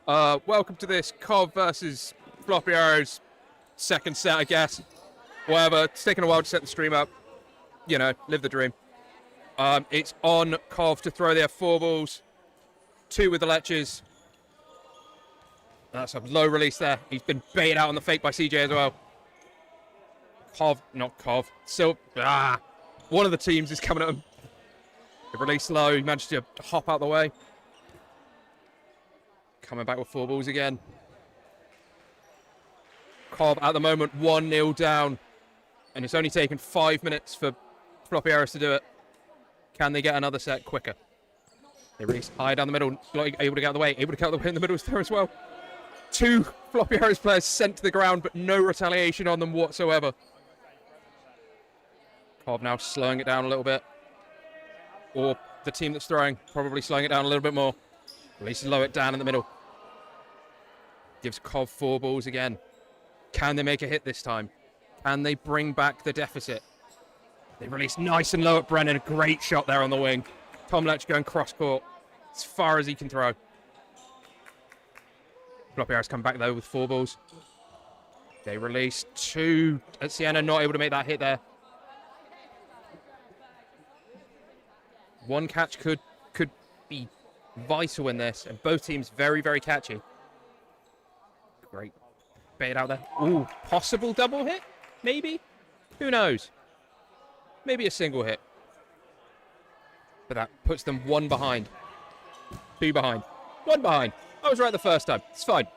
Welcome to this Cov versus Floppy Arrows second set, I guess. Whatever, it's taken a while to set the stream up. You know, live the dream. It's on Cov to throw. They have 4 balls. 2 with the Lechers. That's a low release there. He's been baited out on the fake by CJ as well. Not Cov. One of the teams is coming at him. They released low. He managed to hop out the way. Coming back with 4 balls again. Cov at the moment 1-0 down. And it's only taken 5 minutes for Floppy Arrows to do it. Can they get another set quicker? They release high down the middle. Able to get out of the way. Able to get out of the way in the middle there as well. 2 Floppy Arrows players sent to the ground, but no retaliation on them whatsoever. Cov now slowing it down a little bit. Or the team that's throwing, probably slowing it down a little bit more. Releases low it down in the middle. Gives Cov 4 balls again. Can they make a hit this time? Can they bring back the deficit? They release nice and low at Brennan. A great shot there on the wing. Tom Lech going cross court as far as he can throw. Floppy Arrows come back though with 4 balls. They release 2 at Sienna, not able to make that hit there. 1 catch could be vital in this, and both teams very, very catchy. Great. Bait out there. Ooh, possible double hit? Maybe? Who knows? Maybe a single hit. But that puts them 1 behind. 2 behind. 1 behind. I was right the first time. It's fine.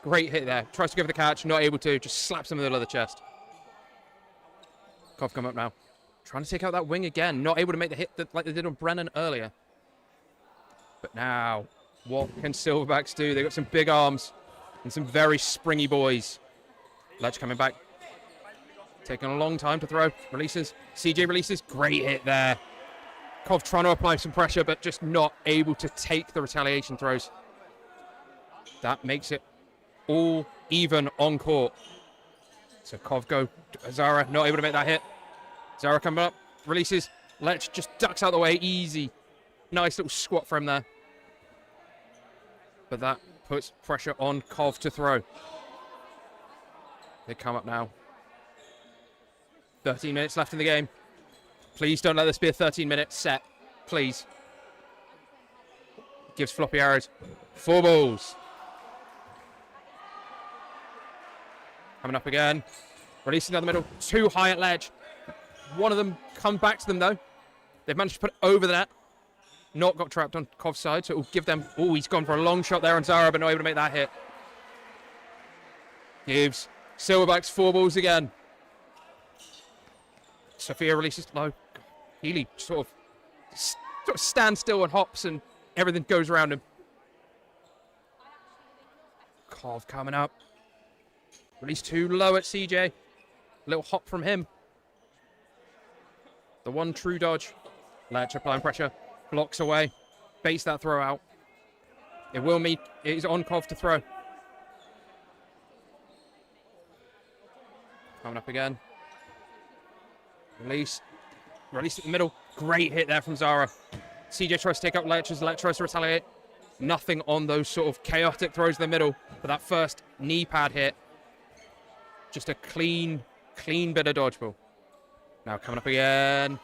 Great hit there. Tries to go for the catch, not able to. Just slaps him in the middle of the chest. Cov come up now. Trying to take out that wing again. Not able to make the hit like they did on Brennan earlier. But now, what can Silverbacks do? They've got some big arms and some very springy boys. Lech coming back. Taking a long time to throw. Releases. CJ releases. Great hit there. Cov trying to apply some pressure, but just not able to take the retaliation throws. That makes it all even on court. So Cov go. Zara not able to make that hit. Zara coming up. Releases. Lech just ducks out the way. Easy. Nice little squat from there. But that puts pressure on Cov to throw. They come up now. 13 minutes left in the game. Please don't let this be a 13-minute set. Please. Gives Floppy Arrows 4 balls. Coming up again. Releasing down the middle. 2 high at Lech. One of them comes back to them, though. They've managed to put it over the net. Not got trapped on Cov's side, so it will give them... Oh, he's gone for a long shot there on Zara, but not able to make that hit. Gives Silverbacks 4 balls again. Sophia releases low. Healy sort of stands still and hops, and everything goes around him. Cov coming up. Release 2 low at CJ. Little hop from him. The 1 true dodge. Lech applying pressure. Blocks away. Baits that throw out. It will meet. It is on Cov to throw. Coming up again. Release. Release in the middle. Great hit there from Zara. CJ tries to take up Lech as Lech tries to retaliate. Nothing on those sort of chaotic throws in the middle. But that first knee pad hit. Just a clean bit of dodgeball. Now coming up again.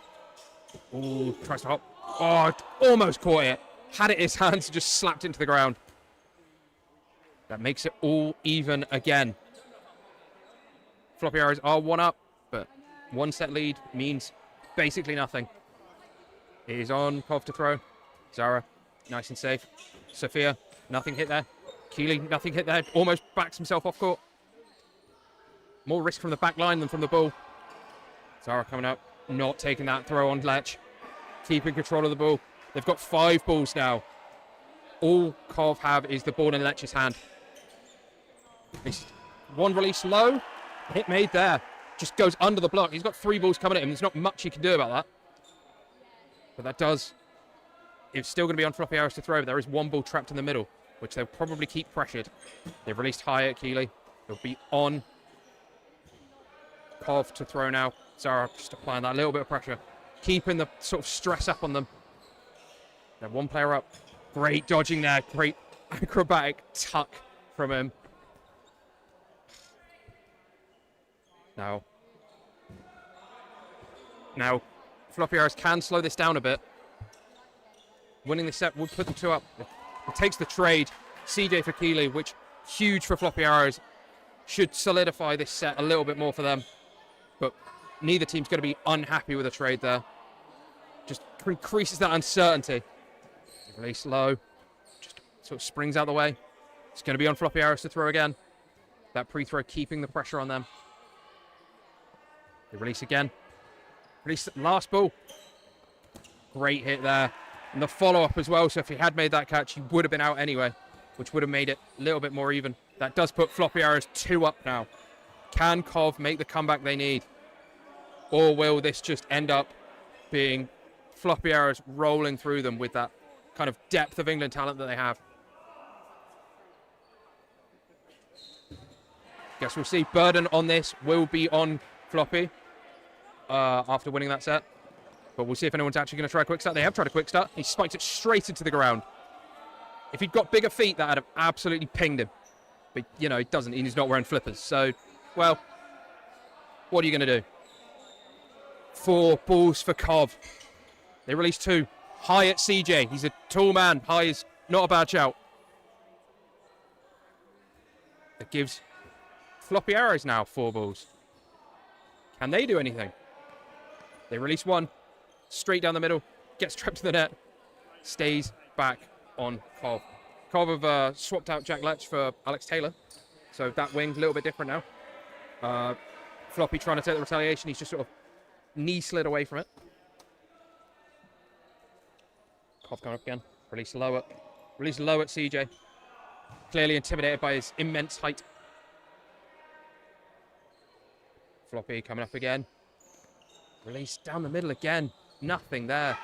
Ooh, tries to hop. Oh, almost caught it. Had it in his hands and just slapped into the ground. That makes it all even again. Floppy Arrows are 1 up, but 1 set lead means basically nothing. It is on Cov to throw. Zara, nice and safe. Sophia, nothing hit there. Keeley, nothing hit there. Almost backs himself off court. More risk from the back line than from the ball. Zara coming up, not taking that throw on Lech. Keeping control of the ball. They've got 5 balls now. All Cov have is the ball in Lech's hand. 1 release low. Hit made there. Just goes under the block. He's got 3 balls coming at him. There's not much he can do about that. But that does... It's still going to be on Floppy Arrows to throw. But there is 1 ball trapped in the middle, which they'll probably keep pressured. They've released high at Keeley. It'll be on Cov to throw now. Zara just applying that little bit of pressure. Keeping the sort of stress up on them. They're 1 player up. Great dodging there. Great acrobatic tuck from him. Now, Floppy Arrows can slow this down a bit. Winning this set would put them 2 up. It takes the trade. CJ for Keeley, which huge for Floppy Arrows. Should solidify this set a little bit more for them. But neither team's going to be unhappy with a trade there. Just increases that uncertainty. Release low. Just sort of springs out the way. It's going to be on Floppy Arrows to throw again. That pre-throw keeping the pressure on them. They release again. Release last ball. Great hit there. And the follow-up as well. So if he had made that catch, he would have been out anyway, which would have made it a little bit more even. That does put Floppy Arrows 2 up now. Can Cov make the comeback they need? Or will this just end up being Floppy Arrows rolling through them with that kind of depth of England talent that they have? Guess we'll see. Burden on this will be on Floppy after winning that set. But we'll see if anyone's actually going to try a quick start. They have tried a quick start. He spiked it straight into the ground. If he'd got bigger feet, that would have absolutely pinged him. But, you know, he doesn't. He's not wearing flippers. So, well, what are you going to do? 4 balls for Cov. They release 2. High at CJ. He's a tall man. High is not a bad shout. That gives Floppy Arrows now 4 balls. Can they do anything? They release 1. Straight down the middle. Gets trapped to the net. Stays back on Cov. Cov have swapped out Jack Letch for Alex Taylor. So that wing's a little bit different now. Floppy trying to take the retaliation. He's just sort of knee slid away from it. Cov coming up again. Release low at CJ. Clearly intimidated by his immense height. Floppy coming up again. Release down the middle again. Nothing there.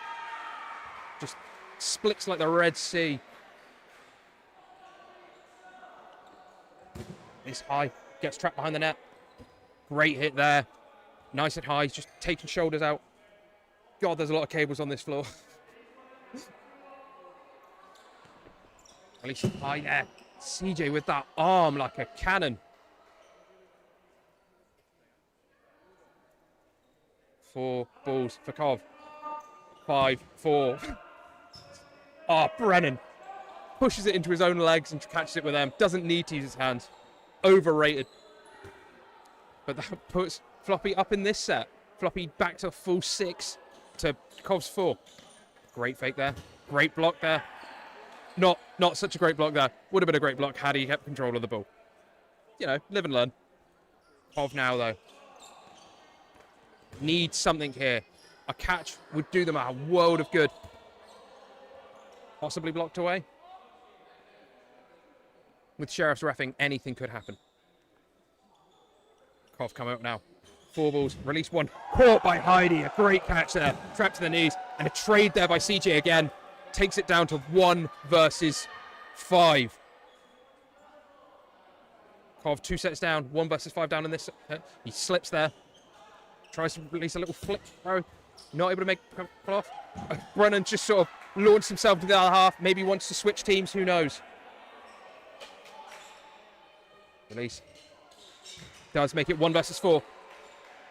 Just splits like the Red Sea. It's high. Gets trapped behind the net. Great hit there. Nice and high. He's just taking shoulders out. God, there's a lot of cables on this floor. At least high there. CJ with that arm like a cannon. 4 balls for Cov. 5, 4. Brennan pushes it into his own legs and catches it with them. Doesn't need to use his hands. Overrated. But that puts Floppy up in this set. Floppy back to a full 6 to Cov's 4. Great fake there. Great block there. Not such a great block there. Would have been a great block had he kept control of the ball. You know, live and learn. Cov now, though. Need something here. A catch would do them a world of good. Possibly blocked away. With Sheriff's reffing, anything could happen. Cov coming up now. 4 balls, release 1. Caught by Heidi. A great catch there. Trapped to the knees. And a trade there by CJ again. Takes it down to 1 versus 5. Cov 2 sets down. 1 versus 5 down in this. He slips there. Tries to release a little flip throw. Not able to make pull off. Brennan just sort of launched himself to the other half. Maybe wants to switch teams. Who knows? Release. Does make it 1 versus 4.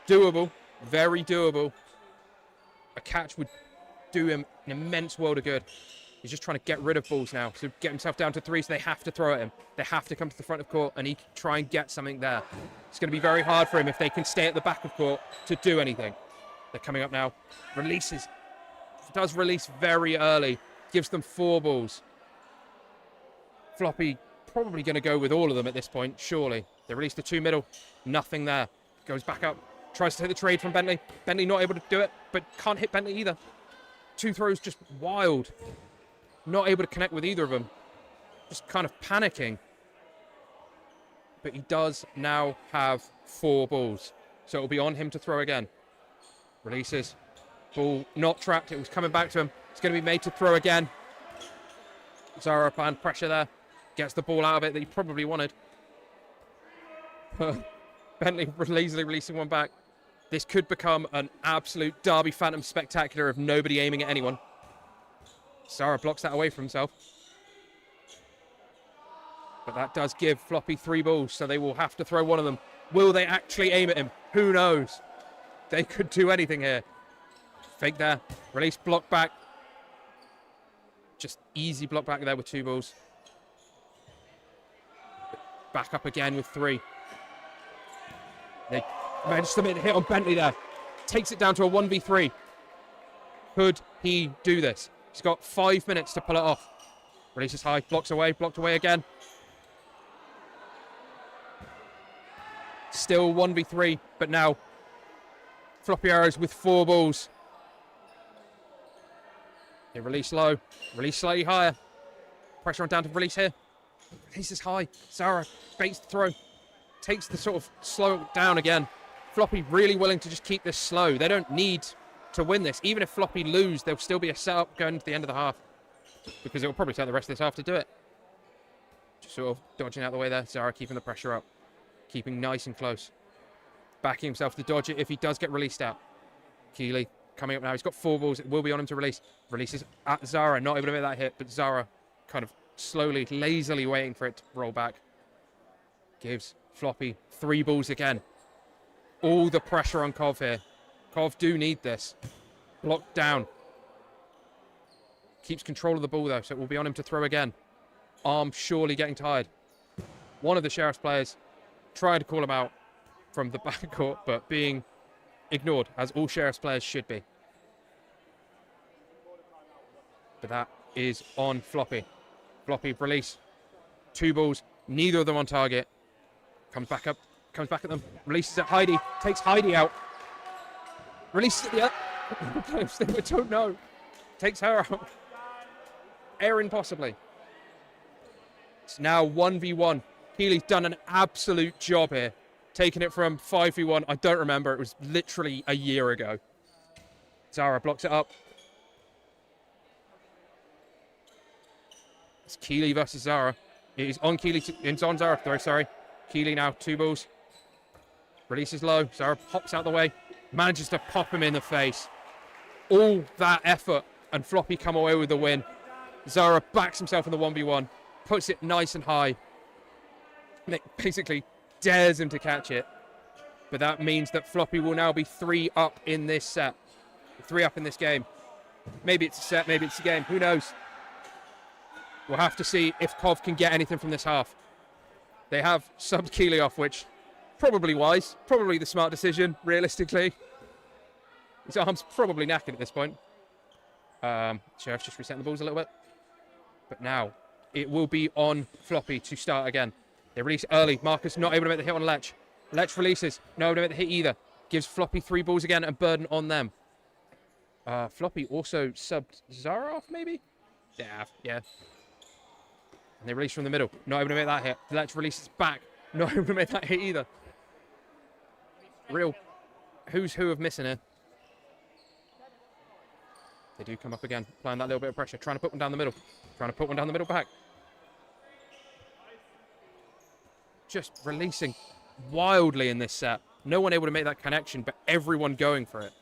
Doable. Very doable. A catch would do him an immense world of good. He's just trying to get rid of balls now. So get himself down to 3, so they have to throw at him. They have to come to the front of court, and he can try and get something there. It's going to be very hard for him if they can stay at the back of court to do anything. They're coming up now. Releases. Does release very early. Gives them 4 balls. Floppy probably going to go with all of them at this point, surely. They release the 2 middle. Nothing there. Goes back up. Tries to take the trade from Bentley. Bentley not able to do it, but can't hit Bentley either. 2 throws just wild. Not able to connect with either of them. Just kind of panicking. But he does now have 4 balls. So it'll be on him to throw again. Releases. Ball not trapped. It was coming back to him. It's going to be made to throw again. Zara applying pressure there. Gets the ball out of it that he probably wanted. Bentley lazily releasing 1 back. This could become an absolute Derby Phantom spectacular of nobody aiming at anyone. Zara blocks that away from himself. But that does give Floppy 3 balls, so they will have to throw one of them. Will they actually aim at him? Who knows? They could do anything here. Fake there. Release, block back. Just easy block back there with 2 balls. Back up again with 3. They managed to make the hit on Bentley there. Takes it down to a 1v3. Could he do this? He's got 5 minutes to pull it off. Releases high, blocks away, blocked away again. Still 1v3, but now Floppy Arrows with 4 balls. They release low, release slightly higher. Pressure on down to release here. Releases high. Zara baits the throw. Takes the sort of slow down again. Floppy really willing to just keep this slow. They don't need to win this. Even if Floppy lose, there'll still be a setup going to the end of the half. Because it will probably take the rest of this half to do it. Just sort of dodging out the way there. Zara keeping the pressure up. Keeping nice and close. Backing himself to dodge it if he does get released out. Keeley coming up now. He's got 4 balls. It will be on him to release. Releases at Zara. Not able to make that hit, but Zara kind of slowly, lazily waiting for it to roll back. Gives Floppy 3 balls again. All the pressure on Cov here. Cov do need this. Blocked down. Keeps control of the ball though, so it will be on him to throw again. Arm surely getting tired. One of the Sheriff's players tried to call him out from the backcourt, but being ignored, as all Sheriff's players should be. But that is on Floppy. Floppy release. 2 balls, neither of them on target. Comes back up, comes back at them, releases at Heidi, takes Heidi out. Releases at the other. I don't know. Takes her out. Erin possibly. It's now 1v1. Keeley's done an absolute job here. Taking it from 5v1. I don't remember. It was literally a year ago. Zara blocks it up. It's Keeley versus Zara. It is on Keeley. It's on Zara. Sorry. Keeley now. 2 balls. Releases low. Zara pops out the way. Manages to pop him in the face. All that effort. And Floppy come away with the win. Zara backs himself in the 1v1. Puts it nice and high. Basically dares him to catch it. But that means that Floppy will now be 3 up in this set. 3 up in this game. Maybe it's a set, maybe it's a game. Who knows? We'll have to see if Cov can get anything from this half. They have subbed Keeley off, which probably wise. Probably the smart decision, realistically. His arm's probably knackered at this point. Sheriff's just resetting the balls a little bit. But now it will be on Floppy to start again. They release early. Marcus not able to make the hit on Lech. Lech releases. No able to make the hit either. Gives Floppy 3 balls again and burden on them. Floppy also subbed Zara off, maybe? Yeah. And they release from the middle. Not able to make that hit. Lech releases back. Not able to make that hit either. Real who's who of missing here. They do come up again. Applying that little bit of pressure. Trying to put one down the middle. Trying to put one down the middle back. Just releasing wildly in this set. No one able to make that connection, but everyone going for it.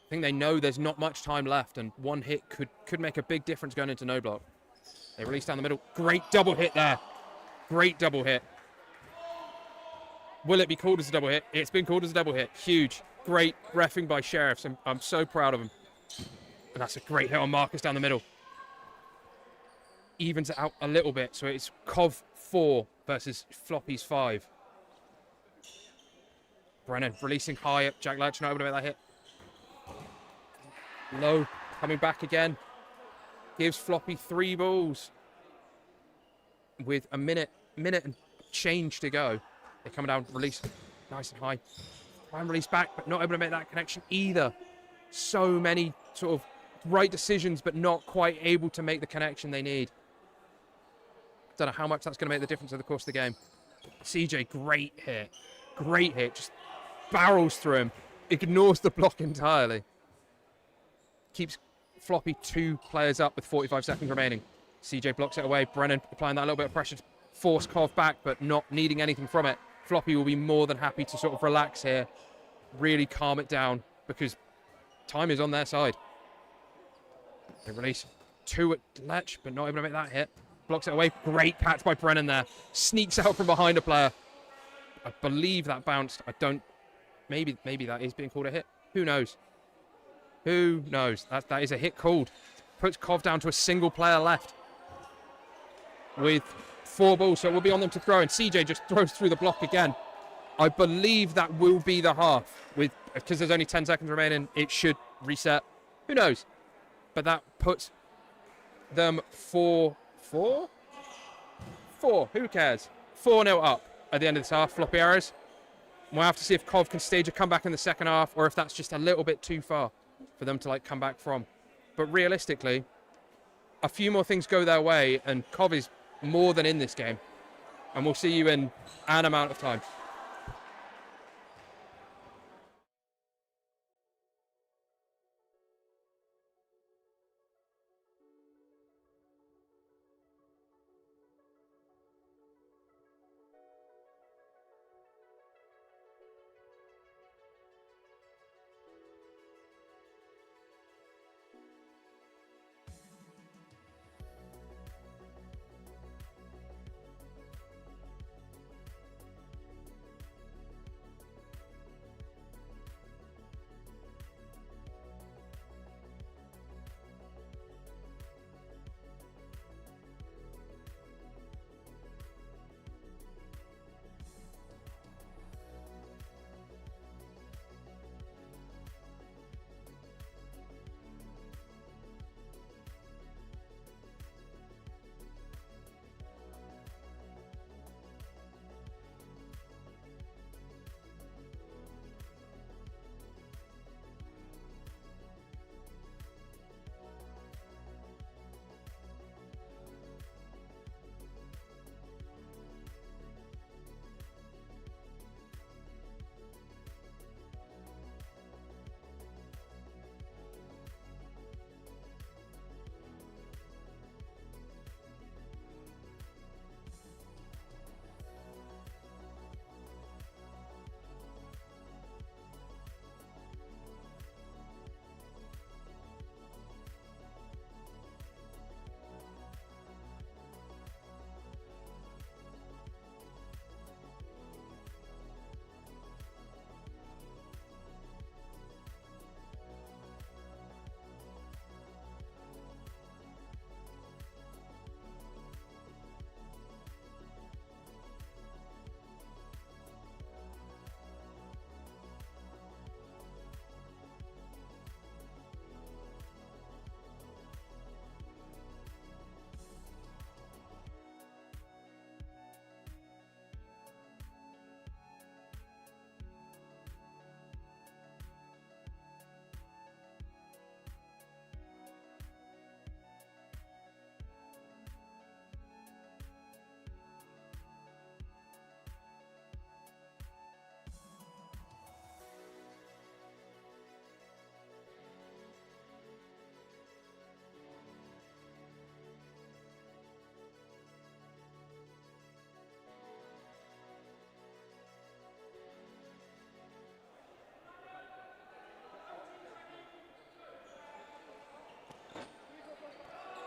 I think they know there's not much time left, and one hit could make a big difference going into no block. They release down the middle. Great double hit there. Great double hit. Will it be called as a double hit? It's been called as a double hit. Huge. Great reffing by Sheriffs. I'm so proud of him. And that's a great hit on Marcus down the middle. Evens it out a little bit, so it's Cov 4 versus Floppy's 5. Brennan releasing high up. Jack Lech not able to make that hit. Low, coming back again. Gives Floppy 3 balls. With a minute and change to go. They're coming down, release nice and high. Try and release back, but not able to make that connection either. So many sort of right decisions, but not quite able to make the connection they need. Don't know how much that's going to make the difference over the course of the game. CJ, great hit. Great hit. Just barrels through him. Ignores the block entirely. Keeps Floppy 2 players up with 45 seconds remaining. CJ blocks it away. Brennan applying that little bit of pressure to force Cov back, but not needing anything from it. Floppy will be more than happy to sort of relax here. Really calm it down, because time is on their side. They release 2 at Lech, but not able to make that hit. Blocks it away. Great catch by Brennan there. Sneaks out from behind a player. I believe that bounced. I don't... Maybe that is being called a hit. Who knows? Who knows? That is a hit called. Puts Cov down to a single player left. With 4 balls, so it will be on them to throw. And CJ just throws through the block again. I believe that will be the half. Because there's only 10 seconds remaining, it should reset. Who knows? But that puts them 4. Who cares? 4-0 up at the end of this half. Floppy arrows. We'll have to see if Cov can stage a comeback in the second half, or if that's just a little bit too far for them to come back from. But realistically, a few more things go their way, and Cov is more than in this game. And we'll see you in an amount of time.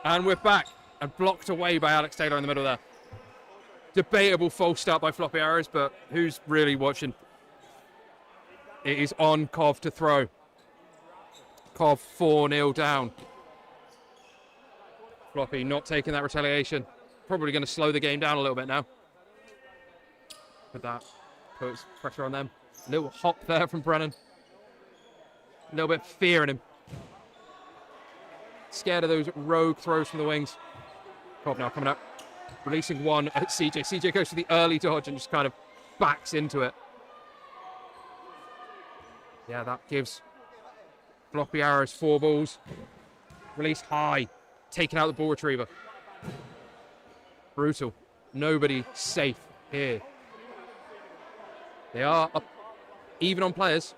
And we're back, and blocked away by Alex Taylor in the middle there. Debatable false start by Floppy Arrows, but who's really watching? It is on Cov to throw. Cov 4-0 down. Floppy not taking that retaliation. Probably going to slow the game down a little bit now. But that puts pressure on them. A little hop there from Brennan. A little bit of fear in him. Scared of those rogue throws from the wings. Cov now coming up. Releasing one at CJ. CJ goes for the early dodge and just kind of backs into it. Yeah, that gives Floppy Arrows 4 balls. Release high. Taking out the ball retriever. Brutal. Nobody safe here. They are up even on players.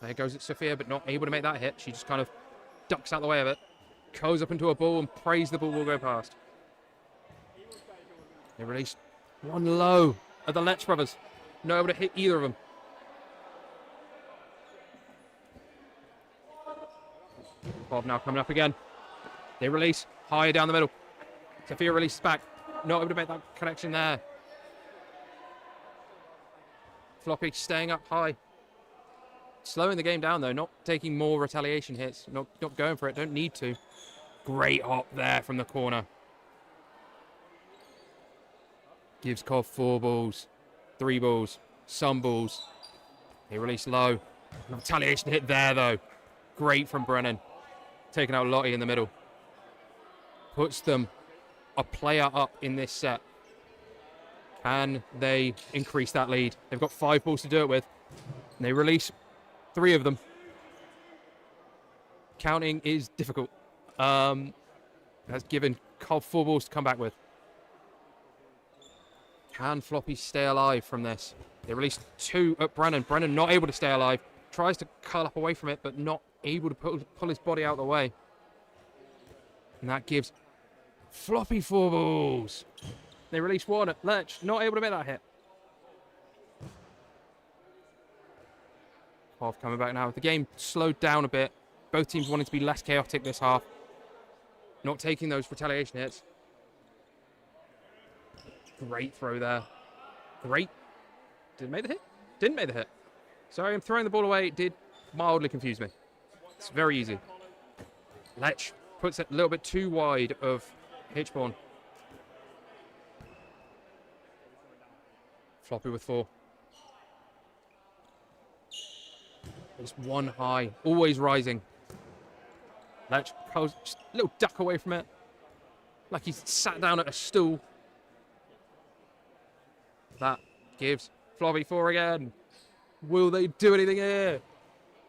There goes it Sophia, but not able to make that hit. She just kind of ducks out the way of it. Goes up into a ball and prays the ball will go past. They release one low at the Letch brothers. Not able to hit either of them. Bob now coming up again. They release high down the middle. Sophia releases back. Not able to make that connection there. Floppy staying up high. Slowing the game down, though. Not taking more retaliation hits. Not going for it. Don't need to. Great hop there from the corner. Gives Cov 4 balls. 3 balls. Some balls. They release low. Retaliation hit there, though. Great from Brennan. Taking out Lottie in the middle. Puts them a player up in this set. Can they increase that lead? They've got 5 balls to do it with. And they release 3 of them. Counting is difficult. Has given Cov 4 balls to come back with. Can Floppy stay alive from this? They release 2 at Brennan. Brennan not able to stay alive. Tries to curl up away from it, but not able to pull his body out of the way. And that gives Floppy 4 balls. They release 1 at Lech. Not able to make that hit. Cov coming back now. The game slowed down a bit. Both teams wanting to be less chaotic this half. Not taking those retaliation hits. Great throw there. Great. Did it make the hit? Didn't make the hit. Sorry, I'm throwing the ball away. It did mildly confuse me. It's very easy. Lech puts it a little bit too wide of Hitchborn. Floppy with 4. Just 1 high. Always rising. Lech goes just a little duck away from it. Like he's sat down at a stool. That gives Floppy 4 again. Will they do anything here?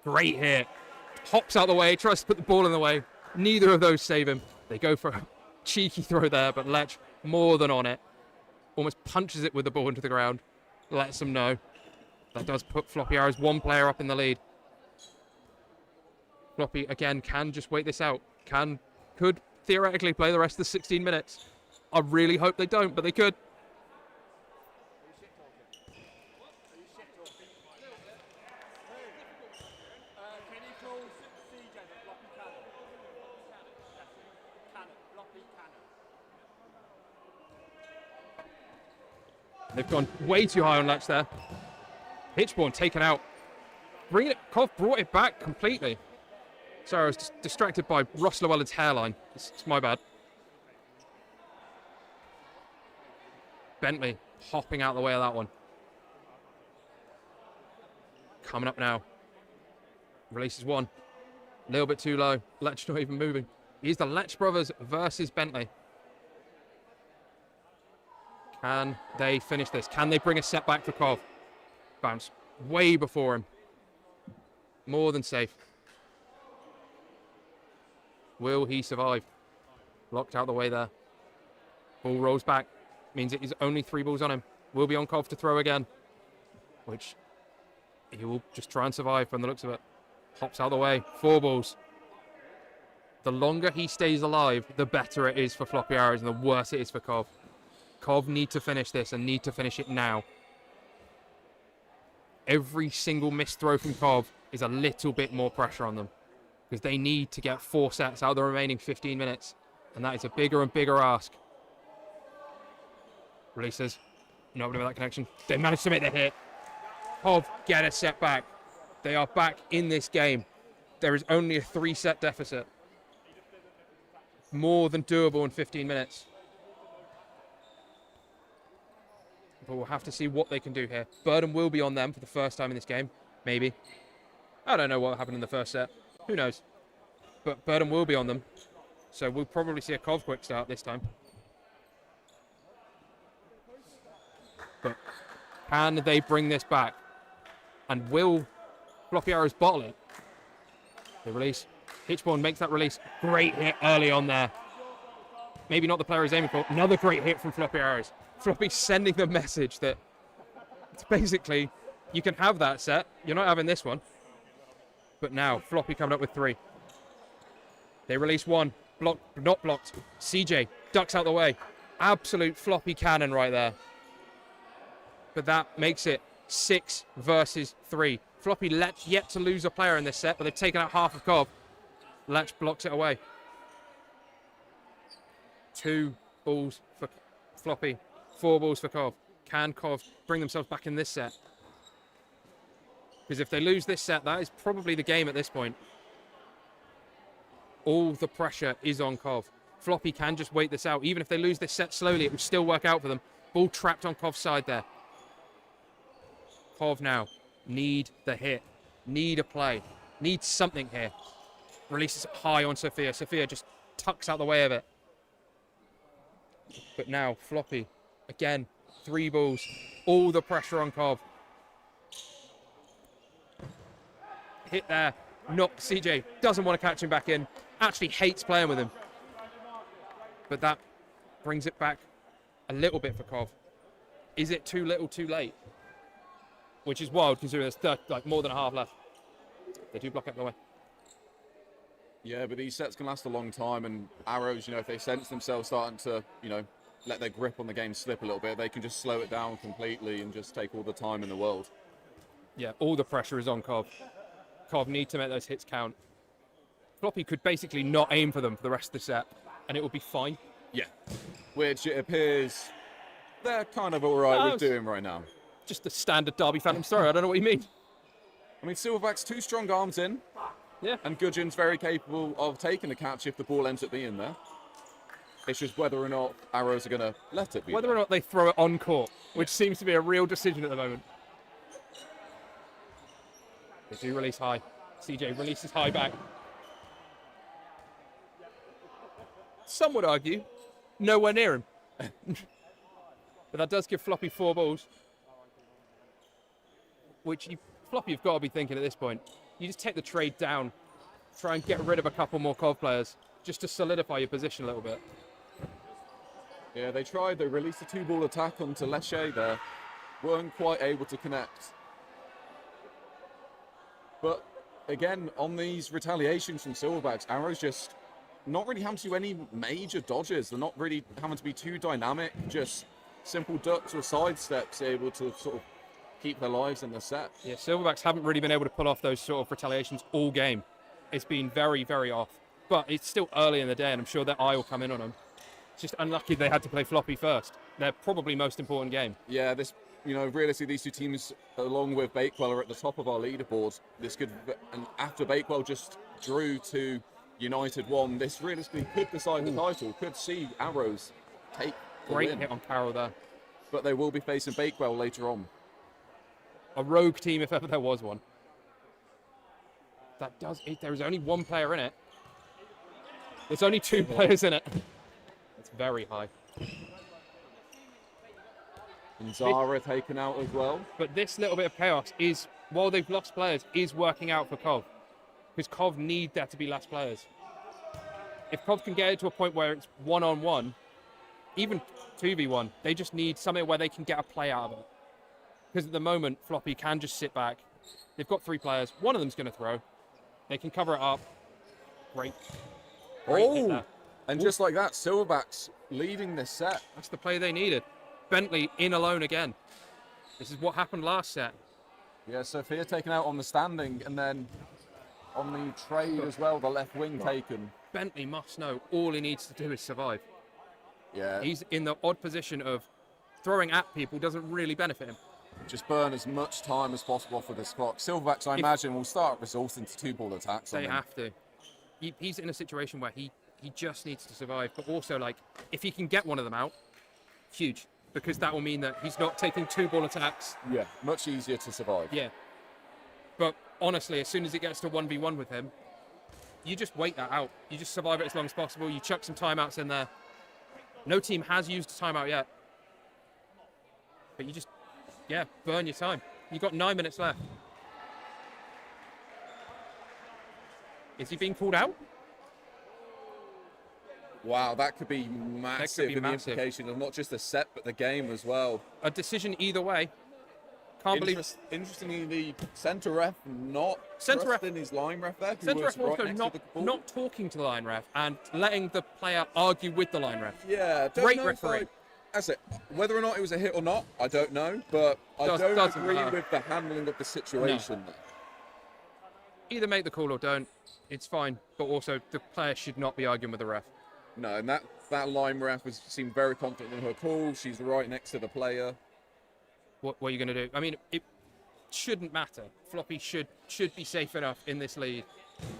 Great hit. Hops out the way, tries to put the ball in the way. Neither of those save him. They go for a cheeky throw there, but Lech more than on it. Almost punches it with the ball into the ground. Lets them know. That does put Floppy Arrows 1 player up in the lead. Floppy, again, can just wait this out. Could theoretically play the rest of the 16 minutes. I really hope they don't, but they could. They've gone way too high on Lech there. Hitchborn taken out. Cov brought it back completely. Sorry, I was distracted by Ross Llewellyn's hairline. It's my bad. Bentley hopping out the way of that one. Coming up now. Releases 1. A little bit too low. Lech not even moving. Here's the Lech brothers versus Bentley. Can they finish this? Can they bring a set back for Cov? Bounce way before him. More than safe. Will he survive? Locked out the way there. Ball rolls back. Means it is only 3 balls on him. Will be on Cov to throw again. Which he will just try and survive from the looks of it. Hops out the way. 4 balls. The longer he stays alive, the better it is for Floppy Arrows and the worse it is for Cov. Cov need to finish this and need to finish it now. Every single missed throw from Cov is a little bit more pressure on them because they need to get 4 sets out of the remaining 15 minutes, and that is a bigger and bigger ask. Releases. Not able to make that connection. They managed to make the hit. Cov get a set back. They are back in this game. There is only a 3-set deficit. More than doable in 15 minutes. But we'll have to see what they can do here. Burden will be on them for the first time in this game. Maybe. I don't know what happened in the first set. Who knows? But Burden will be on them. So we'll probably see a Cov quick start this time. But can they bring this back? And will Floppy Arrows bottle it? They release. Hitchborn makes that release. Great hit early on there. Maybe not the player he's aiming for. Another great hit from Floppy Arrows. Floppy sending the message that it's basically, you can have that set. You're not having this one. But now, Floppy coming up with 3. They release 1. Blocked, not blocked. CJ ducks out the way. Absolute Floppy cannon right there. But that makes it 6 versus 3. Floppy Lech yet to lose a player in this set, but they've taken out half of Cov. Lech blocks it away. 2 balls for Floppy, 4 balls for Cov. Can Cov bring themselves back in this set? Because if they lose this set, that is probably the game at this point. All the pressure is on Cov. Floppy can just wait this out. Even if they lose this set slowly, it will still work out for them. Ball trapped on Cov's side there. Cov now need the hit, need a play, need something here. Releases it high on Sophia. Sophia just tucks out the way of it. But now Floppy, again, 3 balls, all the pressure on Cov. Hit there, not CJ, doesn't want to catch him back in, actually hates playing with him. But that brings it back a little bit for Cov. Is it too little, too late? Which is wild considering there's like more than a half left. They do block out the way. Yeah, but these sets can last a long time, and Arrows, if they sense themselves starting to, let their grip on the game slip a little bit, they can just slow it down completely and just take all the time in the world. Yeah, all the pressure is on Cov. Cov need to make those hits count. Floppy could basically not aim for them for the rest of the set, and it will be fine. Yeah, which it appears they're kind of all right with doing right now. Just the standard Derby Phantom story. I don't know what you mean. I mean, Silverbacks 2 strong arms in. Yeah. And Gudgeon's very capable of taking the catch if the ball ends up being there. It's just whether or not Arrows are going to let it be Whether there. or not they throw it on court, which seems to be a real decision at the moment. They do release high. CJ releases high back. Some would argue, nowhere near him. But that does give Floppy 4 balls. Which Floppy have got to be thinking at this point. You just take the trade down, try and get rid of a couple more Cov players, just to solidify your position a little bit. Yeah, they tried. They released a 2-ball attack onto Leche there. Weren't quite able to connect. But again, on these retaliations from Silverbacks, Arrows just not really having to do any major dodges. They're not really having to be too dynamic. Just simple ducks or sidesteps able to sort of keep their lives in the set. Yeah, Silverbacks haven't really been able to pull off those sort of retaliations all game. It's been very, very off. But it's still early in the day, and I'm sure their eye will come in on them. It's just unlucky they had to play Floppy first. Their probably most important game. Yeah, realistically, these 2 teams, along with Bakewell, are at the top of our leaderboard. And after Bakewell just drew to United 1, this realistically could decide the title. Could see Arrows take the Great win. hit on Carroll there. But they will be facing Bakewell later on. A rogue team, if ever there was one. There is only 1 player in it. There's only 2 players in it. It's very high. And Zara taken out as well. But this little bit of chaos is, while they've lost players, is working out for Cov. Because Cov need there to be less players. If Cov can get it to a point where it's 1-on-1, even 2v1, they just need something where they can get a play out of it. Because at the moment, Floppy can just sit back. They've got 3 players. One of them's going to throw. They can cover it up. Great hit there. And just like that, Silverbacks leading this set. That's the play they needed. Bentley in alone again. This is what happened last set. Yeah, Sophia taken out on the standing, and then on the trade as well, the left wing taken. Bentley must know all he needs to do is survive. Yeah. He's in the odd position of throwing at people doesn't really benefit him. Just burn as much time as possible for this clock. Silverbacks, I imagine, will start resorting to 2-ball attacks. They have to. He's in a situation where he just needs to survive. But also, if he can get one of them out, huge. Because that will mean that he's not taking 2-ball attacks. Yeah, much easier to survive. Yeah. But honestly, as soon as it gets to 1v1 with him, you just wait that out. You just survive it as long as possible. You chuck some timeouts in there. No team has used a timeout yet. But you just, burn your time. You've got 9 minutes left. Is he being called out? Wow, that could be massive in the implication of not just the set, but the game as well. A decision either way. Can't believe. Interestingly, the centre ref not trusting his line ref there. Centre ref also not talking to the line ref and letting the player argue with the line ref. Yeah, great referee. That's it. Whether or not it was a hit or not, I don't know, but I don't agree with the handling of the situation. No. Either make the call or don't. It's fine, but also the player should not be arguing with the ref. No, and that line ref seemed very confident in her call. She's right next to the player. What are you going to do? I mean, it shouldn't matter. Floppy should be safe enough in this lead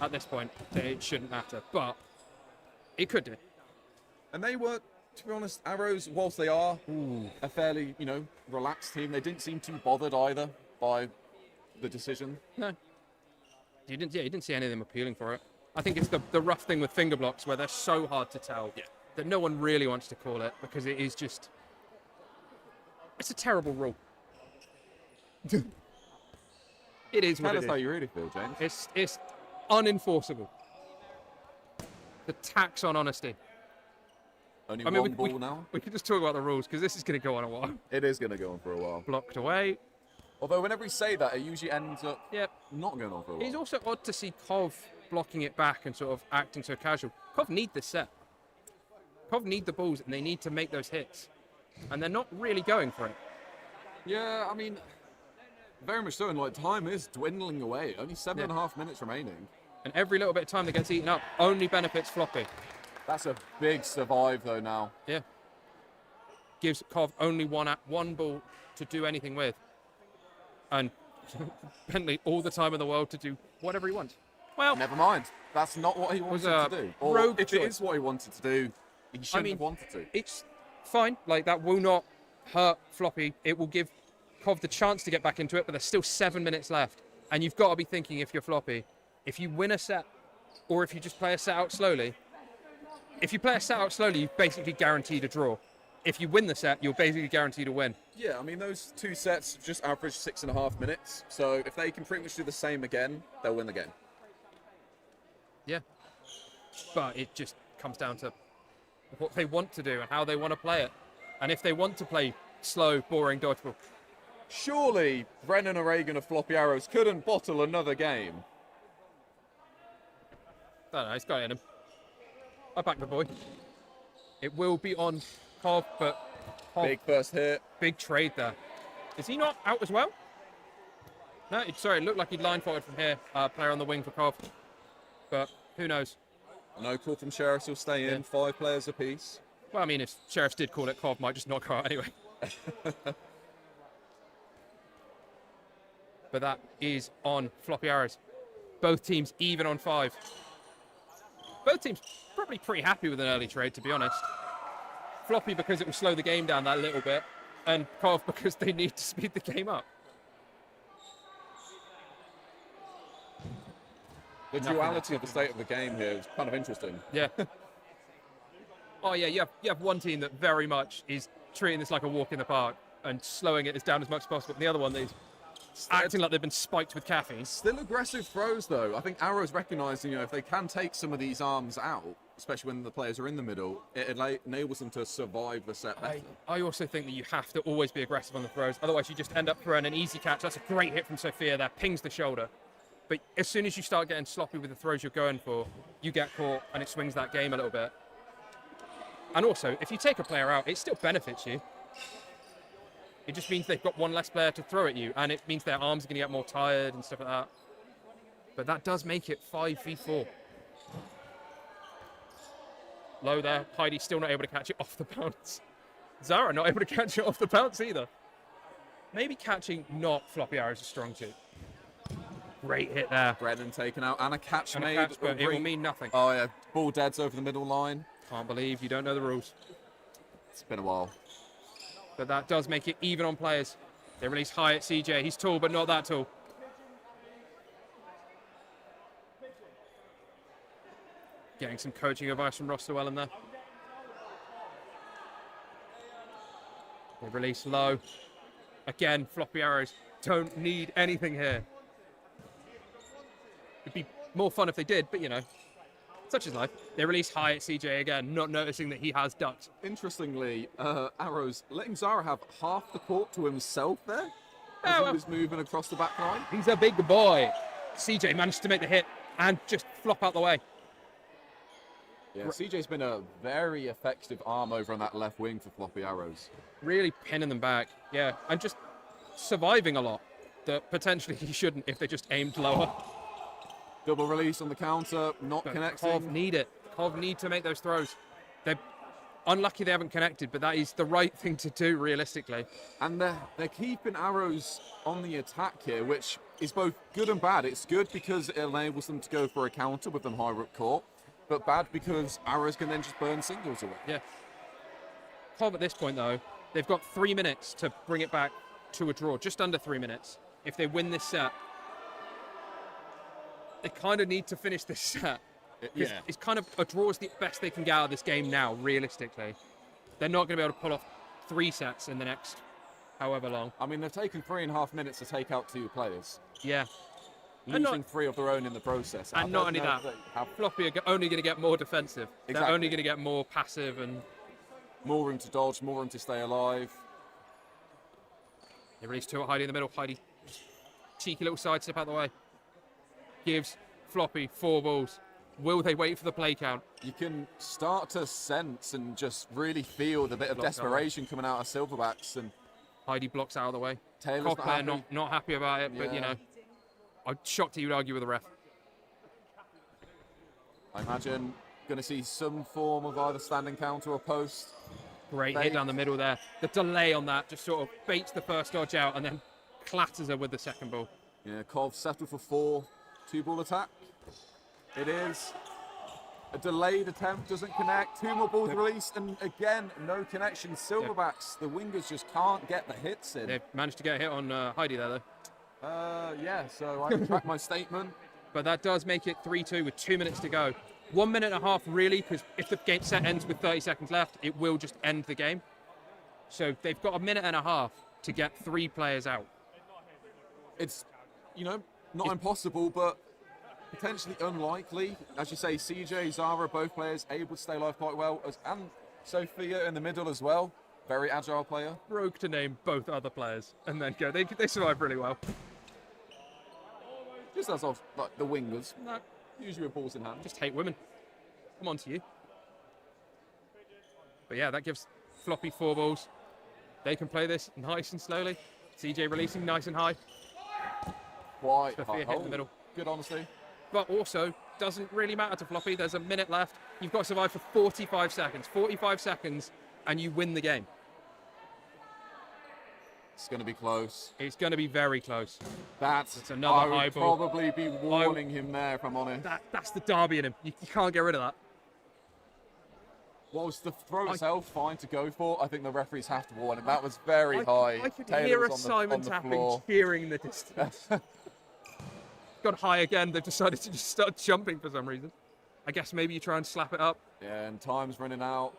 at this point. It shouldn't matter, but it could do. And they were, to be honest, Arrows, whilst they are a fairly, relaxed team, they didn't seem too bothered either by the decision. No. You didn't see any of them appealing for it. I think it's the rough thing with finger blocks where they're so hard to tell that no one really wants to call it because it is just... It's a terrible rule. It is what Tell it us is. how you really feel, James. It's unenforceable. The tax on honesty. Only I mean, one ball now. We could just talk about the rules because this is going to go on a while. It is going to go on for a while. Blocked away. Although whenever we say that, it usually ends up not going on for a while. It's also odd to see Cov blocking it back and sort of acting so casual. Cov need this set. Cov need the balls and they need to make those hits. And they're not really going for it. Yeah, I mean, very much so. And time is dwindling away. Only 7.5 minutes remaining. And every little bit of time that gets eaten up only benefits Floppy. That's a big survive though now. Yeah. Gives Cov only one ball to do anything with. And Bentley all the time in the world to do whatever he wants. Well, never mind. That's not what he wanted to do. Or rogue if choice. it is what he wanted to do, he shouldn't have wanted to. It's fine. That will not hurt Floppy. It will give Cov the chance to get back into it, but there's still 7 minutes left. And you've got to be thinking, if you're Floppy, if you win a set, or if you just play a set out slowly, if you play a set out slowly, you've basically guaranteed a draw. If you win the set, you're basically guaranteed a win. Yeah, I mean, those two sets just average 6.5 minutes. So if they can pretty much do the same again, they'll win the game. Yeah. But it just comes down to what they want to do and how they want to play it. And if they want to play slow, boring dodgeball. Surely Brennan O'Regan of Floppy Arrows couldn't bottle another game. I don't know, he's got it in him. I back the boy. It will be on Cov, but Cov, Big first hit. big trade there. Is he not out as well? No, it looked like he'd line forward from here. Player on the wing for Cov. But who knows? No call from Sheriffs will stay in. 5 players apiece. Well, I mean, if Sheriffs did call it, Cov might just not go out anyway. But that is on Floppy Arrows. Both teams even on 5. Both teams probably pretty happy with an early trade, to be honest. Floppy because it will slow the game down that little bit, and Cov because they need to speed the game up. The duality of the state of the game here is kind of interesting. Yeah. Oh yeah, you have one team that very much is treating this like a walk in the park and slowing it down as much as possible. And the other one is acting like they've been spiked with caffeine. Still aggressive throws though. I think Arrows recognizing, if they can take some of these arms out, especially when the players are in the middle, it enables them to survive the set better. I also think that you have to always be aggressive on the throws. Otherwise, you just end up throwing an easy catch. That's a great hit from Sophia there. Pings the shoulder. But as soon as you start getting sloppy with the throws you're going for, you get caught and it swings that game a little bit. And also, if you take a player out, it still benefits you. It just means they've got one less player to throw at you, and it means their arms are going to get more tired and stuff like that. But that does make it 5v4. Low there. Heidi still not able to catch it off the bounce. Zara not able to catch it off the bounce either. Maybe catching not Floppy Arrows is strong too. Great hit there. Brennan taken out and a catch And made. a catch, but it will mean nothing. Oh yeah, ball deads over the middle line. Can't believe you don't know the rules. It's been a while. But that does make it even on players. They release high at CJ. He's tall, but not that tall. Getting some coaching advice from Ross Llewellyn there. They release low. Again, Floppy Arrows don't need anything here. It'd be more fun if they did, but such is life. They release high at CJ again, not noticing that he has ducked. Interestingly, Arrows letting Zara have half the court to himself there as Oh, he was moving across the back line. He's a big boy. CJ managed to make the hit and just flop out the way. Yeah, CJ's been a very effective arm over on that left wing for Floppy Arrows. Really pinning them back, yeah, and just surviving a lot that potentially he shouldn't if they just aimed lower. Double release on the counter, not But connecting. Cov need it. Cov need to make those throws. They're unlucky they haven't connected, but that is the right thing to do realistically. And they're keeping Arrows on the attack here, which is both good and bad. It's good because it enables them to go for a counter with them higher up court, but bad because Arrows can then just burn singles away. Yeah. Cov at this point, though, they've got 3 minutes to bring it back to a draw, just under 3 minutes. If they win this set, they kind of need to finish this set. Yeah. It's kind of a draw is the best they can get out of this game now, realistically. They're not going to be able to pull off 3 sets in the next however long. I mean, they've taken 3.5 minutes to take out 2 players, Yeah. losing 3 of their own in the process. And not only that, Floppy are only going to get more defensive. They're Exactly. only going to get more passive and... More room to dodge, more room to stay alive. They release 2 at Heidi in the middle. Heidi, cheeky little side step out the way. Gives Floppy 4 balls. Will they wait for the play count? You can start to sense and just really feel the bit of Blocks desperation coming out of Silverbacks, and Heidi blocks out of the way. Taylor's Cov not happy. not happy about it, but you Yeah. know, I'm shocked he would argue with the ref. I imagine going to see some form of either standing counter or post. Great Bait. hit down the middle there. The delay on that just sort of baits the first dodge out and then clatters her with the second ball. Yeah, Cov settled for 4, 2-ball attack. It is. A delayed attempt doesn't connect. 2 more balls released, and again, no connection. Silverbacks, the wingers just can't get the hits in. They've managed to get a hit on Heidi there though. Yeah, so I retract my statement. But that does make it 3-2 with 2 minutes to go. 1 minute and a half really, because if the game set ends with 30 seconds left, it will just end the game. So they've got a minute and a half to get 3 players out. It's, not impossible, but potentially unlikely. As you say, CJ, Zara, both players able to stay alive quite well, and Sophia in the middle as well. Very agile player. Rogue to name both other players and then go. They survive really well. Just as of like the wingers, No, usually with balls in hand. just hate women. Come on to you. But yeah, that gives Floppy 4 balls. They can play this nice and slowly. CJ releasing nice and high. Quite Sophia hit in the middle. Good honesty. But also, doesn't really matter to Floppy. There's a minute left. You've got to survive for 45 seconds. 45 seconds, and you win the game. It's going to be close. It's going to be very close. That's another I would high ball. probably be warning him there, if I'm honest. That's the derby in him. You can't get rid of that. Whilst the throw itself fine to go for, I think the referees have to warn him. That was very high. I could Taylor hear a was Simon on the tapping floor. cheering the distance. Got high again. They've decided to just start jumping for some reason. I guess maybe you try and slap it up. Yeah, and time's running out.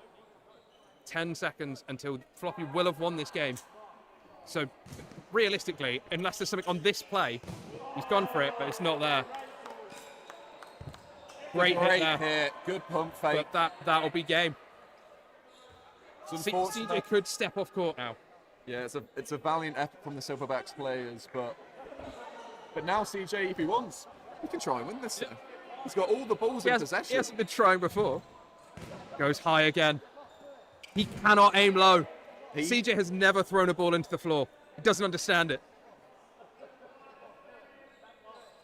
10 seconds until Floppy will have won this game. So, realistically, unless there's something on this play, he's gone for it, but it's not there. Great hit there. Hit. Good pump fake. But that'll be game. It's unfortunate. CJ could step off court now. Yeah, it's a valiant effort from the Silverbacks players, but now CJ, if he wants, he can try and win this. He's got all the balls in possession. He hasn't been trying before. Goes high again. He cannot aim low. CJ has never thrown a ball into the floor. He doesn't understand it.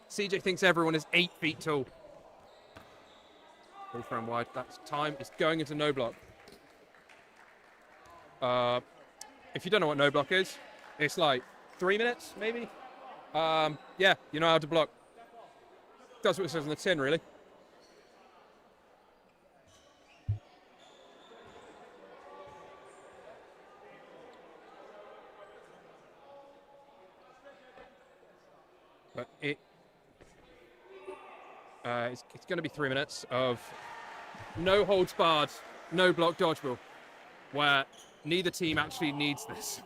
CJ thinks everyone is 8 feet tall. Ball thrown wide. That's time. It's going into no block. If you don't know what no block is, it's like 3 minutes, maybe. Yeah, you know how to block. Does what it says on the tin, really. But it's going to be 3 minutes of no holds barred, no block dodgeball, where neither team actually needs this.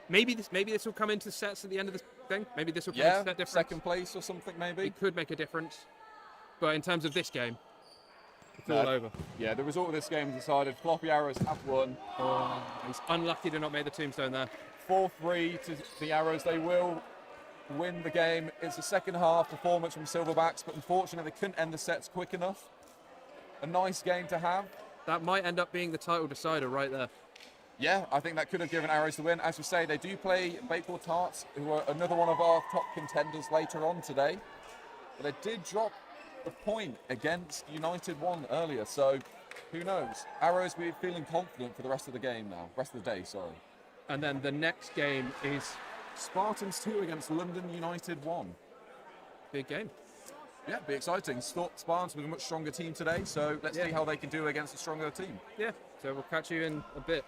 Maybe this will come into sets at the end of this thing. Maybe this will come into set difference. Second place or something maybe. It could make a difference. But in terms of this game, it's all over. Yeah, the result of this game is decided. Floppy Arrows have won. He's unlucky to not make the tombstone there. 4-3 to the Arrows. They will win the game. It's a second half performance from Silverbacks, but unfortunately they couldn't end the sets quick enough. A nice game to have. That might end up being the title decider right there. Yeah, I think that could have given Arrows the win. As we say, they do play Bakewell Tarts, who are another one of our top contenders later on today. But they did drop a point against United 1 earlier, so Who knows? Arrows be feeling confident for the rest of the game now. Rest of the day, sorry. And then the next game is Spartans 2 against London United 1. big game. Yeah, be exciting. Spartans with a much stronger team today, so let's see how they can do against a stronger team. Yeah, so we'll catch you in a bit.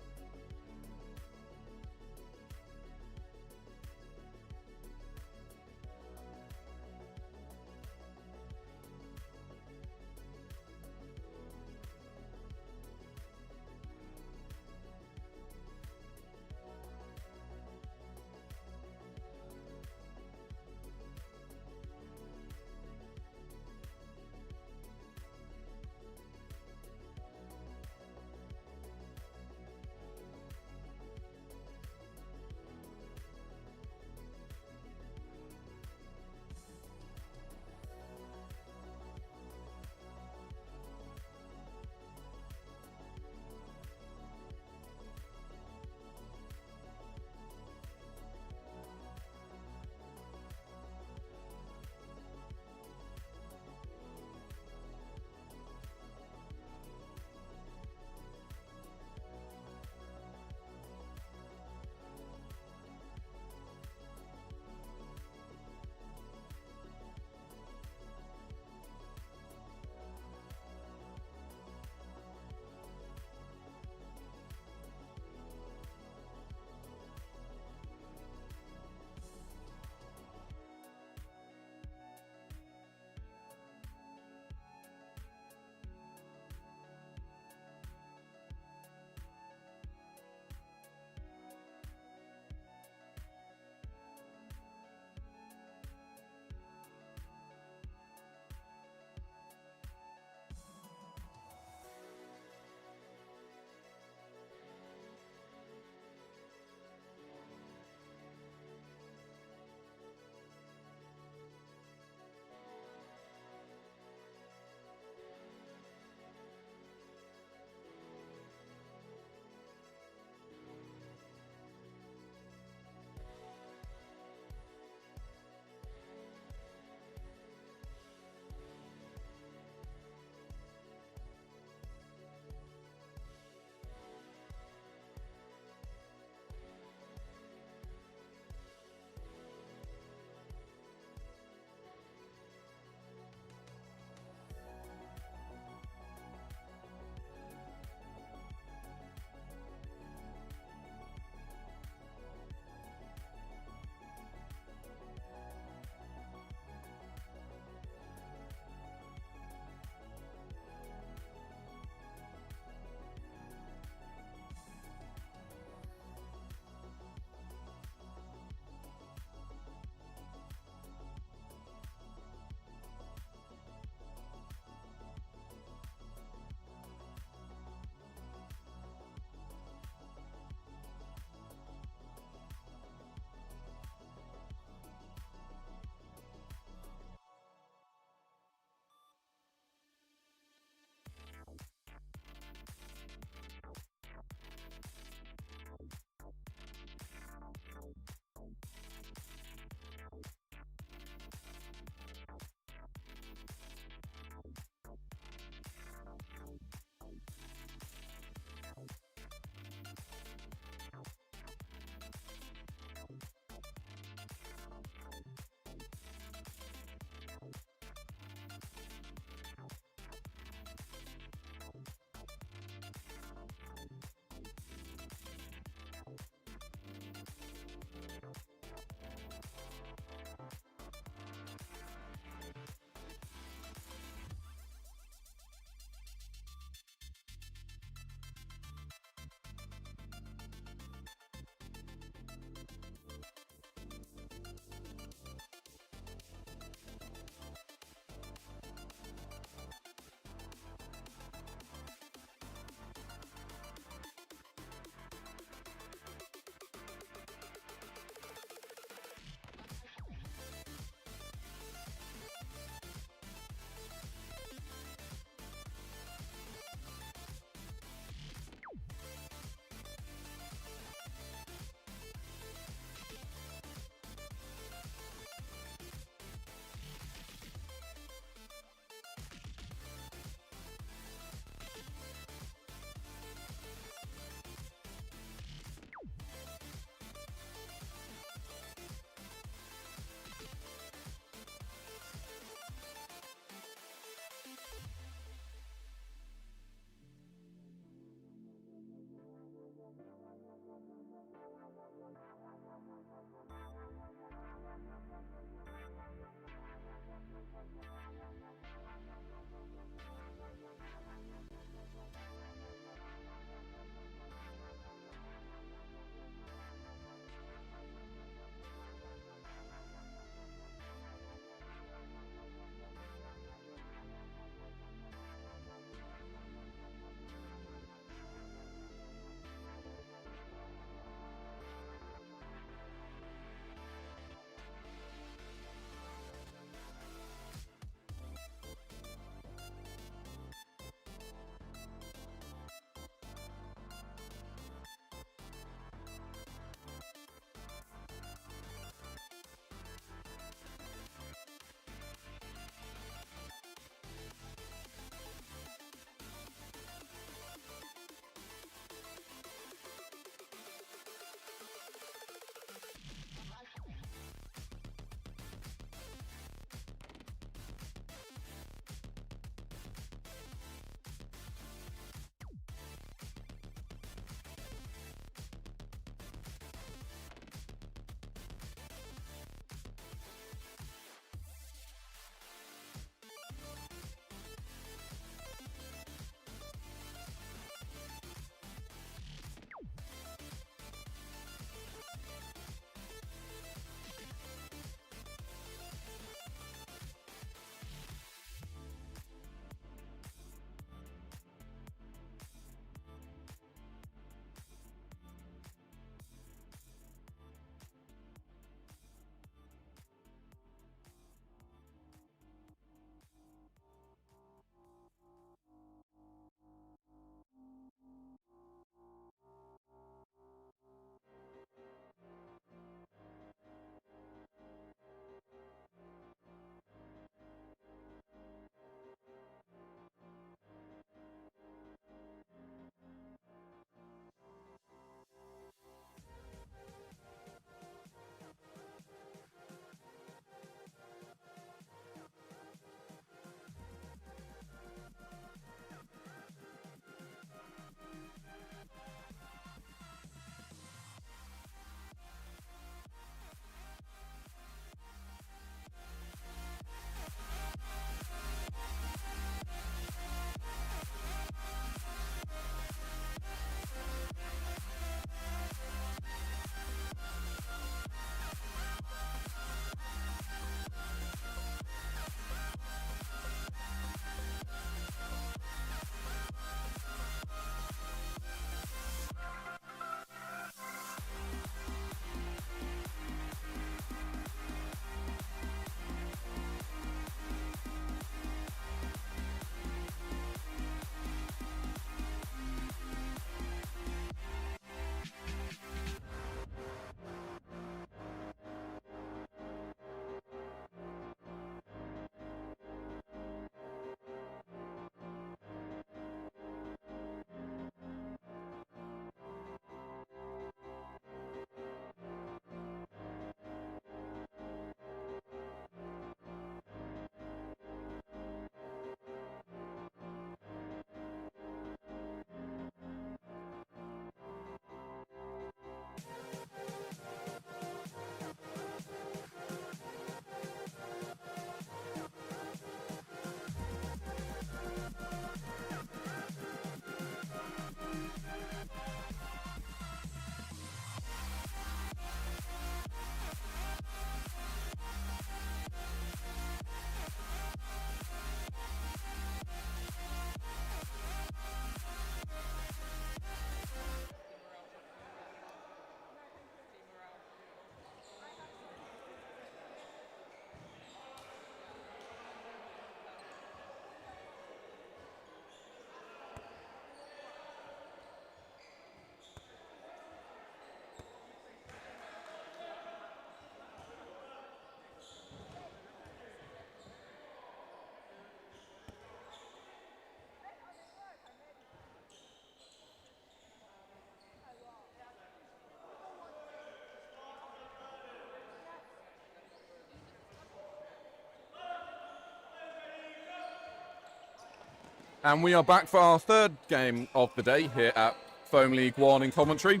And we are back for our third game of the day here at Foam League 1 in Coventry.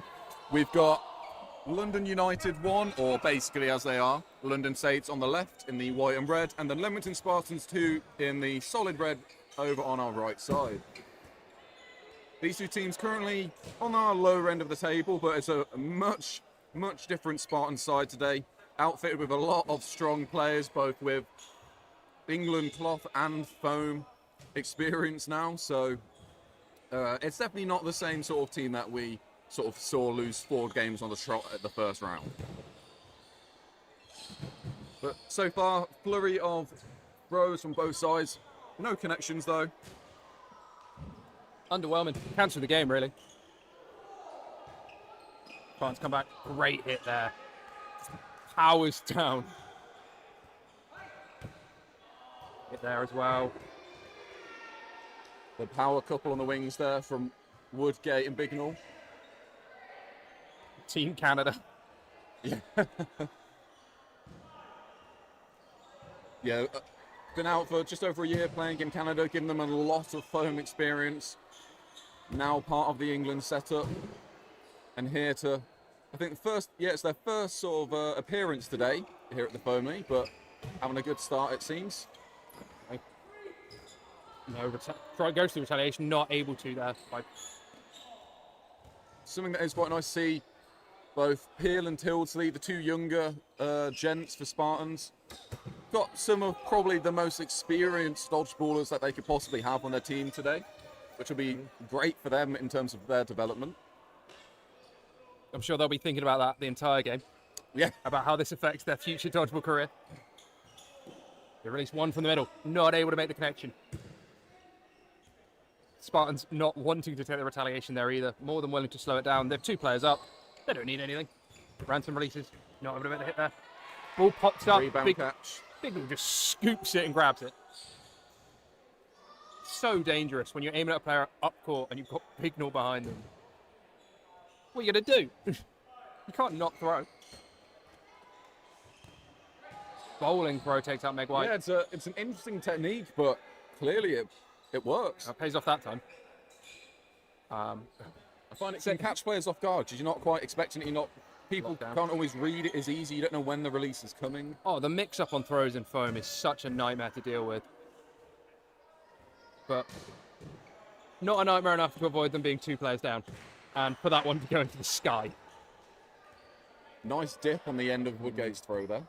We've got London United 1, or basically as they are, London Saints on the left in the white and red, and then Leamington Spartans 2 in the solid red over on our right side. These two teams currently on our lower end of the table, but it's a much different Spartan side today, outfitted with a lot of strong players, both with England cloth and foam experience now, so it's definitely not the same sort of team that we sort of saw lose 4 games on the trot at the first round. But so far, flurry of throws from both sides. No connections though. Underwhelming. Cancel the game, really. Spartans come back. Great hit there. Powers down. Hit there as well. The power couple on the wings there from Woodgate and Bignell. Team Canada. Yeah. Yeah, been out for just over a year playing in Canada, giving them a lot of foam experience. Now part of the England setup. And here to, I think it's their first sort of appearance today here at the Foam League, but having a good start it seems. No, goes to retaliation, not able to there. Something that is quite nice to see, both Peel and Tildesley, the two younger gents for Spartans, got some of probably the most experienced dodgeballers that they could possibly have on their team today, which will be great for them in terms of their development. I'm sure they'll be thinking about that the entire game. Yeah. About how this affects their future dodgeball career. They release one from the middle, not able to make the connection. Spartans not wanting to take the retaliation there either, more than willing to slow it down. They have 2 players up, they don't need anything. Ransom releases, not able to make the hit there. Ball pops up, Rebound catch. Bignell just scoops it and grabs it. So dangerous when you're aiming at a player up court and you've got Bignell behind them. What are you going to do? You can't not throw. Bowling throw takes out Meg White. Yeah, it's an interesting technique, but clearly it works. That pays off that time. I find it can catch players off guard because you're not quite expecting it. People can't always read it as easy. You don't know when the release is coming. Oh, the mix-up on throws in foam is such a nightmare to deal with. But not a nightmare enough to avoid them being 2 players down. And for that one to go into the sky. Nice dip on the end of Woodgate's throw there.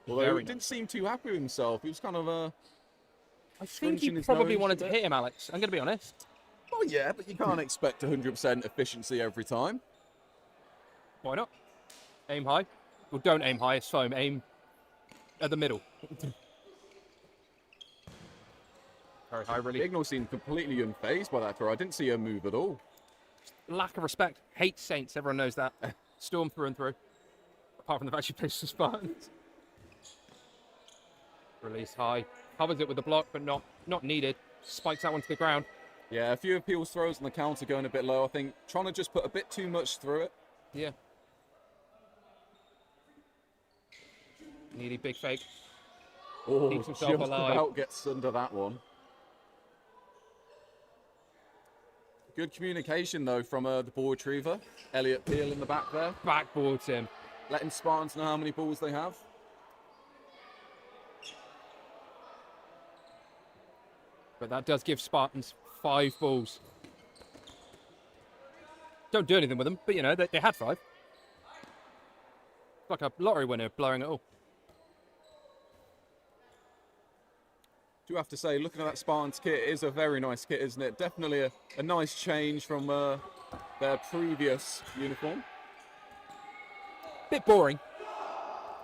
Although he didn't seem too happy with himself. He was kind of I think he probably wanted to hit him, Alex. I'm going to be honest. Oh yeah, but you can't expect 100% efficiency every time. Why not? Aim high. Well, don't aim high, it's foam. Aim at the middle. Very high, really. Bignell seemed completely unfazed by that throw. I didn't see her move at all. Lack of respect. Hates Saints, everyone knows that. Storm through and through. Apart from the fact she plays for Spartans. Release high. Covers it with the block, but not needed. Spikes that one to the ground. Yeah, a few of Peel's throws on the counter going a bit low. I think trying to just put a bit too much through it. Yeah. Needy big fake. Oh, Keeps himself just alive. about gets under that one. Good communication, though, from the ball retriever. Elliot Peel in the back there. Backboards him. Letting Spartans know how many balls they have. But that does give Spartans 5 balls. Don't do anything with them, but, you know, they had 5. It's like a lottery winner blowing it all. Do have to say, looking at that Spartans kit, it is a very nice kit, isn't it? Definitely a nice change from their previous uniform. Bit boring.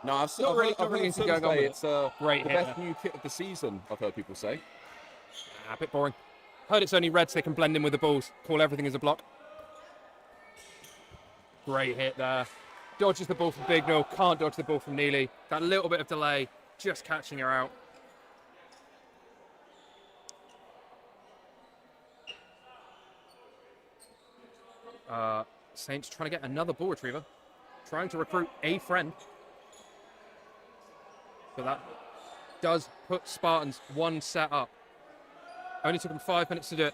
No, I've Not really heard some going on say with it's the Great hit best there. new kit of the season, I've heard people say. A bit boring. Heard it's only red so they can blend in with the balls. Call everything as a block. Great hit there. Dodges the ball from Bignell. Can't dodge the ball from Neely. That little bit of delay. Just catching her out. Saints trying to get another ball retriever. Trying to recruit a friend. But that does put Spartans 1 set up. Only took them 5 minutes to do it.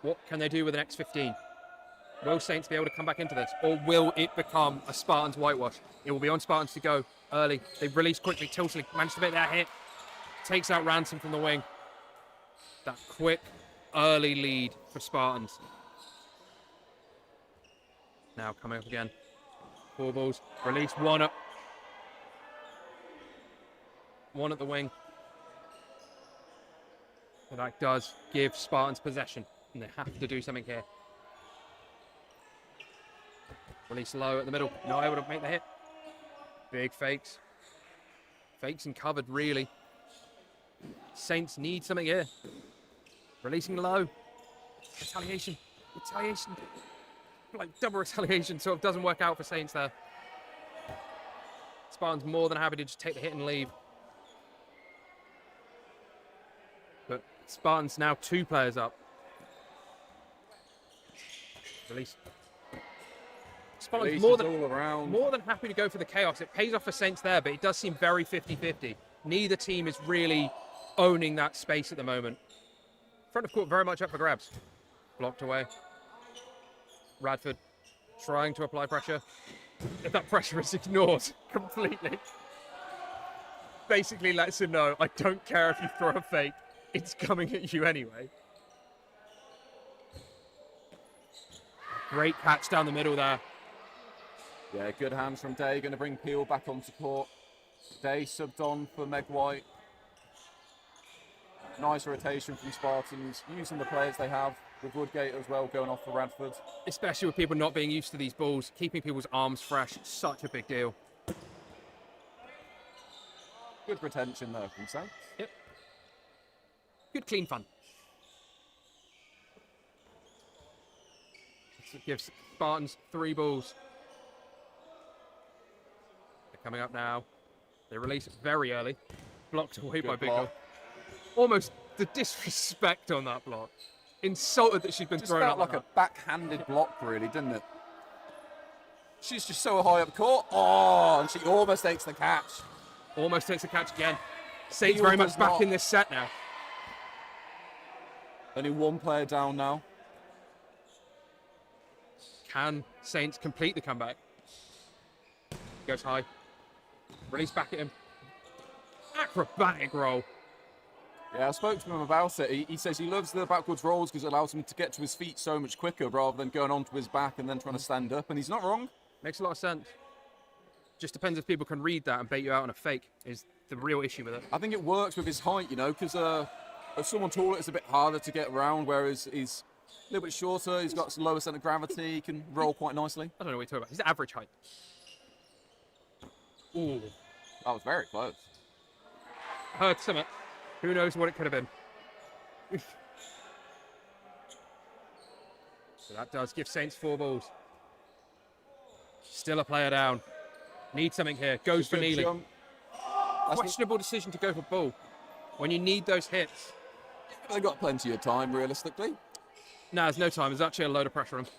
What can they do with the next 15? Will Saints be able to come back into this? Or will it become a Spartans whitewash? It will be on Spartans to go early. They release quickly. Tilsley managed to make that hit. Takes out Ransom from the wing. That quick, early lead for Spartans. Now coming up again. 4 balls. Release one up. One at the wing. And that does give Spartans possession. And they have to do something here. Release low at the middle. Not able to make the hit. Big fakes. Fakes and covered, really. Saints need something here. Releasing low. Retaliation. Retaliation. Like double retaliation sort of doesn't work out for Saints there. Spartans more than happy to just take the hit and leave. But Spartans now 2 players up. Release. Spartans more than happy to go for the chaos. It pays off for Saints there, but it does seem very 50-50. Neither team is really owning that space at the moment. Front of court very much up for grabs. Blocked away. Radford trying to apply pressure. If that pressure is ignored completely, basically lets him know, I don't care if you throw a fake, it's coming at you anyway. Great catch down the middle there. Yeah, good hands from Day. Going to bring Peel back onto court. Day subbed on for Meg White. Nice rotation from Spartans, using the players they have, with Woodgate as well going off for Radford. Especially with people not being used to these balls, keeping people's arms fresh, such a big deal. Good retention there from Saints. Yep. Good clean fun. This gives Spartans 3 balls. They're coming up now. They release very early. Blocked away by Bakewell. Almost the disrespect on that block. Insulted that she'd been thrown up. Just felt like a backhanded block, really, didn't it? She's just so high up court. Oh, and she almost takes the catch. Almost takes the catch again. Saints very much back in this set now. Only 1 player down now. Can Saints complete the comeback? Goes high. Release back at him. Acrobatic roll. Yeah, I spoke to him about it. He says he loves the backwards rolls because it allows him to get to his feet so much quicker rather than going onto his back and then trying to stand up. And he's not wrong. Makes a lot of sense. Just depends if people can read that and bait you out on a fake is the real issue with it. I think it works with his height, you know, because if someone taller, it's a bit harder to get around, whereas he's a little bit shorter, he's got some lower centre of gravity, he can roll quite nicely. I don't know what you're talking about. He's average height. Ooh. That was very close. Heard something. Who knows what it could have been. So that does give Saints 4 balls. Still a player down. Need something here. Goes for Neely. Questionable decision to go for ball when you need those hits. They got plenty of time, realistically. No, there's no time. There's actually a load of pressure on them.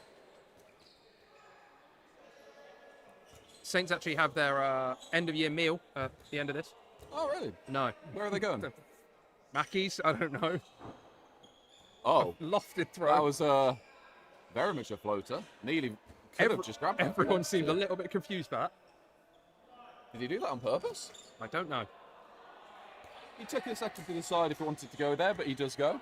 Saints actually have their end-of-year meal at the end of this. Oh, really? No. Where are they going? Mackey's? I don't know. Oh. Lofted throw. That was very much a floater. Neely could have just grabbed it. Everyone seemed a little bit confused by that. Did he do that on purpose? I don't know. He took a second to decide if he wanted to go there, but he does go.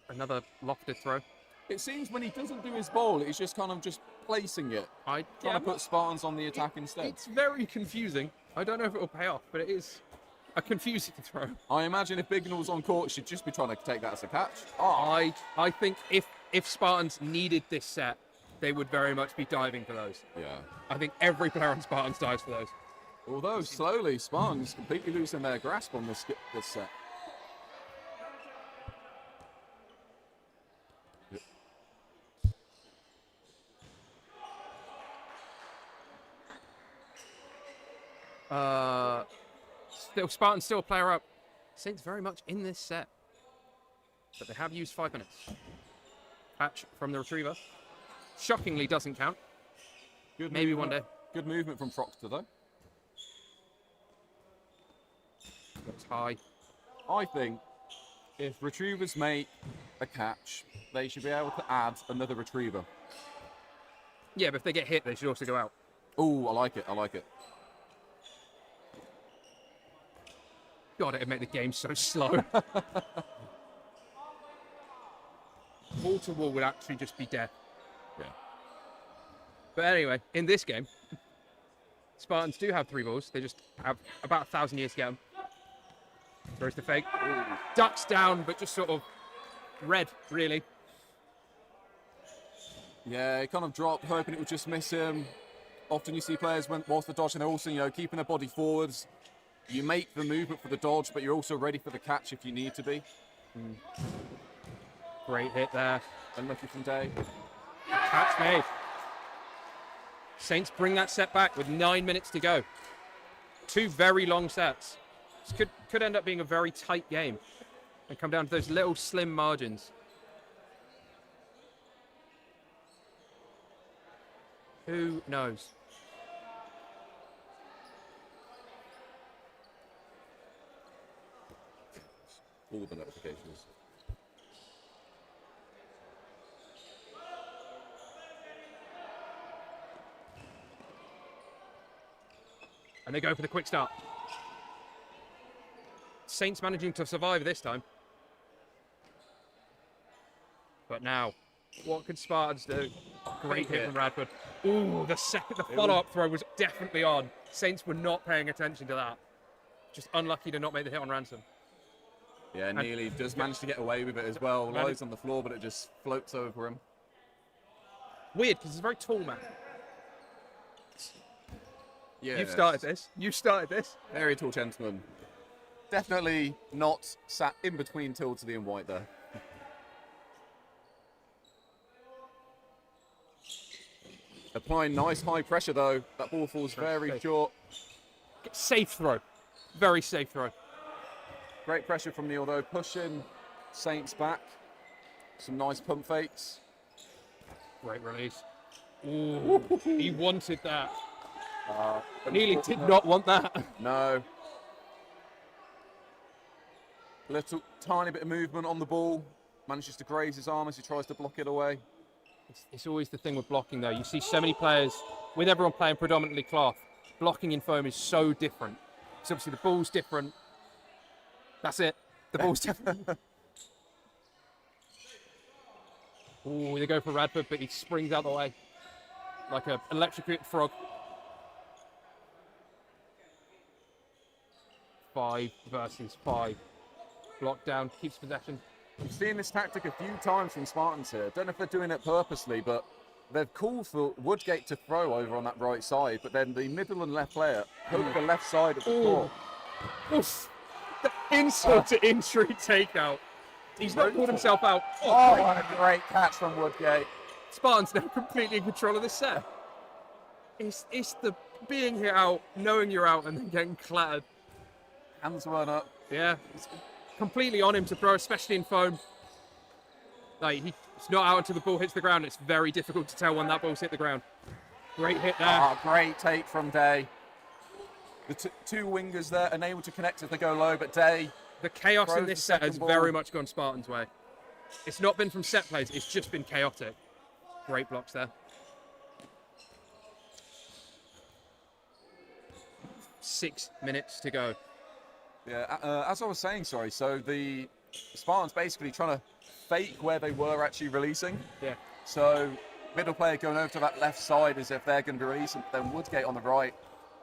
Another lofted throw. It seems when he doesn't do his ball, he's just kind of just placing it. Trying to put Spartans on the attack instead. It's very confusing. I don't know if it will pay off, but it is a confusing throw. I imagine if Bignell was on court, she'd just be trying to take that as a catch. Oh. I think if Spartans needed this set, they would very much be diving for those. Yeah. I think every player on Spartans dives for those. Although slowly, Spartans completely losing their grasp on this set. Spartans still player up. Saints very much in this set. But they have used 5 minutes. Catch from the retriever. Shockingly doesn't count. Good Maybe one day. Good movement from Proctor, though. Looks high. I think if retrievers make a catch, they should be able to add another retriever. Yeah, but if they get hit, they should also go out. Oh, I like it. I like it. God, it'd make the game so slow. Wall to wall would actually just be death. Yeah. But anyway, in this game, Spartans do have 3 balls. They just have about 1,000 years to get them. Throws the fake. Ooh. Ducks down, but just sort of red, really. Yeah, he kind of dropped, hoping it would just miss him. Often you see players, whilst they're dodging, they're also, keeping their body forwards. You make the movement for the dodge, but you're also ready for the catch if you need to be. Great hit there. Unlucky from Day. Catch made. Saints bring that set back with 9 minutes to go. 2 very long sets. This could end up being a very tight game and come down to those little slim margins. Who knows? All the notifications. And they go for the quick start. Saints managing to survive this time. But now, what could Spartans do? Great hit from Radford. Ooh, the follow-up throw was definitely on. Saints were not paying attention to that. Just unlucky to not make the hit on Ransom. Yeah, Neely does manage to get away with it as well. Lies on the floor, but it just floats over him. Weird, because he's a very tall man. Yeah. You've started this. You started this. Very tall gentleman. Definitely not sat in between Tilsley and White there. Applying nice high pressure though. That ball falls very short. Safe throw. Very safe throw. Great pressure from Neil though, pushing Saints back. Some nice pump fakes. Great release. Ooh, he wanted that. Neely did not want that. No. Little tiny bit of movement on the ball. Manages to graze his arm as he tries to block it away. It's always the thing with blocking though. You see so many players, with everyone playing predominantly cloth, blocking in foam is so different. So obviously the ball's different. That's it. The ball's different. Ooh, they go for Radford, but he springs out the way like an electrocuted frog. 5 versus 5. Block down, keeps possession. We've seen this tactic a few times from Spartans here. Don't know if they're doing it purposely, but they've called for Woodgate to throw over on that right side, but then the middle and left player hook the left side of the court. Oof. The insult to injury takeout. He's not pulled himself out. Oh, what a great catch from Woodgate. Spartans now completely in control of this set. It's the being here out, knowing you're out, and then getting clattered. Hands weren't up. Yeah, it's completely on him to throw, especially in foam. Like, he's not out until the ball hits the ground. It's very difficult to tell when that ball's hit the ground. Great hit there. Great take from Day. The two wingers there unable to connect as they go low, but Day. The chaos in this set has very much gone Spartans' way. It's not been from set plays, it's just been chaotic. Great blocks there. 6 minutes to go. Yeah, as I was saying, sorry, so the Spartans basically trying to fake where they were actually releasing. Yeah. So middle player going over to that left side as if they're going to be releasing, then Woodgate on the right,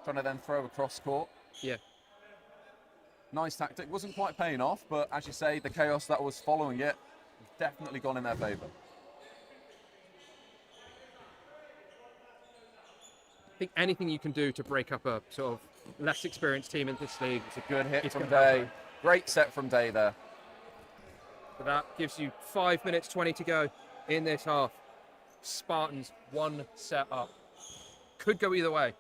trying to then throw across court. Yeah. Nice tactic. Wasn't quite paying off, but as you say, the chaos that was following it definitely gone in their favour. I think anything you can do to break up a sort of less experienced team in this league. It's a good hit from Day. Great set from Day there. But that gives you 5 minutes 20 to go in this half. Spartans 1 set up. Could go either way.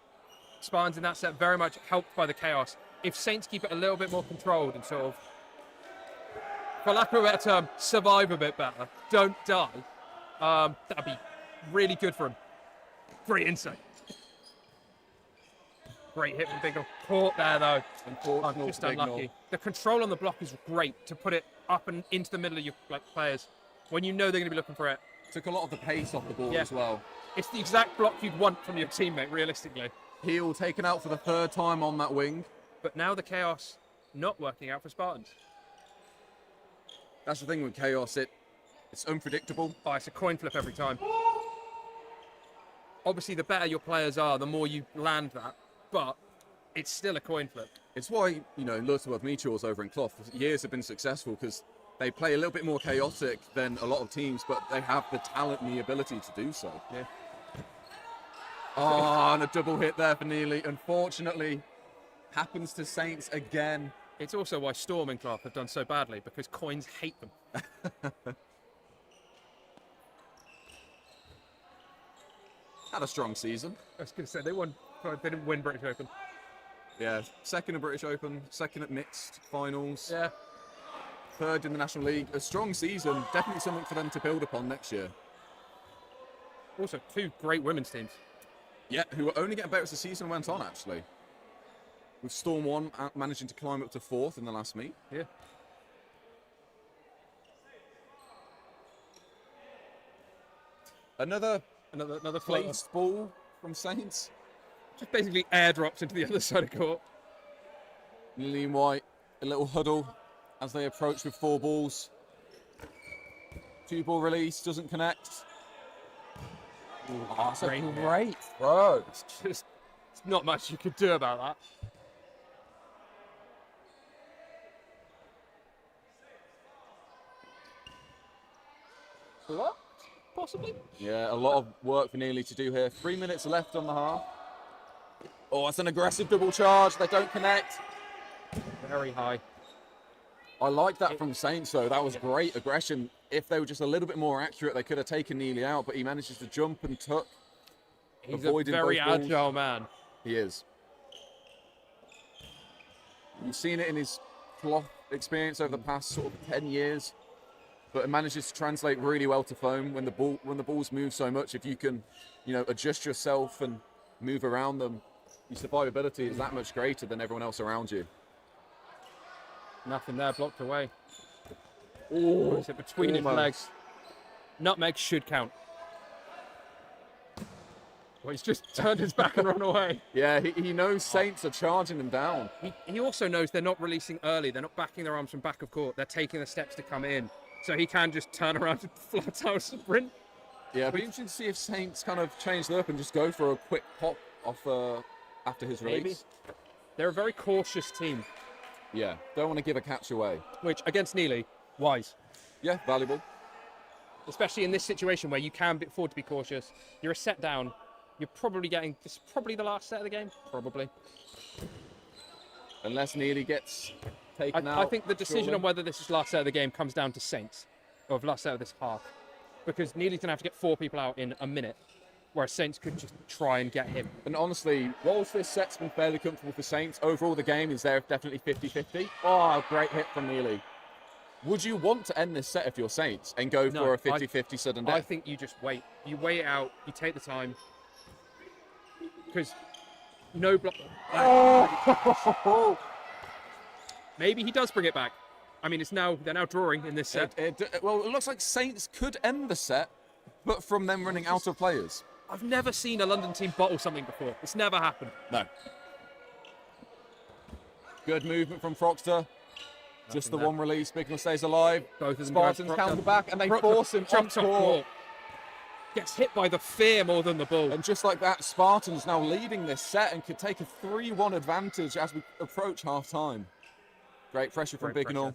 Spartans in that set very much helped by the chaos. If Saints keep it a little bit more controlled and sort of, for lack of a better term, survive a bit better, don't die, that'd be really good for them. Great insight. Great hit from Bignell. Caught there, though. Unfortunate Just for Bignell. unlucky. The control on the block is great to put it up and into the middle of your players when you know they're going to be looking for it. Took a lot of the pace off the ball as well. It's the exact block you'd want from your teammate, realistically. Heel taken out for the 3rd time on that wing. But now the chaos not working out for Spartans. That's the thing with chaos. It's unpredictable. Oh, it's a coin flip every time. Obviously, the better your players are, the more you land that. But it's still a coin flip. It's why, Lutterworth Mutuals over in Clough for years have been successful, because they play a little bit more chaotic than a lot of teams, but they have the talent and the ability to do so. Yeah. Oh, and a double hit there for Neely. Unfortunately, happens to Saints again. It's also why Storm and Clough have done so badly, because coins hate them. Had a strong season. I was going to say, they didn't win British Open. Yeah, 2nd at British Open, 2nd at mixed finals. Yeah. 3rd in the National League. A strong season. Definitely something for them to build upon next year. Also, 2 great women's teams. Yeah, who were only getting better as the season went on, actually. With Storm 1 managing to climb up to 4th in the last meet. Yeah. Another floater. placed ball from Saints. Just basically airdrops into the other side of court. Lillian White, a little huddle as they approach with 4 balls. 2-ball release, doesn't connect. Oh, that's a great throw. It's not much you could do about that. What? Possibly? Yeah, a lot of work for Neely to do here. 3 minutes left on the half. Oh, it's an aggressive double charge. They don't connect. Very high. I like that from Saints, though. That was great aggression. If they were just a little bit more accurate, they could have taken Neely out, but he manages to jump and tuck. He's a very agile man. He is. You've seen it in his cloth experience over the past sort of 10 years, but it manages to translate really well to foam when the balls move so much. If you can, adjust yourself and move around them, your survivability is that much greater than everyone else around you. Nothing there, blocked away. Oh, is it between his legs? Nutmeg should count. Well, he's just turned his back and run away. Yeah, he knows Saints are charging him down. He also knows they're not releasing early. They're not backing their arms from back of court. They're taking the steps to come in. So he can just turn around and flat out sprint. Yeah, it'd be interesting to see if Saints kind of change their up and just go for a quick pop off after his release. Maybe. They're a very cautious team. Yeah, don't want to give a catch away. Which, against Neely, wise. Yeah, valuable. Especially in this situation where you can afford to be cautious. You're a set down. You're probably getting... This is probably the last set of the game. Probably. Unless Neely gets taken out. I think the decision on whether this is last set of the game comes down to Saints. Or last set of this half. Because Neely's going to have to get 4 people out in a minute. Whereas Saints could just try and get him. And honestly, whilst this set's been fairly comfortable for Saints, overall the game is there definitely 50-50. Oh, great hit from Neely. Would you want to end this set if you're Saints and go for a 50-50 sudden death? I think you just wait. You wait it out. You take the time. Because no block. Maybe he does bring it back. I mean, they're now drawing in this set. Well, it looks like Saints could end the set, but from them running out of players. I've never seen a London team bottle something before. It's never happened. No. Good movement from Froxter. Just the one release. Bignell stays alive. Both of them Spartans counter back, and they force him jumps off off court. Gets hit by the fear more than the ball. And just like that, Spartans now leading this set and could take a 3-1 advantage as we approach half-time. Great pressure from Bignell.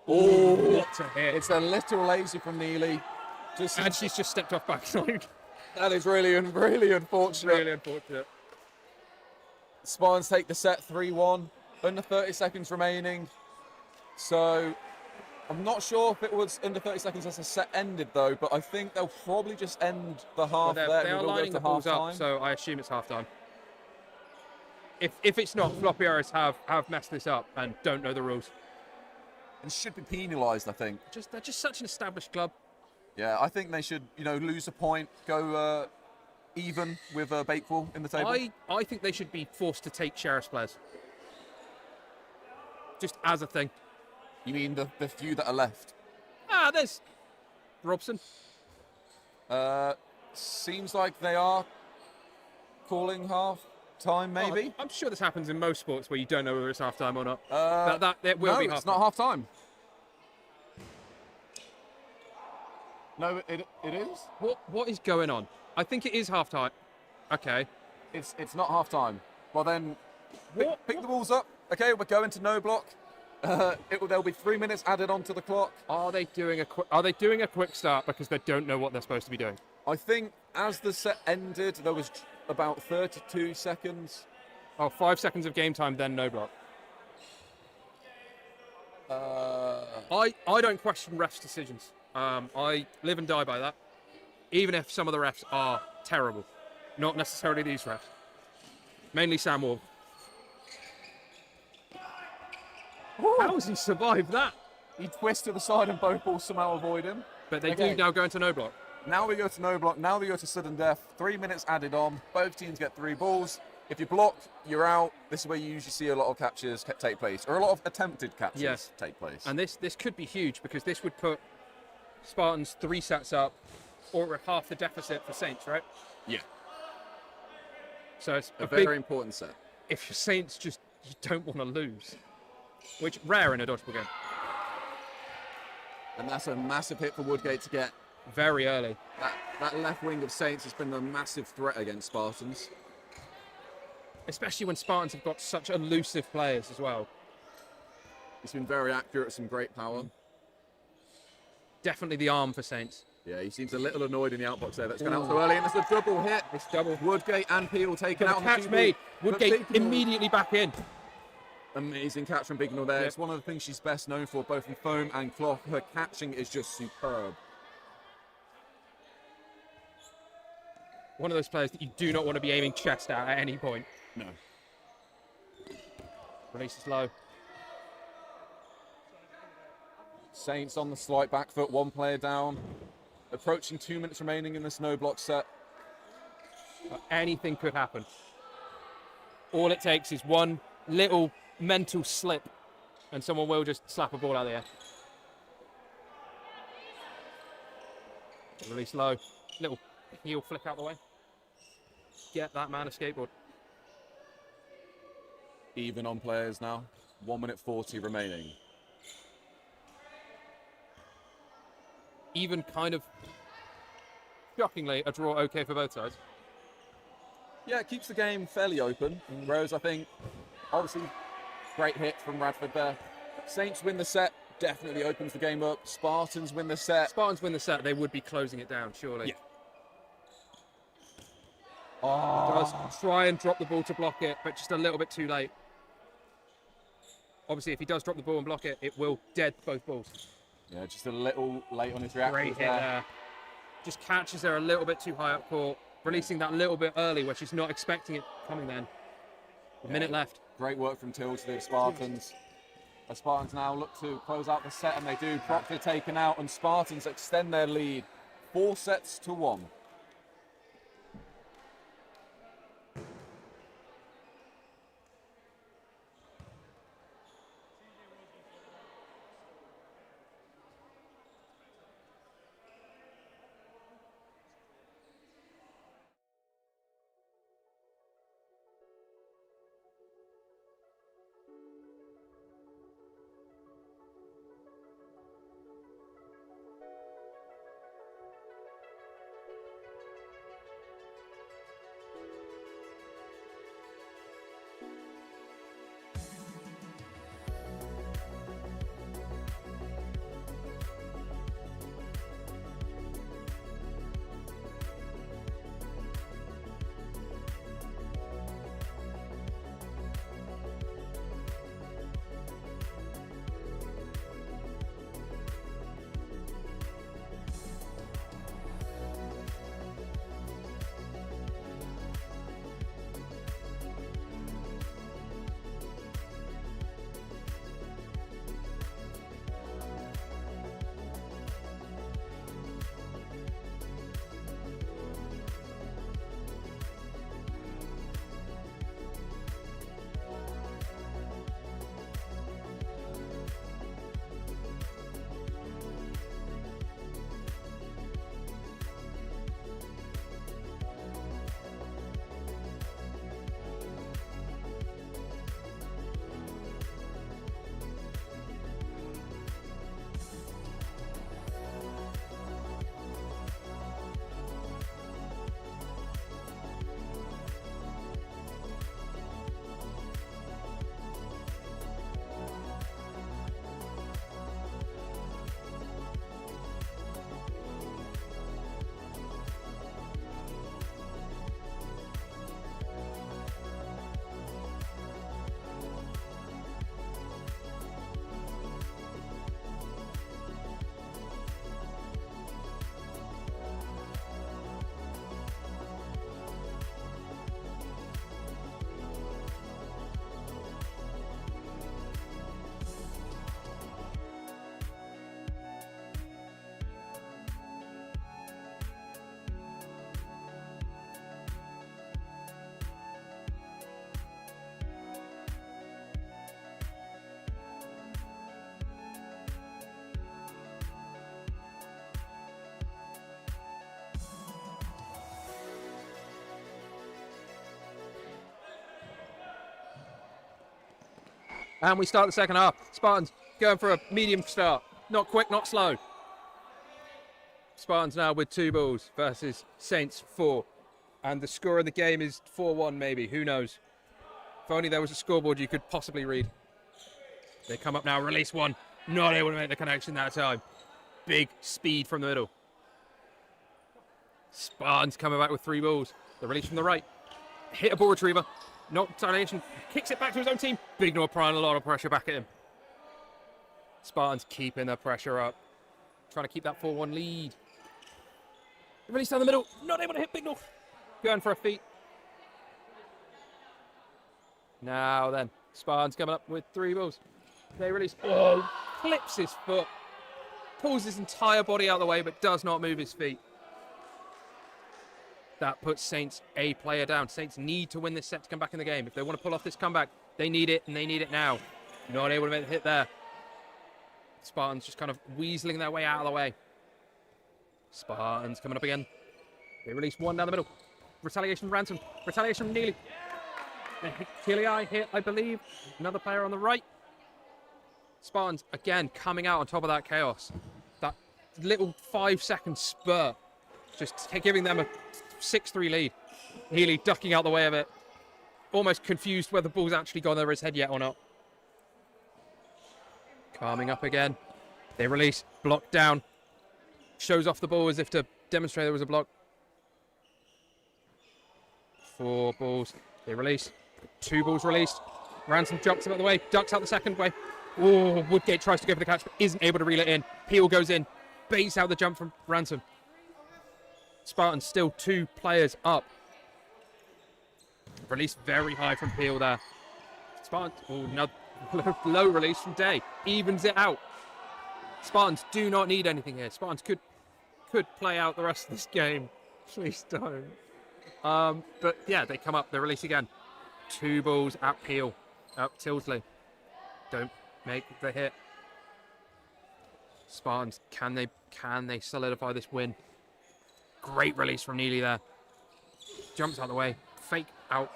Oh, what a hit. It's a little lazy from Neely. And she's just stepped off backside. That is really unfortunate. Really unfortunate. Spartans take the set 3-1. Under 30 seconds remaining. So I'm not sure if it was under 30 seconds as the set ended, though, but I think they'll probably just end the half there. They are lining the balls up, so I assume it's half-time. If it's not, Floppy Arrows have messed this up and don't know the rules. And should be penalised, I think. They're just such an established club. Yeah, I think they should, lose a point, go even with Bakewell in the table? I think they should be forced to take Sheriff's players. Just as a thing. You mean the few that are left? There's Robson. Seems like they are calling half time, maybe. I'm sure this happens in most sports where you don't know whether it's half time or not. That will no, be half it's not half time. No, it is. What is going on? I think it is half time. Okay. It's not half time. Well then, What? pick the balls up. Okay, we're going to no block. There'll be 3 minutes added onto the clock. Are they doing a quick start because they don't know what they're supposed to be doing? I think as the set ended, there was about 32 seconds. 5 seconds of game time, then no block. I don't question refs' decisions. I live and die by that. Even if some of the refs are terrible. Not necessarily these refs. Mainly Sam Wall. How has he survived that? He twists to the side and both balls somehow avoid him. But they do now go into no block. Now we go to no block. Now we go to sudden death. 3 minutes added on. Both teams get 3 balls. If you block, you're out. This is where you usually see a lot of catches take place, or a lot of attempted catches take place. And this could be huge because this would put Spartans 3 sets up, or half the deficit for Saints, right? Yeah. So it's a very important set. If your Saints you don't want to lose, which rare in a dodgeball game. And that's a massive hit for Woodgate to get very early. That left wing of Saints has been a massive threat against Spartans. Especially when Spartans have got such elusive players as well. He's been very accurate, some great power. Definitely the arm for Saints. Yeah, he seems a little annoyed in the outbox there. That's gone out so early, and it's a double hit. It's double. Woodgate and Peel taken out. The catch made. Woodgate immediately back in. Amazing catch from Bignell there. Yep. It's one of the things she's best known for, both in foam and cloth. Her catching is just superb. One of those players that you do not want to be aiming chest at any point. No. Release is low. Saints on the slight back foot, 1 player down. Approaching 2 minutes remaining in this no block set. Anything could happen. All it takes is one little mental slip and someone will just slap a ball out of the air. Release low. Little heel flick out the way. Get that man a skateboard. Even on players now. 1 minute 40 remaining. Even kind of, shockingly, a draw okay for both sides. Yeah, it keeps the game fairly open. Whereas I think, obviously, great hit from Radford there. Saints win the set, definitely opens the game up. Spartans win the set. Spartans win the set, they would be closing it down, surely. Yeah. Does try and drop the ball to block it, but just a little bit too late. Obviously, if he does drop the ball and block it, it will dead both balls. Yeah, just a little late on his reaction. Great hit there. Just catches her a little bit too high up court, releasing that little bit early where she's not expecting it coming then. A minute left. Great work from Till to the Spartans. The Spartans now look to close out the set, and they do. Proctor taken out, and Spartans extend their lead 4 sets to 1. And we start the second half. Spartans going for a medium start. Not quick, not slow. Spartans now with 2 balls versus Saints 4. And the score of the game is 4-1 maybe. Who knows? If only there was a scoreboard you could possibly read. They come up now, release one. Not able to make the connection that time. Big speed from the middle. Spartans coming back with 3 balls. The release from the right. Hit a ball retriever. Not retaliation. Kicks it back to his own team. Big North applying a lot of pressure back at him. Spartans keeping the pressure up. Trying to keep that 4-1 lead. Release down the middle. Not able to hit Big North. Going for a feet. Now then. Spartans coming up with 3 balls. They release. Oh, clips his foot. Pulls his entire body out of the way, but does not move his feet. That puts Saints a player down. Saints need to win this set to come back in the game. If they want to pull off this comeback, they need it, and they need it now. Not able to make the hit there. Spartans just kind of weaseling their way out of the way. Spartans coming up again. They release 1 down the middle. Retaliation Ransom. Retaliation Neely. Keeley hit, I believe. Another player on the right. Spartans, again, coming out on top of that chaos. That little 5-second spurt. Just giving them a 6-3 lead. Healy ducking out the way of it. Almost confused whether the ball's actually gone over his head yet or not. Calming up again. They release. Block down. Shows off the ball as if to demonstrate there was a block. 4 balls. They release. 2 balls released. Ransom jumps him out of the way. Ducks out the second way. Oh, Woodgate tries to go for the catch, but isn't able to reel it in. Peel goes in. Baits out the jump from Ransom. Spartans still 2 players up. Release very high from Peel there. Spartans, no, low release from Day. Evens it out. Spartans do not need anything here. Spartans could play out the rest of this game. Please don't. But yeah, they come up. They release again. 2 balls at Peel. Up Tilsley. Don't make the hit. Spartans, can they solidify this win? Great release from Neely there. Jumps out of the way. Fake out.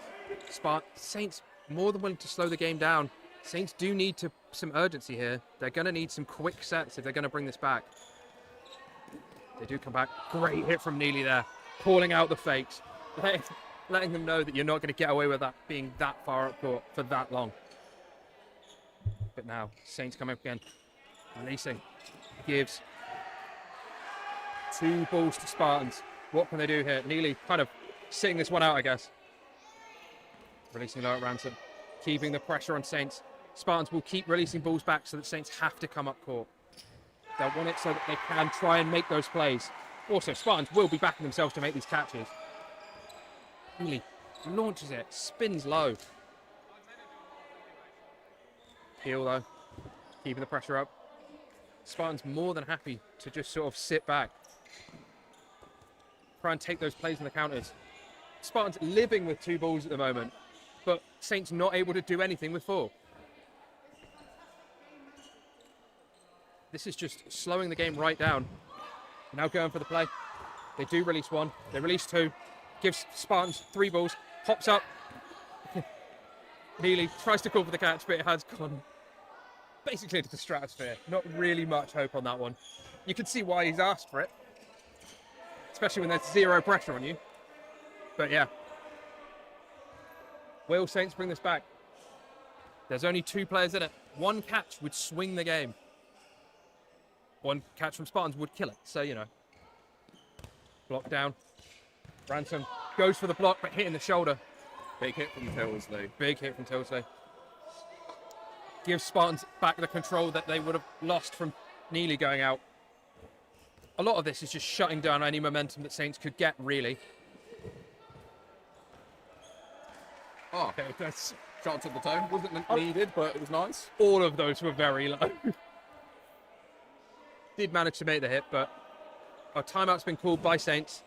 Saints more than willing to slow the game down. Saints do need some urgency here. They're going to need some quick sets if they're going to bring this back. They do come back. Great hit from Neely there. Calling out the fakes. Letting them know that you're not going to get away with that being that far up court for that long. But now, Saints come up again. Releasing. Gives 2 balls to Spartans. What can they do here? Neely kind of sitting this one out, I guess. Releasing low at Ransom. Keeping the pressure on Saints. Spartans will keep releasing balls back so that Saints have to come up court. They'll want it so that they can try and make those plays. Also, Spartans will be backing themselves to make these catches. Neely launches it. Spins low. Peel, though. Keeping the pressure up. Spartans more than happy to just sort of sit back. Try and take those plays in the counters. Spartans living with 2 balls at the moment, but Saints not able to do anything with 4. This is just slowing the game right down. Now going for the play. They do release 1. They release 2. Gives Spartans 3 balls. Hops up. Neely tries to call for the catch, but it has gone basically into the stratosphere. Not really much hope on that one. You can see why he's asked for it, especially when there's 0 pressure on you. But yeah. Will Saints bring this back? There's only 2 players in it. 1 catch would swing the game. 1 catch from Spartans would kill it. So, you know. Block down. Ransom goes for the block, but hitting the shoulder. Big hit from Tilsley. Big hit from Tilsley. Gives Spartans back the control that they would have lost from Neely going out. A lot of this is just shutting down any momentum that Saints could get, really. Oh, okay, that's shot at the toe. Wasn't needed, but it was nice. All of those were very low. Did manage to make the hit, but a timeout's been called by Saints.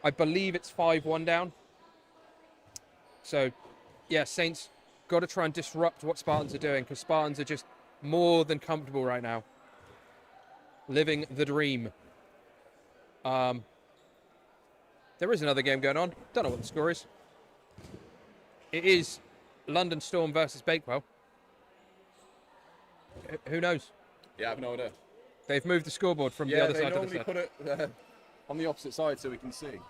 I believe it's 5-1 down. So, yeah, Saints got to try and disrupt what Spartans are doing, because Spartans are just more than comfortable right now. Living the dream. There is another game going on. Don't know what the score is. It is London Storm versus Bakewell. Who knows? Yeah, I have no idea. They've moved the scoreboard from the other side to the they side. normally put it on the opposite side so we can see.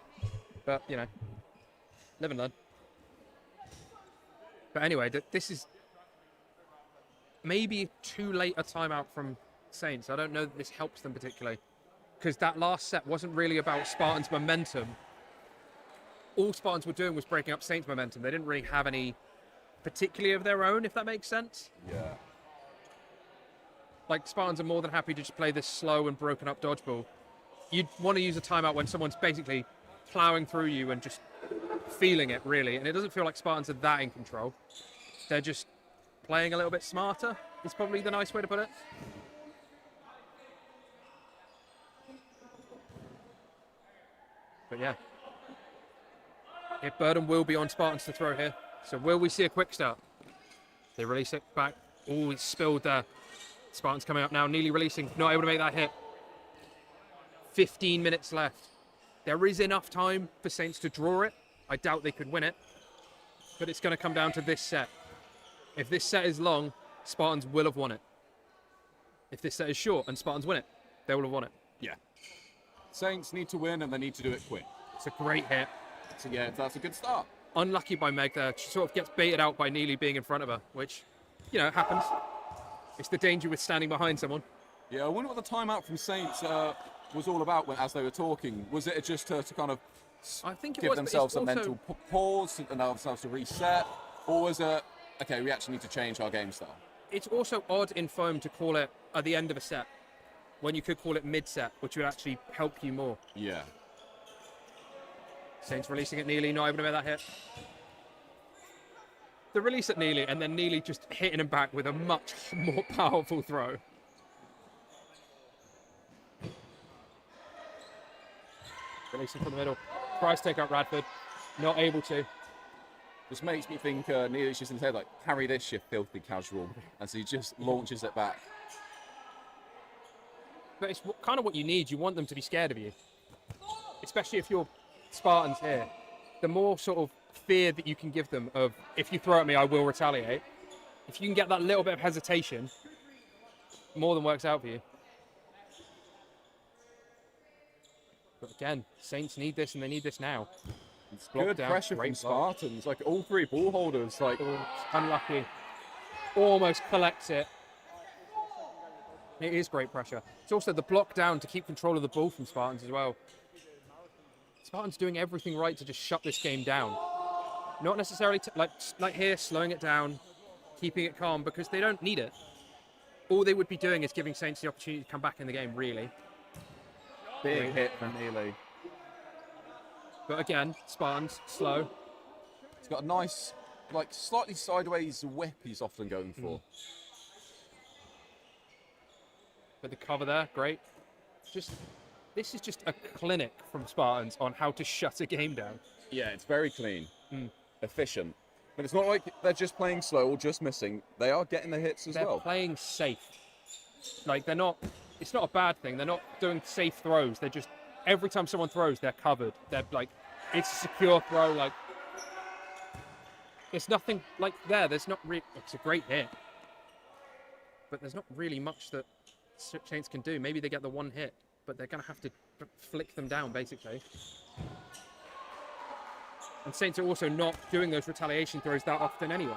But, you know, live and learn. But anyway, this is maybe too late a timeout from Saints. I don't know that this helps them particularly, because that last set wasn't really about Spartans' momentum. All Spartans were doing was breaking up Saints' momentum. They didn't really have any particularly of their own, if that makes sense. Yeah. Like, Spartans are more than happy to just play this slow and broken up dodgeball. You'd want to use a timeout when someone's basically plowing through you and just feeling it, really. And it doesn't feel like Spartans are that in control. They're just playing a little bit smarter, is probably the nice way to put it. But yeah. Burden will be on Spartans to throw here. So will we see a quick start? They release it back. Oh, it's spilled there. Spartans coming up now, nearly releasing, not able to make that hit. 15 minutes left. There is enough time for Saints to draw it. I doubt they could win it, but it's going to come down to this set. If this set is long, Spartans will have won it. If this set is short and Spartans win it, they will have won it. Yeah. Saints need to win and they need to do it quick. It's a great hit. So yeah, that's a good start. Unlucky by Meg there. She sort of gets baited out by Neely being in front of her, which, you know, happens. It's the danger with standing behind someone. Yeah, I wonder what the timeout from Saints was all about as they were talking. Was it just to kind of I think it give was, themselves a also mental pause and allow themselves to reset? Or was it, okay, we actually need to change our game style? It's also odd in foam to call it at the end of a set, when you could call it mid-set, which would actually help you more. Yeah. Saints releasing at Neely, not able to make that hit. The release at Neely, and then Neely just hitting him back with a much more powerful throw. Releasing from the middle. Tries to take out Radford. Not able to. Just makes me think Neely's just in his head, like, carry this, you filthy casual. And so he just launches it back. But it's kind of what you need. You want them to be scared of you. Especially if you're Spartans here. The more sort of fear that you can give them of, if you throw at me, I will retaliate. If you can get that little bit of hesitation, more than works out for you. But again, Saints need this and they need this now. It's good down, pressure from great block. Spartans. Like, all three ball holders, like... Oh, unlucky. Almost collects it. It is great pressure. It's also the block down to keep control of the ball from Spartans as well. Spartans doing everything right to just shut this game down. Not necessarily like here, slowing it down, keeping it calm, because they don't need it. All they would be doing is giving Saints the opportunity to come back in the game, really. Big hit from Neely. But again, Spartans, slow. He's got a nice, like, slightly sideways whip he's often going for. But the cover there, great. This is just a clinic from Spartans on how to shut a game down. Yeah, it's very clean, efficient. But it's not like they're just playing slow or just missing. They are getting the hits as well. They're playing safe. Like, they're not... It's not a bad thing. They're not doing safe throws. They're just... Every time someone throws, they're covered. They're like... It's a secure throw, like... There's nothing like there. There's not really... It's a great hit. But there's not really much that Saints can do. Maybe they get the one hit, but they're going to have to flick them down, basically. And Saints are also not doing those retaliation throws that often anyway.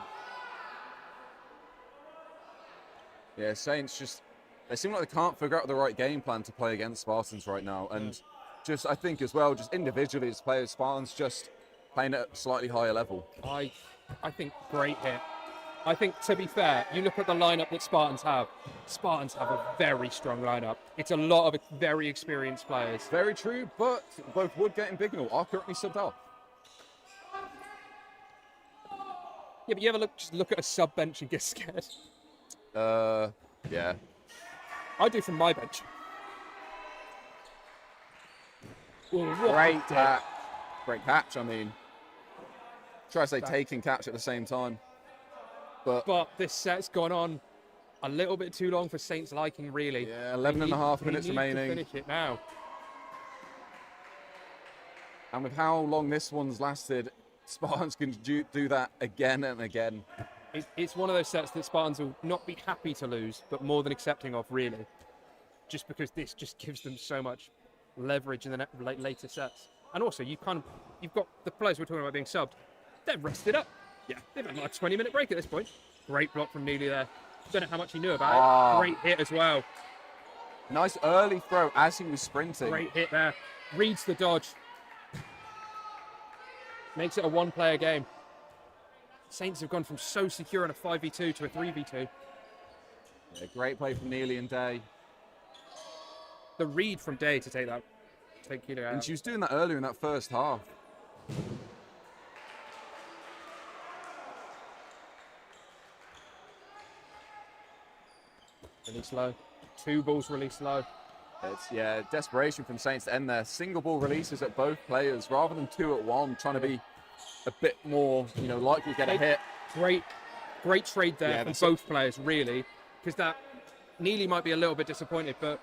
Yeah, Saints just... They seem like they can't figure out the right game plan to play against Spartans right now. And just, I think as well, just individually as players, Spartans just playing at a slightly higher level. I think great hit. I think, to be fair, you look at the lineup that Spartans have. Spartans have a very strong lineup. It's a lot of very experienced players. Very true, but both Wood getting Bignell are currently subbed off. Yeah, but you ever just look at a sub bench and get scared? Yeah. I do from my bench. Ooh, Great catch. Great catch, I mean. Try to say taking catch at the same time. But this set's gone on a little bit too long for Saints' liking, really. Yeah, 11 and a half minutes remaining. To finish it now. And with how long this one's lasted, Spartans can do that again and again. It's one of those sets that Spartans will not be happy to lose, but more than accepting of, really. Just because this just gives them so much leverage in the later sets. And also, you've got the players we're talking about being subbed. They've rested up. Yeah. They've had like a 20-minute break at this point. Great block from Neely there. Don't know how much he knew about it. Great hit as well. Nice early throw as he was sprinting. Great hit there. Reads the dodge. Makes it a one-player game. Saints have gone from so secure in a 5v2 to a 3v2. Yeah, great play from Neely and Day. The read from Day to take Keeler out. And she was doing that earlier in that first half. Release low. 2 balls released low. It's, desperation from Saints to end there. Single ball releases at both players rather than 2 at 1, trying to be a bit more, likely to get a hit. Great trade there from both players, really, because that Neely might be a little bit disappointed, but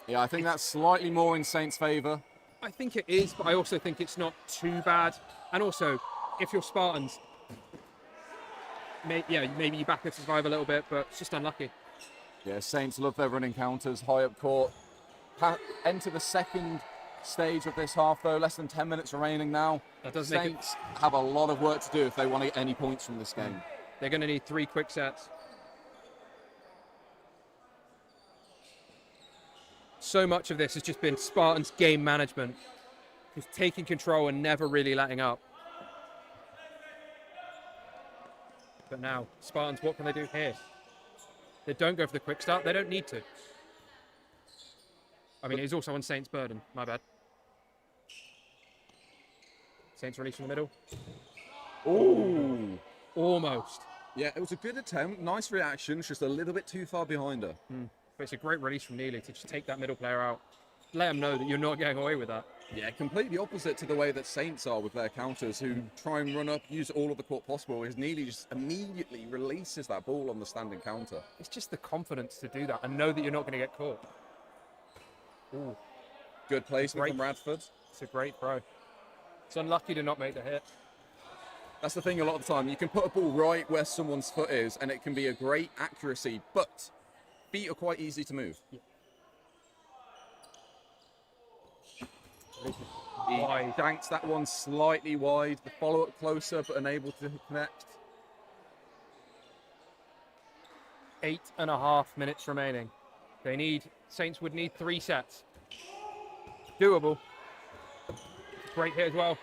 yeah, I think that's slightly more in Saints' favour. I think it is, but I also think it's not too bad. And also, if you're Spartans, maybe you back it to survive a little bit, but it's just unlucky. Yeah, Saints love their running counters, high up court. Enter the second stage of this half, though. Less than 10 minutes remaining now. That does Saints have a lot of work to do if they want to get any points from this game. They're going to need 3 quick sets. So much of this has just been Spartans' game management, just taking control and never really letting up. But now, Spartans, what can they do here? They don't go for the quick start. They don't need to. I mean, it is also on Saints' burden. My bad. Saints release in the middle. Ooh. Almost. Yeah, it was a good attempt. Nice reaction. It's just a little bit too far behind her. But it's a great release from Neely to just take that middle player out. Let them know that you're not getting away with that. Yeah, completely opposite to the way that Saints are with their counters, who try and run up, use all of the court possible, as Neely just immediately releases that ball on the standing counter. It's just the confidence to do that and know that you're not going to get caught. Ooh. Good placement from Radford. It's a great throw. It's unlucky to not make the hit. That's the thing a lot of the time. You can put a ball right where someone's foot is, and it can be a great accuracy, but feet are quite easy to move. Yeah. He danks that one slightly wide. The follow-up closer, but unable to connect. 8.5 minutes remaining. Saints would need 3 sets. Doable. Great hit as well.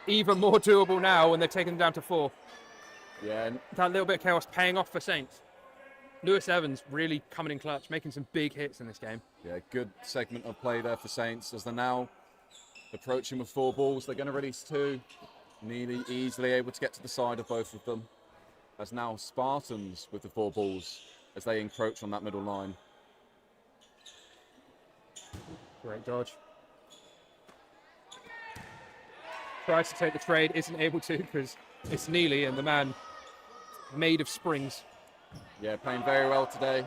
Even more doable now when they've taken them down to 4. Yeah. That little bit of chaos paying off for Saints. Lewis Evans really coming in clutch, making some big hits in this game. Yeah, good segment of play there for Saints as they're now approaching with 4 balls. They're going to release 2. Neely easily able to get to the side of both of them. As now Spartans with the 4 balls as they encroach on that middle line. Great dodge. Tries to take the trade, isn't able to because it's Neely and the man made of springs. Yeah, playing very well today.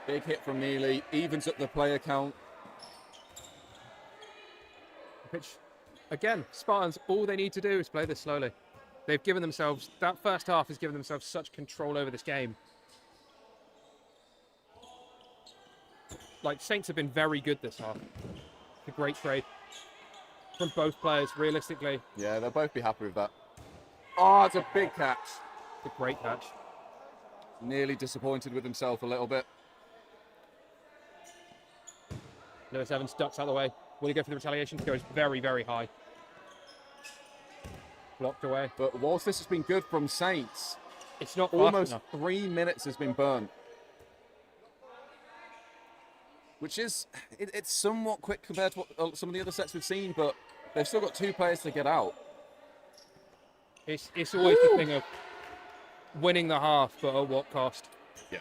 Big hit from Neely, evens up the player count. Which, again, Spartans, all they need to do is play this slowly. They've given themselves, that first half has given themselves such control over this game. Like, Saints have been very good this half. A great trade from both players, realistically. Yeah, they'll both be happy with that. Oh, it's a big catch. It's a great catch. Nearly disappointed with himself a little bit. Lewis Evans ducks out of the way. Will he go for the retaliation? Goes very, very high. Blocked away. But whilst this has been good from Saints, it's not almost enough. 3 minutes has been burnt. Which is, it's somewhat quick compared to what some of the other sets we've seen, but they've still got 2 players to get out. It's always the thing of winning the half, but at what cost? Yeah.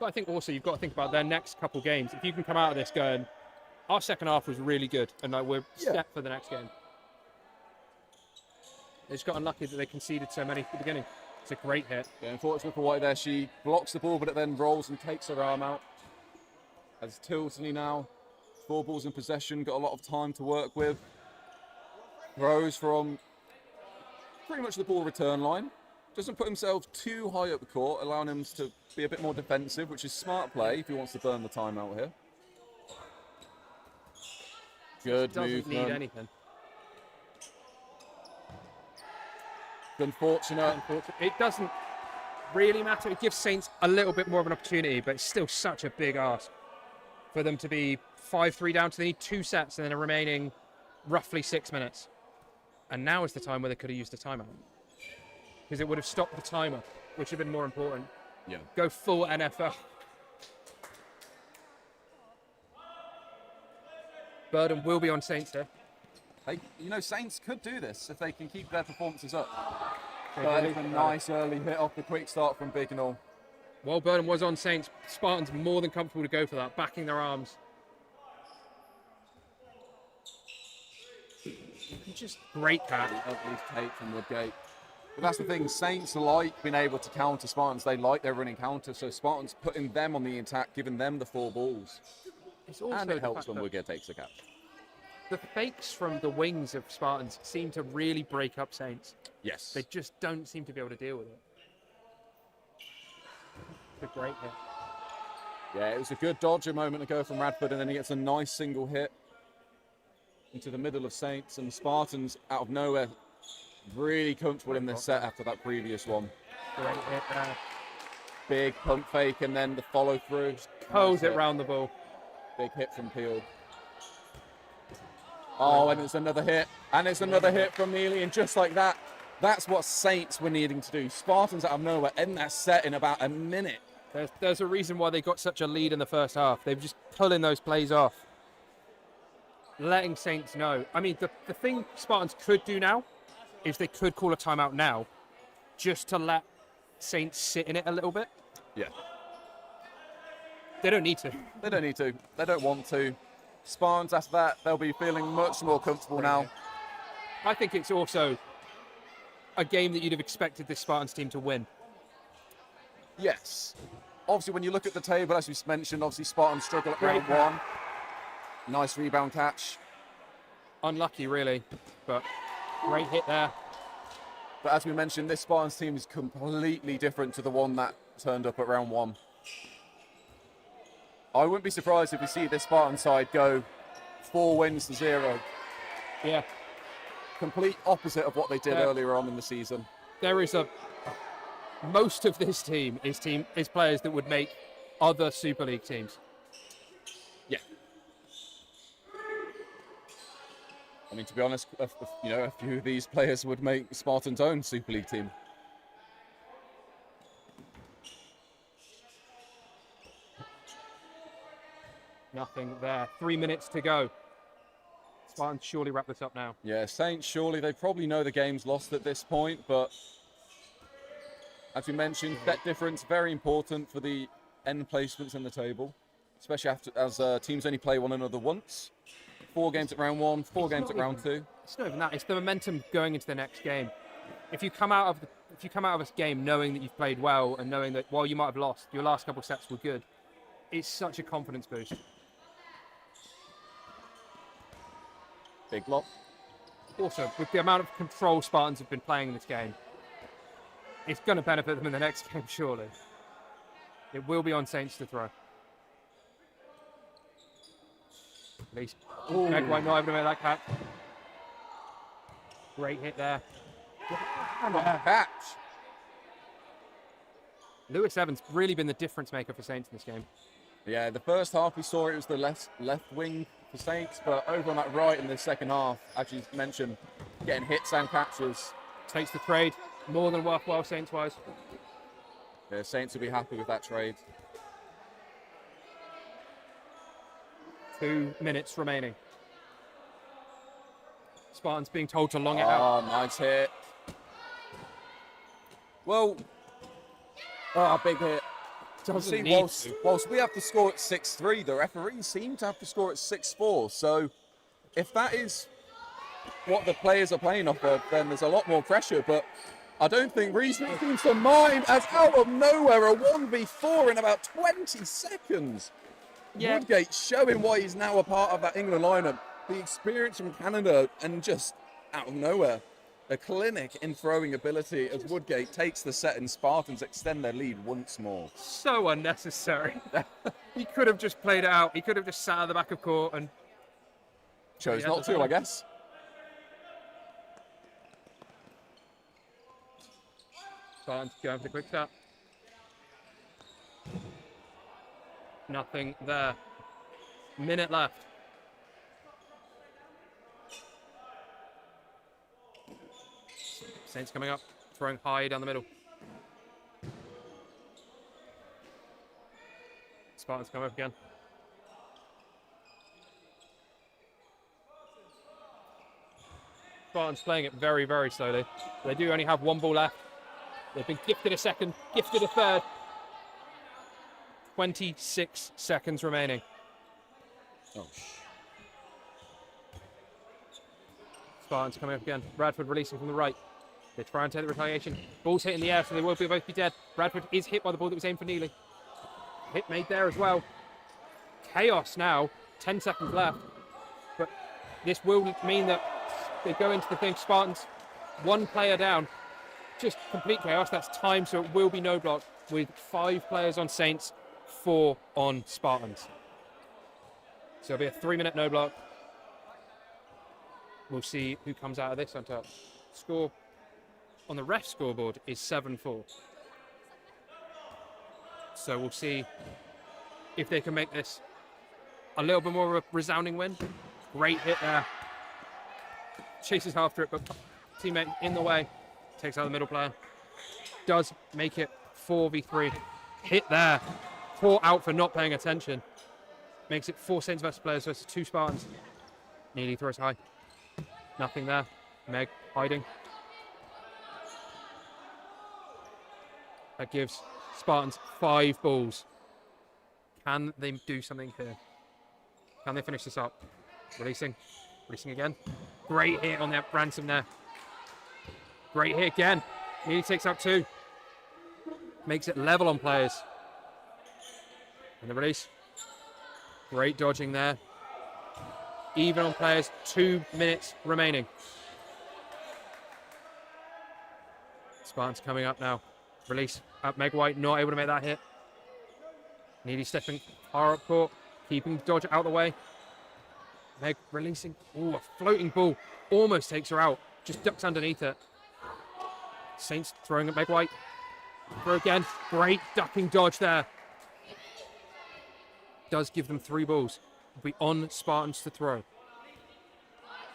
But I think also you've got to think about their next couple games. If you can come out of this going, our second half was really good, and like we're set for the next game. They just got unlucky that they conceded so many at the beginning. It's a great hit. Yeah, unfortunately for White there, she blocks the ball, but it then rolls and takes her arm out. As Tilsley now, 4 balls in possession, got a lot of time to work with. Throws from pretty much the ball return line. Doesn't put himself too high up the court, allowing him to be a bit more defensive, which is smart play if he wants to burn the timeout here. Good Doesn't movement. need anything. Unfortunate. It doesn't really matter. It gives Saints a little bit more of an opportunity, but it's still such a big ask for them to be 5-3 down. So they need 2 sets and then a remaining roughly 6 minutes. And now is the time where they could have used the timeout, because it would have stopped the timer, which would have been more important. Yeah. Go full NFL. Burden will be on Saints here. Hey, you know, Saints could do this if they can keep their performances up. But it's a nice early hit off the quick start from Bignell. While Burden was on Saints, Spartans more than comfortable to go for that, backing their arms. Just great cat. Ugly take from Woodgate. But that's the thing, Saints like being able to counter Spartans. They like their running counter, so Spartans putting them on the attack, giving them the 4 balls. It's also And it helps when Woodgate takes a catch. The fakes from the wings of Spartans seem to really break up Saints. Yes. They just don't seem to be able to deal with it. It's a great hit. Yeah, it was a good dodge a moment ago from Radford, and then he gets a nice single hit into the middle of Saints, and Spartans out of nowhere really comfortable in this set after that previous one. Great hit there. Big pump fake and then the follow through. Curls it round the ball. Big hit from Peel. Oh, and it's another hit. And it's another hit from Neely, and just like that, that's what Saints were needing to do. Spartans out of nowhere end that set in about a minute. There's a reason why they got such a lead in the first half. They've just pulling those plays off. Letting Saints know. I mean, the thing Spartans could do now is they could call a timeout now just to let Saints sit in it a little bit. Yeah. They don't need to. They don't need to. They don't want to. Spartans, after that, they'll be feeling much more comfortable now. I think it's also a game that you'd have expected this Spartans team to win. Yes. Obviously, when you look at the table, as we mentioned, obviously Spartans struggle at round 1. Nice rebound catch. Unlucky, really, but great hit there. But as we mentioned, this Spartans team is completely different to the one that turned up at round 1. I wouldn't be surprised if we see this Spartan side go 4 wins to 0. Yeah. Complete opposite of what they did earlier on in the season. There is most of this team is players that would make other Super League teams. Yeah. I mean, to be honest, a few of these players would make Spartan's own Super League team. Nothing there. 3 minutes to go. Spartans surely wrap this up now. Yeah, Saints, surely they probably know the game's lost at this point, but as we mentioned, set difference, very important for the end placements in the table, especially as teams only play one another once. 4 games at round 1, 4 games at round 2. It's not even that. It's the momentum going into the next game. If you come out of this game knowing that you've played well and knowing that while you might have lost, your last couple of sets were good, it's such a confidence boost. Big block. Also, with the amount of control Spartans have been playing in this game, it's going to benefit them in the next game, surely. It will be on Saints to throw. At least Meg White not able to make that catch. Great hit there. Catch. Lewis Evans really been the difference maker for Saints in this game. Yeah, the first half we saw it was the left wing for Saints, but over on that right in the second half, as you mentioned, getting hits and catches. Takes the trade. More than worthwhile Saints-wise. Yeah, Saints will be happy with that trade. 2 minutes remaining. Spartans being told to long it out. Oh, nice hit. Well, big hit. Whilst we have to score at 6-3, the referees seem to have to score at 6-4. So if that is what the players are playing off of, then there's a lot more pressure. But I don't think reasoning seems to mind, as out of nowhere, a 1v4 in about 20 seconds. Yeah. Woodgate showing why he's now a part of that England lineup. The experience from Canada and just out of nowhere. A clinic in throwing ability as Woodgate takes the set and Spartans extend their lead once more. So unnecessary. He could have just played it out. He could have just sat at the back of court and Chose not to, I guess. Spartans going for the quick shot. Nothing there. Minute left. Saints coming up, throwing high down the middle. Spartans come up again. Spartans playing it very, very slowly. They do only have one ball left. They've been gifted a second, gifted a third. 26 seconds remaining. Oh. Spartans coming up again. Bradford releasing from the right. They try and take the retaliation. Ball's hit in the air, so they will both be dead. Bradford is hit by the ball that was aimed for Neely. Hit made there as well. Chaos now. 10 seconds left. But this will mean that they go into the thing. Spartans, one player down. Just complete chaos. That's time, so it will be no block with 5 players on Saints, 4 on Spartans. So it'll be a 3-minute no block. We'll see who comes out of this on top. Score on the ref scoreboard is 7-4. So we'll see if they can make this a little bit more of a resounding win. Great hit there. Chases after it, but teammate in the way. Takes out the middle player. Does make it 4v3. Hit there. 4 out for not paying attention. Makes it 4 Saints versus players versus 2 Spartans. Neely throws high. Nothing there. Meg hiding. That gives Spartans 5 balls. Can they do something here? Can they finish this up? Releasing. Releasing again. Great hit on that ransom there. Great hit again. Neely takes out 2. Makes it level on players. And the release. Great dodging there. Even on players. 2 minutes remaining. Spartans coming up now. Release. Meg White not able to make that hit. Neely stepping far up court. Keeping dodge out of the way. Meg releasing. Ooh, a floating ball. Almost takes her out. Just ducks underneath it. Saints throwing at Meg White. Throw again. Great ducking dodge there. Does give them 3 balls. Will be on Spartans to throw.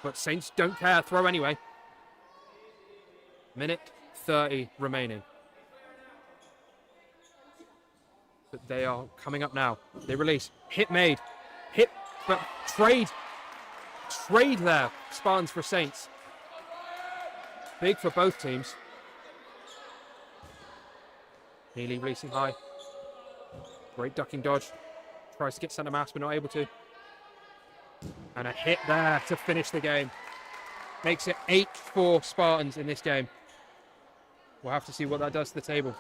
But Saints don't care. Throw anyway. Minute 30 remaining. But they are coming up now. They release. Hit made. Hit, but trade. Trade there. Spartans for Saints. Big for both teams. Neely releasing high. Great ducking dodge. Tries to get centre mass, but not able to. And a hit there to finish the game. Makes it 8-4 Spartans in this game. We'll have to see what that does to the table.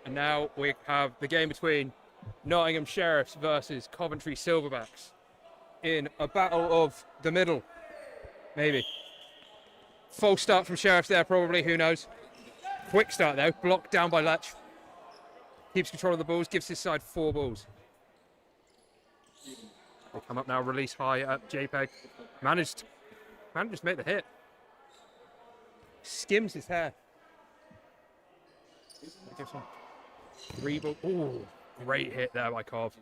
And now we have the game between Nottingham Sheriffs versus Coventry Silverbacks in a battle of the middle, maybe. False start from Sheriffs there, probably, who knows. Quick start though, blocked down by Lech. Keeps control of the balls, gives his side 4 balls. They come up now, release high at JPEG. Managed to make the hit. Skims his hair. 3 ball. Ooh, great hit there by Cov.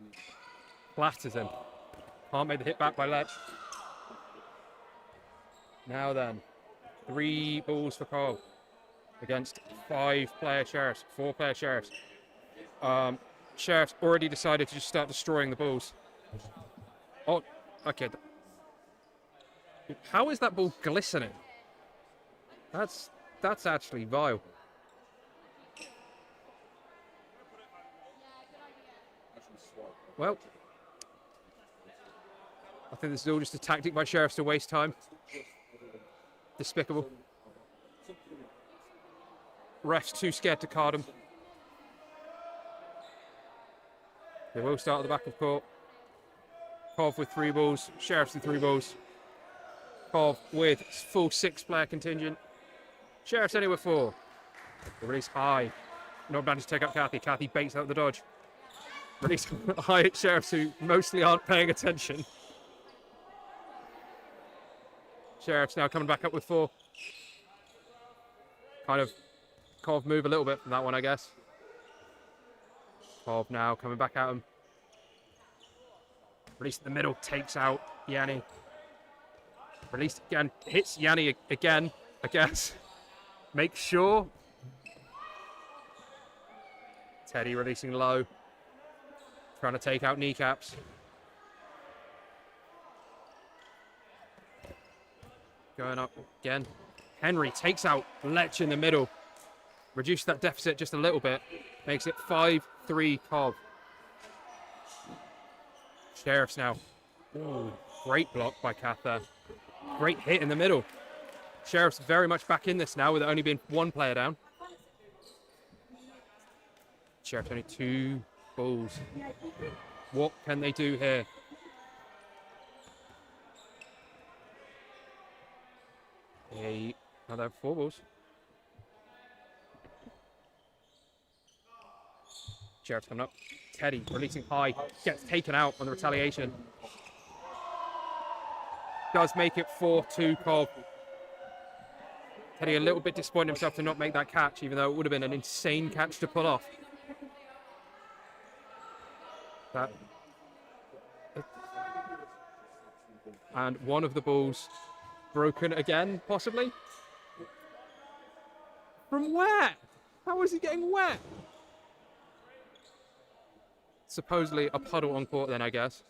Flatters him. Can't make the hit back by Lech. Now then, 3 balls for Cov against 5-player Sheriffs, 4-player Sheriffs. Sheriffs already decided to just start destroying the balls. Oh, okay. How is that ball glistening? That's actually vile. Well, I think this is all just a tactic by Sheriffs to waste time. Despicable. Refs too scared to card him. They will start at the back of court. Cov with 3 balls. Sheriffs with 3 balls. Cov with full 6-player contingent. Sheriffs only with 4. The release high. Not managed to take up Kathy. Kathy baits out the dodge. Release high at Sheriffs, who mostly aren't paying attention. Sheriffs now coming back up with 4. Kind of Cov move a little bit from that one, I guess. Cov now coming back at him. Release in the middle, takes out Yanni. Released again, hits Yanni again, I guess. Make sure. Teddy releasing low. Trying to take out kneecaps. Going up again. Henry takes out Lech in the middle. Reduce that deficit just a little bit. Makes it 5-3 Cov. Sheriffs now. Ooh, great block by Kath there. Great hit in the middle. Sheriffs very much back in this now with it only being 1 player down. Sheriffs only 2 balls. What can they do here? Now they have 4 balls. Sheriff's coming up. Teddy releasing high. Gets taken out on the retaliation. Does make it 4-2 Cov. Teddy a little bit disappointed himself to not make that catch, even though it would have been an insane catch to pull off. And one of the balls broken again, possibly. From where? How is he getting wet? Supposedly a puddle on court then, I guess.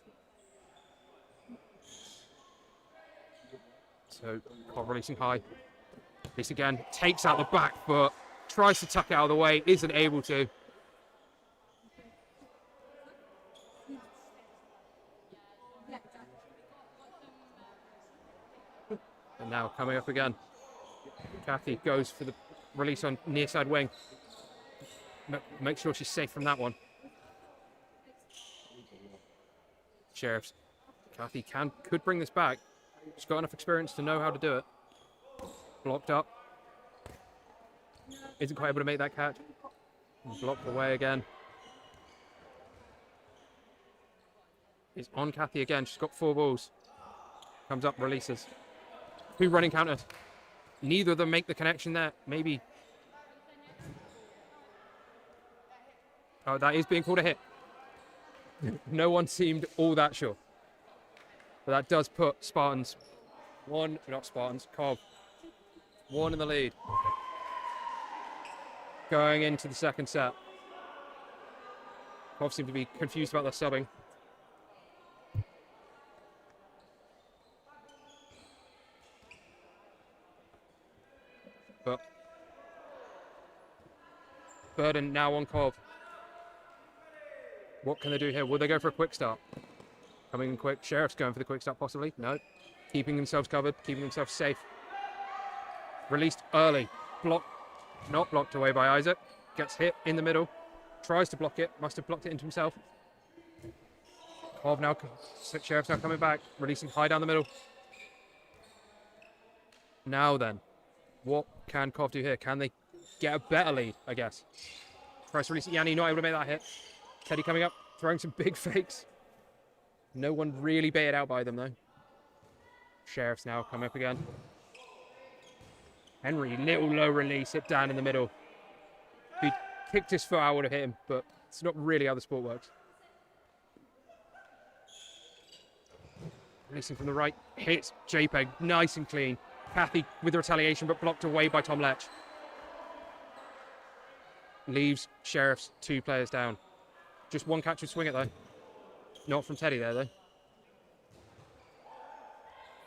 So, Cov releasing high. Release again, takes out the back foot, tries to tuck it out of the way, isn't able to. And now coming up again. Kathy goes for the release on near side wing. Make sure she's safe from that one. Sheriffs. Kathy could bring this back. She's got enough experience to know how to do it. Blocked up. Isn't quite able to make that catch. Blocked away again. It's on Kathy again. She's got 4 balls. Comes up, releases. 2 running counters. Neither of them make the connection there. Maybe. Oh, that is being called a hit. No one seemed all that sure. But that does put Spartans, Cov, 1 in the lead. Going into the second set. Cov seem to be confused about their subbing. But burden now on Cov. What can they do here? Will they go for a quick start? Coming in quick. Sheriff's going for the quick start, possibly. No. Keeping themselves covered, keeping themselves safe. Released early. Not blocked away by Isaac. Gets hit in the middle. tries to block it. Must have blocked it into himself. Cov now, Sheriff's now coming back, releasing high down the middle. Now then, what can Cov do here? Can they get a better lead, I guess? Tries to release it. Yanni not able to make that hit. Teddy coming up, throwing some big fakes. No one really baited out by them, though. Sheriff's now coming up again. Henry, little low release, hit down in the middle. If he kicked his foot, I would have hit him, but it's not really how the sport works. Releasing from the right, hits JPEG, nice and clean. Kathy with the retaliation, but blocked away by Tom Lech. Leaves Sheriff's 2 players down. Just one catch would swing it, though. Not from Teddy there, though.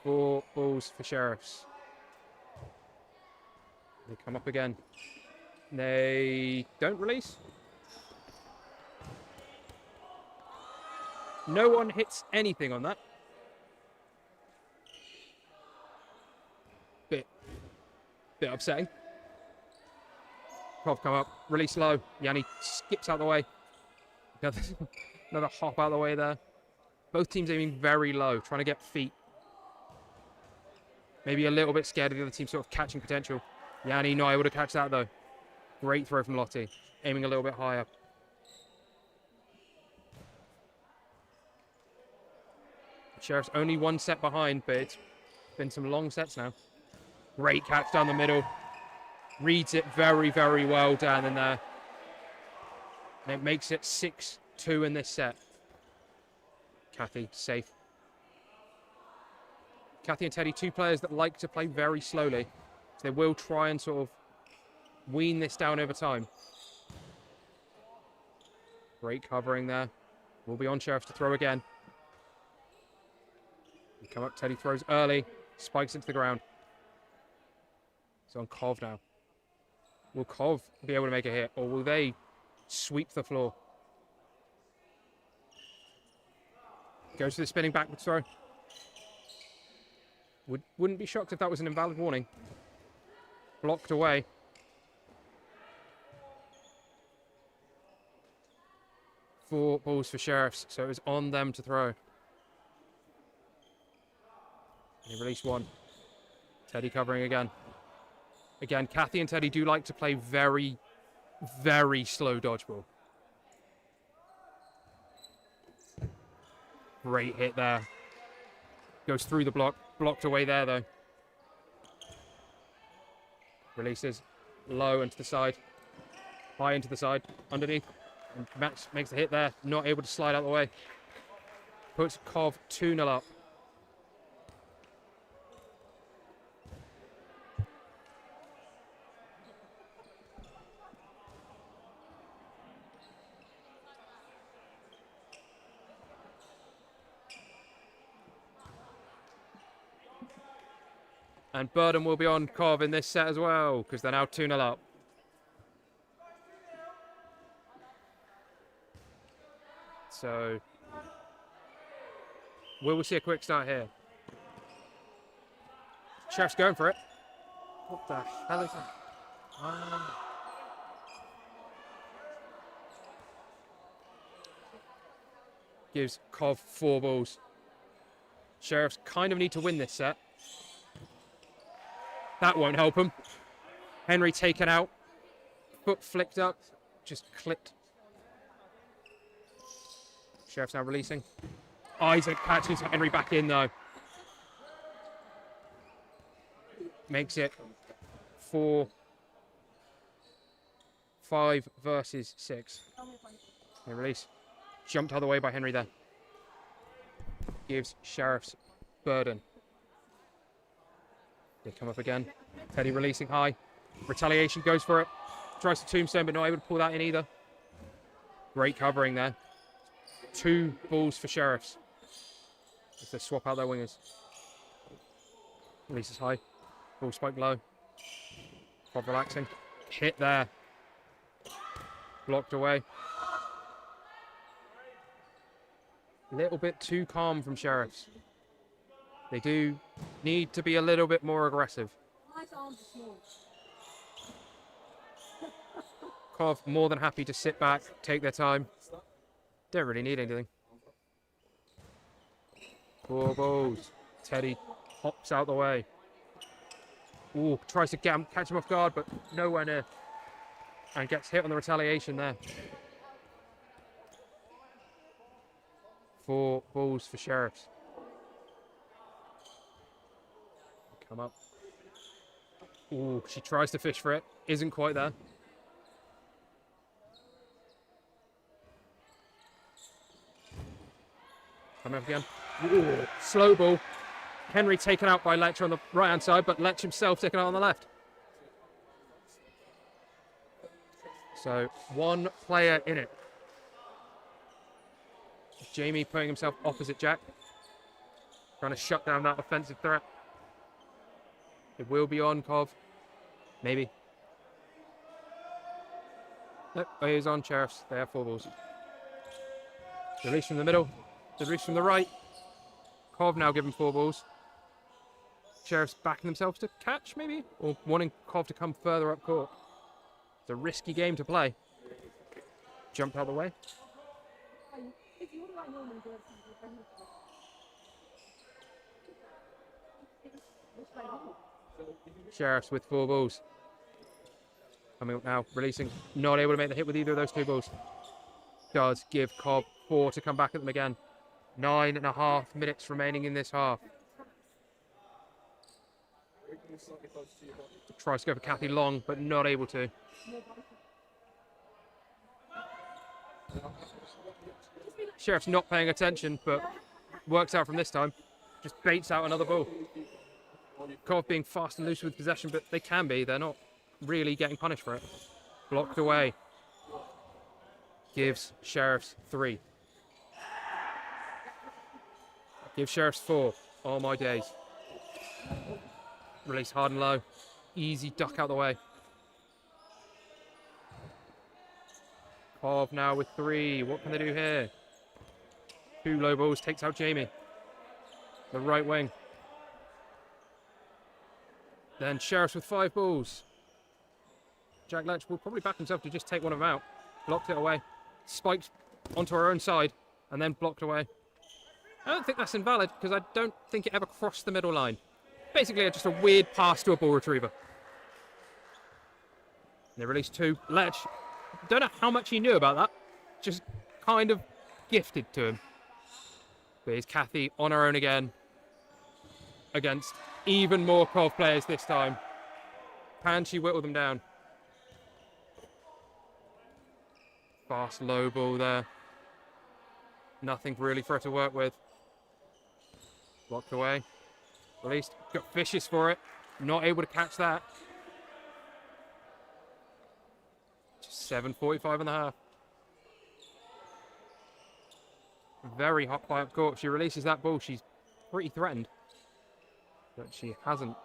4 balls for Sheriffs. They come up again. They don't release. No one hits anything on that. Bit upsetting. Cov come up, release low. Yanni skips out the way. Another hop out the way there. Both teams aiming very low, trying to get feet. Maybe a little bit scared of the other team sort of catching potential. Yanni not able to catch that though. Great throw from Lottie, aiming a little bit higher. Sheriff's only 1 set behind, but it's been some long sets now. Great catch down the middle. Reads it very, very well down in there. And it makes it 6-2 in this set. Kathy, safe. Kathy and Teddy, 2 players that like to play very slowly. So they will try and sort of wean this down over time. Great covering there. Will be on Sheriff to throw again. Come up, Teddy throws early. Spikes into the ground. It's on Cov now. Will Cov be able to make a hit, or will they sweep the floor? Goes for the spinning backwards throw. Wouldn't be shocked if that was an invalid warning. Blocked away. Four balls for Sheriffs, so it was on them to throw. They release 1. Teddy covering again. Again, Kathy and Teddy do like to play very, very slow dodgeball. Great hit there. Goes through the block. Blocked away there, though. Releases low into the side. High into the side. Underneath. And Max makes the hit there. Not able to slide out the way. Puts Cov 2-0 up. And burden will be on Cov in this set as well, because they're now 2-0 up. So, will we see a quick start here? Chef's going for it. What the hell is that? Gives Cov 4 balls. Sheriffs kind of need to win this set. That won't help him. Henry taken out. Foot flicked up. Just clipped. Sheriff's now releasing. Isaac catches Henry back in though. Makes it 4-5 versus 6. They release. Jumped out of the way by Henry there. Gives Sheriff's burden. They come up again. Teddy releasing high. Retaliation goes for it. Tries to tombstone, but not able to pull that in either. Great covering there. 2 balls for Sheriffs. As they swap out their wingers. Releases high. Ball spike low. Cov relaxing. Hit there. Blocked away. A little bit too calm from Sheriffs. They do need to be a little bit more aggressive. Cov more than happy to sit back, take their time. Don't really need anything. 4 balls. Teddy hops out the way. Ooh, tries to catch him off guard, but nowhere near. And gets hit on the retaliation there. 4 balls for Sheriffs. Come up. Ooh, she tries to fish for it. Isn't quite there. Coming up again. Ooh, slow ball. Henry taken out by Letcher on the right-hand side, but Letcher himself taken out on the left. So, 1 player in it. Jamie putting himself opposite Jack. Trying to shut down that offensive threat. It will be on Cov. Maybe. Nope, it is on Sheriffs. They have 4 balls. Release from the middle. Release from the right. Cov now given 4 balls. Sheriffs backing themselves to catch, maybe? Or wanting Cov to come further up court. It's a risky game to play. Jump out of the way. Sheriffs with 4 balls. Coming up now, releasing. Not able to make the hit with either of those 2 balls. Does give Cobb 4 to come back at them again. 9.5 minutes remaining in this half. Tries to go for Kathy long, but not able to. Sheriff's not paying attention, but works out from this time. Just baits out another ball. Cobb being fast and loose with possession, but they can be. They're not really getting punished for it. Blocked away. Gives Sheriffs 3. Gives Sheriffs 4. Oh my days. Release hard and low. Easy duck out the way. Cobb now with 3. What can they do here? 2 low balls. Takes out Jamie. The right wing. Then Sheriffs with 5 balls. Jack Letch will probably back himself to just take one of them out. Blocked it away. Spiked onto her own side and then blocked away. I don't think that's invalid because I don't think it ever crossed the middle line. Basically, just a weird pass to a ball retriever. They released 2. Letch, don't know how much he knew about that. Just kind of gifted to him. But here's Kathy on her own again. Against even more Cov players this time. Can she whittle them down? Fast low ball there. Nothing really for her to work with. Blocked away. Released. Got vicious for it. Not able to catch that. Just 7:45 and a half. Very hot fly up court. If she releases that ball, she's pretty threatened. But she hasn't.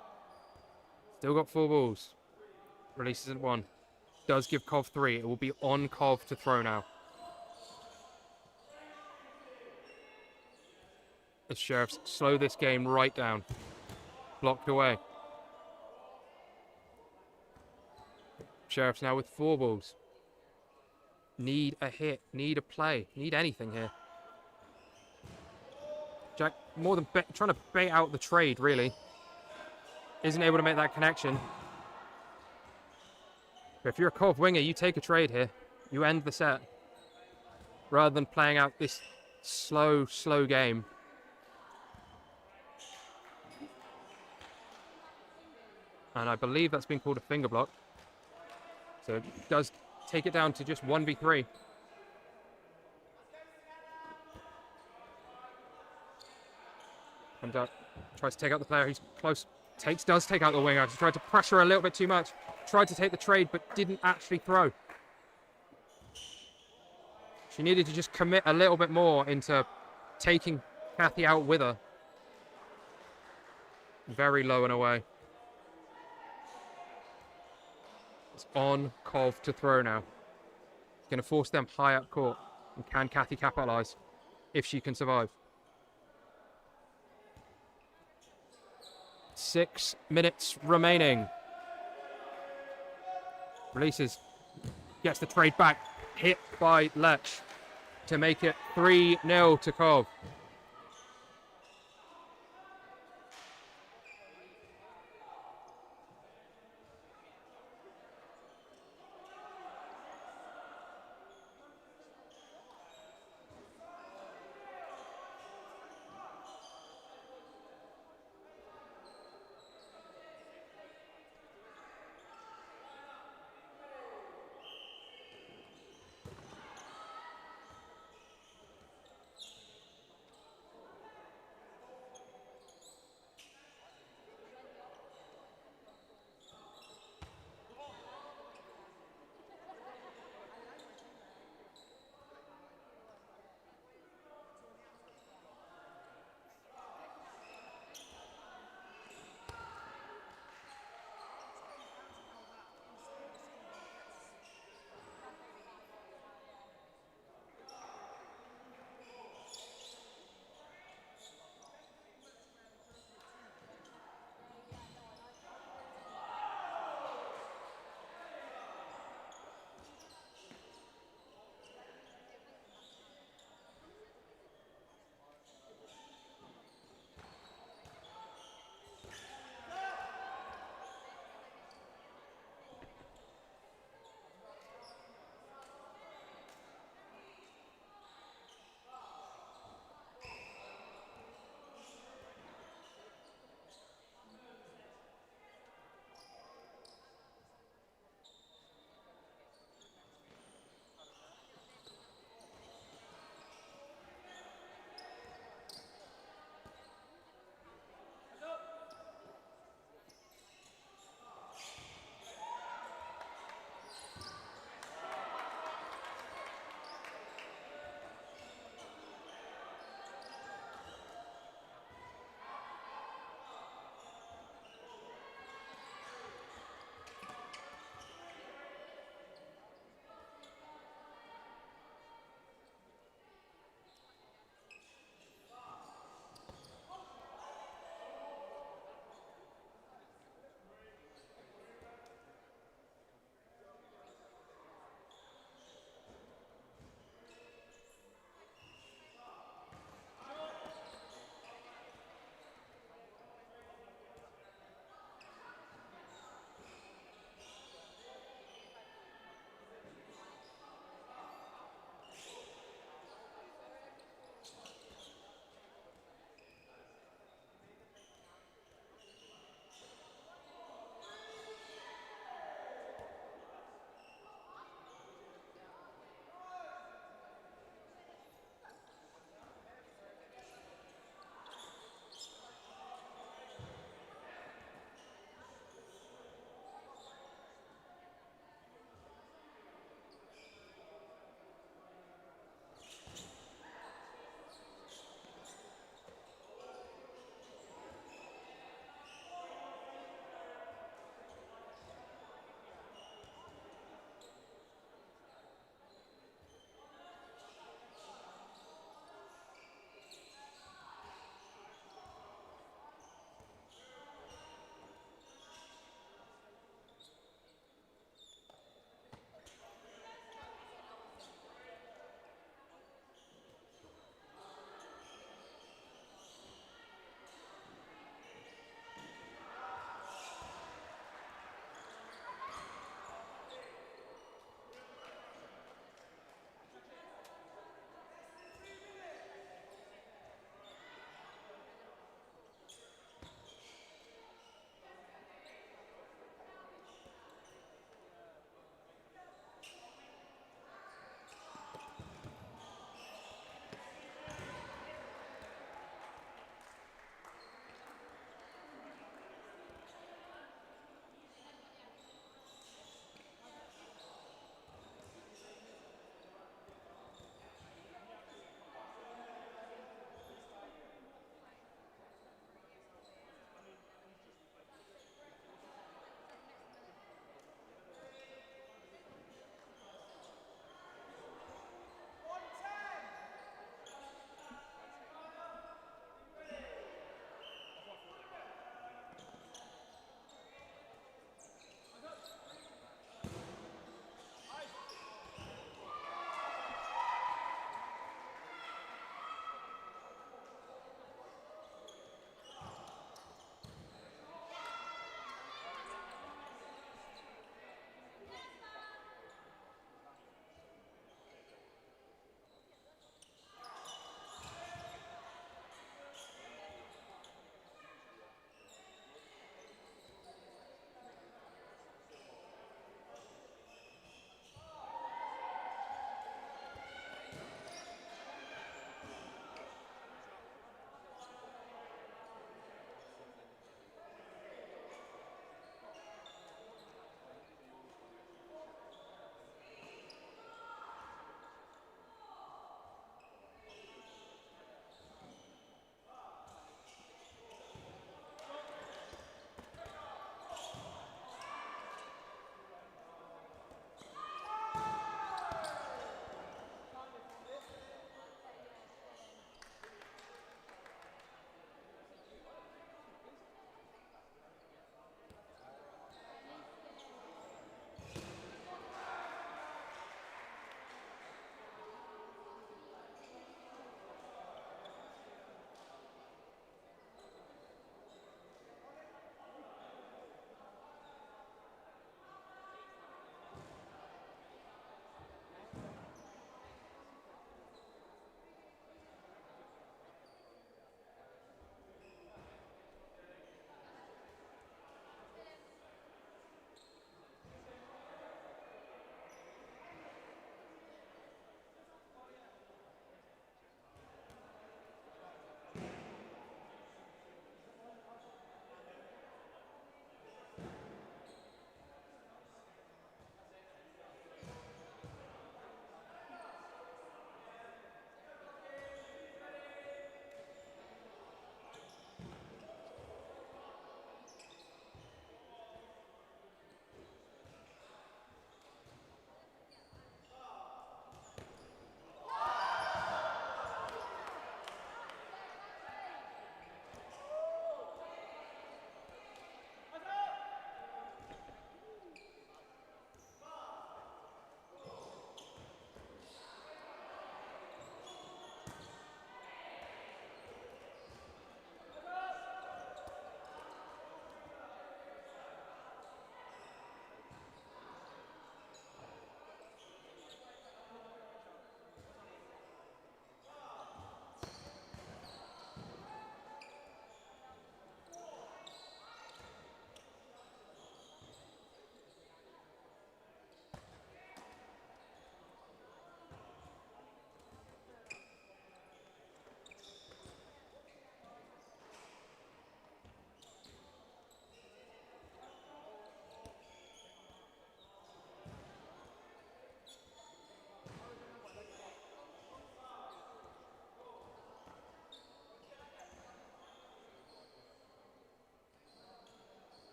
Still got 4 balls. Releases at 1. Does give Cov 3. It will be on Cov to throw now. The Sheriffs slow this game right down. Blocked away. Sheriffs now with 4 balls. Need a hit. Need a play. Need anything here. Jack, more than trying to bait out the trade, really. Isn't able to make that connection. But if you're a Cov winger, you take a trade here. You end the set. Rather than playing out this slow game. And I believe that's been called a finger block. So it does take it down to just 1v3. Comes out, tries to take out the player. He's close. Does take out the winger. He's tried to pressure a little bit too much. Tried to take the trade, but didn't actually throw. She needed to just commit a little bit more into taking Kathy out with her. Very low and away. It's on Cov to throw now. It's going to force them high up court. And can Kathy capitalise if she can survive? 6 minutes remaining. Releases. Gets the trade back. Hit by Lech to make it 3-0 to Cov.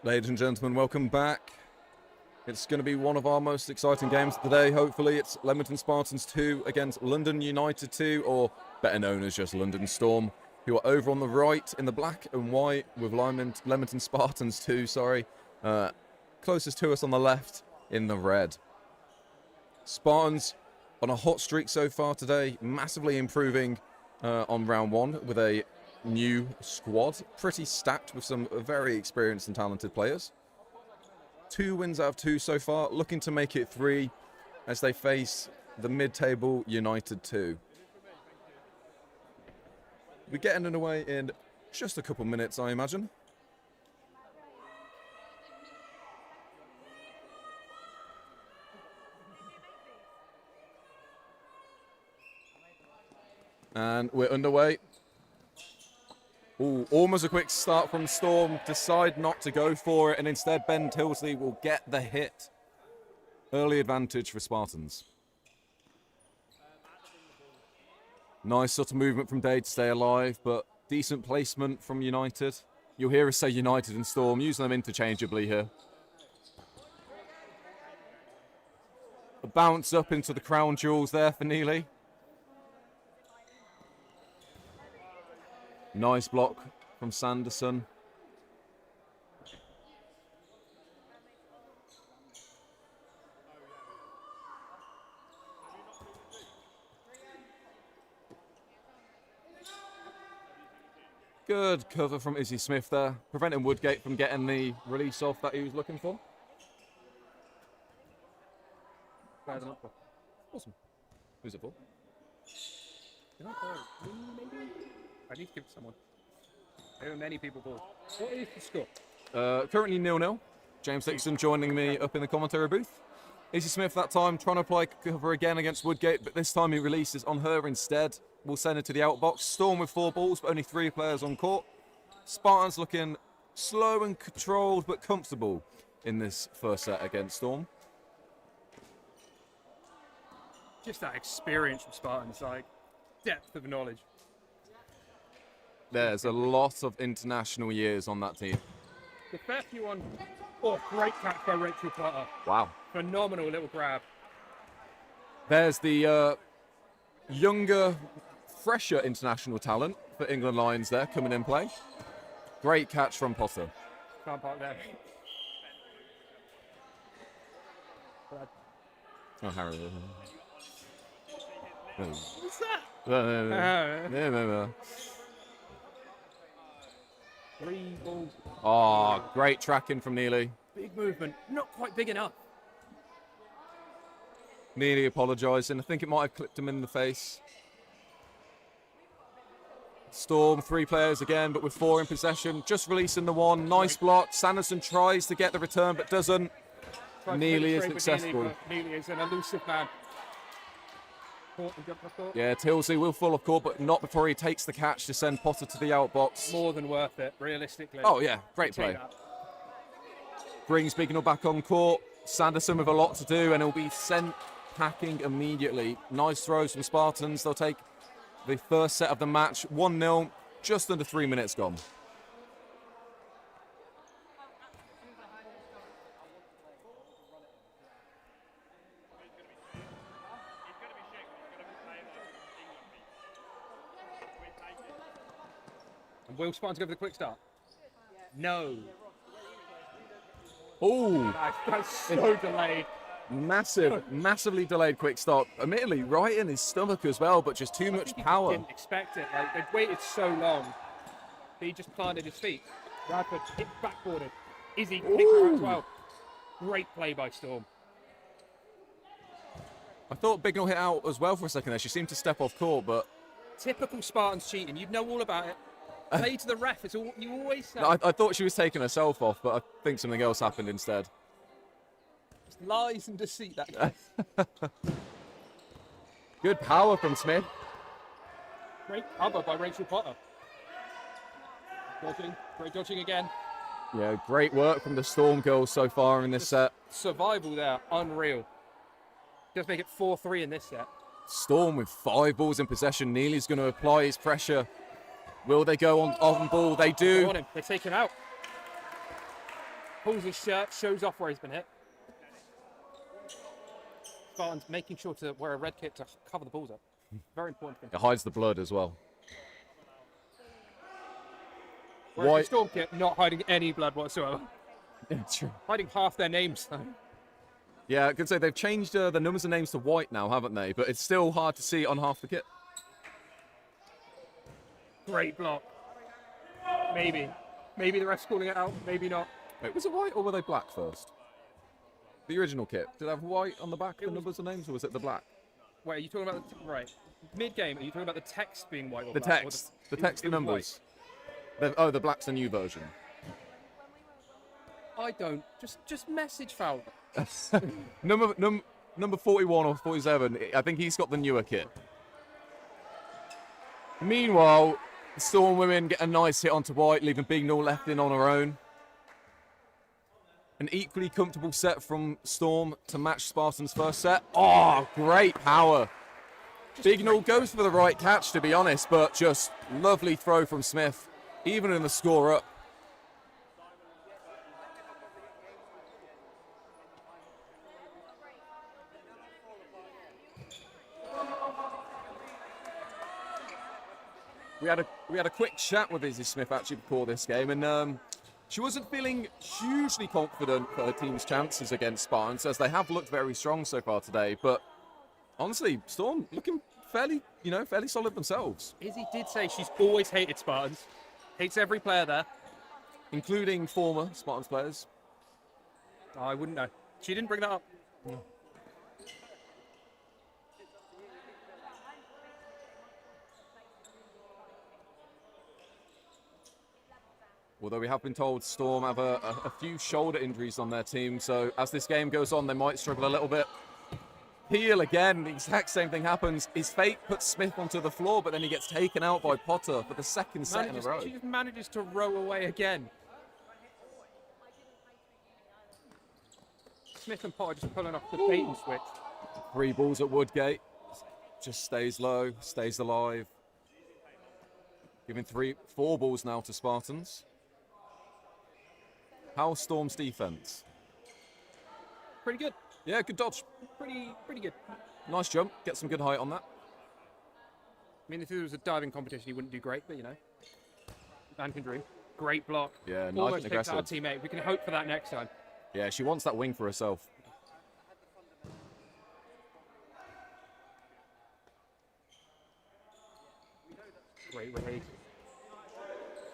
Ladies and gentlemen, welcome back. It's going to be one of our most exciting games of the day, hopefully. It's Leamington Spartans 2 against London United 2, or better known as just London Storm, who are over on the right in the black and white with Leamington Spartans 2, closest to us on the left in the red. Spartans on a hot streak so far today, massively improving on round 1 with a new squad, pretty stacked with some very experienced and talented players. 2 wins out of 2 so far, looking to make it 3 as they face the mid-table United 2. We're getting underway in just a couple minutes, I imagine. And we're underway. Ooh, almost a quick start from Storm. Decide not to go for it, and instead Ben Tilsley will get the hit. Early advantage for Spartans. Nice sort of movement from Day to stay alive, but decent placement from United. You'll hear us say United and Storm, using them interchangeably here. A bounce up into the crown jewels there for Neely. Nice block from Sanderson. Good cover from Izzy Smith there, preventing Woodgate from getting the release off that he was looking for. Awesome. Who's it for? I need to give it to someone. There are many people ball. What is the score? Currently 0-0. James Dixon joining me up in the commentary booth. Izzy Smith that time trying to apply cover again against Woodgate, but this time he releases on her instead. We'll send it to the outbox. Storm with 4 balls, but only 3 players on court. Spartans looking slow and controlled, but comfortable in this first set against Storm. Just that experience from Spartans, like depth of knowledge. There's a lot of international years on that team. The fair few on. Oh, great catch by Rachel Potter. Wow. Phenomenal little grab. There's the younger, fresher international talent for England Lions there coming in play. Great catch from Potter. Can't park there. Oh, Harry. What's that? No. 3 balls. Oh, great tracking from Neely. Big movement. Not quite big enough. Neely apologising. I think it might have clipped him in the face. Storm, 3 players again, but with 4 in possession. Just releasing the 1. Nice block. Sanderson tries to get the return, but doesn't. Neely is successful. Neely is an elusive man. Yeah, Tilsley will fall off court, but not before he takes the catch to send Potter to the outbox. More than worth it, realistically. Oh, yeah. Great play. Brings Bignell back on court. Sanderson with a lot to do, and he'll be sent packing immediately. Nice throws from Spartans. They'll take the first set of the match. 1-0, just under 3 minutes gone. And will Spartans go for the quick start? No. Oh, That's so delayed. Massively delayed quick start. Admittedly, right in his stomach as well, but just too much power. Didn't expect it. Like, they'd waited so long. He just planted his feet. Radford hit backboarded. Izzy picked her as well. Great play by Storm. I thought Bignell hit out as well for a second there. She seemed to step off court, but... Typical Spartans cheating. You'd know all about it. Play to the ref. It's all you always say. I thought she was taking herself off, but I think something else happened instead. It's lies and deceit, that. Good power from Smith. Great cover by Rachel Potter. Dodging. Great dodging again. Yeah, great work from the Storm girls so far in this set. Survival there. Unreal. Just make it 4-3 in this set. Storm with 5 balls in possession. Neely's going to apply his pressure. Will they go on ball? They do. They take him out. Pulls his shirt, shows off where he's been hit. Spartans making sure to wear a red kit to cover the balls up. Very important thing. It hides the blood as well. Whereas White. the Storm kit not hiding any blood whatsoever. True. Hiding half their names though. Yeah, I could say they've changed the numbers and names to white now, haven't they? But it's still hard to see on half the kit. Great block. Maybe. Maybe the ref's calling it out, maybe not. Wait, was it white or were they black first? The original kit. Did it have white on the back, the numbers and names, or was it the black? Wait, are you talking about the... Right. Mid-game, are you talking about the text being white or The black? text. The text, the it was numbers. Oh, the black's the new version. I don't. Just message foul. Number 41 or 47, I think he's got the newer kit. Meanwhile, the Storm women get a nice hit onto white, leaving Bignall left in on her own. An equally comfortable set from Storm to match Spartan's first set. Oh, great power. Bignall goes for the right catch, to be honest, but just lovely throw from Smith, even in the score up. We had a quick chat with Izzy Smith actually before this game, and she wasn't feeling hugely confident for her team's chances against Spartans, as they have looked very strong so far today. But honestly, Storm looking fairly solid themselves. Izzy did say she's always hated Spartans. Hates every player there. Including former Spartans players. I wouldn't know. She didn't bring that up. No. Although we have been told Storm have a few shoulder injuries on their team, so as this game goes on, they might struggle a little bit. Peel again, the exact same thing happens. His fate puts Smith onto the floor, but then he gets taken out by Potter for the second set in a row. She just manages to row away again. Smith and Potter just pulling off the bait and switch. 3 balls at Woodgate. Just stays low, stays alive. Giving 4 balls now to Spartans. How's Storm's defense? Pretty good. Yeah, good dodge. Pretty good. Nice jump. Get some good height on that. I mean, if it was a diving competition, he wouldn't do great, but you know. Man can dream. Great block. Yeah, nice Almost and takes aggressive. our teammate. We can hope for that next time. Yeah, she wants that wing for herself. Great release.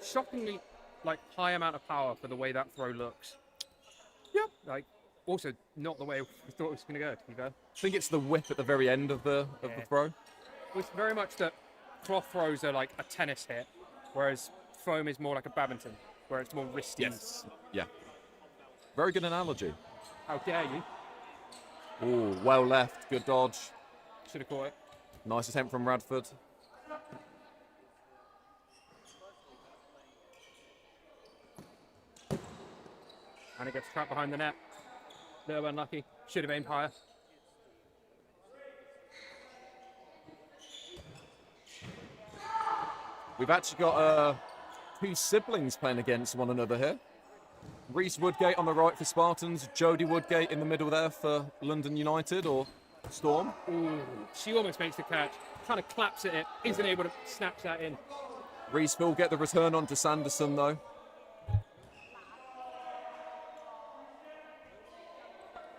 Shockingly, high amount of power for the way that throw looks. Yep. Also not the way we thought it was going to go, to be fair. I think it's the whip at the very end of the throw. It's very much that cloth throws are like a tennis hit, whereas foam is more like a badminton, where it's more wristy. Yes. Yeah. Very good analogy. How dare you? Ooh, well left. Good dodge. Should have caught it. Nice attempt from Radford. And it gets trapped behind the net. Little unlucky. Should have aimed higher. We've actually got 2 siblings playing against one another here. Reese Woodgate on the right for Spartans, Jodie Woodgate in the middle there for London United or Storm. Ooh, she almost makes the catch. Kind of claps at it, isn't able to snap that in. Reese will get the return onto Sanderson though.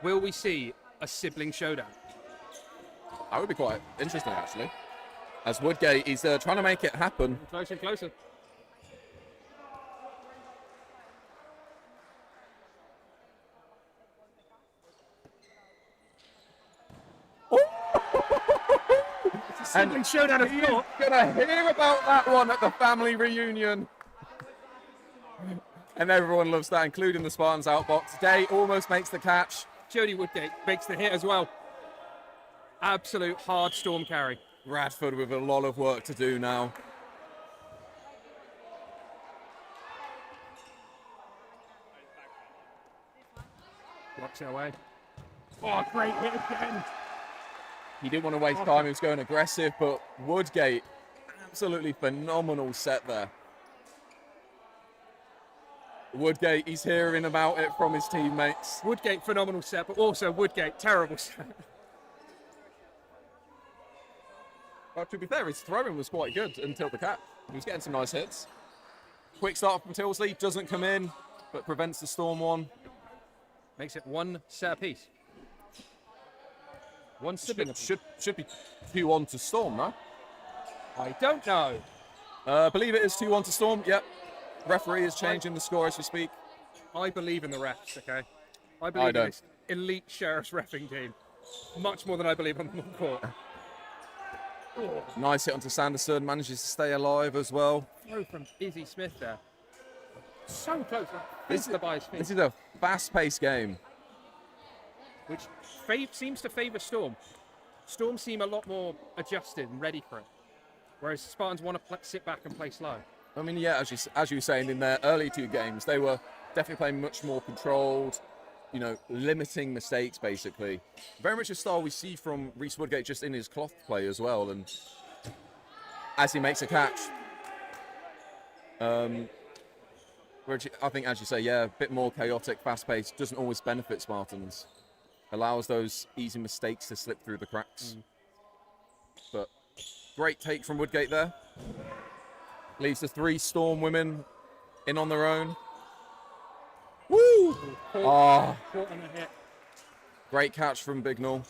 Will we see a sibling showdown? That would be quite interesting actually. As Woodgate is trying to make it happen. Closer and closer. Sibling showdown of thought. Gonna hear about that one at the family reunion. And everyone loves that, including the Spartans outbox. Day almost makes the catch. Jodie Woodgate makes the hit as well. Absolute hard Storm carry. Radford with a lot of work to do now. Blocks it away. Oh, great hit again. He didn't want to waste time, he was going aggressive, but Woodgate, absolutely phenomenal set there. Woodgate, he's hearing about it from his teammates. Woodgate, phenomenal set, but also Woodgate, terrible set. Well, to be fair, his throwing was quite good until the catch. He was getting some nice hits. Quick start from Tilsley, doesn't come in, but prevents the Storm one. Makes it one set apiece. One sibling apiece. Should be 2-1 to Storm, no? I don't know. I believe it is 2-1 to Storm, yep. Referee is changing the score as we speak. I believe in the refs, okay? I believe in don't. this elite Sheriff's reffing team. Much more than I believe on the court. Nice hit onto Sanderson, manages to stay alive as well. Throw from Izzy Smith there. So close. Fizzler by his feet. This is a fast-paced game. Which seems to favour Storm. Storm seem a lot more adjusted and ready for it. Whereas Spartans want to sit back and play slow. I mean, yeah, as you were saying, in their early two games, they were definitely playing much more controlled, you know, limiting mistakes, basically. Very much a style we see from Reece Woodgate just in his cloth play as well. And as he makes a catch, which I think, as you say, yeah, a bit more chaotic, fast-paced, doesn't always benefit Spartans. Allows those easy mistakes to slip through the cracks. But great take from Woodgate there. Leaves the 3 Storm women in on their own. Woo! Caught on a hit. Great catch from Bignall.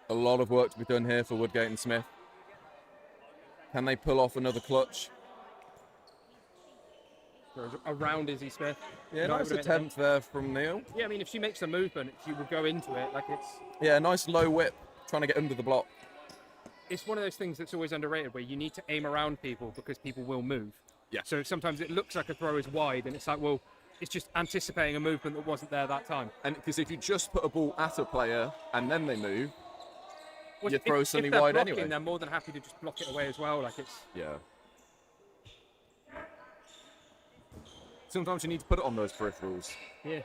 A lot of work to be done here for Woodgate and Smith. Can they pull off another clutch? Around Izzy Smith. Yeah, nice attempt there from Neil. Yeah, I mean, if she makes a movement, she will go into it. Like it's. Yeah, nice low whip, trying to get under the block. It's one of those things that's always underrated, where you need to aim around people because people will move. Yeah. So sometimes it looks like a throw is wide, and it's like, well, it's just anticipating a movement that wasn't there that time. And because if you just put a ball at a player and then they move, Well, you throw something if they're wide blocking, anyway. They're more than happy to just block it away as well. Like it's. Yeah. Sometimes you need to put it on those peripherals. Yeah.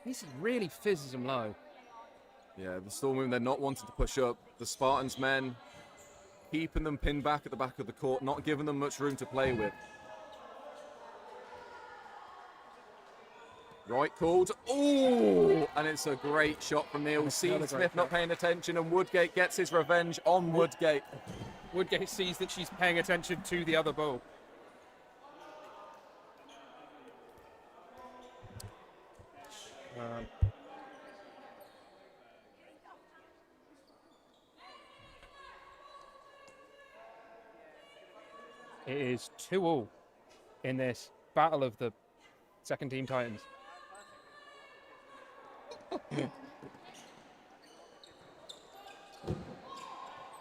This really fizzes them low. Yeah, the Storm women, they're not wanting to push up. The Spartans men, keeping them pinned back at the back of the court, not giving them much room to play with. Right called. Ooh! And it's a great shot from Neil. Seeing Smith not paying attention, and Woodgate gets his revenge on Woodgate. Woodgate sees that she's paying attention to the other ball. It is 2-2 in this battle of the second team Titans.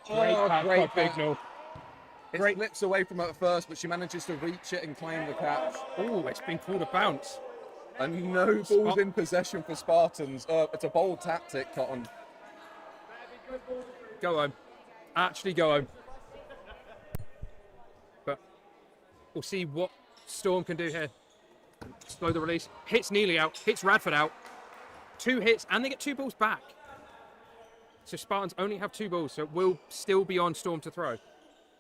Great pass by Bignall. It slips away from her at first, but she manages to reach it and claim the catch. Oh, it's been called a bounce. And no balls in possession for Spartans. It's a bold tactic, Cotton. Go home. Actually go home. But we'll see what Storm can do here. Slow the release. Hits Neely out. Hits Radford out. 2 hits, and they get 2 balls back. So Spartans only have 2 balls, so it will still be on Storm to throw.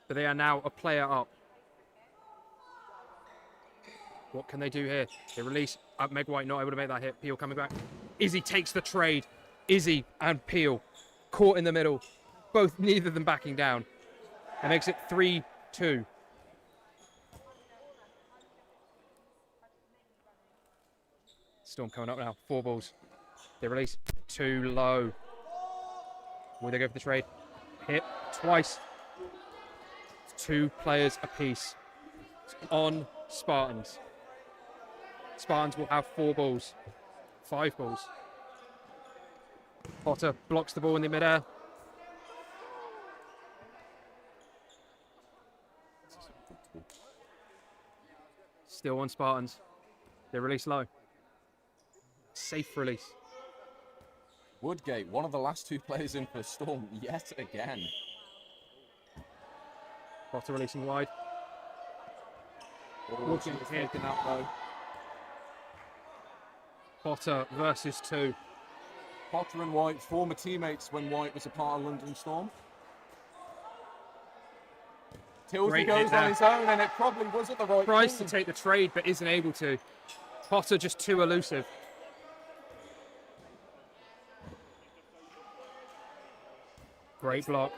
But they are now a player up. What can they do here? They release. Meg White not able to make that hit. Peel coming back. Izzy takes the trade. Izzy and Peel caught in the middle. Neither of them backing down. That makes it 3-2. Storm coming up now. 4 balls. They release. Too low. Will they go for the trade? Hit twice. 2 players apiece. It's on Spartans. Spartans will have 4 balls. 5 balls. Potter blocks the ball in the midair. Still on Spartans. They release low. Safe release. Woodgate, one of the last 2 players in for Storm yet again. Potter releasing wide. Woodgate taken out though. Potter versus 2. Potter and White, former teammates when White was a part of London Storm. Tilsley Great goes hit there. on his own, and it probably wasn't the right Tries to call. take the trade, but isn't able to. Potter just too elusive. Great block.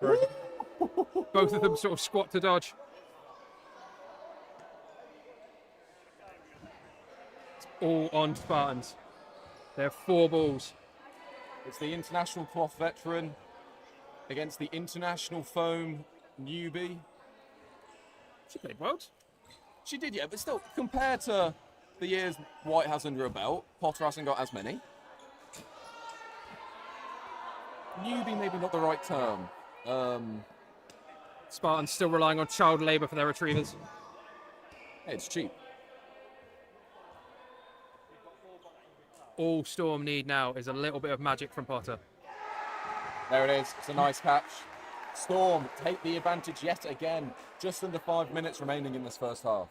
Both of them sort of squat to dodge. It's all on Spartans. They have 4 balls. It's the international cloth veteran against the international foam newbie. She played Worlds. She did, yeah, but still, compared to the years White has under her belt, Potter hasn't got as many. Newbie, maybe not the right term. Spartans still relying on child labour for their retrievers. Hey, it's cheap. All Storm need now is a little bit of magic from Potter. There it is. It's a nice catch. Storm take the advantage yet again. Just under 5 minutes remaining in this first half.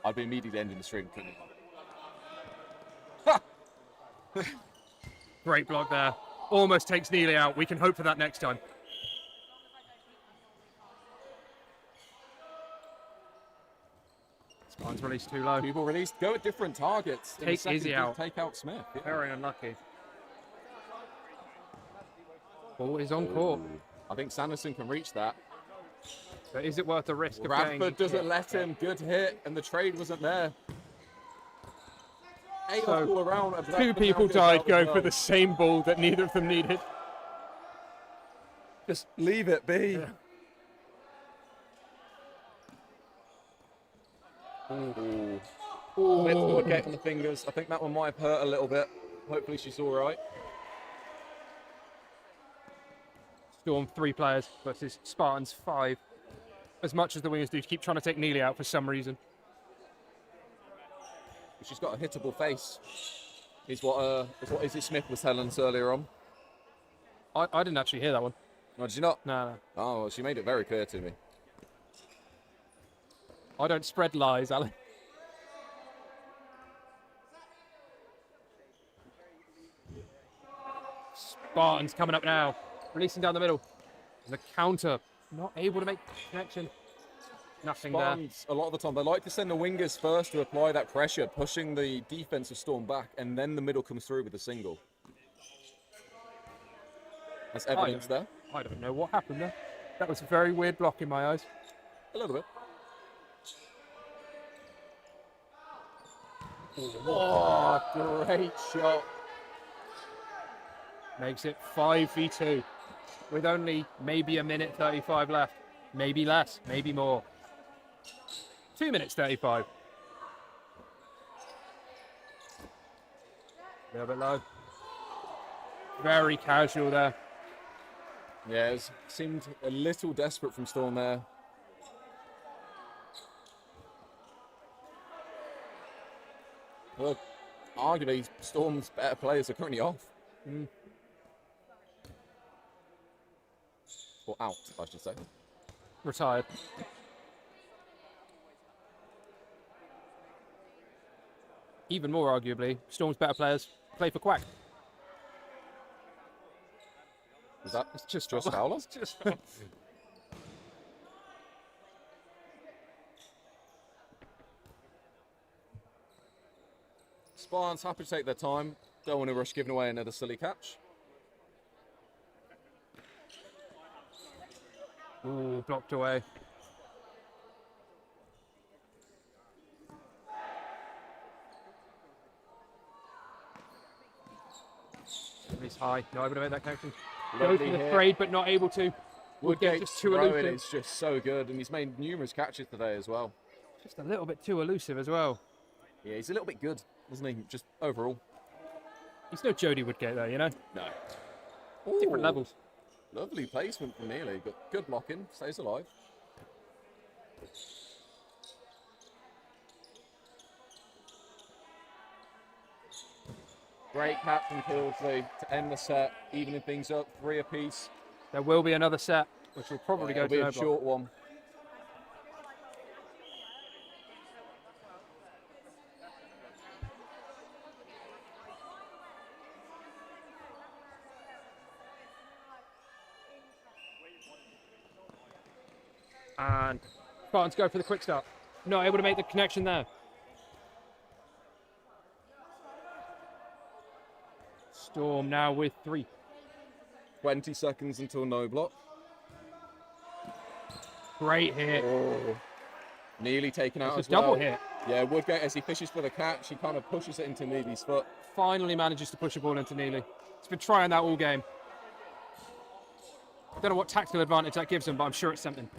I'd be immediately ending the stream, couldn't I? Great block there. Almost takes Neely out. We can hope for that next time. Spartans released too low. People released. Go at different targets. In the Take second, Izzy just out. Take out Smith. Yeah. Very unlucky. Ball is on court. I think Sanderson can reach that. But is it worth the risk of Bradford getting... doesn't let him. Good hit, and the trade wasn't there. Eight So, all around. and 2 Bradford people now goes died out as going well. for the same ball that neither of them needed. Just leave it be. Yeah. Ooh. Bit forward gate on the fingers. I think that one might have hurt a little bit. Hopefully she's all right. Storm 3 players versus Spartans 5. As much as the wingers do, keep trying to take Neely out for some reason. She's got a hittable face. Is what Izzy Smith was telling us earlier on. I didn't actually hear that one. No, did you not? No. Oh, well, she made it very clear to me. I don't spread lies, Alan. Spartans coming up now. Releasing down the middle. The counter. Not able to make connection. Nothing there. Spartans, a lot of the time, they like to send the wingers first to apply that pressure, pushing the defensive Storm back, and then the middle comes through with a single. That's evidence there. I don't know what happened there. That was a very weird block in my eyes. A little bit. Oh, great shot. Makes it 5v2 with only maybe a minute 35 left. Maybe less, maybe more. 2 minutes 35. A little bit low. Very casual there. Yeah, it seemed a little desperate from Storm there. Well, arguably, Storm's better players are currently off. Or out, I should say. Retired. Even more arguably, Storm's better players play for Quack. Is that It's just Fowler? It's just Spartans happy to take their time. Don't want to rush giving away another silly catch. Ooh, blocked away. He's high. No able to make that connection. Goes Lovely for the hit. trade, but not able to. Woodgate's Woodgate's just too throw elusive. is just so good, and he's made numerous catches today as well. Just a little bit too elusive as well. Yeah, he's a little bit good, isn't he? Just overall. He's no Jody Woodgate though, you know? No. Different Ooh, levels. Lovely placement from Neely, but good blocking, stays alive. Great catch from Tilsley to end the set, evening things up, 3 apiece. There will be another set, which will probably go It'll to be no a block. short one. And Spartans go for the quick start. Not able to make the connection there. Storm now with 3. 20 seconds until no block. Great hit. Oh, nearly taken out It's as a double well. hit. Yeah, Woodgate, as he fishes for the catch, he kind of pushes it into Neely's foot. Finally manages to push the ball into Neely. He's been trying that all game. Don't know what tactical advantage that gives him, but I'm sure it's something.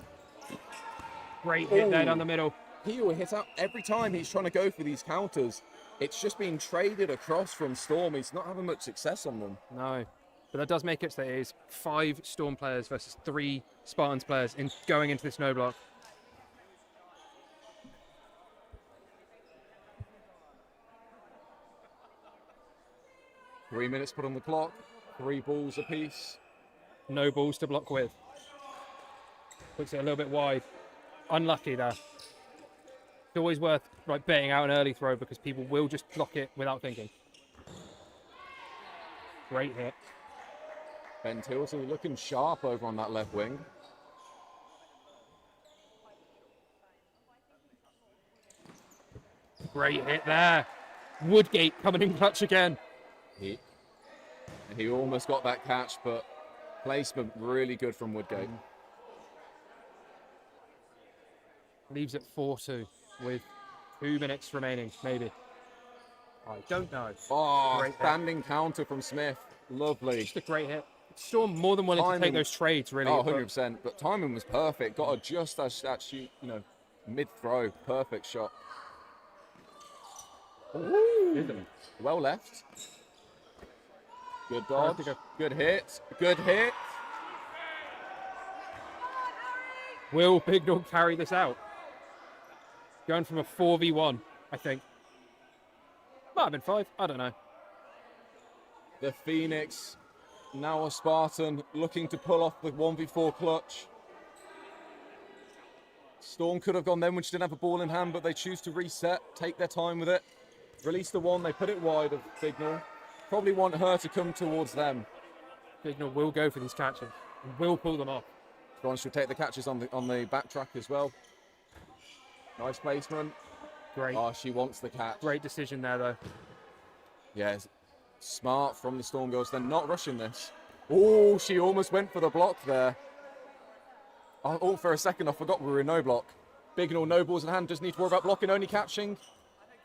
Great hit there down the middle. He will hit out every time he's trying to go for these counters. It's just being traded across from Storm. He's not having much success on them. No. But that does make it so that it is 5 Storm players versus 3 Spartans players in going into this no block. Three minutes put on the clock. 3 balls apiece. No balls to block with. Puts it a little bit wide. Unlucky there. It's always worth betting out an early throw because people will just block it without thinking. Great hit. Ben Tilsley looking sharp over on that left wing. Great hit there. Woodgate coming in clutch again. He almost got that catch, but placement really good from Woodgate. Leaves it 4-2 with 2 minutes remaining, maybe. I don't know. Oh, Great standing counter from Smith. Lovely. Just a great hit. Storm more than willing to take those trades, really. Oh, 100%. But timing was perfect. Got her just as that shoot, mid-throw. Perfect shot. Ooh. Well left. Good dodge. Good hit. Good hit. Will Bignall carry this out? Going from a 4v1, I think. Might have been 5. I don't know. The Phoenix, now a Spartan, looking to pull off the 1v4 clutch. Storm could have gone then when she didn't have a ball in hand, but they choose to reset, take their time with it. Release the one, they put it wide of Bignall. Probably want her to come towards them. Bignall will go for these catches and will pull them off. Go she'll take the catches on the backtrack as well. Nice placement. Great. Oh, she wants the catch. Great decision there, though. Yes, smart from the Storm girls. They're not rushing this. Oh, she almost went for the block there. Oh, for a second, I forgot we were in no block. Bignall, no balls in hand, doesn't need to worry about blocking, only catching.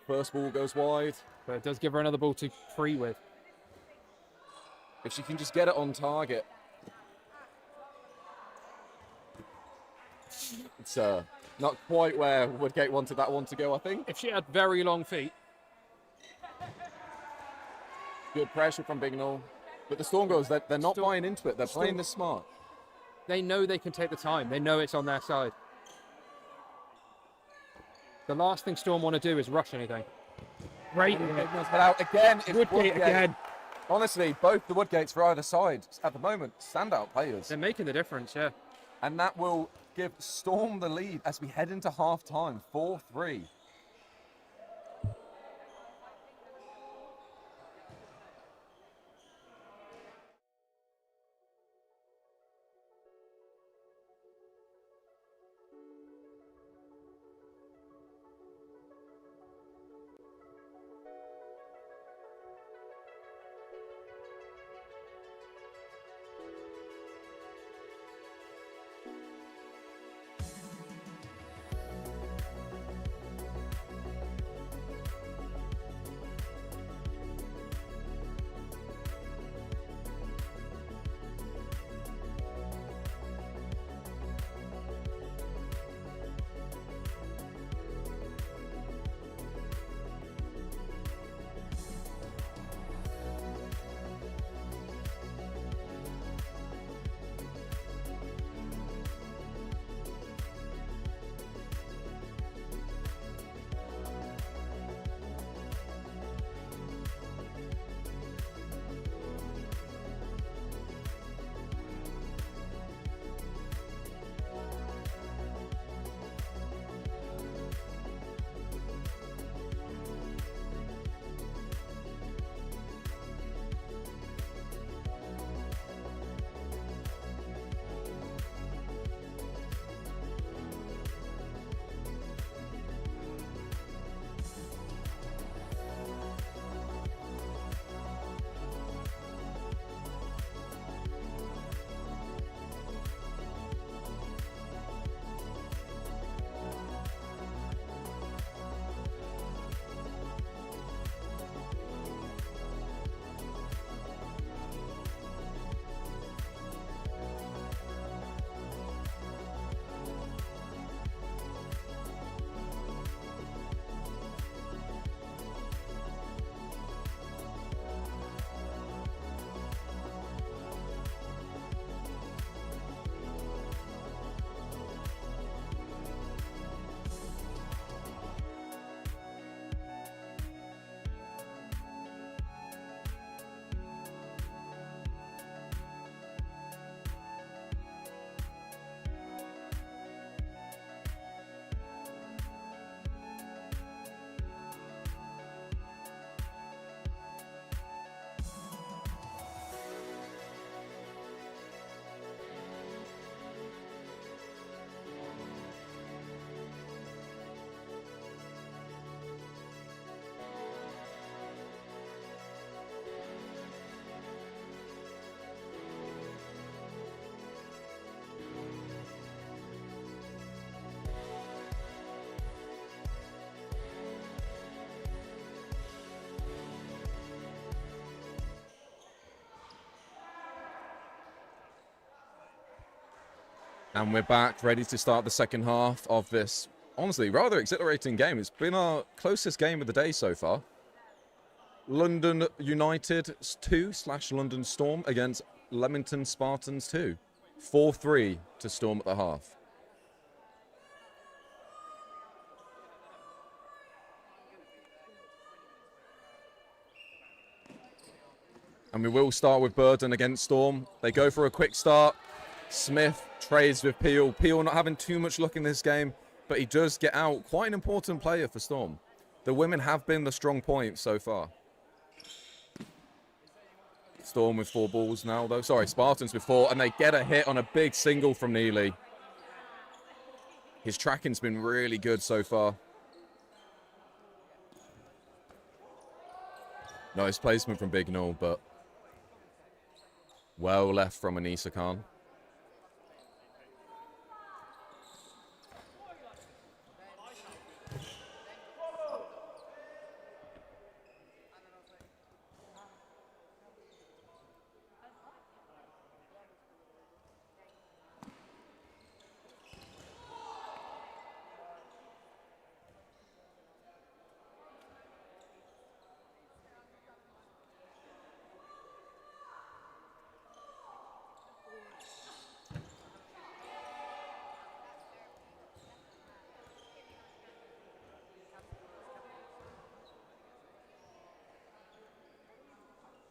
First ball goes wide. But it does give her another ball to free with. If she can just get it on target. It's not quite where Woodgate wanted that one to go, I think. If she had very long feet. Good pressure from Bignall. But the Storm girls, they're not buying into it. They're playing this smart. They know they can take the time. They know it's on their side. The last thing Storm want to do is rush anything. Great hit. But out again. It's Woodgate again. Honestly, both the Woodgates for either side at the moment, standout players. They're making the difference, yeah. And that will give Storm the lead as we head into half-time, 4-3. And we're back, ready to start the second half of this, honestly, rather exhilarating game. It's been our closest game of the day so far. London United 2/London Storm against Leamington Spartans 2. 4-3 to Storm at the half. And we will start with Burden against Storm. They go for a quick start. Smith trades with Peel. Peel not having too much luck in this game, but he does get out. Quite an important player for Storm. The women have been the strong point so far. Storm with 4 balls now, though. Sorry, Spartans with 4, and they get a hit on a big single from Neely. His tracking's been really good so far. Nice placement from Big Null, but well left from Anissa Khan.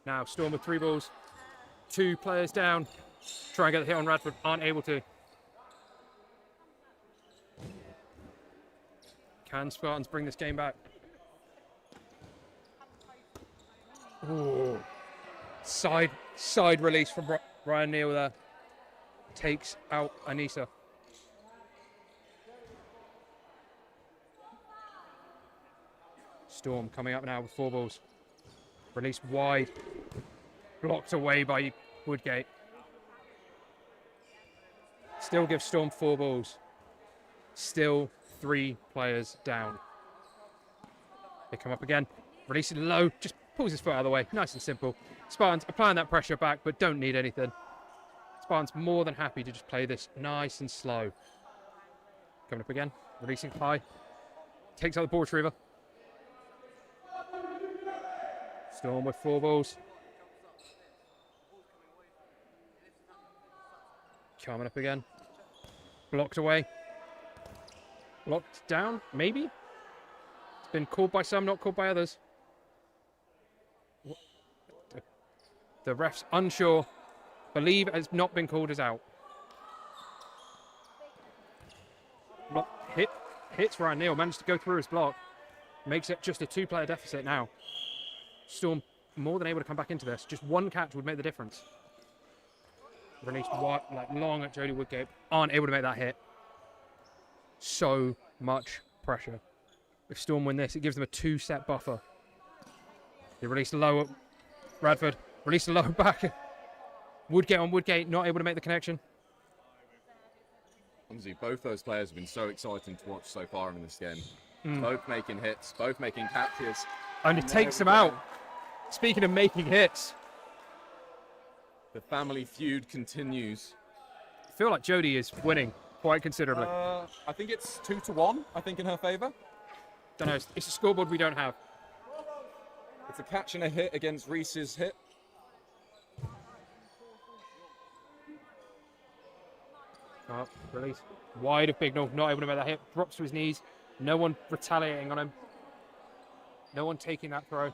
Now Storm with 3 balls, 2 players down. Try and get the hit on Radford, aren't able to. Can Spartans bring this game back? Ooh. Side release from Ryan Neal there. Takes out Anissa. Storm coming up now with 4 balls. Released wide. Blocked away by Woodgate. Still gives Storm 4 balls. Still 3 players down. They come up again. Release it low. Just pulls his foot out of the way. Nice and simple. Spartans applying that pressure back, but don't need anything. Spartans more than happy to just play this nice and slow. Coming up again. Releasing high. Takes out the ball retriever. Storm with 4 balls. Coming up again. Blocked away. Blocked down, maybe? It's been called by some, not called by others. The ref's unsure. Believe has not been called as out. Block, hits Ryan Neal, managed to go through his block. Makes it just a 2-player deficit now. Storm more than able to come back into this. Just 1 catch would make the difference. Released wide, like long at Jodie Woodgate. Aren't able to make that hit. So much pressure. If Storm win this, it gives them a 2-set buffer. They release low at Radford. Release low back. Woodgate on Woodgate, not able to make the connection. Honestly, both those players have been so exciting to watch so far in this game. Both making hits, both making catches. And it takes them out. Speaking of making hits. The family feud continues. I feel like Jodie is winning quite considerably. I think it's 2-1, I think, in her favour. Don't know, it's a scoreboard we don't have. It's a catch and a hit against Reese's hit. Oh, release. Wide of Bignell, not able to make that hit. Drops to his knees. No one retaliating on him. No one taking that throw.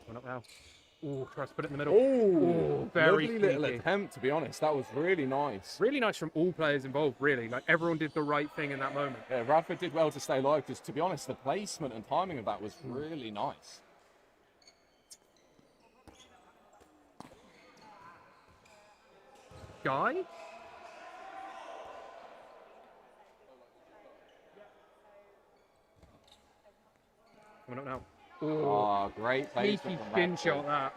One up now. Ooh, tries to put it in the middle. Ooh, very lovely little sneaky. attempt, to be honest. That was really nice. Really nice from all players involved, really. Like, everyone did the right thing in that moment. Yeah, Radford did well to stay alive because, to be honest, the placement and timing of that was really nice. Guy? Coming up now. Oh, great placement Sneaky from spin Radford. shot that.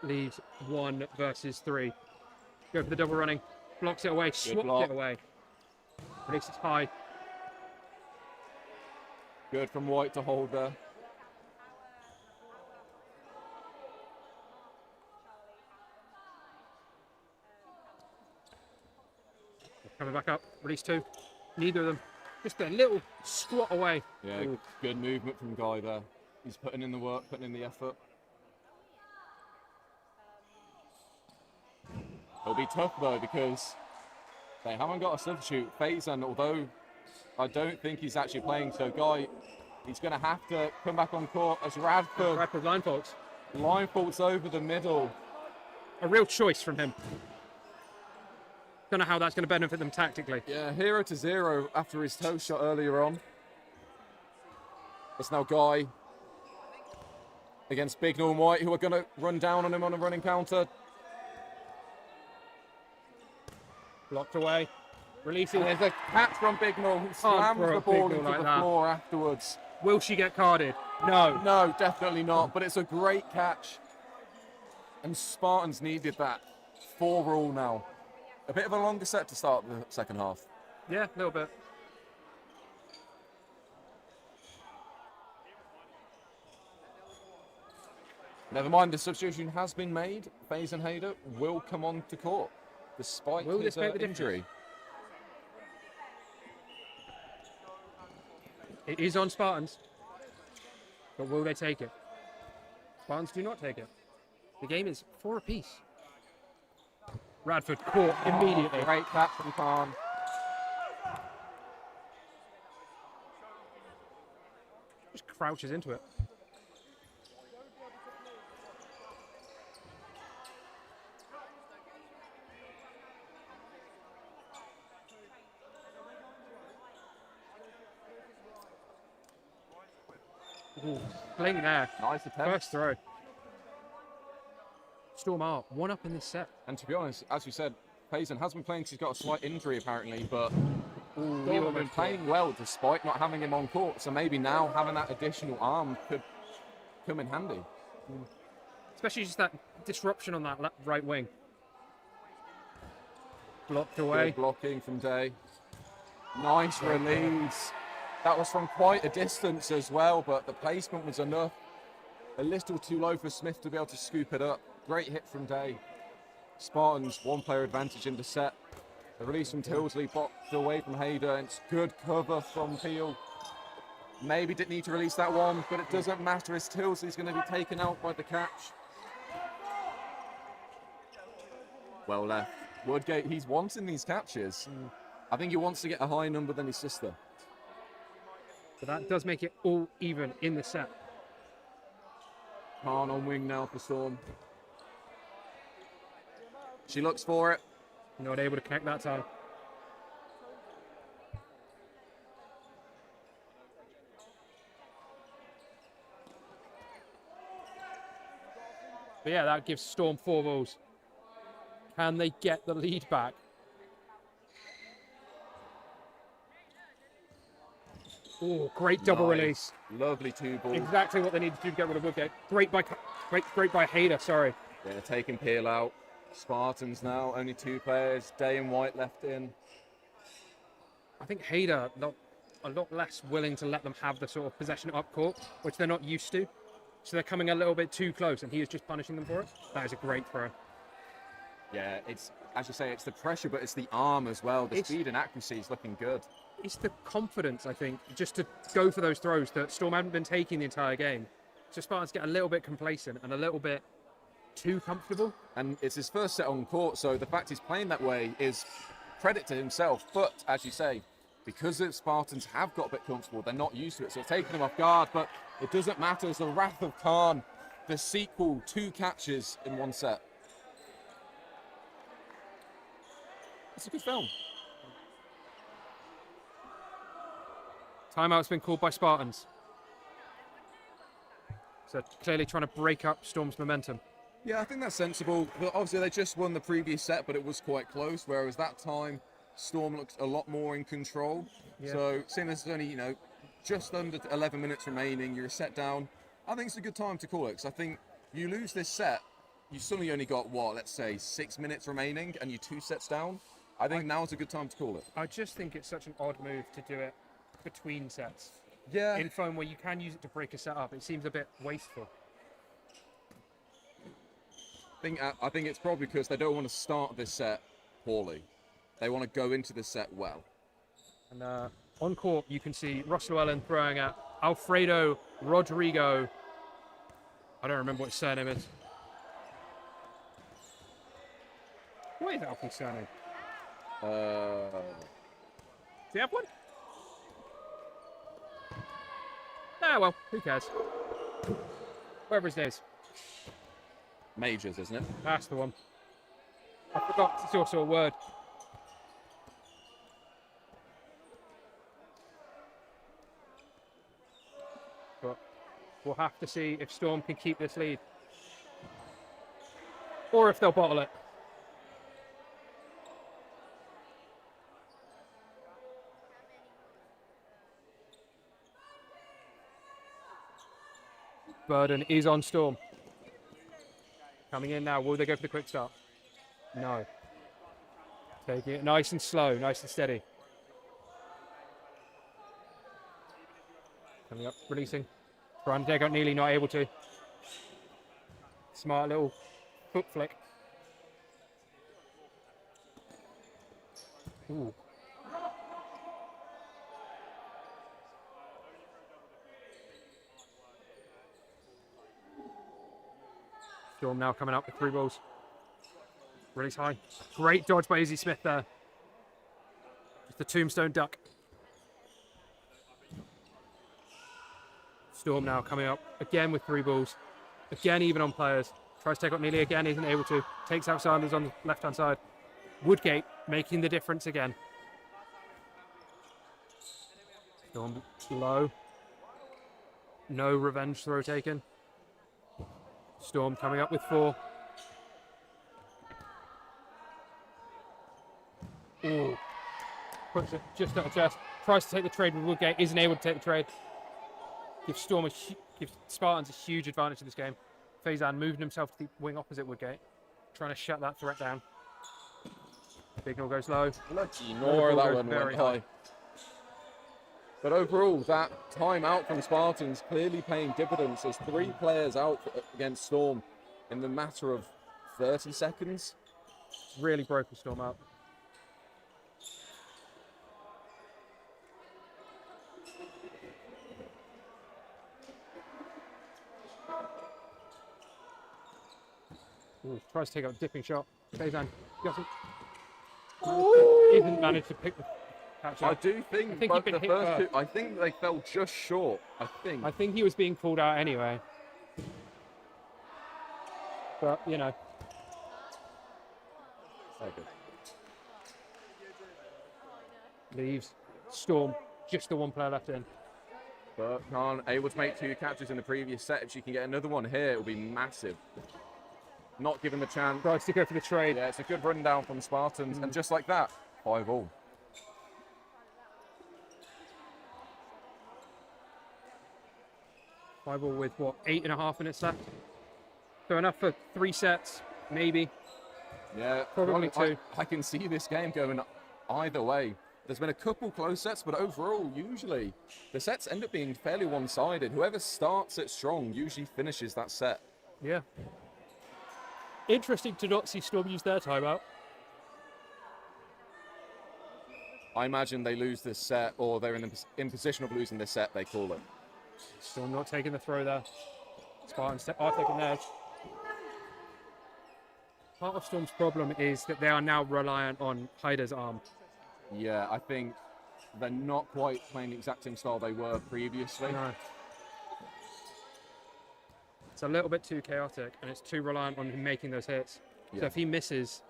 leaves 1 versus 3. Go for the double running. Blocks it away. Swapped block. it away. Releases high. Good from White to hold there. Coming back up. Release 2. Neither of them. Just a little squat away. Yeah, Ooh. good movement from Guy there. He's putting in the work, putting in the effort. It'll be tough though because they haven't got a substitute. Faison, although I don't think he's actually playing, so Guy, he's going to have to come back on court as Radford line faults. line faults over the middle. A real choice from him. Don't know how that's going to benefit them tactically. Yeah, 0 to 0 after his toe shot earlier on. It's now Guy against Bignall and White, who are going to run down on him on a running counter. Blocked away. Releasing. And there's a catch from Bignall who slams throw the a ball Bignall into like the that. floor afterwards. Will she get carded? No. No, definitely not, but it's a great catch. And Spartans needed that. 4-all now. A bit of a longer set to start the second half. Yeah, a little bit. Never mind, the substitution has been made. Faison Hayder will come on to court, despite Will his this make the difference? injury. It is on Spartans. But will they take it? Spartans do not take it. The game is 4 apiece. Radford caught immediately. Great catch from Khan. Just crouches into it. Ooh, fling there. Nice attempt. First throw. Storm are 1 up in this set. And to be honest, as you said, Faison has been playing because he's got a slight injury apparently, but Ooh, Storm have been playing well despite not having him on court. So maybe now having that additional arm could come in handy. Especially just that disruption on that right wing. Blocked away. Good blocking from Day. Nice release. That was from quite a distance as well, but the placement was enough. A little too low for Smith to be able to scoop it up. Great hit from Day. Spartans, 1-player advantage in the set. The release from Tilsley, blocked away from Hayder, and it's good cover from Peel. Maybe didn't need to release that one, but it doesn't matter as Tilsley's going to be taken out by the catch. Well left. Woodgate, he's wanting these catches. I think he wants to get a higher number than his sister. So that does make it all even in the set. Khan on wing now for Storm. She looks for it. Not able to connect that time. But yeah, that gives Storm 4 balls. Can they get the lead back? Oh, great double Nice. release. Lovely 2-ball. Exactly what they needed to do to get rid of Woodgate. Great by Hayder, sorry. Yeah, taking Peel out. Spartans now, only 2 players. Day and White left in. I think Hayder a lot less willing to let them have the sort of possession up court, which they're not used to. So they're coming a little bit too close, and he is just punishing them for it. That is a great throw. Yeah, it's, as you say, it's the pressure, but it's the arm as well. The speed and accuracy is looking good. It's the confidence, I think, just to go for those throws that Storm haven't been taking the entire game. So Spartans get a little bit complacent and a little bit too comfortable. And it's his first set on court, so the fact he's playing that way is credit to himself. But, as you say, because the Spartans have got a bit comfortable, they're not used to it, so it's taking them off guard. But it doesn't matter. It's the Wrath of Khan, the sequel, 2 catches in 1 set. It's a good film. Timeout's been called by Spartans. So clearly trying to break up Storm's momentum. Yeah, I think that's sensible. But obviously, they just won the previous set, but it was quite close. Whereas that time, Storm looked a lot more in control. Yeah. So, seeing as there's only, just under 11 minutes remaining, you're set down. I think it's a good time to call it, because I think you lose this set, you suddenly only got, what, let's say 6 minutes remaining and you're 2 sets down. I think now's a good time to call it. I just think it's such an odd move to do it between sets. Yeah. In foam, where you can use it to break a set up, it seems a bit wasteful. I think it's probably because they don't want to start this set poorly. They want to go into the set well. And on court, you can see Ross Llewellyn throwing at Alfredo Rodrigo. I don't remember what his surname is. What is Alfie's surname? Does he have one? Ah, well, who cares? Whatever his name is. Majors, isn't it? That's the one. I forgot it's also a word. But we'll have to see if Storm can keep this lead. Or if they'll bottle it. Burden is on Storm. Coming in now. Will they go for the quick start? No. Taking it nice and slow, nice and steady. Coming up, releasing. Trying to take out Neely, not able to. Smart little foot flick. Ooh. Storm now coming up with 3 balls. Release high. Great dodge by Izzy Smith there. Just the tombstone duck. Storm now coming up again with 3 balls. Again, even on players. Tries to take out Neely again, isn't able to. Takes out Sanders on the left-hand side. Woodgate making the difference again. Storm low. No revenge throw taken. Storm coming up with 4. Ooh. Puts it just at the chest. Tries to take the trade with Woodgate. Isn't able to take the trade. Gives Spartans a huge advantage in this game. Faizan moving himself to the wing opposite Woodgate. Trying to shut that threat down. Bignall goes low. Lucky Nora, that one went high. But overall, that timeout from Spartans clearly paying dividends. There's 3 players out against Storm in the matter of 30 seconds. Really broken Storm out. Ooh, tries to take out a dipping shot. Faizan doesn't. Isn't managed to pick the catch up. I do think, both the first 2, I think they fell just short. I think he was being called out anyway. But, you know. So good. Leaves. Storm. Just the 1 player left in. But Khan able to make 2 catches in the previous set. If she can get another one here, it will be massive. Not given the chance. Tries to go for the trade. Yeah, it's a good rundown from Spartans. And just like that, 5-all. 5-all with, what, 8.5 minutes left? So enough for 3 sets, maybe. Yeah, probably 2. I can see this game going either way. There's been a couple close sets, but overall, usually, the sets end up being fairly one-sided. Whoever starts it strong usually finishes that set. Yeah. Interesting to not see Storm use their timeout. I imagine they lose this set, or they're in position of losing this set, they call it. Storm not taking the throw there. Spartans are taking theirs. Part of Storm's problem is that they are now reliant on Hyder's arm. Yeah, I think they're not quite playing the exact same style they were previously. No. It's a little bit too chaotic, and it's too reliant on him making those hits. Yeah. So if he misses,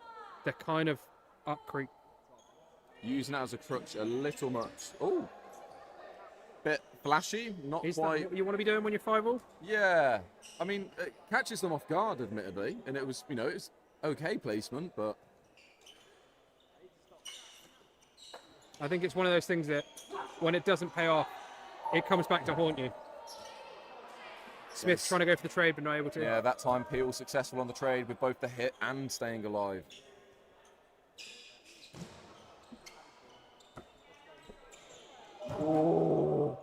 they're kind of up creek. Using it as a crutch a little much. Oh, bit flashy, not Is quite. that what you want to be doing when you're 5-all? Yeah, I mean, it catches them off guard, admittedly, and it was, it's okay placement, but I think it's one of those things that when it doesn't pay off, it comes back to haunt you. Smith Yes. trying to go for the trade, but not able to. Yeah, that time Peel successful on the trade with both the hit and staying alive. Oh.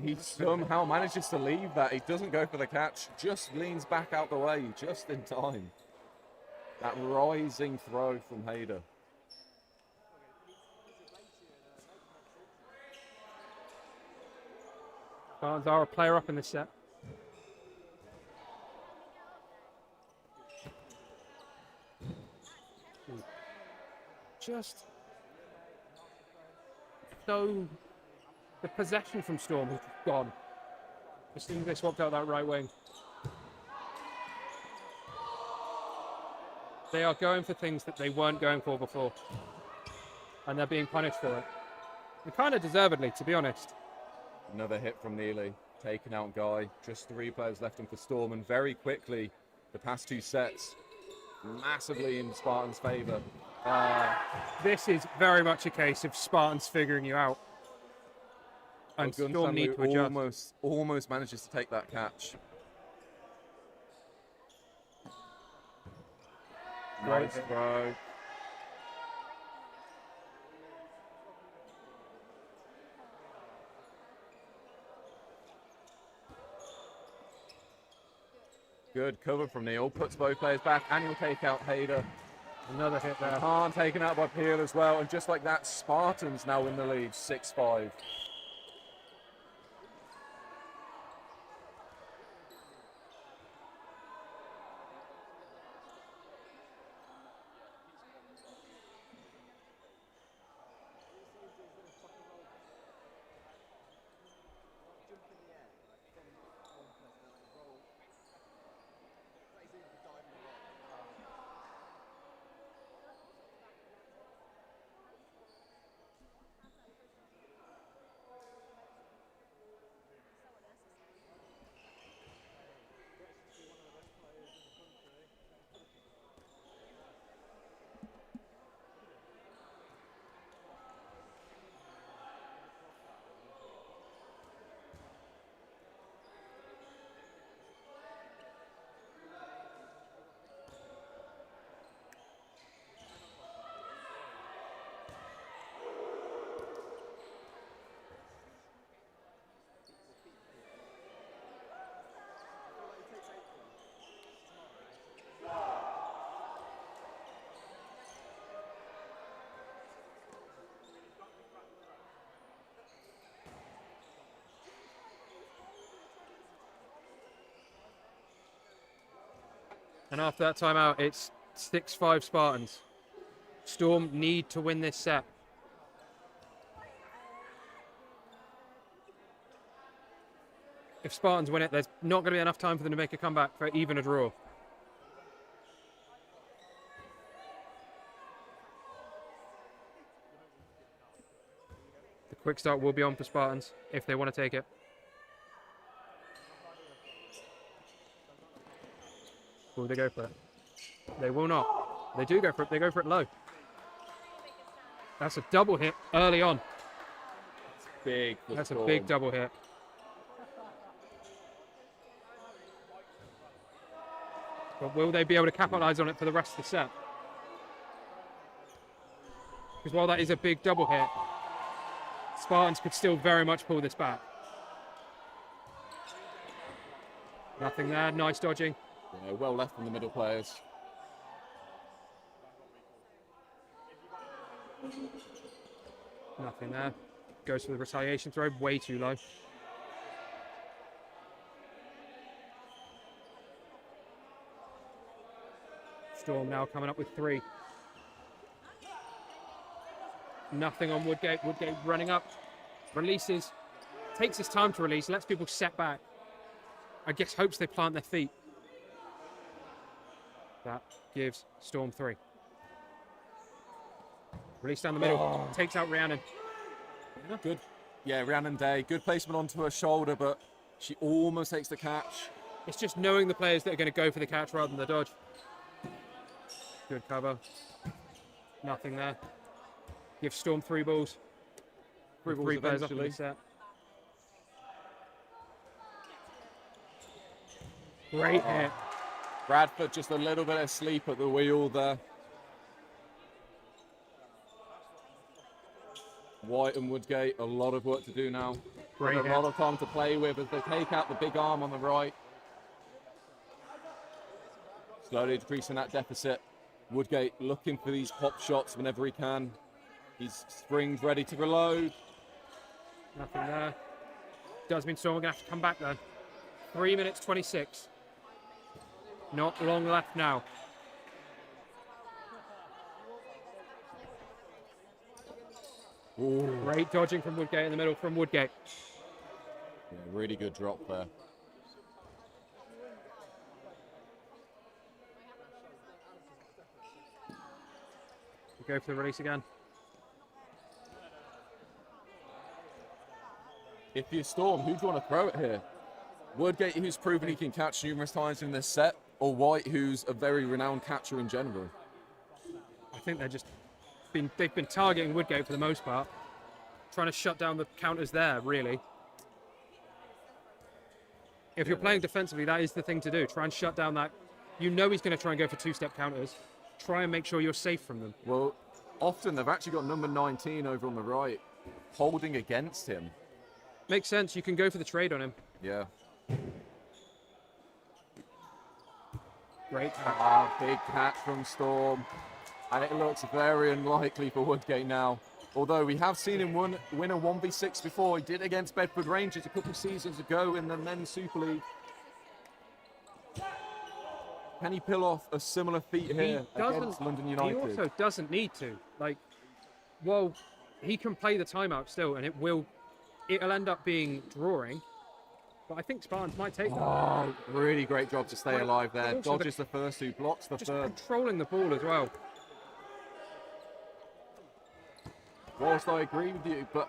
He somehow manages to leave that. He doesn't go for the catch, just leans back out the way just in time. That rising throw from Hayder. Spartans are a player up in this set. Just so the possession from Storm has just gone as soon as they swapped out that right wing. They are going for things that they weren't going for before, and they're being punished for it. And kind of deservedly, to be honest. Another hit from Neely, taking out Guy. Just 3 players left in for Storm, and very quickly, the past 2 sets, massively in Spartans' favour. This is very much a case of Spartans figuring you out. And Storm need to adjust. Almost manages to take that catch. Nice throw. Good cover from Neil, puts both players back, and he'll take out Hayder. Another hit there. Hahn taken out by Peel as well, and just like that, Spartans now in the lead, 6-5. And after that timeout, it's 6-5 Spartans. Storm need to win this set. If Spartans win it, there's not going to be enough time for them to make a comeback for even a draw. The quick start will be on for Spartans if they want to take it. Will they go for it? They will not. They do go for it. They go for it low. That's a double hit early on. Big. That's a big double hit. But will they be able to capitalize on it for the rest of the set? Because while that is a big double hit, Spartans could still very much pull this back. Nothing there. Nice dodging. Yeah, well left from the middle players. Nothing there. Goes for the retaliation throw. Way too low. Storm now coming up with 3. Nothing on Woodgate. Woodgate running up. Releases. Takes his time to release. Lets people set back. I guess hopes they plant their feet. That gives Storm 3. Release down the middle. Takes out Rhiannon. Good. Yeah, Rhiannon Day. Good placement onto her shoulder, but she almost takes the catch. It's just knowing the players that are going to go for the catch rather than the dodge. Good cover. Nothing there. Give Storm 3 balls. 3 players up in the set. Great hit. Bradford just a little bit asleep at the wheel there. White and Woodgate, a lot of work to do now. Great A hit. lot of time to play with as they take out the big arm on the right. Slowly decreasing that deficit. Woodgate looking for these pop shots whenever he can. He's springed ready to reload. Nothing there. Does mean Storm are going to have to come back then. 3 minutes 26. Not long left now. Ooh. Great dodging from Woodgate in the middle from Woodgate. Yeah, really good drop there. We go for the release again. If you're Storm, who do you want to throw it here? Woodgate, who's proven he can catch numerous times in this set, or White, who's a very renowned catcher in general? I think they've been targeting Woodgate for the most part. Trying to shut down the counters there, really. If you're playing defensively, that is the thing to do. Try and shut down that. You know he's going to try and go for two-step counters. Try and make sure you're safe from them. Well, often they've actually got number 19 over on the right, holding against him. Makes sense. You can go for the trade on him. Yeah. Great. Big catch from Storm. And it looks very unlikely for Woodgate now. Although we have seen him win a 1v6 before. He did against Bedford Rangers a couple of seasons ago in the Men's Super League. Can he pull off a similar feat here against London United? He also doesn't need to. Well, he can play the timeout still, and it'll end up being drawing. But I think Spartans might take that. Oh, really great job to stay alive there. Dodges the first two, blocks the just third. Controlling the ball as well. Whilst I agree with you, but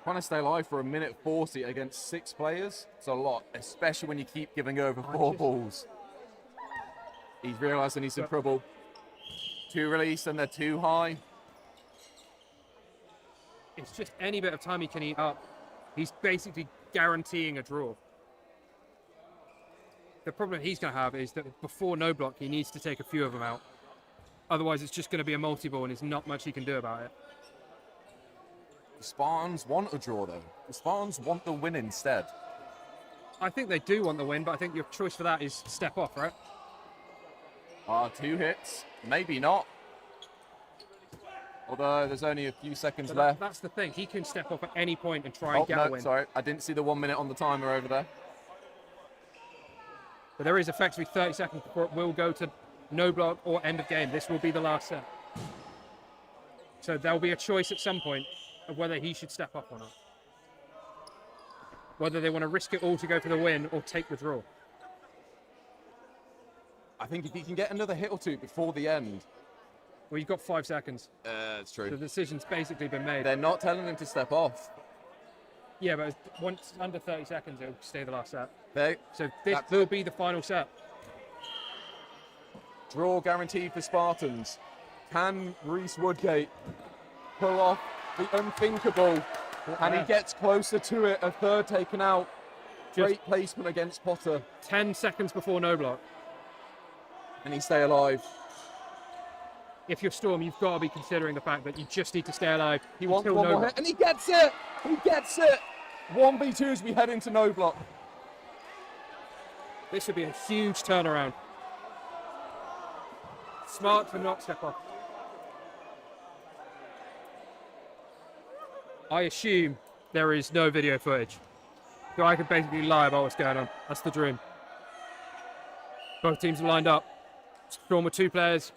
trying to stay alive for 1:40 against 6 players, it's a lot, especially when you keep giving over 4 balls. He's realising he's in trouble. 2 release and they're too high. It's just any bit of time he can eat up. He's basically guaranteeing a draw. The problem he's going to have is that before no block, he needs to take a few of them out. Otherwise, it's just going to be a multi-ball and there's not much he can do about it. The Spartans want a draw, though. The Spartans want the win instead. I think they do want the win, but I think your choice for that is step off, right? 2 hits. Maybe not. Although there's only a few seconds left. That's the thing. He can step off at any point and try and get a win. Sorry. I didn't see the 1 minute on the timer over there. But there is effectively 30 seconds before it will go to no block or end of game. This will be the last set. So there'll be a choice at some point of whether he should step up or not. Whether they want to risk it all to go for the win or take the draw. I think if he can get another hit or two before the end. Well, you've got 5 seconds. That's true. The decision's basically been made. They're not telling him to step off. Yeah, but once under 30 seconds, it'll stay the last set. So this That's will be the final set. Draw guaranteed for Spartans. Can Reese Woodgate pull off the unthinkable? And he gets closer to it. A third taken out. Great placement against Potter. 10 seconds before no block. And he stay alive. If you're Storm, you've got to be considering the fact that you just need to stay alive. He wants one more hit, and he gets it! He gets it! 1v2 as we head into no block. This would be a huge turnaround. Smart to not step off. I assume there is no video footage. So I could basically lie about what's going on. That's the dream. Both teams are lined up. Storm with 2 players.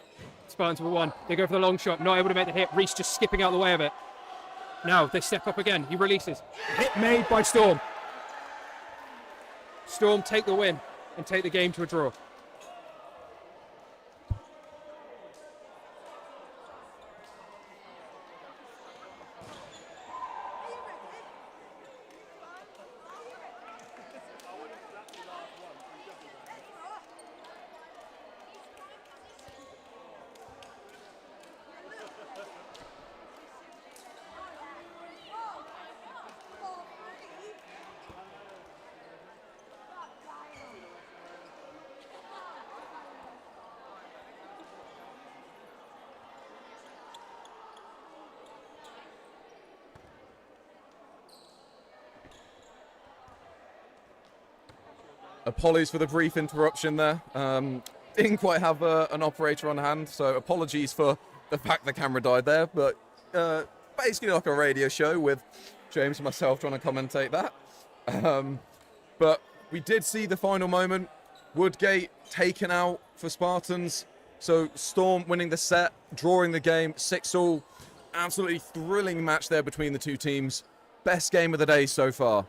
Spartans with 1. They go for the long shot, not able to make the hit. Reese just skipping out the way of it. Now they step up again. He releases. Hit made by Storm. Storm take the win and take the game to a draw. Apologies for the brief interruption there. Didn't quite have an operator on hand, so apologies for the fact the camera died there, but basically like a radio show with James and myself trying to commentate that. But we did see the final moment. Woodgate taken out for Spartans. So Storm winning the set, drawing the game, 6-all. Absolutely thrilling match there between the two teams. Best game of the day so far.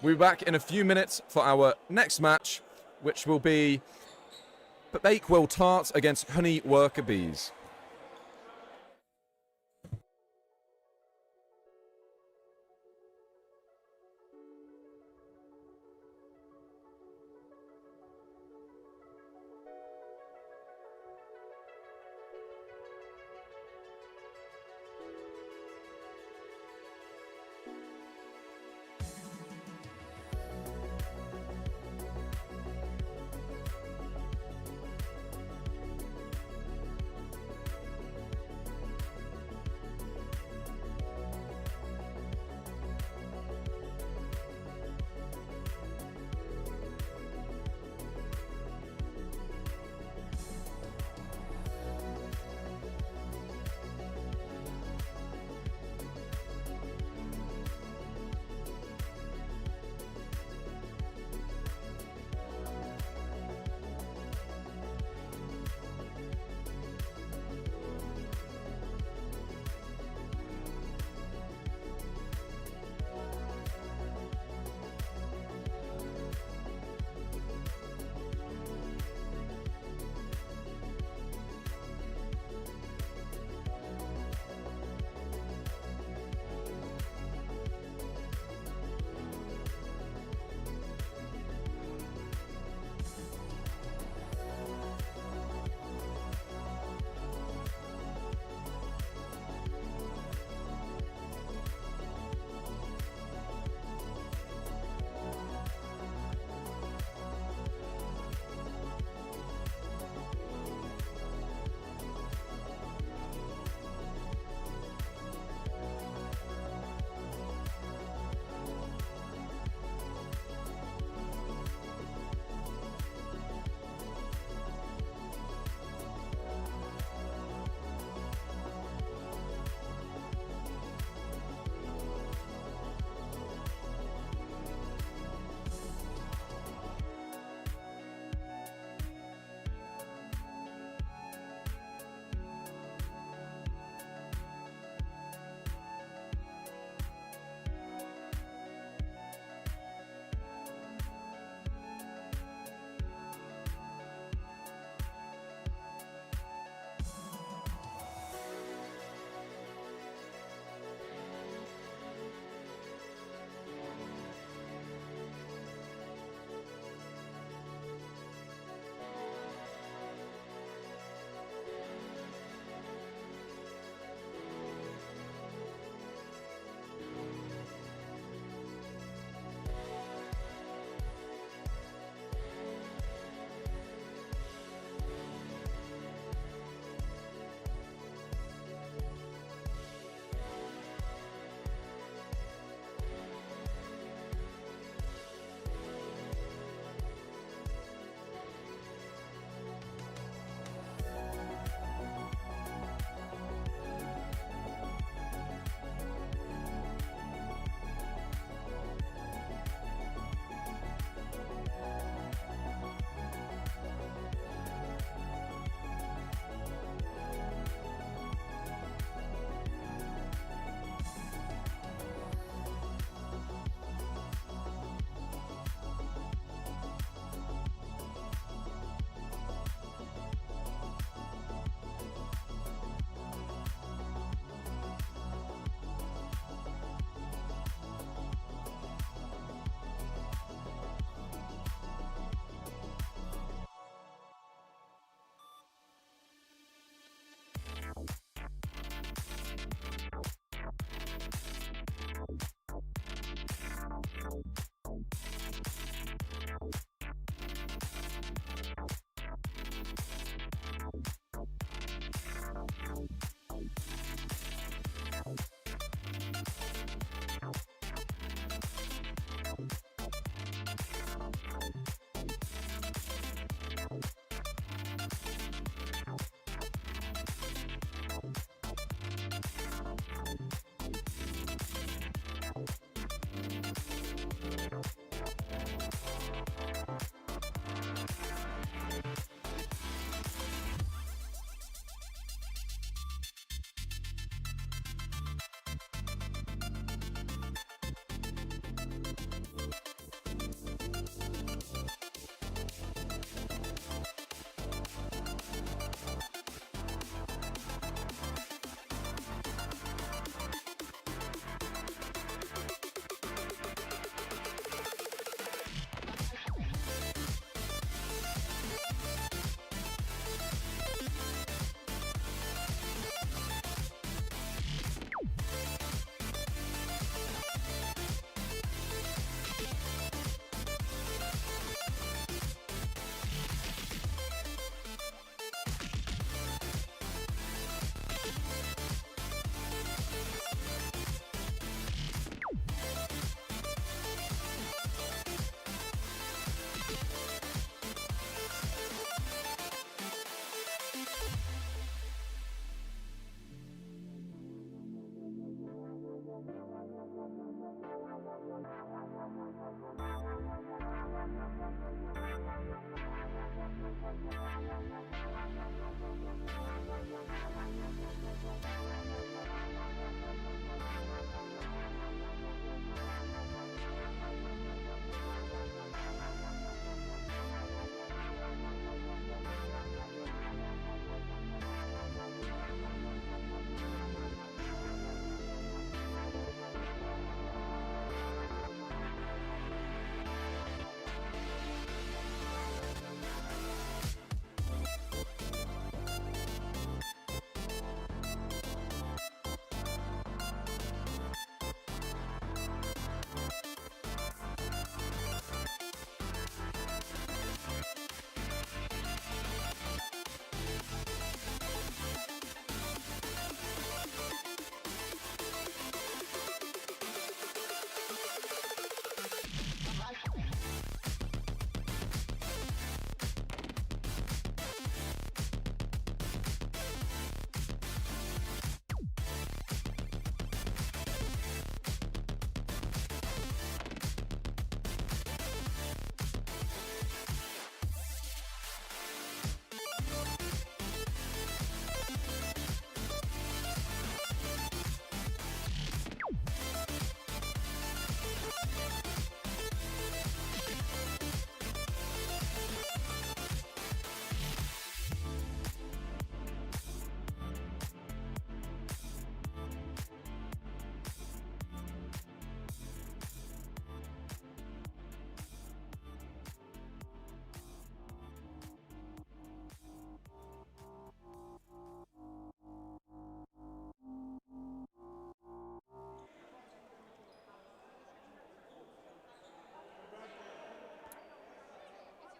We'll be back in a few minutes for our next match, which will be Bakewell Tarts against Honey Worker Bees.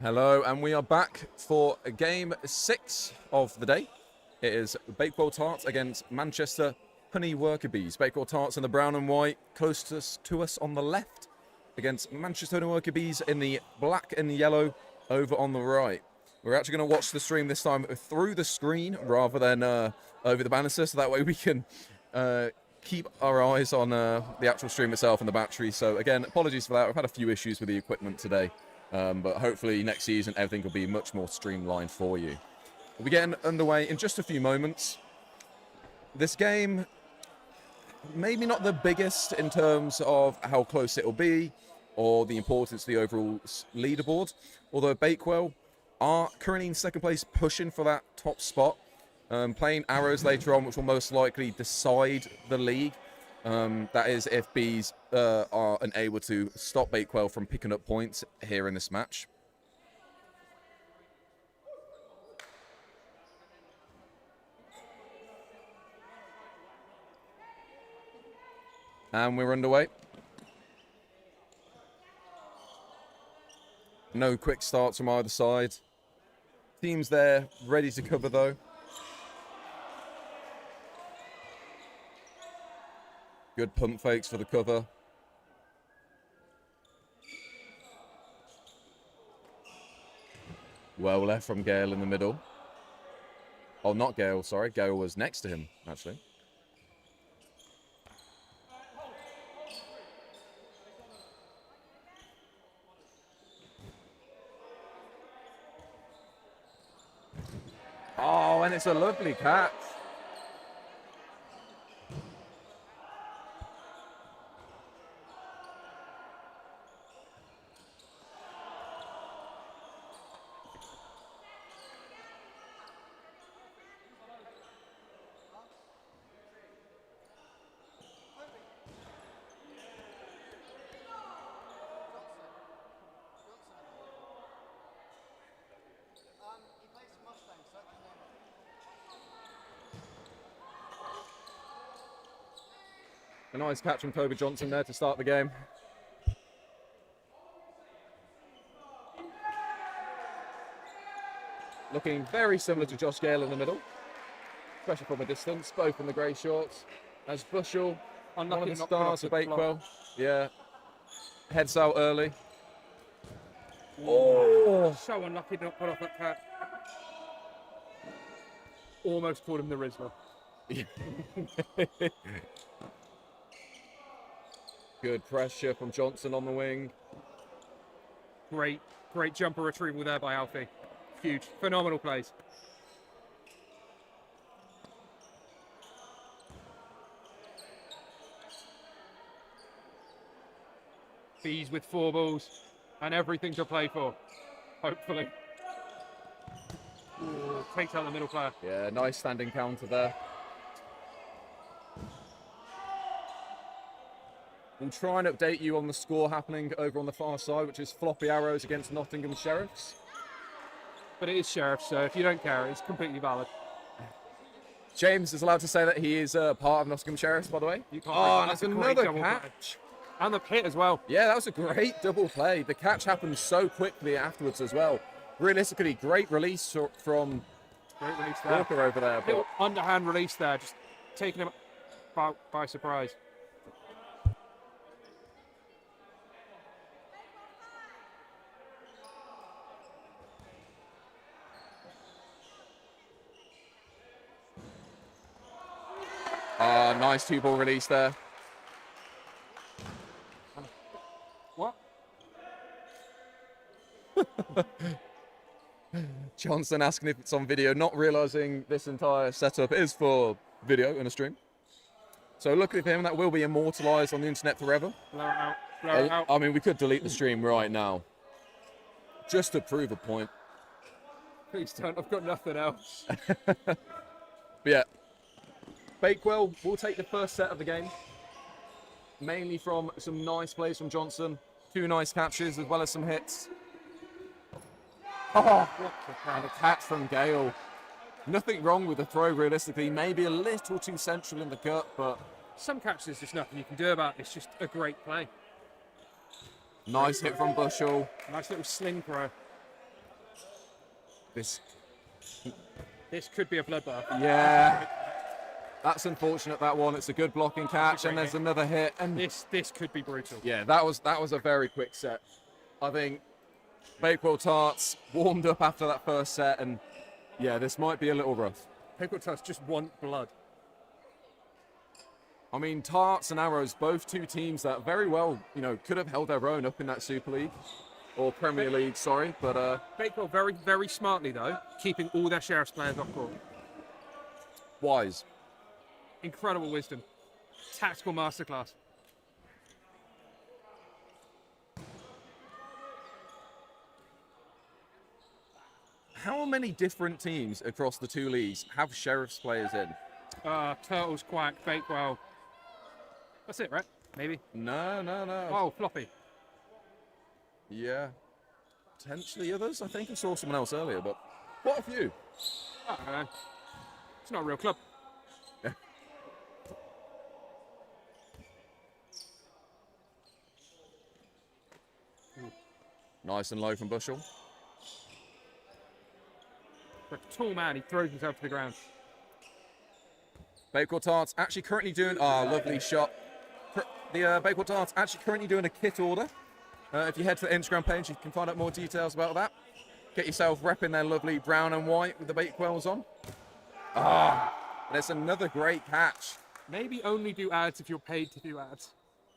Hello, and we are back for game 6 of the day. It is Bakewell Tarts against Manchester Honey Worker Bees. Bakewell Tarts in the brown and white, closest to us on the left, against Manchester Honey Worker Bees in the black and yellow over on the right. We're actually going to watch the stream this time through the screen rather than over the banister, so that way we can keep our eyes on the actual stream itself and the battery. So again, apologies for that. We've had a few issues with the equipment today. But hopefully next season everything will be much more streamlined for you. We'll be getting underway in just a few moments. This game, maybe not the biggest in terms of how close it will be or the importance of the overall leaderboard, although Bakewell are currently in second place pushing for that top spot, playing Arrows later on, which will most likely decide the league. That is if Bees are unable to stop Bakewell from picking up points here in this match. And we're underway. No quick starts from either side. Teams there ready to cover though. Good pump fakes for the cover. Well left from Gale in the middle. Oh, not Gale, sorry. Gale was next to him, actually. Oh, and it's a lovely catch. A nice catch from Toby Johnson there to start the game. Looking very similar to Josh Gale in the middle, especially from a distance, both in the grey shorts. As Bushell, one of the stars of Bakewell. Yeah, heads out early. Oh, so unlucky to not put off that cat. Almost called him the Rizzler. Good pressure from Johnson on the wing. Great jumper retrieval there by Alfie. Huge, phenomenal plays. Bees with 4 balls and everything to play for, hopefully. Ooh, takes out the middle player. Yeah, nice standing counter there. We'll try and update you on the score happening over on the far side, which is Floppy Arrows against Nottingham Sheriffs. But it is Sheriff, so if you don't care, it's completely valid. James is allowed to say that he is part of Nottingham Sheriffs, by the way. Oh, and that's another catch. And the hit as well. Yeah, that was a great double play. The catch happened so quickly afterwards as well. Realistically, great release from Walker over there. Little underhand release there, just taking him by surprise. Nice 2-ball release there. What? Johnson asking if it's on video, not realising this entire setup is for video in a stream. So luckily for him, that will be immortalised on the internet forever. Blow it out. Blow it out. I mean, we could delete the stream right now, just to prove a point. Please don't, I've got nothing else. But yeah, Bakewell will take the first set of the game, mainly from some nice plays from Johnson, 2 nice catches as well as some hits. Oh, and a catch from Gale. Nothing wrong with the throw realistically, maybe a little too central in the cut, but some catches there's just nothing you can do about it. It's just a great play. Nice hit from Bushell. Nice little sling throw. This, This could be a bloodbath. yeah, that's unfortunate, that one. It's a good blocking catch, and there's another hit. And This could be brutal. yeah, that was a very quick set. I think Bakewell Tarts warmed up after that first set, and yeah, this might be a little rough. Bakewell Tarts just want blood. I mean, Tarts and Arrows, both two teams that very well, could have held their own up in that Super League. Or Premier League, sorry, but Bakewell very, very smartly, though, keeping all their Sheriff's players off court. wise. Incredible wisdom. Tactical masterclass. How many different teams across the two leagues have Sheriff's players in? Turtles, Quack, Bakewell. That's it, right? Maybe. No. Oh, Floppy. Yeah. Potentially others. I think I saw someone else earlier, but what a few. I don't know. It's not a real club. Yeah. Nice and low from Bushell. For a tall man, he throws himself to the ground. Bakewell Tarts actually currently doing... lovely shot. The Bakewell Tarts actually currently doing a kit order. If you head to the Instagram page, you can find out more details about that. Get yourself repping their lovely brown and white with the Bakewells on. And it's another great catch. Maybe only do ads if you're paid to do ads.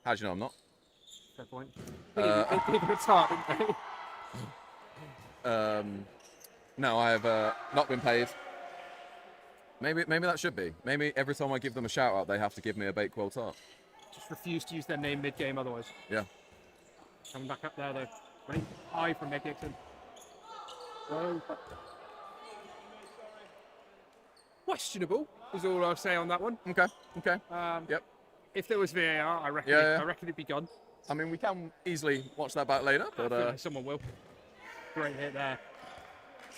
How do you know I'm not? Fair point. They give you a tart, didn't they? No, I have not been paid. Maybe that should be. Maybe every time I give them a shout out, they have to give me a Bakewell Tart. Just refuse to use their name mid-game otherwise. Yeah. Coming back up there, though. Right high from Nick Dixon. Whoa. Questionable is all I'll say on that one. Okay. Yep. If there was VAR, I reckon, Yeah. I reckon it'd be gone. I mean, we can easily watch that back later, I feel but like someone will. Great hit there.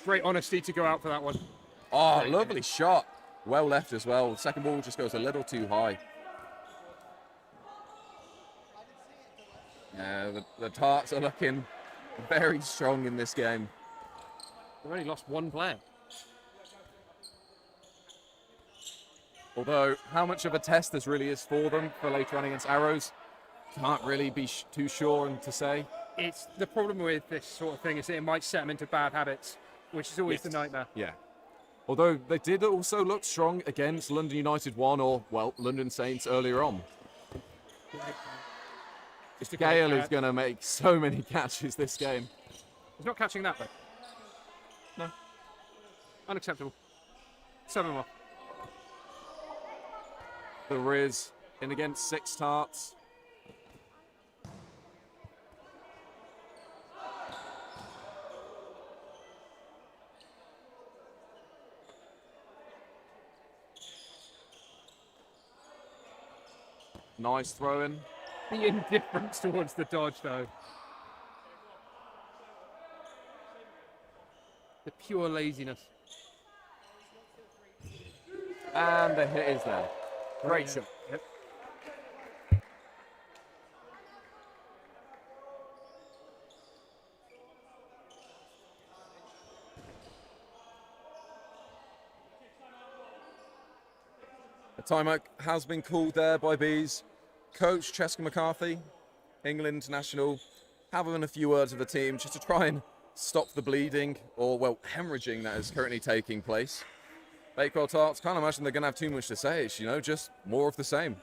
Great honesty to go out for that one. lovely shot. Well left as well. The second ball just goes a little too high. Yeah, the Tarts are looking very strong in this game. They've only lost one player. Although, how much of a test this really is for them for later on against Arrows, can't really be too sure and to say. It's the problem with this sort of thing is that it might set them into bad habits, which is always the nightmare. Yeah. Although they did also look strong against London United 1 or, well, London Saints earlier on. Just Gale is going to make so many catches this game. He's not catching that, though. No. Unacceptable. 7 more. The Riz in against 6 Tarts. Nice throw in. The indifference towards the dodge, though. The pure laziness. And the hit is there. Great shot. Yep. A timeout has been called there by Bees. Coach Cheska McCarthy, England national, having a few words with the team just to try and stop the bleeding, or, well, hemorrhaging that is currently taking place. Bakewell Tarts, can't imagine they're going to have too much to say. It's, just more of the same.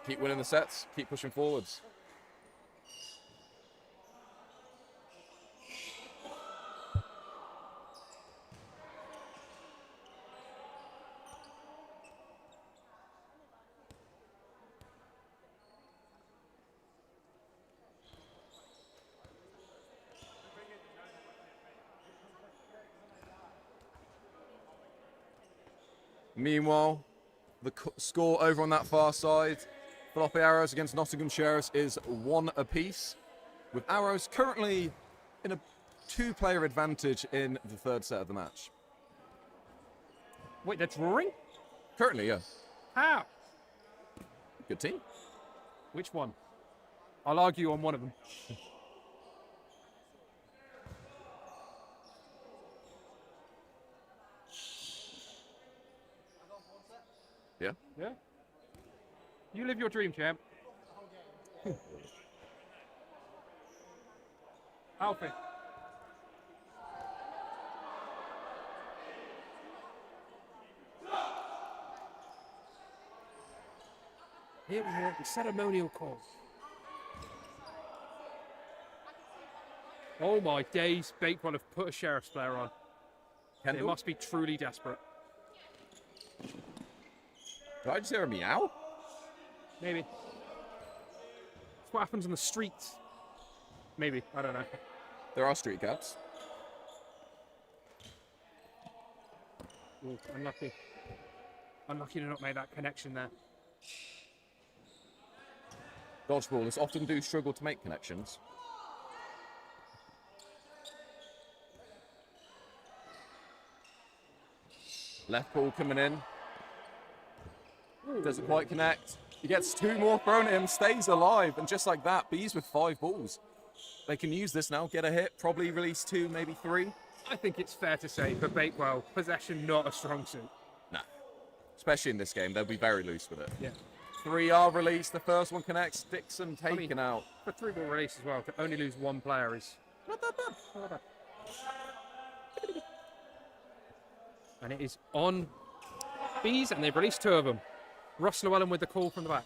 Keep winning the sets, keep pushing forwards. Meanwhile, the score over on that far side, Floppy Arrows against Nottingham Sheriffs is 1 apiece, with Arrows currently in a 2-player advantage in the 3rd set of the match. Wait, they're drawing? Currently, yeah. How? Good team. Which one? I'll argue on one of them. Yeah. Yeah. You live your dream, champ. Alfie. Here we have the ceremonial call. Oh my days, Bakewell have put a sheriff's player on. They Kendall? must be truly desperate. Did I just hear a meow? Maybe. It's what happens on the streets. Maybe, I don't know. There are street cats. Ooh, unlucky. Unlucky to not make that connection there. Dodgeballers often do struggle to make connections. Left ball coming in. Doesn't quite connect. He gets 2 more thrown at him, stays alive, and just like that, Bees with 5 balls. They can use this now, get a hit, probably release 2, maybe 3. I think it's fair to say for Bakewell, possession not a strong suit. Nah. Especially in this game, they'll be very loose with it. Yeah. 3 are released, the first one connects, Dixon taken out. For 3-ball release as well, to only lose 1 player is Not that bad. not bad. And it is on Bees, and they've released 2 of them. Ross Llewellyn with the call from the back.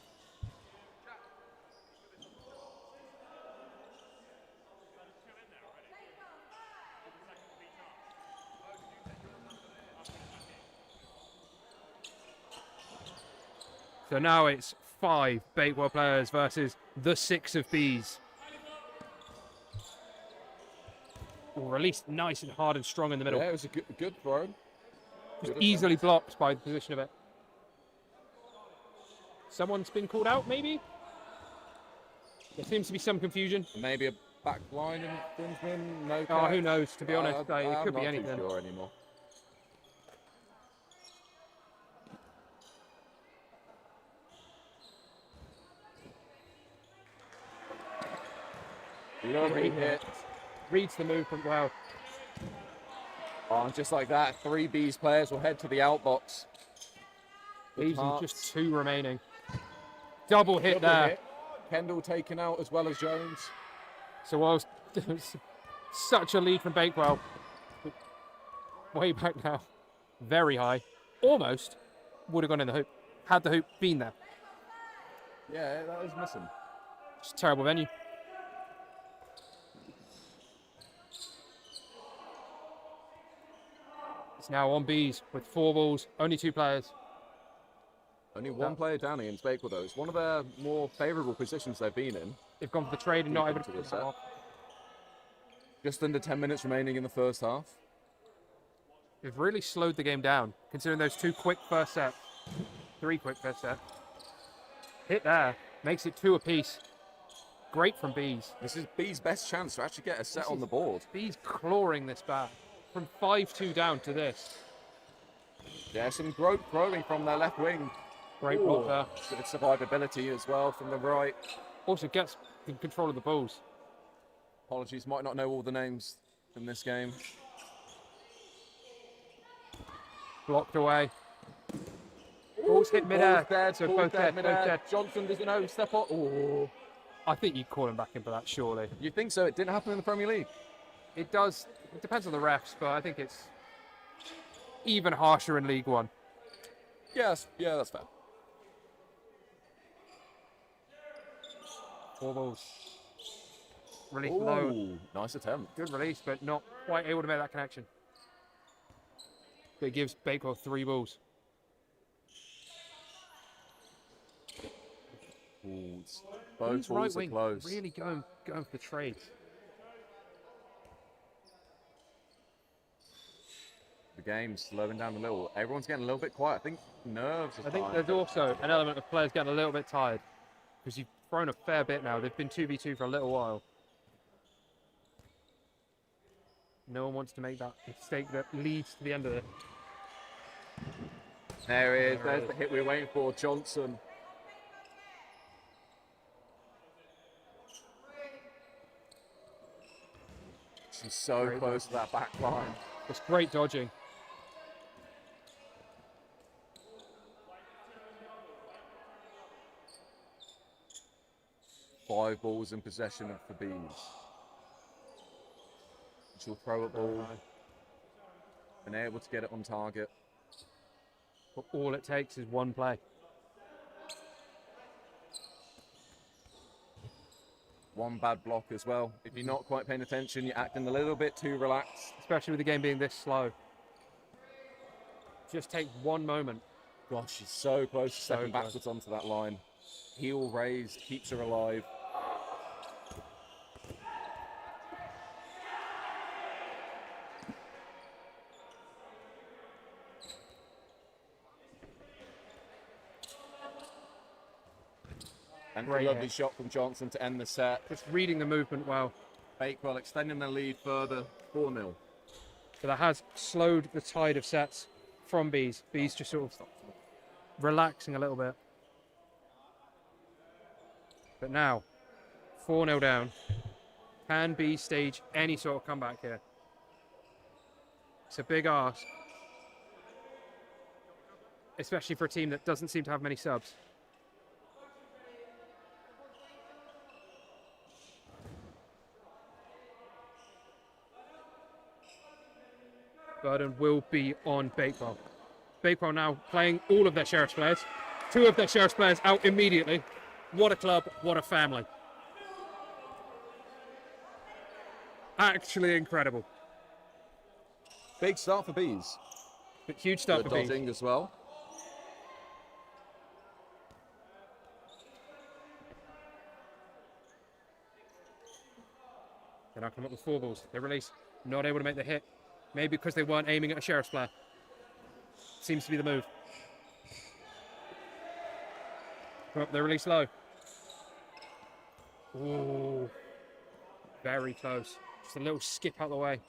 So now it's 5 Bakewell players versus the 6 of Bees. All released nice and hard and strong in the middle. Yeah, it was a good throw. Just Good easily blocked by the position of it. Someone's been called out, maybe? There seems to be some confusion. Maybe a back line infringement, no Oh, catch. who knows, to be honest. It I'm could be not anything. too sure anymore. You know, Great hit. Reads the movement well. Oh, and just like that, 3 Bees players will head to the outbox. Easy, Tarts. just 2 remaining. Double hit Double there. hit. Kendall taken out as well as Jones. So whilst such a lead from Bakewell, way back now, very high, almost would have gone in the hoop, had the hoop been there. Yeah, that was missing. Just a terrible venue. It's now on Bees with 4 balls, only 2 players. Only 1 player down against Bakewell though. It's one of their more favourable positions they've been in. They've gone for the trade and not Deep able to into the pull that set. off. Just under 10 minutes remaining in the first half. They've really slowed the game down, considering those 2 quick first sets. 3 quick first sets. Hit there, makes it 2 apiece. Great from Bees. This is B's best chance to actually get a set on the board. Bees clawing this back from 5-2 down to this. Yeah, some growth growing from their left wing. Great Ooh, block there. bit of survivability as well from the right. Also gets in control of the balls. Apologies, might not know all the names in this game. Blocked away. Balls hit mid-air. Ball's dead, So ball's both dead, mid-air. both dead. Johnson doesn't know, step up. Ooh. I think you'd call him back in for that, surely. You think so? It didn't happen in the Premier League. It does. It depends on the refs, but I think it's even harsher in League One. Yes, yeah, that's fair. 4 balls. Released low. Ooh, nice attempt. Good release, but not quite able to make that connection. But it gives Bakewell 3 balls. Ooh, both He's balls right are wing, close. really going for the trade. The game's slowing down a little. Everyone's getting a little bit quiet. I think nerves are I think starting. there's also an element of players getting a little bit tired because you've thrown a fair bit now. They've been 2v2 for a little while. No one wants to make that mistake that leads to the end of it. There he is. There There's it the is. hit we were waiting for. Johnson. She's so Great close to that back line. It's great dodging. 5 balls in possession for Bees. She'll throw at ball. And able to get it on target. But all it takes is one play. One bad block as well. If you're not quite paying attention, you're acting a little bit too relaxed. Especially with the game being this slow. Just take one moment. Gosh, she's so close to stepping backwards onto that line. Heel raised, keeps her alive. And a lovely shot from Johnson to end the set. Just reading the movement well. Bakewell extending the lead further, 4-0. So that has slowed the tide of sets from Bees. Bees just sort of relaxing a little bit. But now, 4-0 down. Can Bees stage any sort of comeback here? It's a big ask. Especially for a team that doesn't seem to have many subs. Burden will be on Bakewell. Bakewell now playing all of their Sheriff's players. 2 of their Sheriff's players out immediately. What a club, what a family. Actually incredible. Big start for Bees. But huge start for Bees. Dodging as well. They now come up with 4 balls. They release. Not able to make the hit. Maybe because they weren't aiming at a Sheriff's player. Seems to be the move. Come up, they release low. Ooh. Very close. Just a little skip out the way.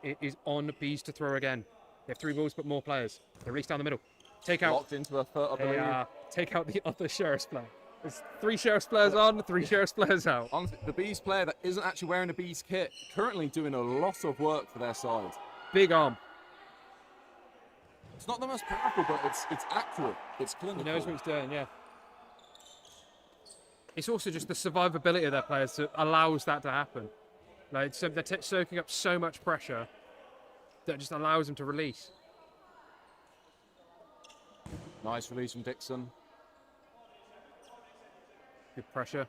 It is on Bees to throw again. They have 3 balls, but more players. They release down the middle. Take out. Locked into a foot, I believe. Take out the other Sheriff's player. There's 3 Sheriff's players on, 3 Sheriff's players out. Honestly, the Bees player that isn't actually wearing a Bees kit, currently doing a lot of work for their side. Big arm. It's not the most powerful, but it's accurate. It's clinical. He knows what he's doing, yeah. It's also just the survivability of their players that allows that to happen. Like, so they're soaking up so much pressure that just allows them to release. Nice release from Dixon. Good pressure.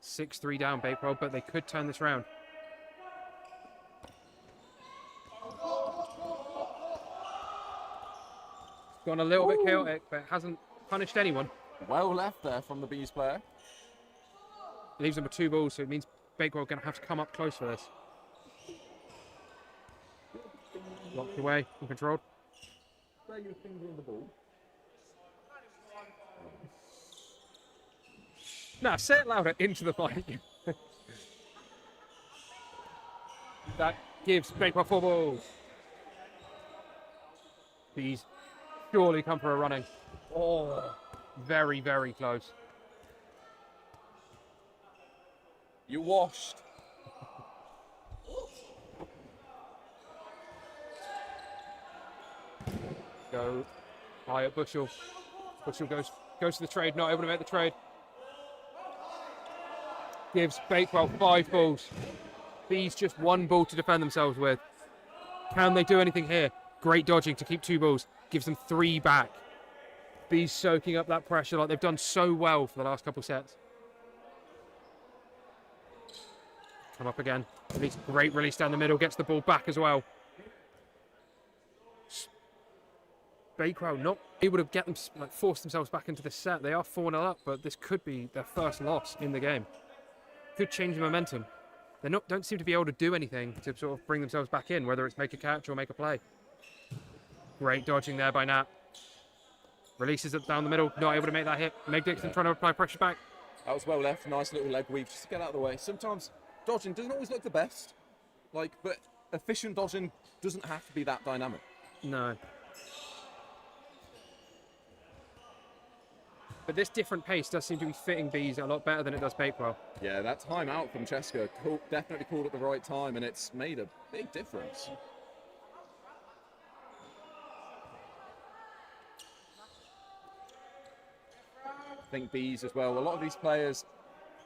6-3 down Bakewell, but they could turn this round. It's gone a little bit chaotic, but it hasn't punished anyone. Well left there from the Bees player. It leaves them with 2 balls, so it means Bakewell are going to have to come up close for this. Locked away, uncontrolled. Where your finger in the ball? No, say it louder into the mic. That gives Bakewell 4 balls. Bees surely come for a running. Oh, very, very close. You washed. Go high at Bushell. Bushell goes to the trade, not able to make the trade. Gives Bakewell 5 balls. Bees just 1 ball to defend themselves with. Can they do anything here? Great dodging to keep 2 balls. Gives them 3 back. Bees soaking up that pressure like they've done so well for the last couple sets. Come up again. Great release down the middle. Gets the ball back as well. Bakewell not able to get them, force themselves back into this set. They are 4-0 up, but this could be their first loss in the game. Could change the momentum. They don't seem to be able to do anything to sort of bring themselves back in, whether it's make a catch or make a play. Great dodging there by Nat. Releases it down the middle, not able to make that hit. Meg Dixon trying to apply pressure back. That was well left. Nice little leg weave just to get out of the way. Sometimes dodging doesn't always look the best, but efficient dodging doesn't have to be that dynamic. No. But this different pace does seem to be fitting Bees a lot better than it does Bakewell. Yeah, that time out from Cheska definitely called at the right time, and it's made a big difference. think Bees as well. A lot of these players,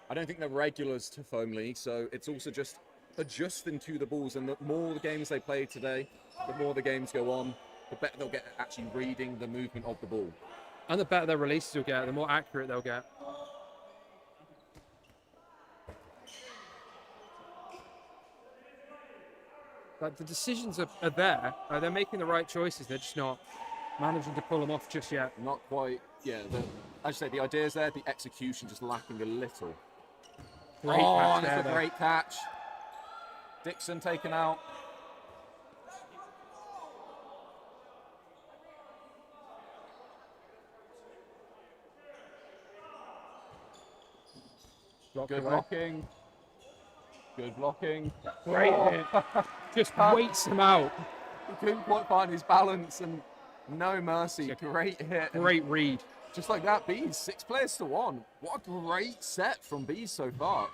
I don't think they're regulars to Foam League, so it's also just adjusting to the balls. And the more the games they play today, the more the games go on, the better they'll get at actually reading the movement of the ball. And the better their releases will get, the more accurate they'll get. Like, the decisions are there. They're making the right choices. They're just not managing to pull them off just yet. Not quite, yeah. As you say, the idea's there, the execution just lacking a little. Great catch that's there, a great catch. Dixon taken out. Good blocking. Good blocking. Great hit. Just waits him out. He couldn't quite find his balance and no mercy. Great hit. Great read. Just like that, Bees, 6 players to 1. What a great set from Bees so far.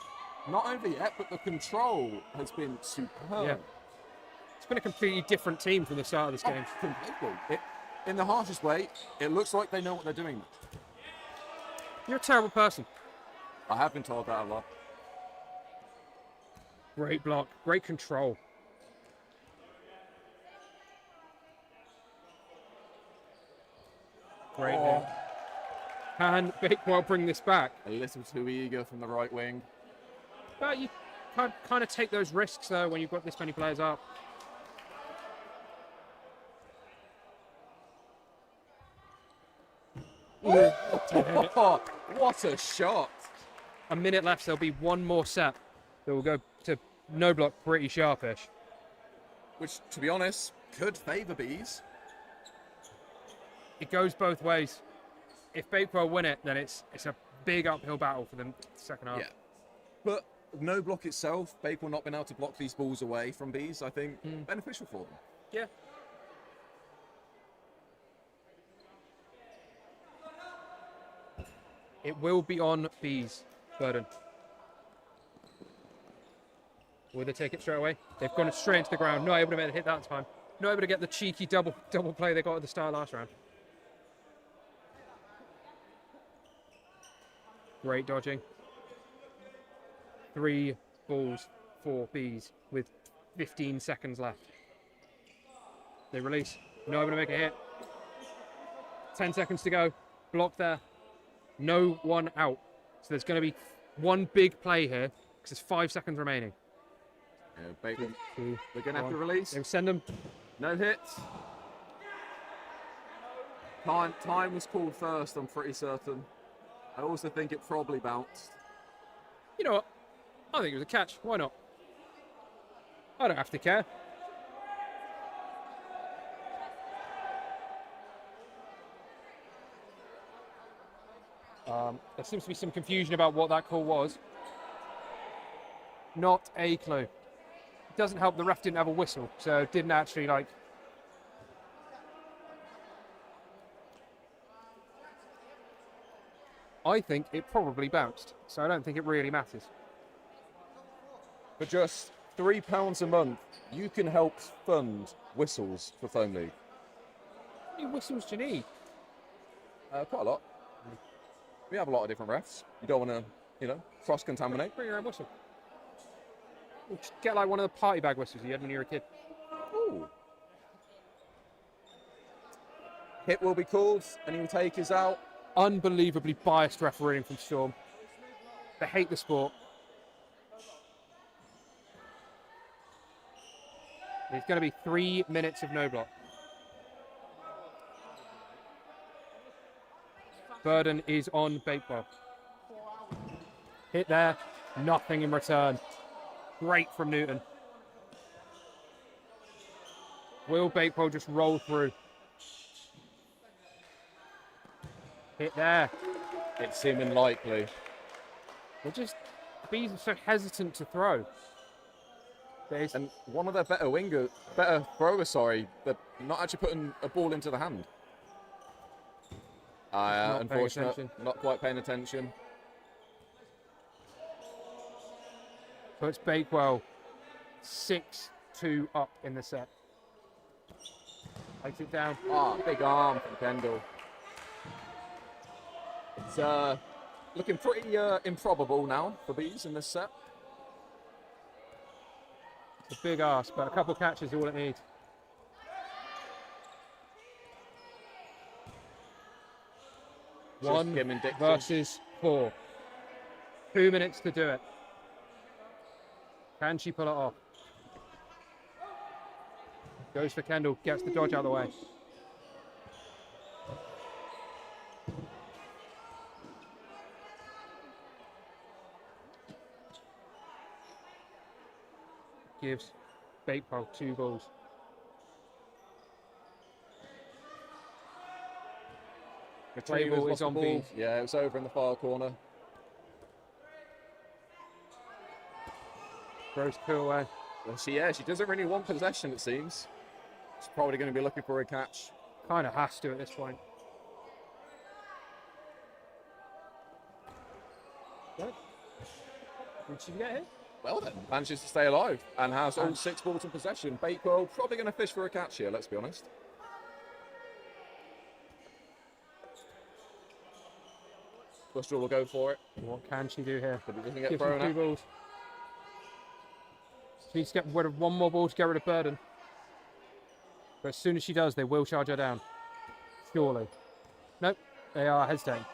Not over yet, but the control has been superb. Yeah. It's been a completely different team from the start of this game. Completely. In the harshest way, it looks like they know what they're doing. You're a terrible person. I have been told that a lot. Great block. Great control. Great hit. Can Bakewell bring this back? A little too eager from the right wing. But you kind of take those risks, though, when you've got this many players up. Oh, what a shot. A minute left, there'll be one more set that will go to no block pretty sharpish. Which, to be honest, could favour Bees. It goes both ways. If Bakewell win it, then it's a big uphill battle for the second half. Yeah. But no block itself, Bakewell not being able to block these balls away from Bees, I think, beneficial for them. Yeah. It will be on Bees, Burden. Will they take it straight away? They've gone straight into the ground. Not able to make the hit that time. Not able to get the cheeky double play they got at the start of last round. Great dodging. 3 balls for Bees with 15 seconds left. They release. Not able to make a hit. 10 seconds to go. Block there. No one out. So there's going to be one big play here because there's 5 seconds remaining. Yeah, Bakewell. They're going to have to release. They'll send them. No hits. Time was called first, I'm pretty certain. I also think it probably bounced. You know what? I think it was a catch. Why not? I don't have to care. There seems to be some confusion about what that call was. Not a clue. It doesn't help the ref didn't have a whistle, so didn't actually like... I think it probably bounced, so I don't think it really matters. For just £3 a month, you can help fund whistles for Foam League. How many whistles do you need? Quite a lot. We have a lot of different refs. You don't want to, cross-contaminate. Bring your own whistle. Or just get like one of the party bag whistles you had when you were a kid. Ooh. Hit will be called, and he will take his out. Unbelievably biased refereeing from Storm. They hate the sport. There's going to be 3 minutes of no block. Burden is on Bakewell. Hit there, nothing in return. Great from Newton. Will Bakewell just roll through? Hit there. It seemed unlikely. Bees are so hesitant to throw. And one of their better throwers, they're not actually putting a ball into the hand. Unfortunately, not quite paying attention. Puts Bakewell 6-2 up in the set. Takes it down. Big arm from Kendall. It's looking pretty improbable now for bees in this set. It's a big ask, but a couple catches is all it needs. Just 1 Kim Dixon. versus 4. 2 minutes to do it. Can she pull it off? Goes for Kendall, gets the dodge out of the way. Gives Bakewell 2 balls. Play ball is on B. Yeah, it was over in the far corner. Throws 2 away. Well, she doesn't really want possession, it seems. She's probably going to be looking for a catch. Kind of has to at this point. Good. Did she get hit? Well then, manages to stay alive and has all 6 balls in possession. Bakewell probably going to fish for a catch here, let's be honest. Buster will go for it. What can she do here? But it doesn't get Gives thrown them 2 out. balls. She needs to get rid of 1 more ball to get rid of Burden. But as soon as she does, they will charge her down. Surely. Nope, they are hesitating.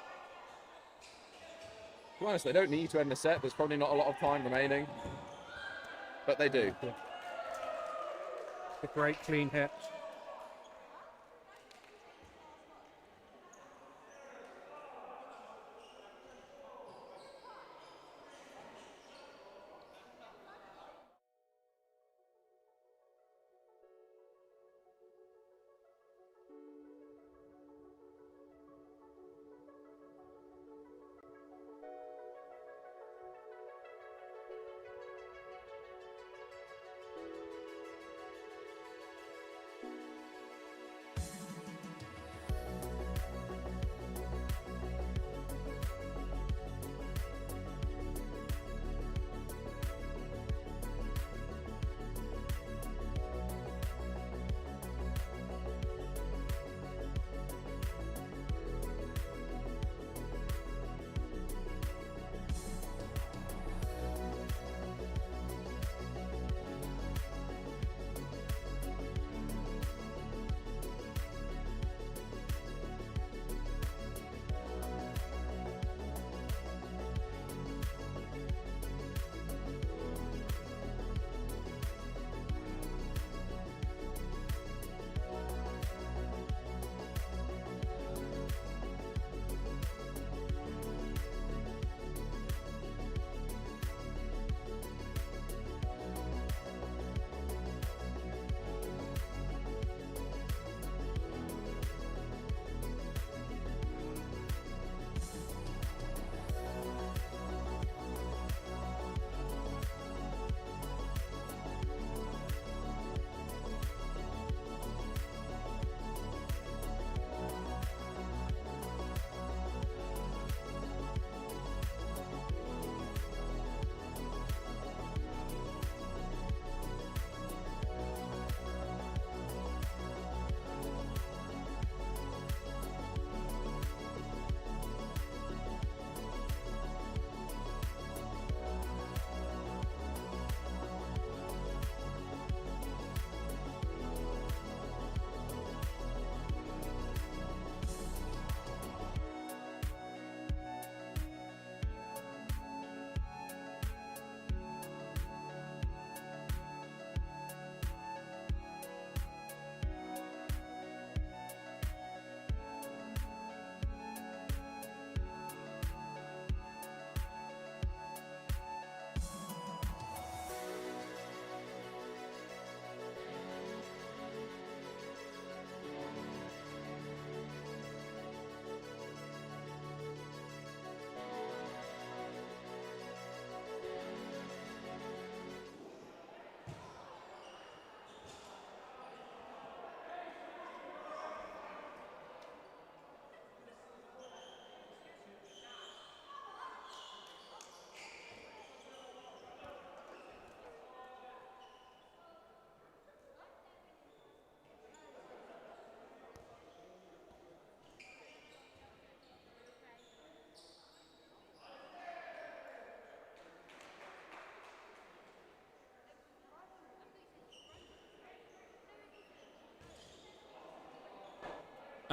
To be honest, they don't need to end the set. There's probably not a lot of time remaining. But they do. A great clean hit.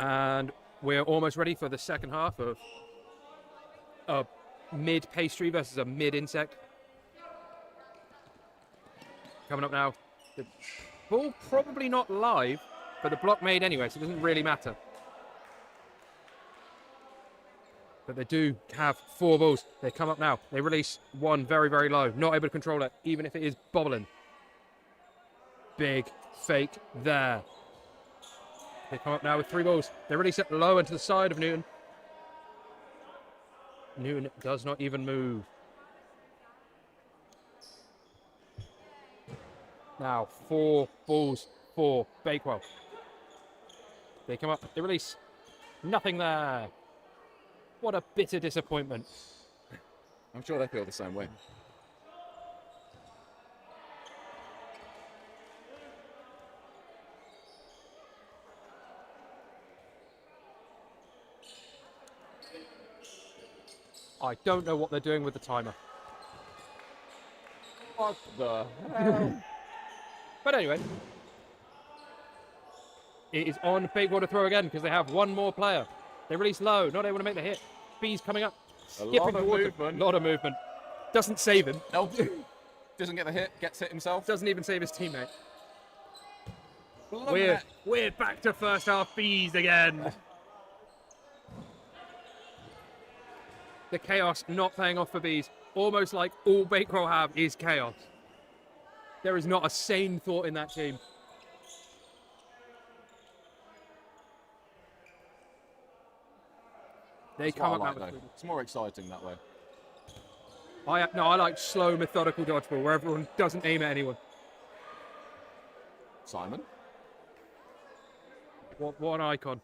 And we're almost ready for the second half of a mid pastry versus a mid insect. Coming up now. The ball probably not live, but the block made anyway, so it doesn't really matter. But they do have 4 balls. They come up now. They release one very, very low. Not able to control it, even if it is bobbling. Big fake there. They come up now with 3 balls. They release it low into the side of Newton. Newton does not even move. Now 4 balls for Bakewell. They come up. They release. Nothing there. What a bitter disappointment. I'm sure they feel the same way. I don't know what they're doing with the timer. What the hell? But anyway, it is on Bakewell to throw again because they have one more player. They release low, not able to make the hit. B's coming up. A lot of movement. Lot of movement. Doesn't save him. Nope. Doesn't get the hit, gets hit himself. Doesn't even save his teammate. We're We're back to first half B's again. The chaos not paying off for B's. Almost like all Bakewell have is chaos. There is not a sane thought in that team. They That's come what I up like, now. though. It's more exciting that way. I like slow, methodical dodgeball where everyone doesn't aim at anyone. Simon? What an icon.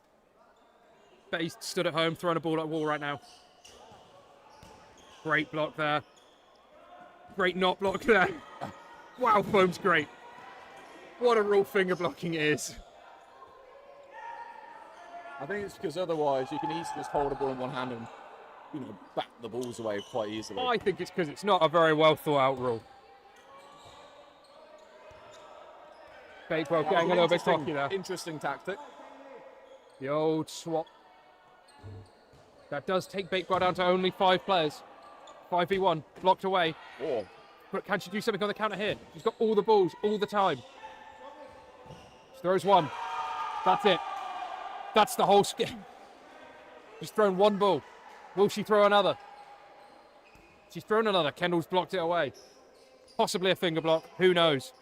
Bet he's stood at home throwing a ball at a wall right now. Great block there. Great not block there. Wow, foam's great. What a real finger blocking it is. I think it's because otherwise you can easily just hold a ball in one hand and, you know, back the balls away quite easily. I think it's because it's not a very well thought out rule. Bakewell getting a little bit cocky there. Interesting tactic. The old swap. That does take Bakewell down to only 5 players. 5v1, blocked away. Oh. But can she do something on the counter here? She's got all the balls, all the time. She throws one. That's it. That's the whole skill. She's thrown one ball. Will she throw another? She's thrown another. Kendall's blocked it away. Possibly a finger block. Who knows?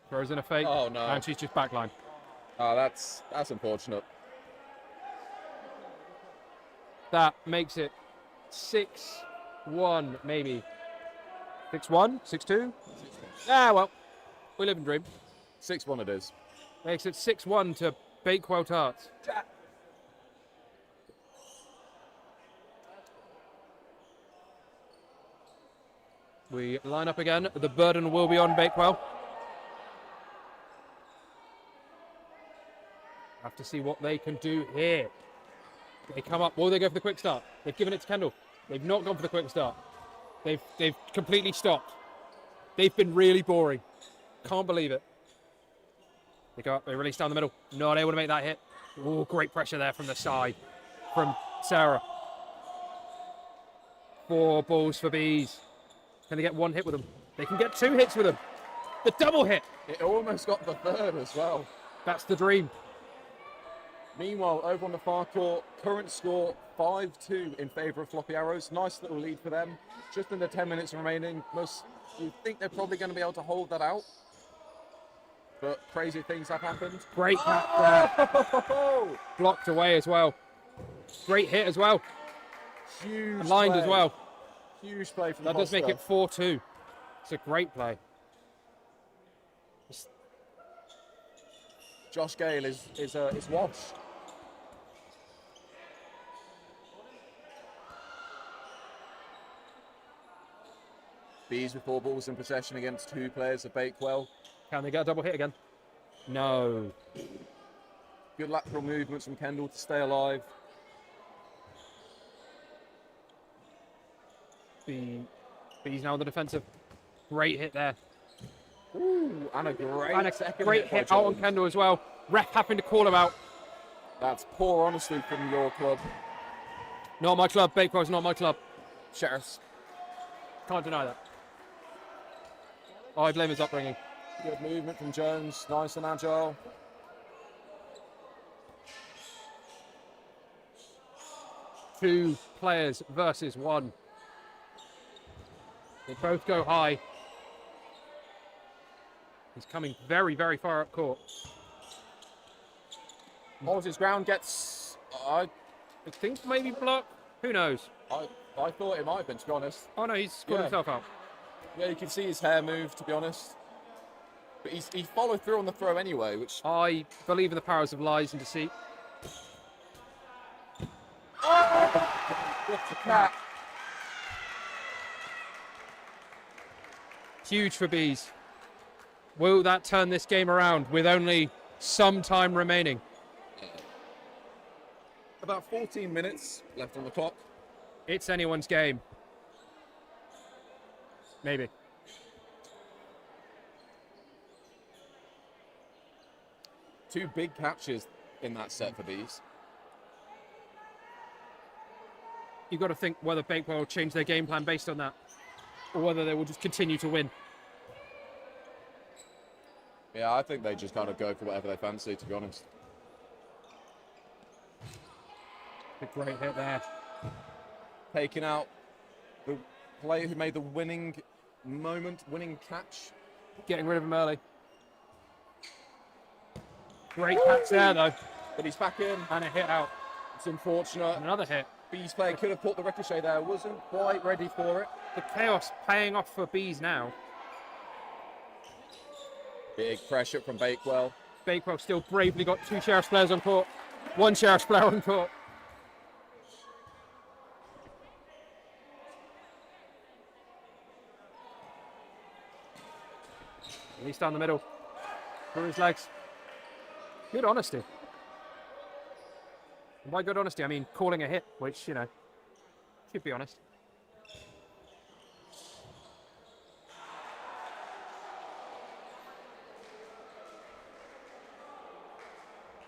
Throws in a fake. Oh, no. And she's just backline. Oh, that's unfortunate. That makes it 6-1, maybe. 6-1? 6-2? Ah, well. We live and dream. 6-1 it is. Makes it 6-1 to Bakewell Tarts. We line up again. The burden will be on Bakewell. Have to see what they can do here. They come up. Will they go for the quick start? They've given it to Kendall. They've not gone for the quick start. They've completely stopped. They've been really boring. Can't believe it. They go up. They release down the middle. Not able to make that hit. Oh, great pressure there from the side from Sarah. 4 balls for Bees. Can they get 1 hit with them? They can get 2 hits with them. The double hit. It almost got the 3rd as well. That's the dream. Meanwhile, over on the far court, current score 5-2 in favour of Floppy Arrows. Nice little lead for them. Just under 10 minutes remaining. You think they're probably going to be able to hold that out. But crazy things have happened. Great catch there. Blocked away as well. Great hit as well. Huge Aligned play. as well. Huge play from That does make it Costa. 4-2. It's a great play. Josh Gale is washed. Bees with 4 balls in possession against 2 players of Bakewell. Can they get a double hit again? No. Good lateral movements from Kendall to stay alive. Bees now on the defensive. Great hit there. Ooh, and a great And a second great by hit out on Jones. Kendall as well. Ref having to call him out. That's poor honesty from your club. Not my club. Bakewell's not my club. Sheriffs. Can't deny that. Oh, I blame his upbringing. Good movement from Jones. Nice and agile. Two players versus one. They both go high. He's coming very, very far up court. Holds his ground, gets... I think maybe block. Who knows? I thought it might have been, to be honest. Oh no, he's scored himself out. Yeah, you can see his hair move, to be honest. But he followed through on the throw anyway, which... I believe in the powers of lies and deceit. What a cat. Huge for Bees. Will that turn this game around with only some time remaining? About 14 minutes left on the clock. It's anyone's game. Maybe. Two big catches in that set for Bees. You've got to think whether Bakewell will change their game plan based on that, or whether they will just continue to win. Yeah, I think they just kind of go for whatever they fancy, to be honest. A great hit there. Taking out the player who made the winning catch. Getting rid of him early. Great catch there, though. But he's back in. And a hit out. It's unfortunate. Another hit. Bees player could have put the ricochet there. Wasn't quite ready for it. The chaos paying off for Bees now. Big pressure from Bakewell. Bakewell still bravely got two Sheriff's players on court. One Sheriff's player on court. He's down the middle. Through his legs. Good honesty. And by good honesty, I mean calling a hit, which, you know, should be honest.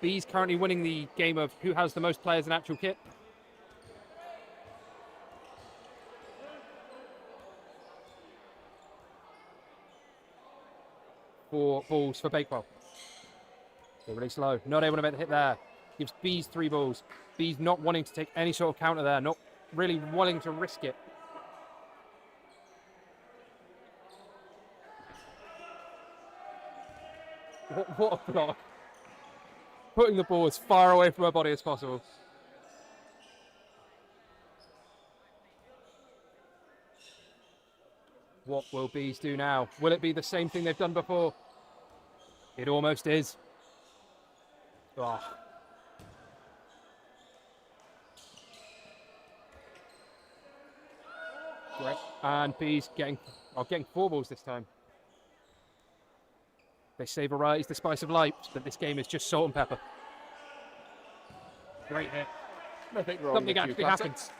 B's currently winning the game of who has the most players in actual kit. Four balls for Bakewell. They release low. Not able to make the hit there. Gives B's 3 balls. B's not wanting to take any sort of counter there. Not really willing to risk it. What a block. Putting the ball as far away from her body as possible. What will Bees do now? Will it be the same thing they've done before? It almost is. Oh. Great. And Bees getting 4 balls this time. They savourize the spice of life, but this game is just salt and pepper. Great hit. Nothing wrong. Something actually happens.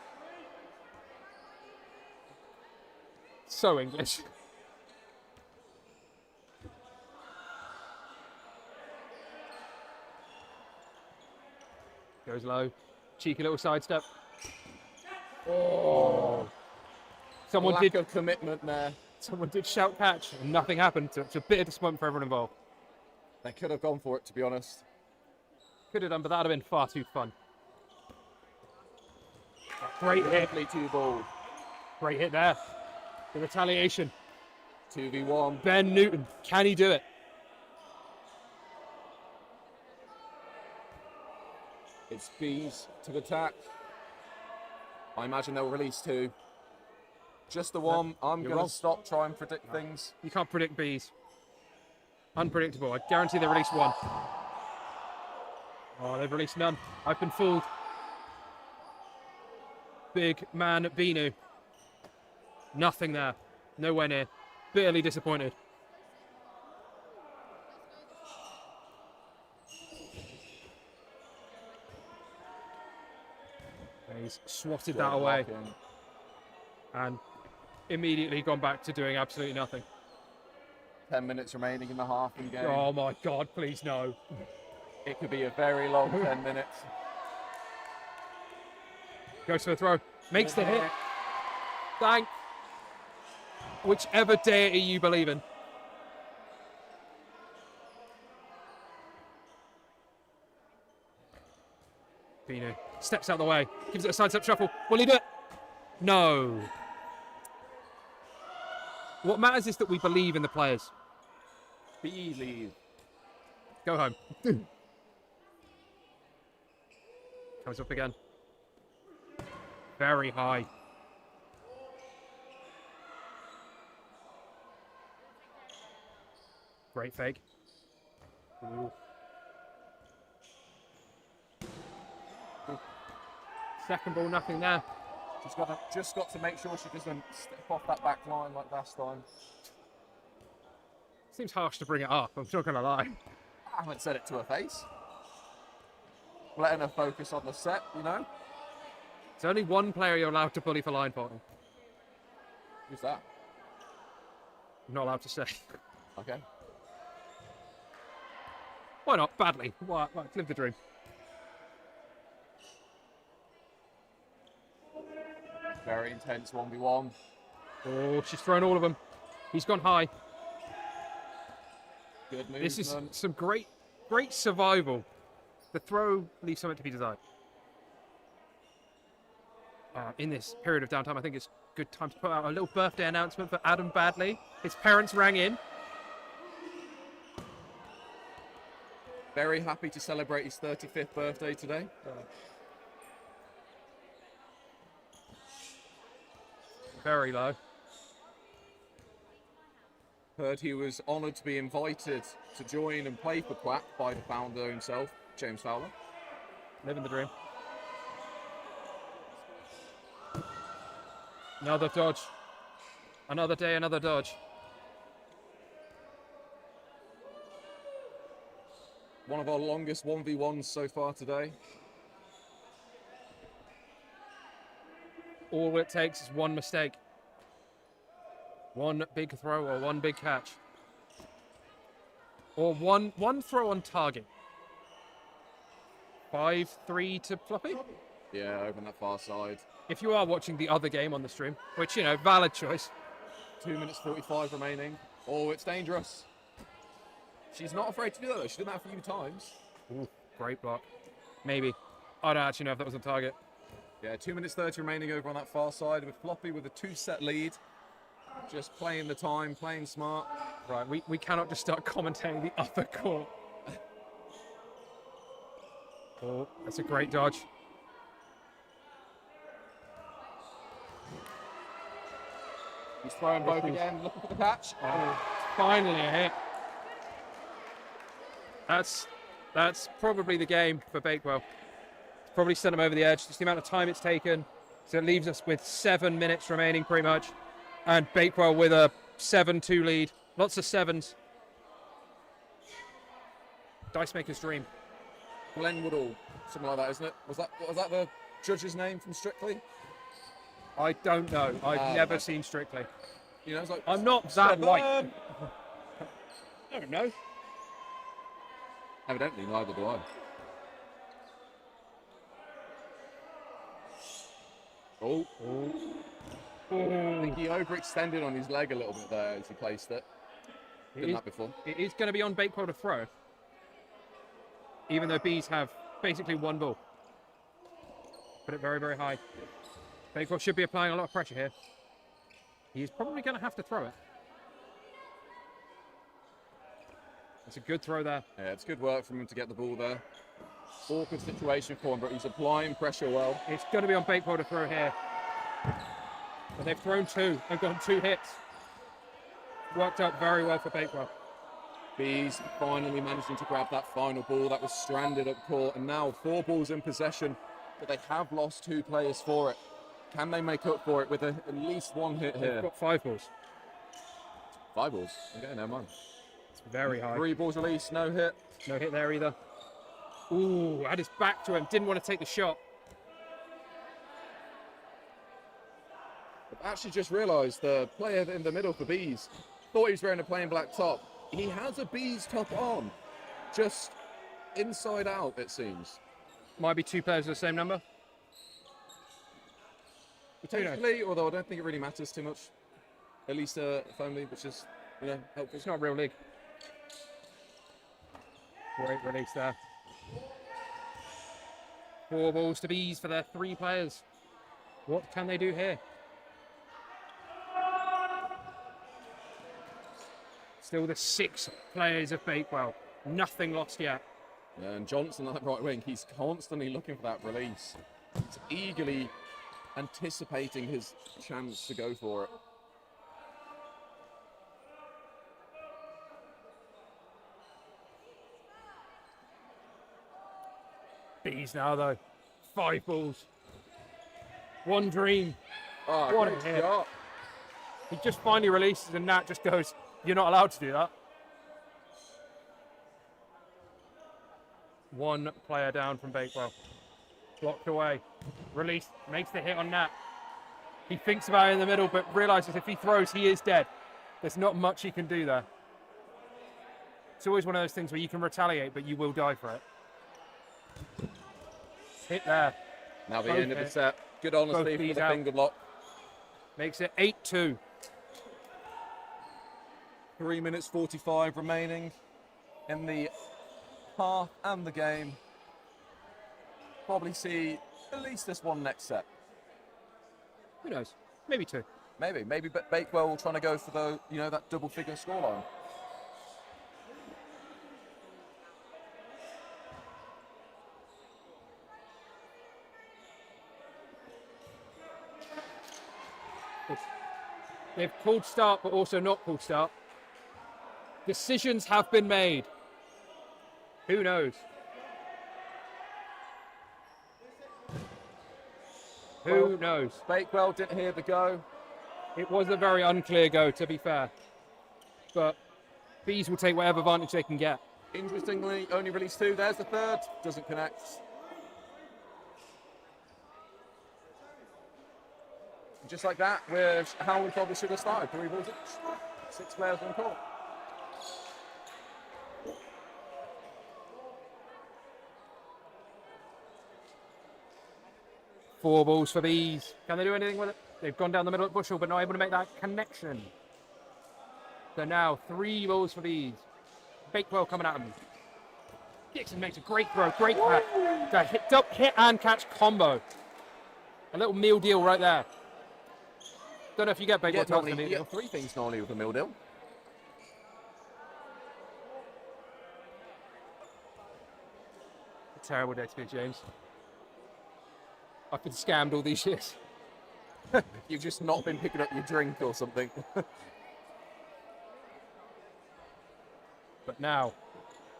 So English. Goes low. Cheeky little sidestep. Oh. Someone Lack did of commitment there. Someone did shout catch and nothing happened. So it's a bit of disappointment for everyone involved. They could have gone for it, to be honest. Could have done, but that would have been far too fun. Great hit. Lovely 2-ball. Great hit there. The retaliation. 2v1. Ben Newton. Can he do it? It's Bees to the attack. I imagine they'll release 2. Just the one. I'm You're going wrong. to stop trying to predict things. You can't predict Bees. Unpredictable. I guarantee they release 1. Oh, they've released none. I've been fooled. Big man Binu. Nothing there. Nowhere near. Bitterly disappointed. He's swatted that away and immediately gone back to doing absolutely nothing. 10 minutes remaining in the half in game. Oh my God, please no. It could be a very long 10 minutes. Goes for the throw. Makes the hit. Thank whichever deity you believe in. Bino steps out the way. Gives it a sidestep shuffle. Will he do it? No. What matters is that we believe in the players. Believe. Go home. Comes up again. Very high. Great fake. Ooh. Second ball, nothing there. Just got to make sure she doesn't step off that back line like last time. Seems harsh to bring it up, I'm not going to lie. I haven't said it to her face. Letting her focus on the set, you know? There's only one player you're allowed to bully for line faulting. Who's that? I'm not allowed to say. Okay. Why not? Badly. Why? Live the dream. Very intense 1v1. Oh, she's thrown all of them. He's gone high. Good movement. This is some great survival. The throw leaves something to be desired. In this period of downtime, I think it's a good time to put out a little birthday announcement for Adam Badley. His parents rang in. Very happy to celebrate his 35th birthday today. Very low. Heard he was honoured to be invited to join and play for Quack by the founder himself, James Fowler. Living the dream. Another dodge. Another day, another dodge. One of our longest 1v1s so far today. All it takes is one mistake. One big throw or one big catch. Or one throw on target. 5-3 to Floppy? Yeah, over on that far side. If you are watching the other game on the stream, which, you know, valid choice. 2 minutes 45 remaining. Oh, it's dangerous. She's not afraid to do that though. She's done that a few times. Ooh, great block. Maybe. I don't actually know if that was on target. Yeah, 2 minutes 30 remaining over on that far side with Floppy with a 2-set lead. Just playing the time, playing smart. Right, we cannot just start commentating the upper court. Oh, that's a great dodge. He's throwing both again, looking for the catch. Oh, finally a hit. That's probably the game for Bakewell. It's probably sent him over the edge. Just the amount of time it's taken. So it leaves us with 7 minutes remaining pretty much. And Bakewell with a 7-2 lead. Lots of sevens. Dice Maker's dream. Glenn Woodall, something like that, isn't it? Was that the judge's name from Strictly? I don't know. I've never seen Strictly. You know, it's like I'm not that white. I don't know. Evidently, neither do I. Oh. I think he overextended on his leg a little bit there as he placed it. Done that before. It is going to be on Bakewell to throw. Even though bees have basically one ball. Put it very, very high. Bakewell should be applying a lot of pressure here. He's probably going to have to throw it. It's a good throw there. Yeah, it's good work from him to get the ball there. Awkward situation for him, but he's applying pressure well. It's going to be on Bakewell to throw here. But they've thrown two and gotten 2 hits. Worked out very well for Bakewell. Bees finally managing to grab that final ball that was stranded at court, and now 4 balls in possession, but they have lost 2 players for it. Can they make up for it with at least 1 hit here? They've got 5 balls. 5 balls. Okay, never mind. It's very high. 3 balls released, no hit. No hit there either. Ooh, had his back to him. Didn't want to take the shot. I've actually just realised the player in the middle for Bees Thought he was wearing a plain black top. He has a bees top on. Just inside out, it seems. Might be two players with the same number. Potentially, although I don't think it really matters too much. At least family, which is, helpful. It's not a real league. Great release there. 4 balls to bees for their 3 players. What can they do here? Still the 6 players of Bakewell. Nothing lost yet. And Johnson on that right wing, he's constantly looking for that release. He's eagerly anticipating his chance to go for it. Bees now though. 5 balls. 1 dream. Oh, What a great hit. shot. He just finally releases and Nat just goes, "You're not allowed to do that." 1 player down from Bakewell. Blocked away. Release. Makes the hit on Nat. He thinks about it in the middle, but realizes if he throws, he is dead. There's not much he can do there. It's always one of those things where you can retaliate, but you will die for it. Hit there. Now the Both end of the hit. set. Good honesty Both for bees the out. finger block. Makes it 8-2. 3 minutes 45 remaining in the half and the game. Probably see at least this one next set. Who knows? Maybe 2. Maybe Bakewell trying to go for the, that double figure scoreline. They've called start, but also not called start. Decisions have been made. Who knows? Who knows? Bakewell didn't hear the go. It was a very unclear go, to be fair. But Bees will take whatever advantage they can get. Interestingly, only released 2. There's the third. Doesn't connect. Just like that, we're how we probably should have started. 3 balls each. 6 players on court. Four balls for Bees. Can they do anything with it? They've gone down the middle of the bushel, but not able to make that connection. So now 3 balls for Bees. Bakewell coming at him. Dixon makes a great throw, great catch. It's a hit and catch combo. A little meal deal right there. Don't know if you get Bakewell to Normally, the meal you deal. get 3 things normally with a meal deal. A terrible day to be James. I've been scammed all these years. You've just not been picking up your drink or something. But now,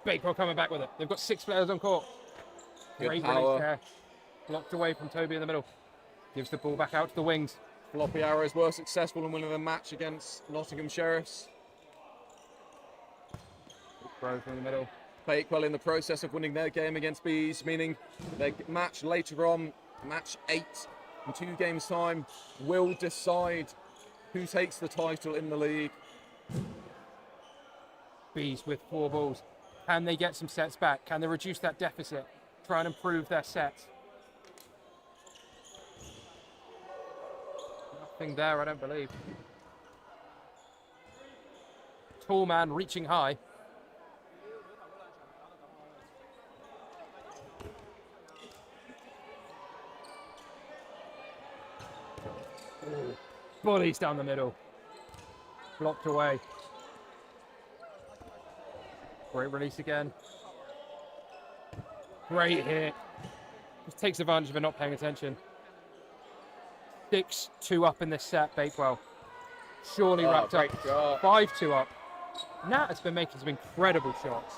Bakewell coming back with it. They've got 6 players on court. Good Great power. release there. Blocked away from Toby in the middle. Gives the ball back out to the wings. Floppy arrows were successful in winning the match against Nottingham Sheriffs. Throw from the middle. Bakewell in the process of winning their game against Bees, meaning their match later on, match 8 in 2 games' time, will decide who takes the title in the league. Bees with 4 balls. Can they get some sets back? Can they reduce that deficit? Try and improve their sets? Nothing there, I don't believe. Tall man reaching high. Bullies down the middle. Blocked away. Great release again. Great hit. Just takes advantage of it not paying attention. 6-2 up in this set, Bakewell. Surely wrapped up. Great shot. 5-2 up. Nat has been making some incredible shots.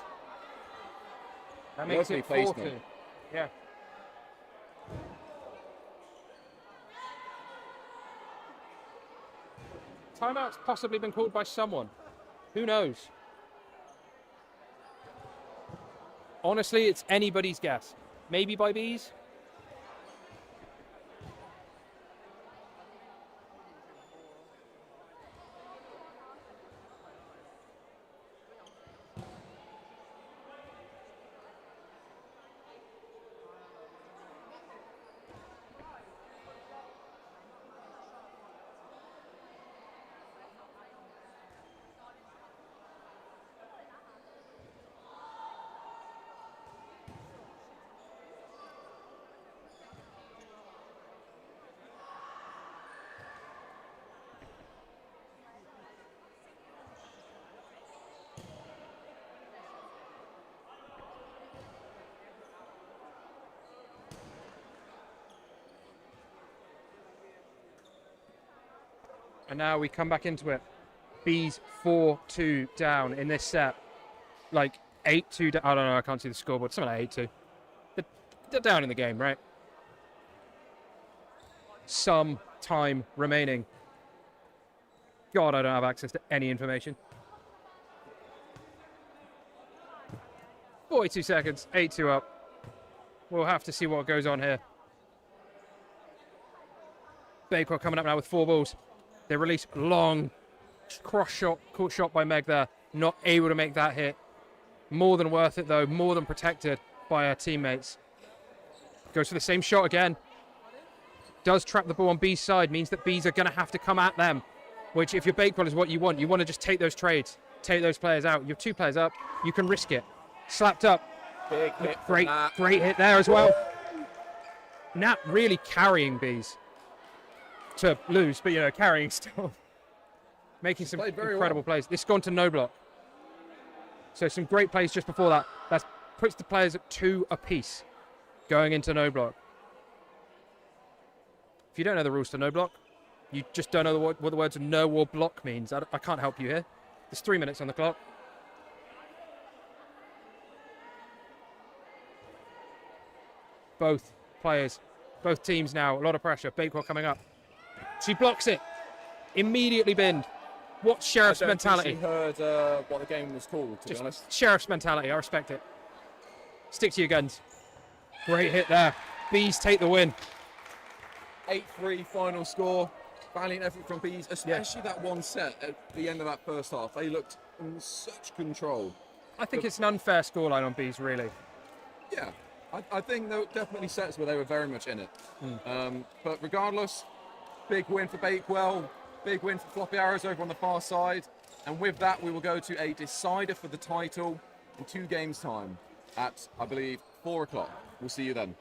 That makes Lovely it 4-2. placement. Yeah. Timeout's possibly been called by someone. Who knows? Honestly, it's anybody's guess. Maybe by Bees? And now we come back into it. Bees 4-2 down in this set. Like 8-2 down. I don't know, I can't see the scoreboard. Something like 8-2. They're down in the game, right? Some time remaining. God, I don't have access to any information. 42 seconds, 8-2 up. We'll have to see what goes on here. Bakewell coming up now with 4 balls. They release long cross shot, caught shot by Meg there. Not able to make that hit. More than worth it though, more than protected by her teammates. Goes for the same shot again. Does trap the ball on B's side, means that B's are going to have to come at them. Which, if you're Bakewell, is what you want. You want to just take those trades, take those players out. You have 2 players up, you can risk it. Slapped up. Big hit. Great hit there as well. Nat really carrying B's to lose, but carrying still. Making some incredible plays. This has gone to no block. So some great plays just before that. That puts the players at 2 apiece going into no block. If you don't know the rules to no block, you just don't know what the words no or block means. I can't help you here. There's 3 minutes on the clock. Both players, both teams now, a lot of pressure. Bakewell coming up. She blocks it. Immediately binned. What Sheriff's mentality? She heard what the game was called, to be honest. Sheriff's mentality, I respect it. Stick to your guns. Great hit there. Bees take the win. 8-3 final score. Valiant effort from Bees, especially that one set at the end of that first half. They looked in such control. I think it's an unfair scoreline on Bees, really. Yeah, I think there were definitely sets where they were very much in it. But regardless, big win for Bakewell, big win for Floppy Arrows over on the far side. And with that, we will go to a decider for the title in 2 games' time at, I believe, 4 o'clock. We'll see you then.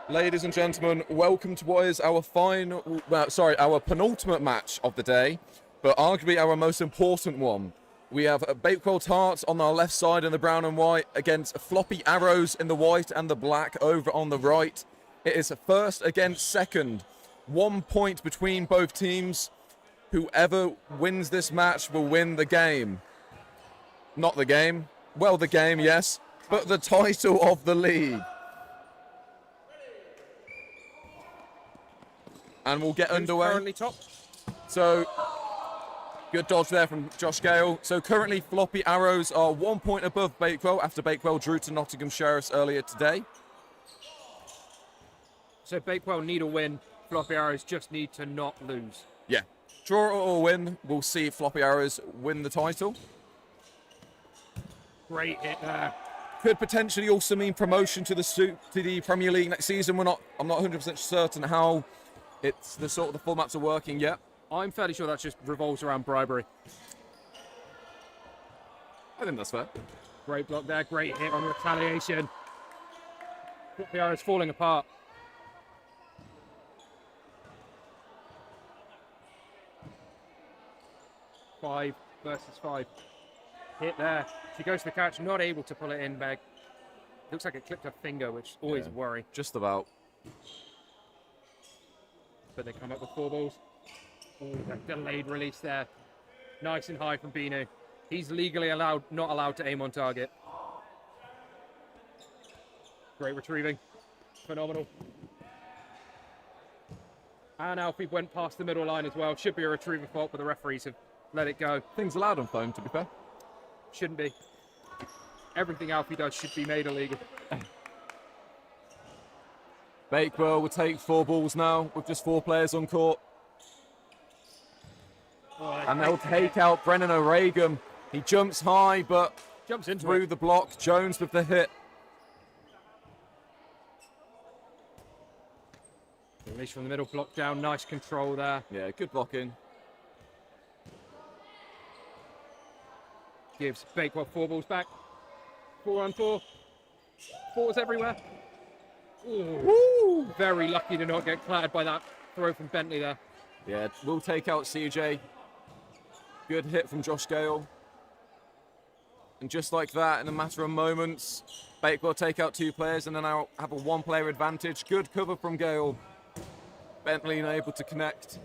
Ladies and gentlemen, welcome to what is our our penultimate match of the day, but arguably our most important one. We have Bakewell Tarts on our left side in the brown and white against Floppy Arrows in the white and the black over on the right. It is first against second. 1 point between both teams. Whoever wins this match will win the game. Not the game. Well, the game, yes, but the title of the league. And we'll get underway. Currently top. So, good dodge there from Josh Gale. So currently Floppy Arrows are 1 point above Bakewell after Bakewell drew to Nottingham Sheriffs earlier today. So Bakewell need a win. Floppy Arrows just need to not lose. Yeah. Draw or win, we'll see Floppy Arrows win the title. Great hit there. Could potentially also mean promotion to the Premier League next season. I'm not 100% certain how the formats are working yet. I'm fairly sure that just revolves around bribery. I think that's fair. Great block there, great hit on retaliation. Floppy Arrows falling apart. Five versus 5. Hit there. She goes for the catch, not able to pull it in back. Looks like it clipped her finger, which is always a worry. Just about. But they come up with 4 balls. Oh, that delayed release there. Nice and high from Binu. He's legally not allowed to aim on target. Great retrieving. Phenomenal. And Alfie went past the middle line as well. Should be a retriever fault, but the referees have let it go. Things allowed on foam, to be fair. Shouldn't be. Everything Alfie does should be made illegal. Bakewell will take 4 balls now with just 4 players on court. Oh, And they'll take out Brennan O'Regan. He jumps high, but jumps into through it. the block. Jones with the hit. Release from the middle, block down. Nice control there. Yeah, good blocking. Gives Bakewell 4 balls back. 4 on 4. 4s everywhere. Ooh. Woo! Very lucky to not get clattered by that throw from Bentley there. Yeah, we'll take out CJ. Good hit from Josh Gale. And just like that, in a matter of moments, Bakewell take out 2 players and then I'll have a 1-player advantage. Good cover from Gale. Bentley unable to connect.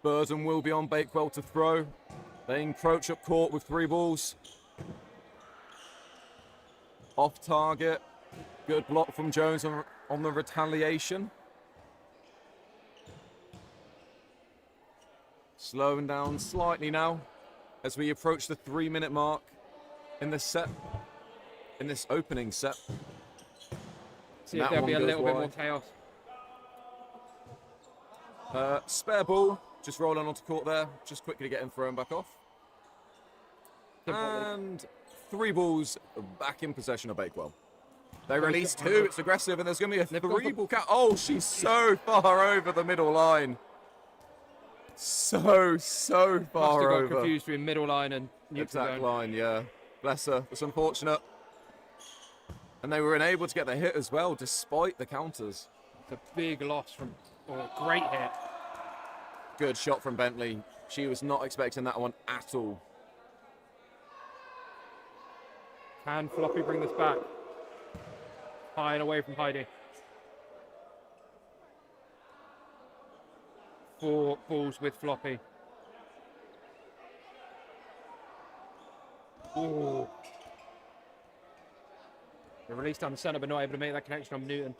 Burden will be on Bakewell to throw. They encroach up court with 3 balls. Off target. Good block from Jones on the retaliation. Slowing down slightly now as we approach the 3-minute mark in this set, in this opening set. See if there'll be a little bit more chaos. Spare ball, just rolling onto court there, just quickly getting thrown back off. And 3 balls back in possession of Bakewell. They release 2, it's aggressive, and there's going to be a 3-ball count. Oh, she's so far over the middle line. So far Must have got over. confused between middle line and neutral Exact zone. line, yeah. Bless her. It's unfortunate. And they were unable to get the hit as well, despite the counters. It's a big loss from. Oh, great hit. Good shot from Bentley. She was not expecting that one at all. Can Floppy bring this back? High and away from Heidi. 4 balls with Floppy. Ooh. The release down the centre, but not able to make that connection on Newton.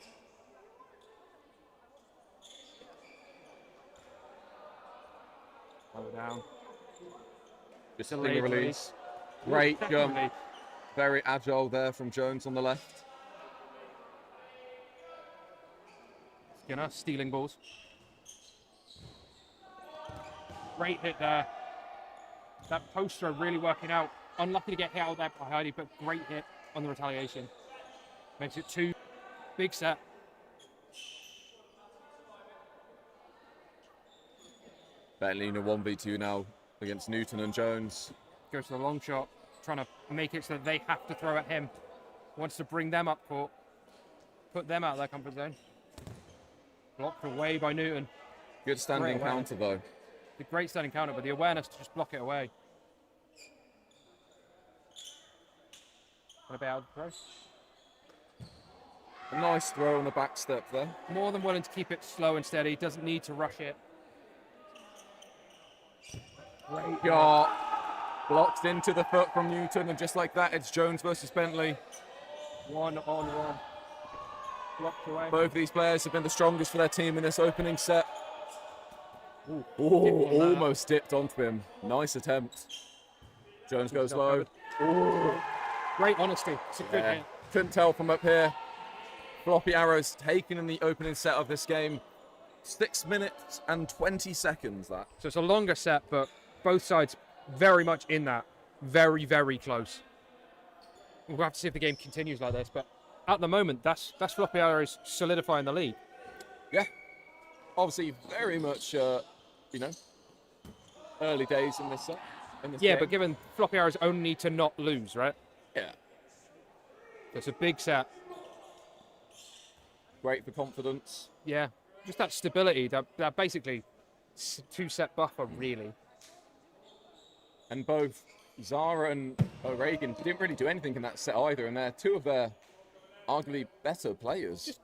Hold down. Just Delayed release. release. Great Second jump. release. Very agile there from Jones on the left. Skinner stealing balls. Great hit there. That poster really working out. Unlucky to get hit out there by Heidi, but great hit on the retaliation. Makes it 2. Big set. Bentley in a 1v2 now against Newton and Jones. Goes to the long shot, trying to make it so that they have to throw at him. Wants to bring them up court. put them out of their comfort zone. Blocked away by Newton. Good standing counter, though. A great standing counter, but the awareness to just block it away. What about the throw? A nice throw on the back step there. More than willing to keep it slow and steady. Doesn't need to rush it. Great Shot. Blocked into the foot from Newton, and just like that, it's Jones versus Bentley. 1-on-1. Blocked away. Both of these players have been the strongest for their team in this opening set. Ooh, Almost dipped onto him. Nice attempt. Jones goes low. Ooh. Great honesty. It's a good hit. Couldn't tell from up here. Floppy arrows taken in the opening set of this game. 6 minutes and 20 seconds, that. So it's a longer set, but both sides very much in that. Very, very close. We'll have to see if the game continues like this, but at the moment, that's Floppy arrows solidifying the lead. Yeah. Obviously, very much, early days in this set. Yeah, but given Floppy arrows only need to not lose, right? Yeah. It's a big set. Great for confidence. Yeah, just that stability, that basically two-set buffer, really. And both Zara and O'Regan didn't really do anything in that set either, and they're two of their arguably better players.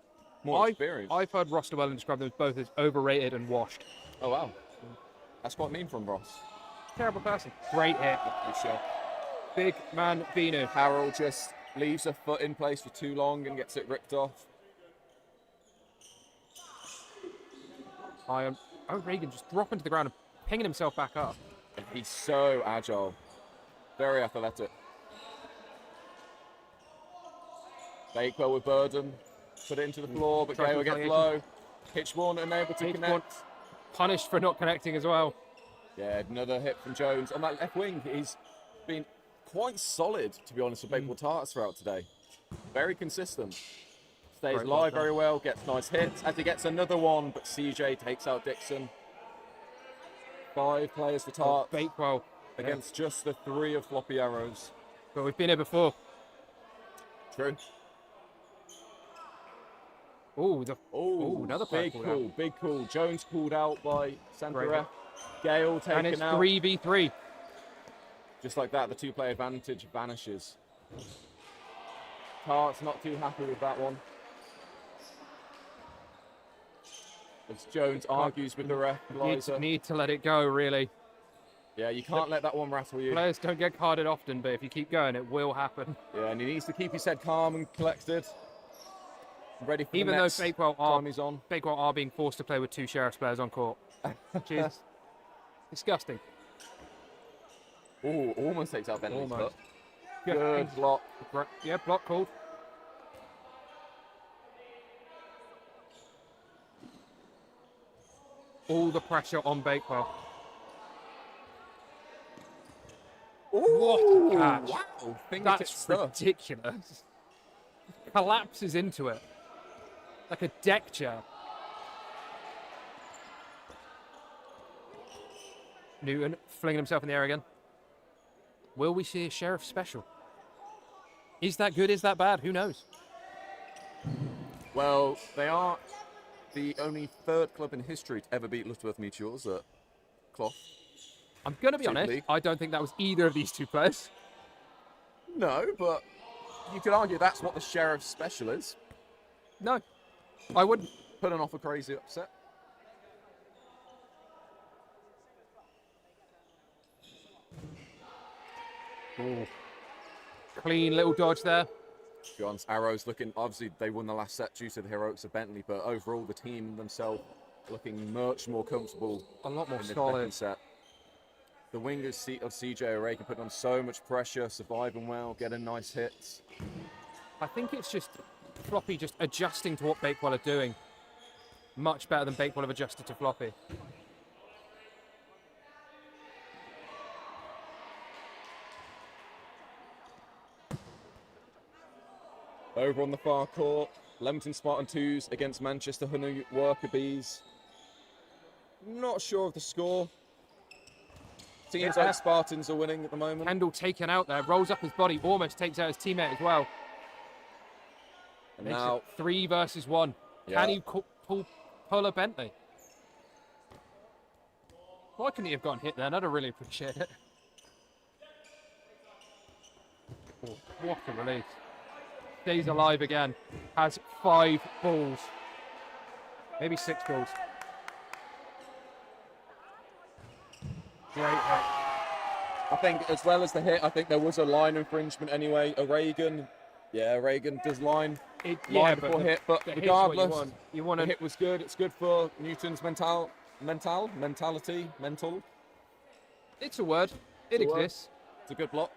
More experienced. I've heard Ross Llewellyn describe them both as overrated and washed. Oh, wow. That's quite mean from Ross. Terrible person. Great hit. Sure. Big man Binu. Harold just leaves a foot in place for too long and gets it ripped off. O'Regan just dropping to the ground and pinging himself back up. And he's so agile. Very athletic. Bakewell with burden. Put it into the floor, but Gale gets low. Hitchborn unable to connect. Punished for not connecting as well. Yeah, another hit from Jones. On that left wing, he's been quite solid, to be honest, with Bakewell Tarts throughout today. Very consistent. Stays live very well, gets nice hits. As he gets another one, but CJ takes out Dixon. 5 players for Tarts. Bakewell. Against just the 3 of Floppy arrows. But we've been here before. True. Another big call, big call. Jones called out by Centre ref. Gale taken out. And it's 3v3. Just like that, the 2-player advantage vanishes. Tarts not too happy with that one. As Jones argues with the ref. Need to let it go, really. Yeah, you can't let that one rattle you. Players don't get carded often, but if you keep going, it will happen. Yeah, and he needs to keep his head calm and collected. Ready for even the next though Bakewell time he's on. Bakewell are being forced to play with 2 Sheriff's players on court. Which is disgusting. Oh, almost takes out Bentley's foot. Good block. Yeah, block called. All the pressure on Bakewell. What a catch. Wow. That's ridiculous. Collapses into it. Like a deck chair. Newton flinging himself in the air again. Will we see a Sheriff special? Is that good? Is that bad? Who knows? Well, they are the only 3rd club in history to ever beat Lutterworth Meteors at Clough. I'm going to be honest, I don't think that was either of these 2 players. No, but you could argue that's what the Sheriff's special is. No, I wouldn't. Putting off a crazy upset. Ooh. Clean little dodge there. John's arrows looking, obviously they won the last set due to the heroics of Bentley, but overall the team themselves looking much more comfortable. A lot more in the solid. second set. The wingers of CJ O'Regan putting on so much pressure, surviving well, getting nice hits. I think it's just Floppy just adjusting to what Bakewell are doing. Much better than Bakewell have adjusted to Floppy. Over on the far court, Leamington Spartan 2s against Manchester Honey Worker Bees. Not sure of the score. Seems like Spartans are winning at the moment. Kendall taken out there, rolls up his body, almost takes out his teammate as well. And Makes now, it 3 versus 1. Yeah. Can he pull a Bentley? Why couldn't he have gotten hit then? I don't really appreciate it. Oh, what a release. Stays alive again. Has 5 balls. Maybe 6 balls. Great hit. I think as well as the hit, I think there was a line infringement anyway. Reagan does line Yeah, before hit, but the hit's what regardless, you want the to hit was good. It's good for Newton's mentality. It's a word. It It's a word. exists. It's a good block.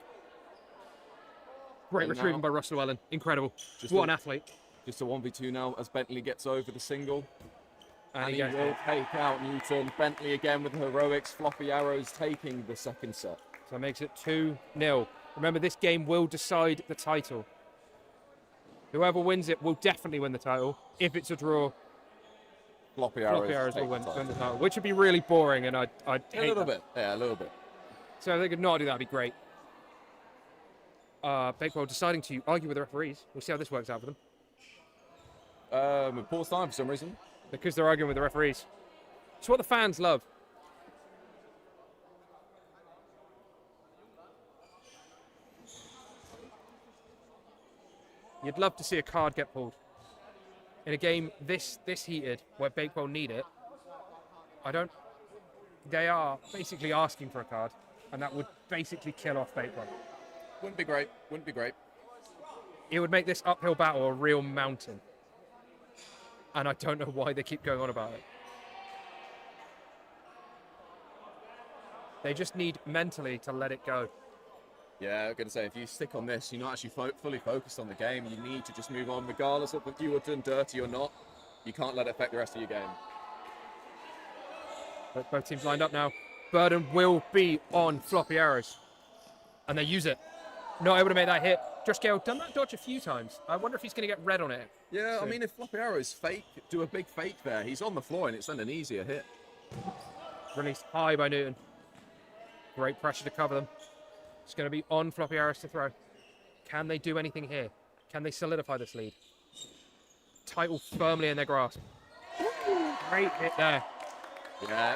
Great And retrieving now- by Russell Llewellyn. Incredible. Just What a- an athlete. Just a 1v2 now as Bentley gets over the single. And he gets will take out Newton. Bentley again with heroics. Floppy arrows taking the second set. So it makes it 2-0. Remember, this game will decide the title. Whoever wins it will definitely win the title. If it's a draw, Floppy Floppy arrows Arrows will take win the title. the title, which would be really boring, and I'd A hate little that. bit. Yeah, a little bit. So if they could not do that, would be great. Bakewell deciding to argue with the referees. We'll see how this works out for them. With pause time for some reason. Because they're arguing with the referees. It's what the fans love. You'd love to see a card get pulled. In a game this heated, where Bakewell need it, they are basically asking for a card, and that would basically kill off Bakewell. Wouldn't be great. Wouldn't be great. It would make this uphill battle a real mountain. And I don't know why they keep going on about it. They just need mentally to let it go. Yeah, I'm going to say, if you stick on this, you're not actually fully focused on the game. You need to just move on, regardless of if you were done dirty or not. You can't let it affect the rest of your game. But both teams lined up now. Burden will be on Floppy Arrows. And they use it. Not able to make that hit. Josh Gale done that dodge a few times. I wonder if he's going to get red on it. Yeah, So- I mean, if Floppy Arrows do a big fake there, he's on the floor and it's then an easier hit. Released high by Newton. Great pressure to cover them. It's going to be on Floppy Arrows to throw. Can they do anything here? Can they solidify this lead? Title firmly in their grasp. Great hit there. Yeah.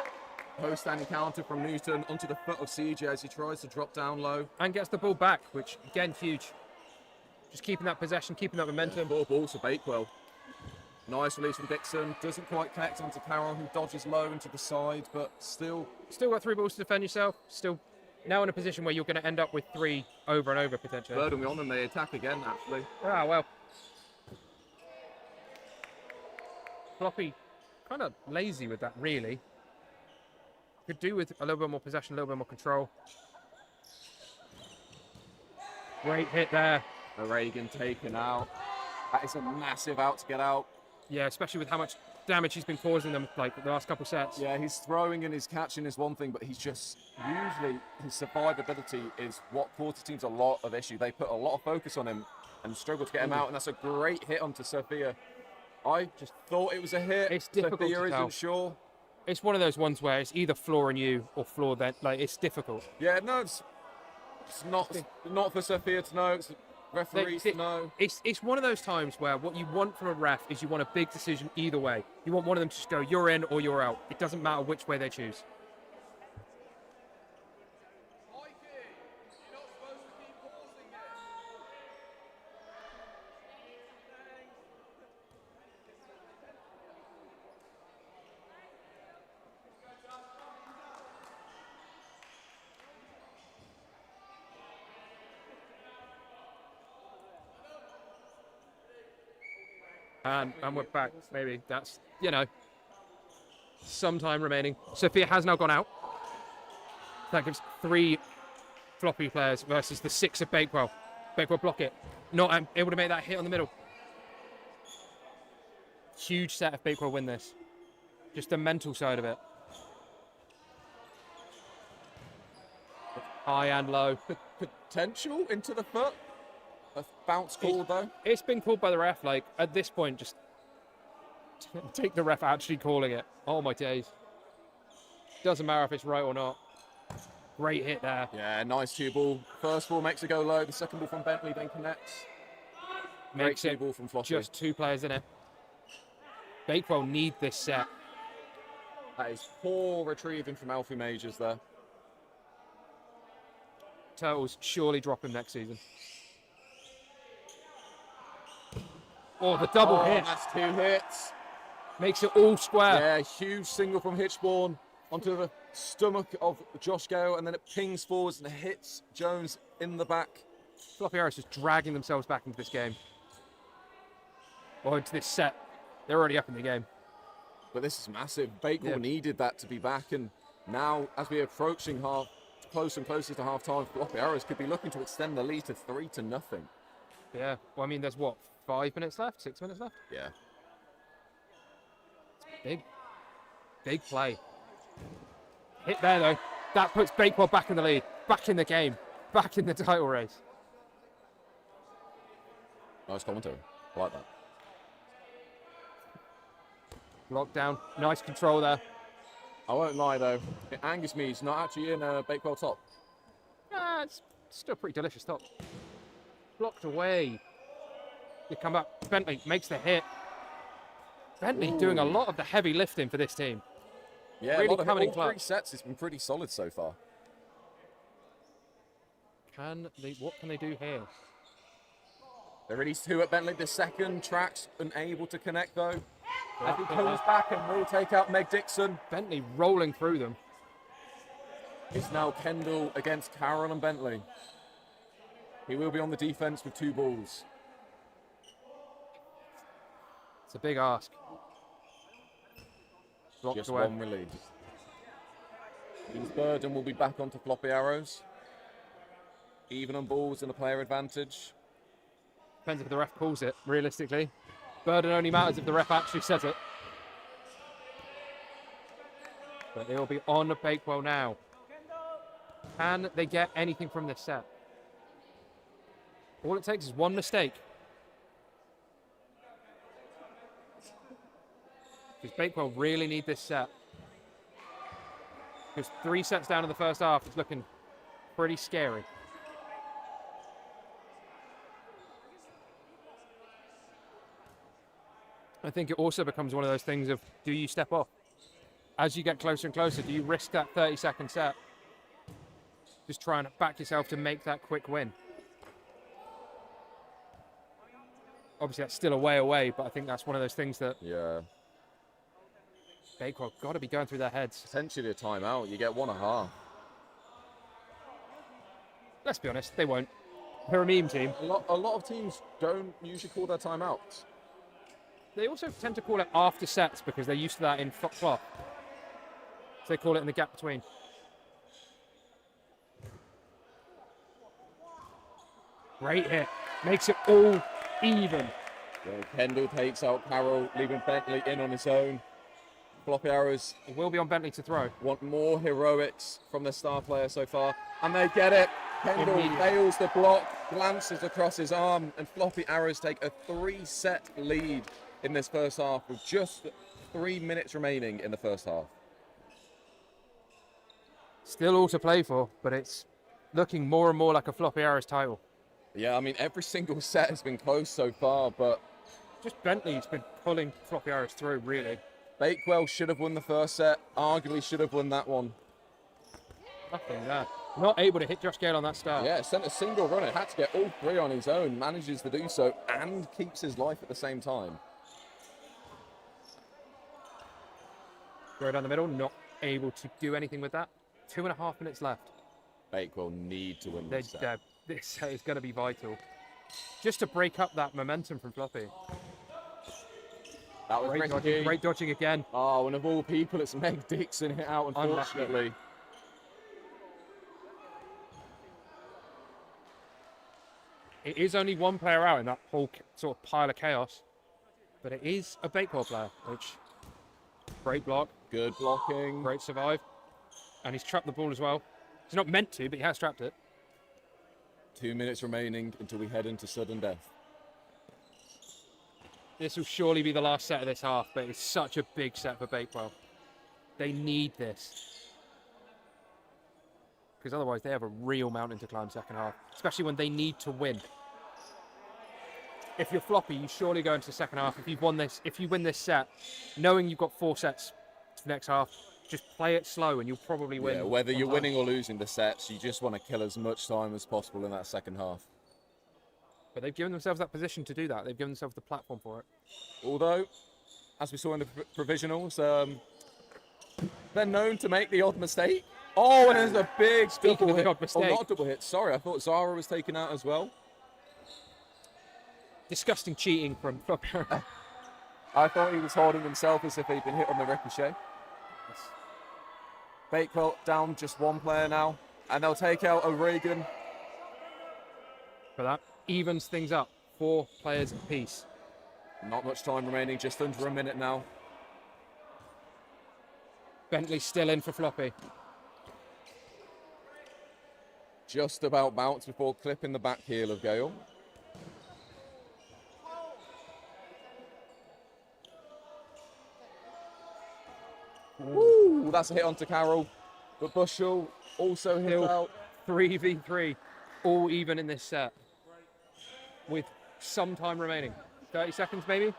Post-stand counter from Newton onto the foot of CJ as he tries to drop down low. And gets the ball back, which, again, huge. Just keeping that possession, keeping that momentum. 4 balls for Bakewell. Nice release from Dixon. Doesn't quite connect onto Carroll, who dodges low into the side, but still. Still got 3 balls to defend yourself. Still now in a position where you're going to end up with 3 over and over, potentially. Burden on and they attack again, actually. Ah, well. Floppy, kind of lazy with that, really. Could do with a little bit more possession, a little bit more control. Great hit there. Reagan taken out. That is a massive out to get out. Yeah, especially with how much damage he's been causing them, like the last couple sets. Yeah, his throwing and his catching is one thing, but he's just usually his survivability is what causes teams a lot of issue. They put a lot of focus on him and struggle to get him out, and that's a great hit onto Sophia. I just thought it was a hit. It's difficult Sophia to isn't tell. sure. It's one of those ones where it's either flooring you or floor then. Like, it's difficult. Yeah, no, it's not for Sophia to know. It's referees to know. It's one of those times where what you want from a ref is you want a big decision either way. You want one of them to just go, you're in or you're out. It doesn't matter which way they choose. And we're back. Maybe that's, some time remaining. Sophia has now gone out. That gives 3 Floppy players versus the 6 of Bakewell. Bakewell block it. Not able to make that hit on the middle. Huge set if Bakewell win this. Just the mental side of it. High and low. Potential into the foot. A bounce call though. It's been called by the ref. Like, at this point, just take the ref actually calling it. Oh my days. Doesn't matter if it's right or not. Great hit there. Yeah, nice 2 ball. First ball makes it go low. The second ball from Bentley then connects. Makes cue it ball from Floppy. just 2 players in it. Bakewell need this set. That is poor retrieving from Alfie Majors there. Turtles surely drop him next season. Oh, the double hit. That's 2 hits. Makes it all square. Yeah, huge single from Hitchborn onto the stomach of Josh Gale, and then it pings forwards and hits Jones in the back. Floppy Arrows just dragging themselves back into this game. Or into this set. They're already up in the game. But this is massive. Bakewell needed that to be back, and now as we're approaching closer and closer to half time, Floppy Arrows could be looking to extend the lead to 3-0. Yeah. Well, I mean, there's what, 5 minutes left? 6 minutes left? Yeah. Big play. Hit there, though. That puts Bakewell back in the lead, back in the game, back in the title race. Nice commentary. I like that. Lockdown. Nice control there. I won't lie, though. It angers me he's not actually in a Bakewell top. It's still a pretty delicious top. Blocked away. They come back. Bentley makes the hit. Bentley doing a lot of the heavy lifting for this team. Yeah, really a lot of coming in all clutch. 3 sets has been pretty solid so far. What can they do here? They released 2 at Bentley. The second track's unable to connect, though. As he comes back and will take out Meg Dixon. Bentley rolling through them. It's now Kendall against Carroll and Bentley. He will be on the defense with 2 balls. It's a big ask. Blocked Just away. 1 release. His burden will be back onto Floppy Arrows. Even on balls and a player advantage. Depends if the ref calls it, realistically. Burden only matters if the ref actually says it. But they'll be on Bakewell now. Can they get anything from this set? All it takes is 1 mistake. Because Bakewell really need this set. Because 3 sets down in the first half is looking pretty scary. I think it also becomes one of those things of, do you step off? As you get closer and closer, do you risk that 30-second set? Just trying to back yourself to make that quick win. Obviously, that's still a way away, but I think that's one of those things that Bakewell got to be going through their heads. Potentially a timeout. You get 1.5. Let's be honest, they won't. They're a meme team. A lot of teams don't usually call their timeouts. They also tend to call it after sets because they're used to that in flop. So they call it in the gap between. Great hit. Makes it all even. Yeah, Kendall takes out Carroll, leaving Bentley in on his own. Floppy Arrows It will be on Bentley to throw. want more heroics from their star player so far, and they get it. Kendall Immediate. fails the block, glances across his arm, and Floppy Arrows take a 3-set lead in this first half with just 3 minutes remaining in the first half. Still all to play for, but it's looking more and more like a Floppy Arrows title. Yeah, I mean, every single set has been close so far, but Just Bentley's been pulling Floppy Arrows through, really. Bakewell should have won the first set, arguably should have won that one. Nothing there. Not able to hit Josh Gale on that start. Yeah, sent a single run, it had to get all 3 on his own, manages to do so, and keeps his life at the same time. Throw down the middle, not able to do anything with that. 2.5 minutes left. Bakewell need to win this set. This set is going to be vital. Just to break up that momentum from Floppy. That was Great dodging again. Oh, and of all people, it's Meg Dixon hit out, unfortunately. It is only 1 player out in that whole sort of pile of chaos. But it is a Bakewell player, which... Great block. Good blocking. Great survive. And he's trapped the ball as well. He's not meant to, but he has trapped it. 2 minutes remaining until we head into sudden death. This will surely be the last set of this half, but it's such a big set for Bakewell. They need this. Because otherwise they have a real mountain to climb second half, especially when they need to win. if you're Floppy, you surely go into the second half. If you win this set, knowing you've got 4 sets to the next half, just play it slow and you'll probably win. Yeah, whether you're on time. winning or losing the sets, you just want to kill as much time as possible in that second half. But they've given themselves that position to do that. They've given themselves the platform for it. Although, as we saw in the provisionals, they're known to make the odd mistake. Oh, and there's a big Speaking of the hit. odd mistake. Oh, not a double hit. Sorry, I thought Zara was taken out as well. Disgusting cheating from Floppy. I thought he was holding himself as if he'd been hit on the ricochet. Bakewell down just 1 player now, and they'll take out O'Regan. But that evens things up. 4 players apiece. Not much time remaining, just under a minute now. Bentley still in for Floppy. Just about bounced before clipping the back heel of Gale. Woo, that's a hit onto Carroll. But Bushell also hit Still out. 3v3, all even in this set. With some time remaining. 30 seconds maybe?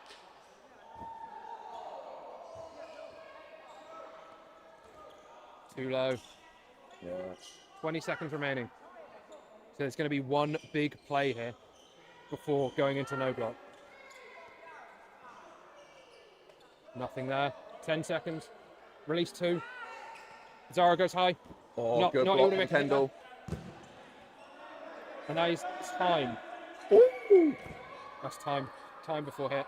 Too low. Yeah. 20 seconds remaining. So there's going to be one big play here before going into no block. Nothing there. 10 seconds. Release 2. Zara goes high. Oh, good not block able to from make it Kendall. And now he's time. Ooh. That's time. Time before hit.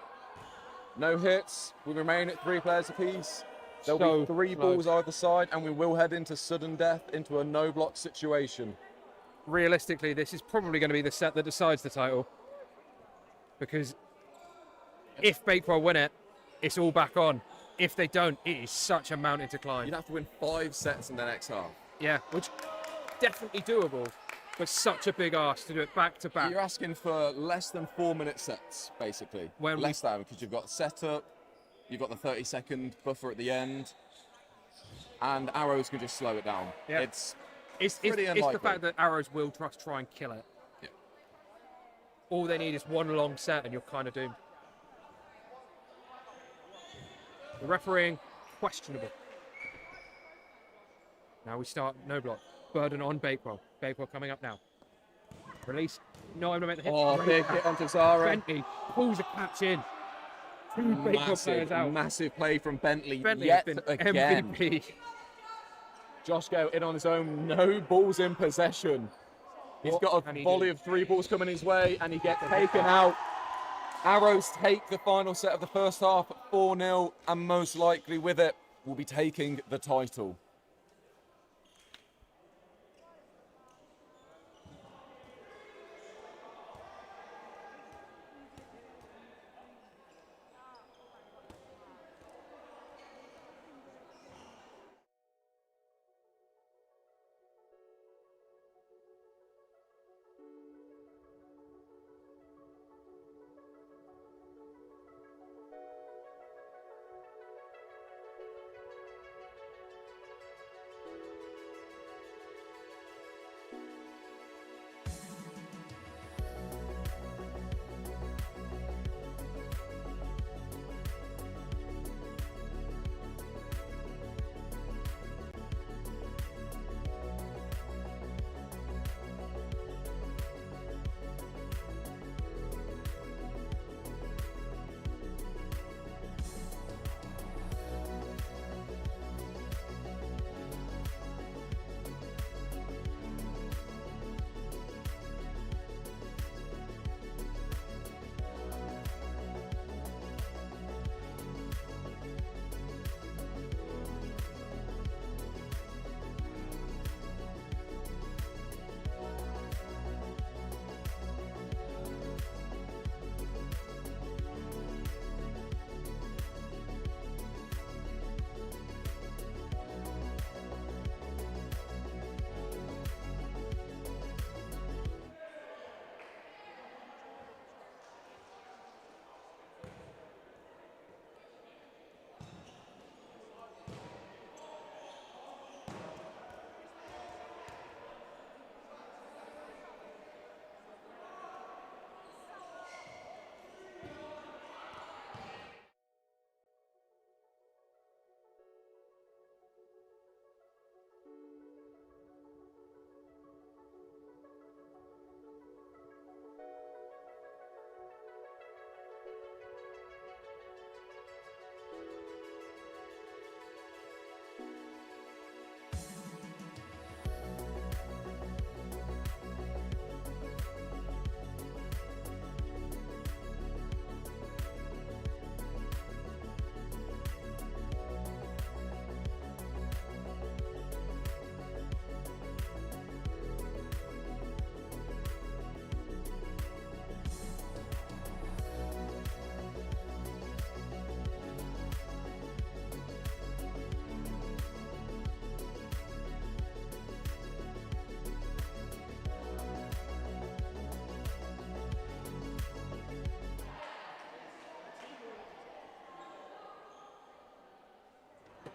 No hits. We remain at 3 players apiece. There'll So be 3 close. balls either side, and we will head into sudden death, into a no block situation. Realistically, this is probably going to be the set that decides the title. Because if Bakewell win it, it's all back on. If they don't, it is such a mountain to climb. You'd have to win 5 sets in the next half. Yeah, which definitely doable, but such a big ask to do it back to back. You're asking for less than 4-minute sets, basically. Less than, because you've got setup, you've got the 30-second buffer at the end, and arrows can just slow it down. Yeah. It's It's pretty unlikely. the fact that arrows will try and kill it. Yeah. All they need is one long set and you're kind of doomed. The refereeing, questionable. Now we start no block. Burden on Bakewell. Bakewell coming up now. Release. Not able to make the hit. Oh, big hit onto Zara. Bentley pulls a catch in. 2 Bakewell players out. Massive play from Bentley, Bentley yet has been again. MVP. Josh Gale in on his own, no balls in possession. He's got a volley of 3 balls coming his way, and he gets taken out. Arrows take the final set of the first half at 4-0, and most likely with it will be taking the title.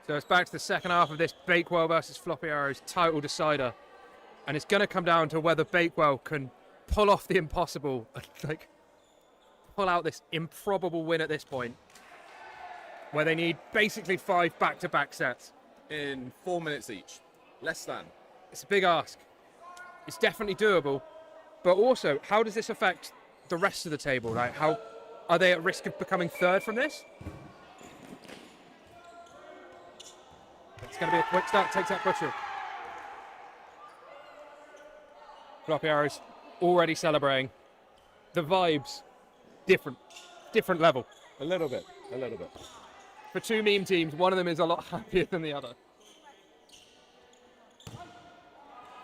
So it's back to the second half of this Bakewell versus Floppy Arrows title decider. And it's going to come down to whether Bakewell can pull off the impossible, like pull out this improbable win at this point, where they need basically 5 back-to-back sets. In 4 minutes each. Less than. It's a big ask. It's definitely doable. But also, how does this affect the rest of the table? Like, how are they at risk of becoming third from this? It's going to be a quick start. Takes that butcher. Floppy Arrows already celebrating. The vibes, different level. A little bit. For 2 meme teams, one of them is a lot happier than the other.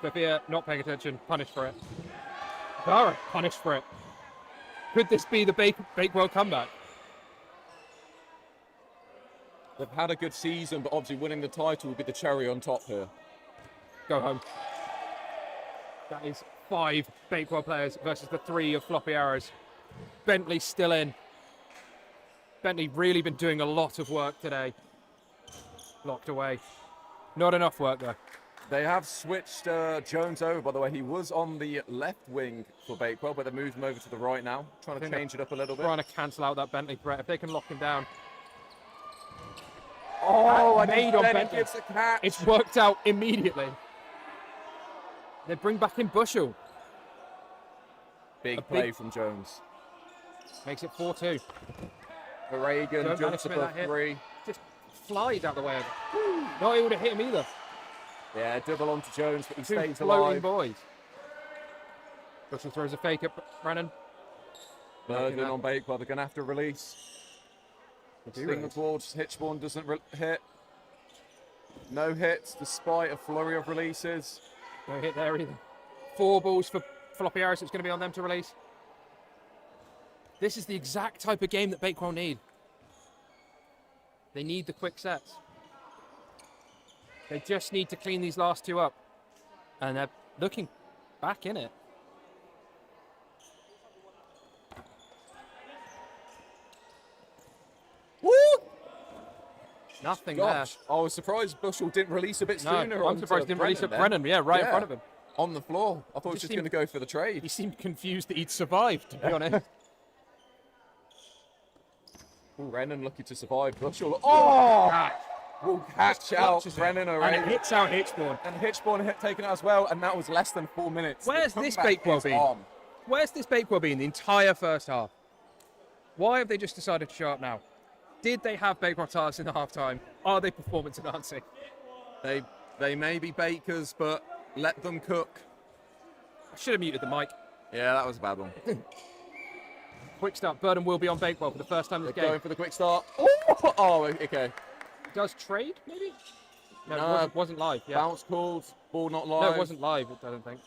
Sophia not paying attention, punished for it. Zara punished for it. Could this be the Bakewell comeback? They've had a good season, but obviously winning the title will be the cherry on top here. Go home. That is 5 Bakewell players versus the 3 of Floppy Arrows. Bentley still in. Bentley really been doing a lot of work today. Locked away. Not enough work though. They have switched Jones over, by the way. He was on the left wing for Bakewell, but they've moved him over to the right now. Trying to change it up a little bit. Trying to cancel out that Bentley threat. If they can lock him down. Oh, and made on then Bentley. gives a catch. It's worked out immediately. They bring back in Bushell. Big play from Jones. Makes it 4-2. Reagan jumps above 3. Just flies out the way of it. Not able to hit him either. Yeah, double onto Jones, but he 2 stays floating alive. boys. Bushell throws a fake at Brennan. Burden on Bakewell, they're going to have to release. Sting towards Hitchborn doesn't hit. No hits, despite a flurry of releases. No hit there either. 4 balls for Floppy Arrows. It's going to be on them to release. This is the exact type of game that Bakewell need. They need the quick sets. They just need to clean these last 2 up. And they're looking back in it. Woo! Nothing Gosh, I was surprised Bushell didn't release a bit there. sooner. No, I'm surprised he didn't release at Brennan. Yeah, right in front of him. On the floor. I thought he was just seemed- going to go for the trade. He seemed confused that he'd survived, to be honest. Brennan lucky to survive. Bushell. Oh! Catch. Will catch out clutches it. Brennan And already. it hits out Hitchborn. And Hitchborn hit taken out as well, and that was less than 4 minutes. Where's The this comeback Bakewell is been? on. Where's this Bakewell been the entire first half? Why have they just decided to show up now? Did they have Bakewell tarts in the half-time? Are they performance enhancing? They may be bakers, but let them cook. I should have muted the mic. Yeah, that was a bad one. Quick start. Burden will be on Bakewell for the first time in They're this game. going for the quick start. Oh, okay. Does trade, maybe? No, No. it wasn't live. Yeah. Bounce called, ball not live. No, it wasn't live, I don't think.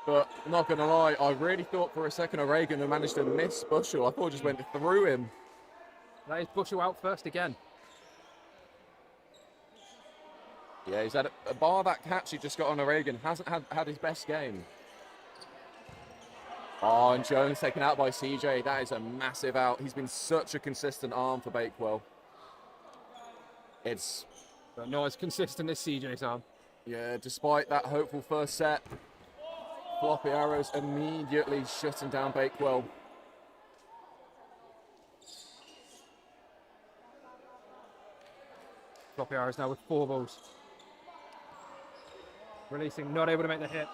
But not going to lie, I really thought for a second O'Regan had managed to miss Bushell. I thought it just went through him. That is Bushell out first again. Yeah, he's had a bar that catch he just got on O'Regan. Hasn't had his best game. Oh, and Jones taken out by CJ. That is a massive out. He's been such a consistent arm for Bakewell. It's, But not as consistent as CJ's arm. yeah, despite that hopeful first set, Floppy Arrows immediately shutting down Bakewell. Floppy Arrows now with 4 balls. Releasing, not able to make the hit.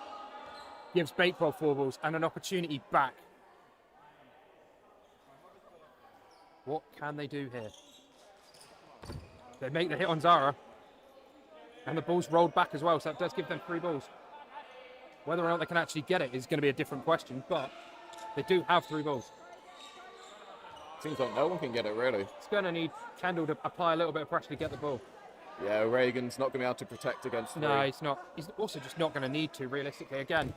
Gives Bakewell 4 balls and an opportunity back. What can they do here? They make the hit on Zara. And the ball's rolled back as well, so that does give them 3 balls. Whether or not they can actually get it is going to be a different question, but they do have 3 balls. Seems like no one can get it, really. It's going to need Kendall to apply a little bit of pressure to get the ball. Yeah, Reagan's not going to be able to protect against No, three. he's not. He's also just not going to need to, realistically. Again,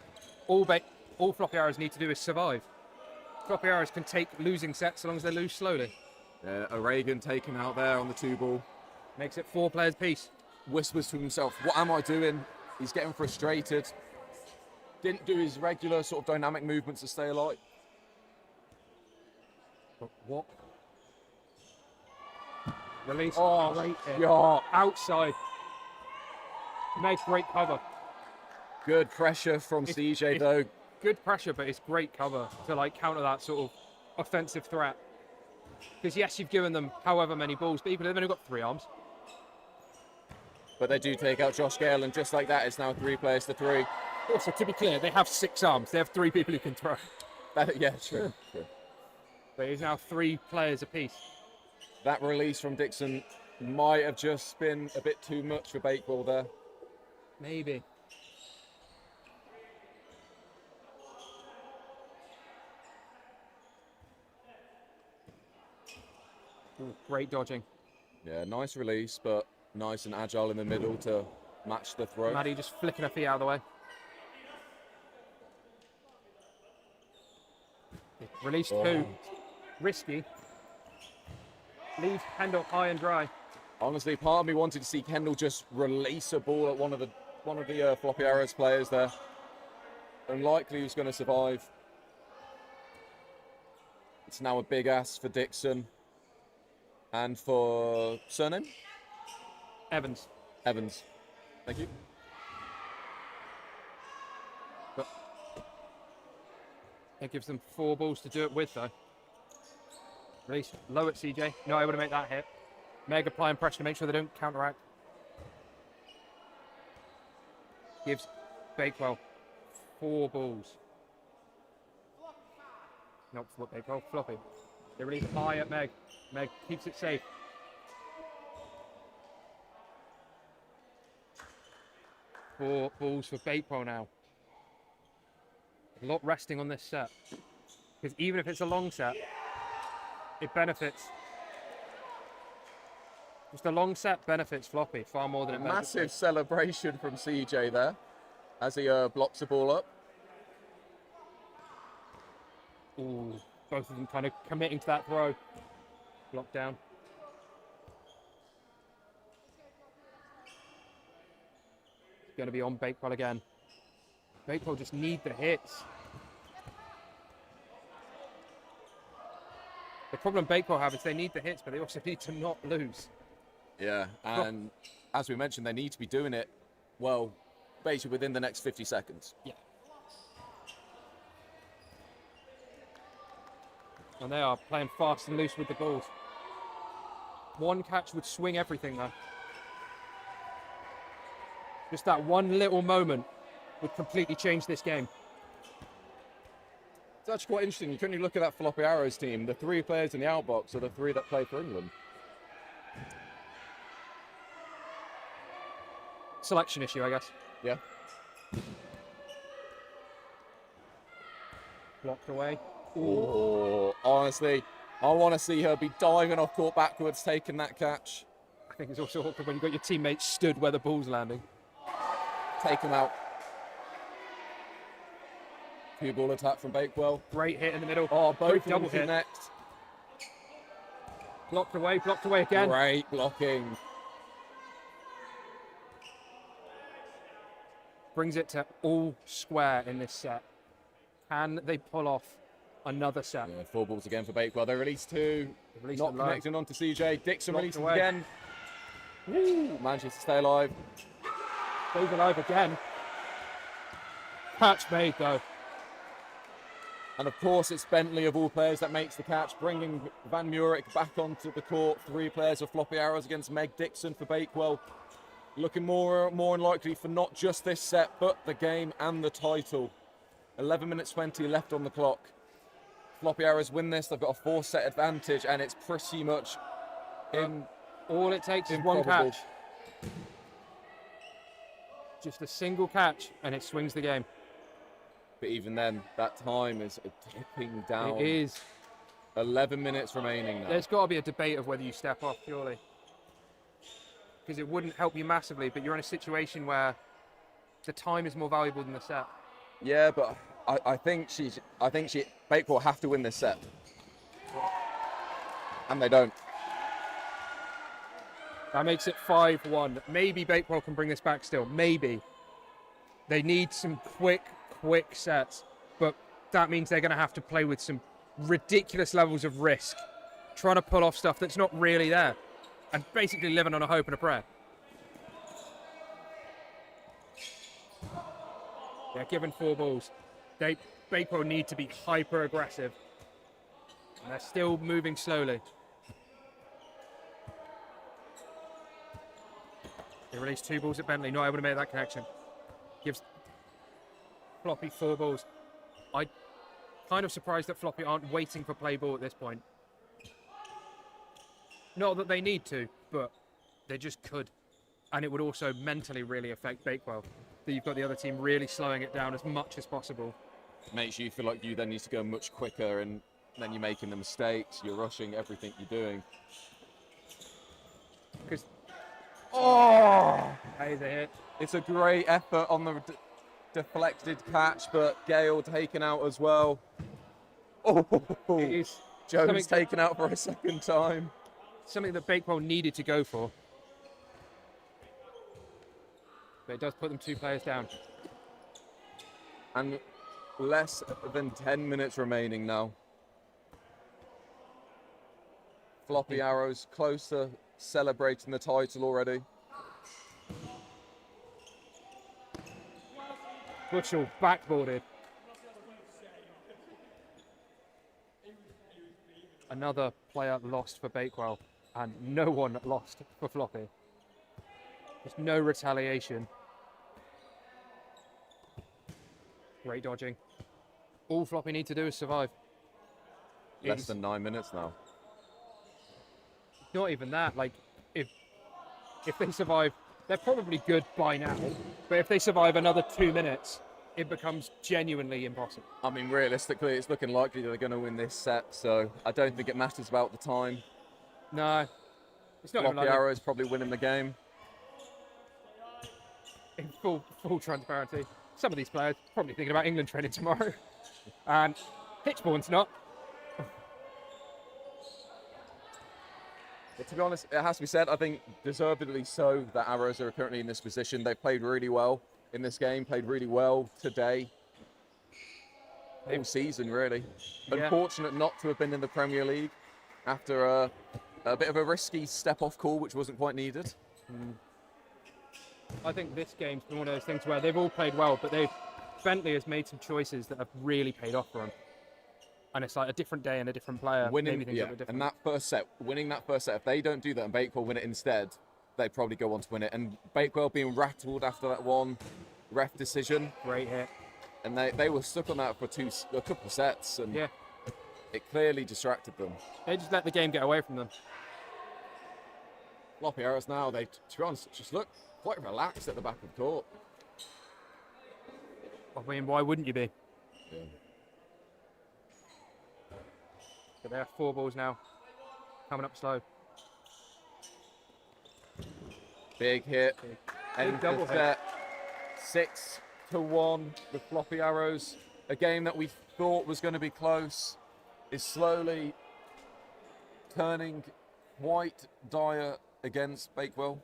all Floppy Arrows need to do is survive. Floppy Arrows can take losing sets as long as they lose slowly. Yeah, Reagan taken out there on the 2 ball. Makes it 4 players apiece. Whispers to himself, what am I doing? He's getting frustrated. Didn't do his regular sort of dynamic movements to stay alive. But what? Release. Oh, Great hit. yeah. Outside. Makes great cover. Good pressure from CJ, it's though. Good pressure, but it's great cover to like counter that sort of offensive threat. Because yes, you've given them however many balls, but equally they've only got 3 arms. But they do take out Josh Gale, and just like that, it's now 3 players to 3. Also, to be clear, they have 6 arms. They have 3 people who can throw. Yeah, true. But it's now 3 players apiece. That release from Dixon might have just been a bit too much for Bakewell there. Maybe. Ooh, great dodging. Yeah, nice release, but nice and agile in the middle to match the throw. Maddie just flicking her feet out of the way. Release 2. Risky. Leaves Kendall high and dry. Honestly, part of me wanted to see Kendall just release a ball at one of the Floppy Arrows players there. Unlikely he was going to survive. It's now a big ass for Dixon. And for surname? Evans. Evans. Thank you. But it gives them 4 balls to do it with, though. Release low at CJ. Not able to make that hit. Meg applying pressure to make sure they don't counteract. Gives Bakewell 4 balls. Not Bakewell, Floppy. They release high at Meg. Meg keeps it safe. 4 balls for Bakewell now. A lot resting on this set. Because even if it's a long set, it benefits. Just a long set benefits Floppy far more than it benefits. Massive celebration from CJ there as he blocks the ball up. Ooh, both of them kind of committing to that throw. Blocked down. It's going to be on Bakewell again. Bakewell just need the hits. The problem Bakewell have is they need the hits, but they also need to not lose. Yeah, and as we mentioned, they need to be doing it, well, basically within the next 50 seconds. Yeah. And they are playing fast and loose with the balls. One catch would swing everything, though. Just that one little moment would completely change this game. It's actually quite interesting. When you look at that Floppy Arrows team, the 3 players in the outbox are the 3 that play for England. Selection issue, I guess. Yeah. Blocked away. Oh, honestly, I want to see her be diving off court backwards, taking that catch. I think it's also awkward when you've got your teammates stood where the ball's landing. Take him out. Cue ball attack from Bakewell. Great hit in the middle. Oh, both double hit. next. Blocked away again. Great blocking. Brings it to all square in this set. Can they pull off another set? Yeah, 4 balls again for Bakewell. They release 2. Not connecting onto CJ. Dixon releases again. Woo! Manages to stay alive. Stays alive again. Catch made, though. And of course, it's Bentley of all players that makes the catch, bringing Van Murick back onto the court. 3 players of Floppy Arrows against Meg Dixon for Bakewell. Looking more unlikely for not just this set, but the game and the title. 11 minutes 20 left on the clock. Floppy Arrows win this. They've got a 4-set advantage, and it's pretty much all it takes is one improbable. catch. Just a single catch, and it swings the game. But even then, that time is tipping down. It is. 11 minutes remaining now. There's got to be a debate of whether you step off purely. Because it wouldn't help you massively, but you're in a situation where the time is more valuable than the set. Yeah, but I think Bakewell have to win this set. And they don't. That makes it 5-1. Maybe Bakewell can bring this back still. Maybe. They need some quick sets. But that means they're going to have to play with some ridiculous levels of risk. Trying to pull off stuff that's not really there. and basically living on a hope and a prayer. Yeah, given 4 balls. Bakewell need to be hyper aggressive. And they're still moving slowly. They released 2 balls at Bentley, not able to make that connection. Gives Floppy 4 balls. I'm kind of surprised that Floppy aren't waiting for play ball at this point. Not that they need to, but they just could. And it would also mentally really affect Bakewell. That you've got the other team really slowing it down as much as possible. Makes you feel like you then need to go much quicker, and then you're making the mistakes, you're rushing everything you're doing. Because, that is a hit. It's a great effort on the deflected catch, but Gale taken out as well. It is Jones taken out for a second time. Something that Bakewell needed to go for. But it does put them 2 players down. And less than 10 minutes remaining now. Floppy Arrows closer, celebrating the title already. Butchell backboarded. Another player lost for Bakewell, and no one lost for Floppy. There's no retaliation. Great dodging. All Floppy need to do is survive. Less than 9 minutes now. Not even that. Like, if they survive, they're probably good by now. But if they survive another 2 minutes, it becomes genuinely impossible. I mean, realistically, it's looking likely that they're going to win this set, so I don't think it matters about the time. No. It's not even Floppy like Arrows probably winning the game. in full transparency. Some of these players probably thinking about England training tomorrow. And Hitchborn's not. But to be honest, it has to be said, I think deservedly so that Arrows are currently in this position. They played really well in this game, played really well today. All season, really. Yeah. Unfortunate not to have been in the Premier League after a bit of a risky step-off call, which wasn't quite needed. I think this game's been one of those things where they've all played well, but Bentley has made some choices that have really paid off for them. And it's like a different day and a different player. Winning, maybe yeah, and that first set, winning that first set, if they don't do that and Bakewell win it instead, they probably go on to win it. And Bakewell being rattled after that one ref decision. Great hit. And they were stuck on that for a couple of sets, and yeah, it clearly distracted them. They just let the game get away from them. Floppy Arrows now, to be honest, just look quite relaxed at the back of the court. I mean, why wouldn't you be? Yeah. But they have 4 balls now. Coming up slow. Big hit. Big double hit. 6-1 with Floppy Arrows. A game that we thought was going to be close is slowly turning quite dire against Bakewell.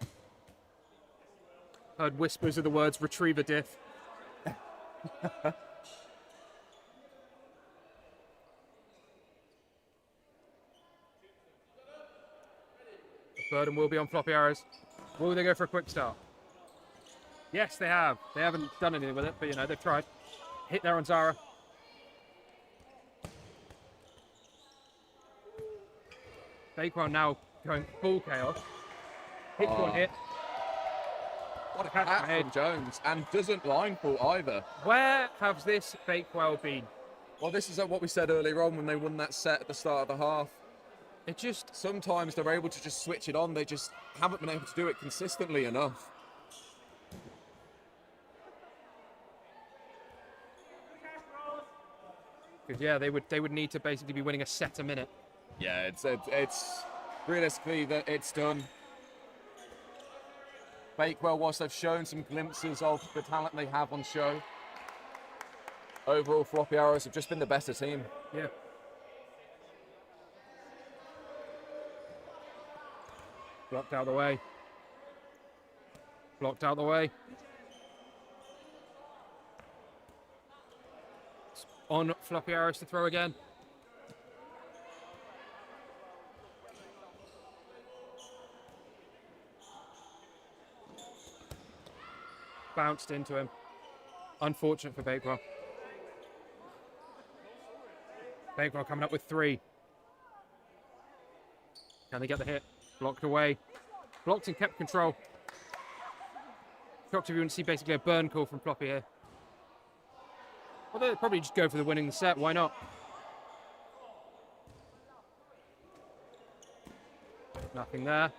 Heard whispers of the words retriever diff. The burden will be on Floppy Arrows. Will they go for a quick start? Yes, they have. They haven't done anything with it, but you know, they've tried. Hit there on Zara. Bakewell now going full chaos. Hits one hit. What a catch from Jones, and doesn't line pull either. Where has this Bakewell been? Well, this is what we said earlier on when they won that set at the start of the half. It just... Sometimes they're able to just switch it on. They just haven't been able to do it consistently enough. Because yeah, they would need to basically be winning a set a minute. Yeah, it's realistically that it's done. Bakewell, whilst they've shown some glimpses of the talent they have on show, overall Floppy Arrows have just been the better team. Yeah. Blocked out the way. Blocked out the way. It's on Floppy Arrows to throw again. bounced into him. Unfortunate for Bakewell. Bakewell coming up with 3. Can they get the hit? Blocked away. Blocked and kept control. Shocked if you want to see basically a burn call from Floppy here. Well, they'll probably just go for the winning the set. Why not? Nothing there.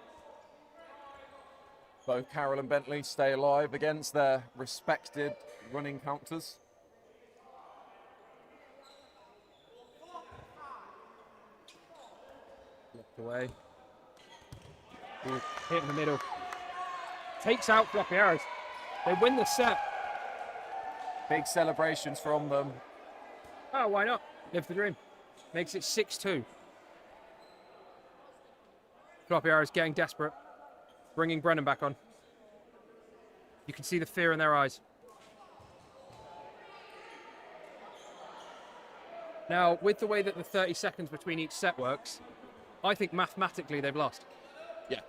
Both Carroll and Bentley stay alive against their respected running counters. Looked away. Ooh, hit in the middle. Takes out Floppy Arrows. They win the set. Big celebrations from them. Oh, why not? Live the dream. Makes it 6-2. Floppy Arrows getting desperate. Bringing Brennan back on. You can see the fear in their eyes. Now, with the way that the 30 seconds between each set works, I think mathematically they've lost. Yeah.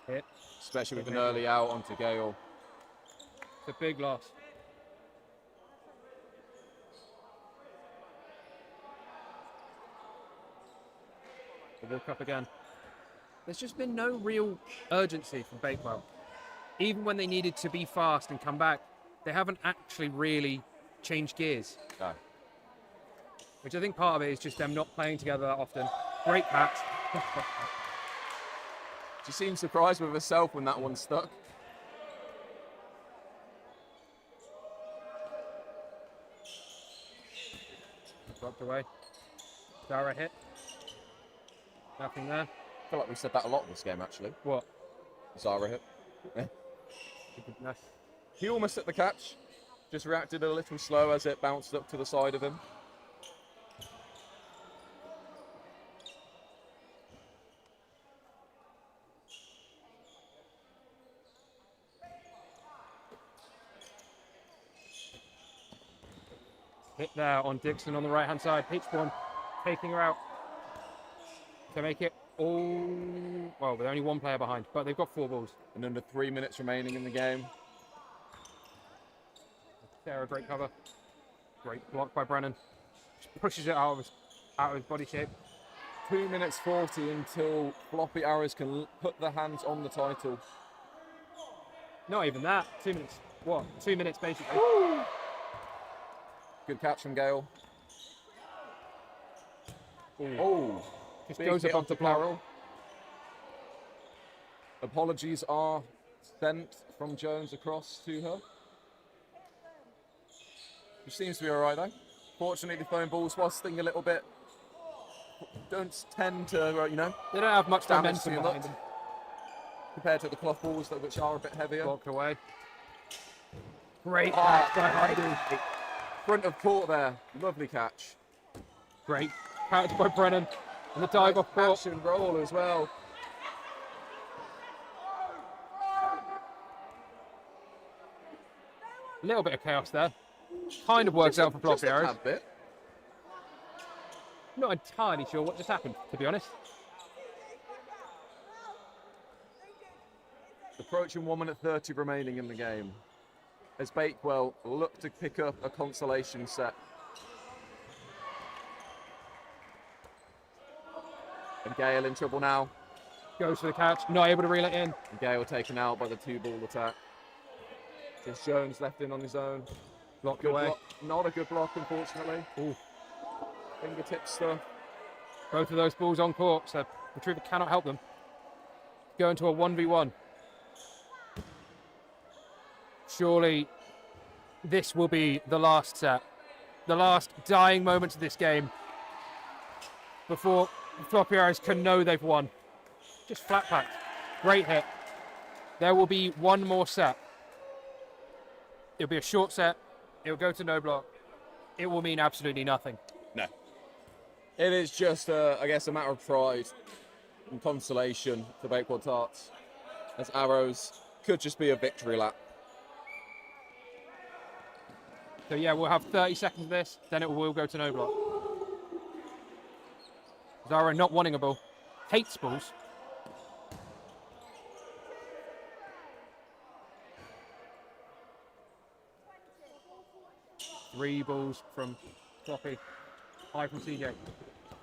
Hit. Especially with an early out onto Gale. It's a big loss. The walk up again. There's just been no real urgency from Bakewell. Even when they needed to be fast and come back, they haven't actually really changed gears. No. Which I think part of it is just them not playing together that often. Great catch. She seemed surprised with herself when that one stuck. Dropped away. Zara hit. Nothing there. I feel like we said that a lot in this game, actually. What? Zara hit. No. He almost hit the catch. Just reacted a little slow as it bounced up to the side of him. Hit there on Dixon on the right-hand side. Hits one, taking her out to make it all... Well, with only one player behind, but they've got 4 balls. And under 3 minutes remaining in the game. Sarah, great cover. Great block by Brennan. Just pushes it out of his body shape. 2 minutes 40 until Floppy Arrows can put their hands on the title. Not even that. 2 minutes. What? 2 minutes, basically. Woo! Good catch from Gale. Ooh. Oh, Just big goes hit above the onto block. Carroll. Apologies are sent from Jones across to her. She seems to be all right, though. Fortunately, the phone balls was sting a little bit. Don't tend to, you know, They don't have much damage momentum to your behind luck them. compared to the cloth balls, which are a bit heavier. Blocked away. Great Ah, catch by Heidi. Front of court there. Lovely catch. Great catch by Brennan. And the dive off court. Catch and roll as well. A little bit of chaos there. Kind of works out for Just Floppy a Arrows. tad bit. Not entirely sure what just happened, to be honest. Approaching 1 minute 30 remaining in the game. As Bakewell look to pick up a consolation set. And Gale in trouble now. Goes for the catch, not able to reel it in. And Gale taken out by the 2-ball attack. Just Jones left in on his own. Blocked Good away. block. Not a good block, unfortunately. Ooh. Fingertip stuff. Both of those balls on court, so Retriever cannot help them. Going to a 1v1. Surely this will be the last set. The last dying moments of this game before Floppy Arrows can know they've won. Just flat packed. Great hit. There will be one more set. It'll be a short set. It'll go to no block. It will mean absolutely nothing. No. It is just, I guess, a matter of pride and consolation for Bakewell Tarts. As Arrows could just be a victory lap. So yeah, we'll have 30 seconds of this, then it will go to no block. Zara not wanting a ball. Hates balls. 3 balls from Floppy. 5 from CJ.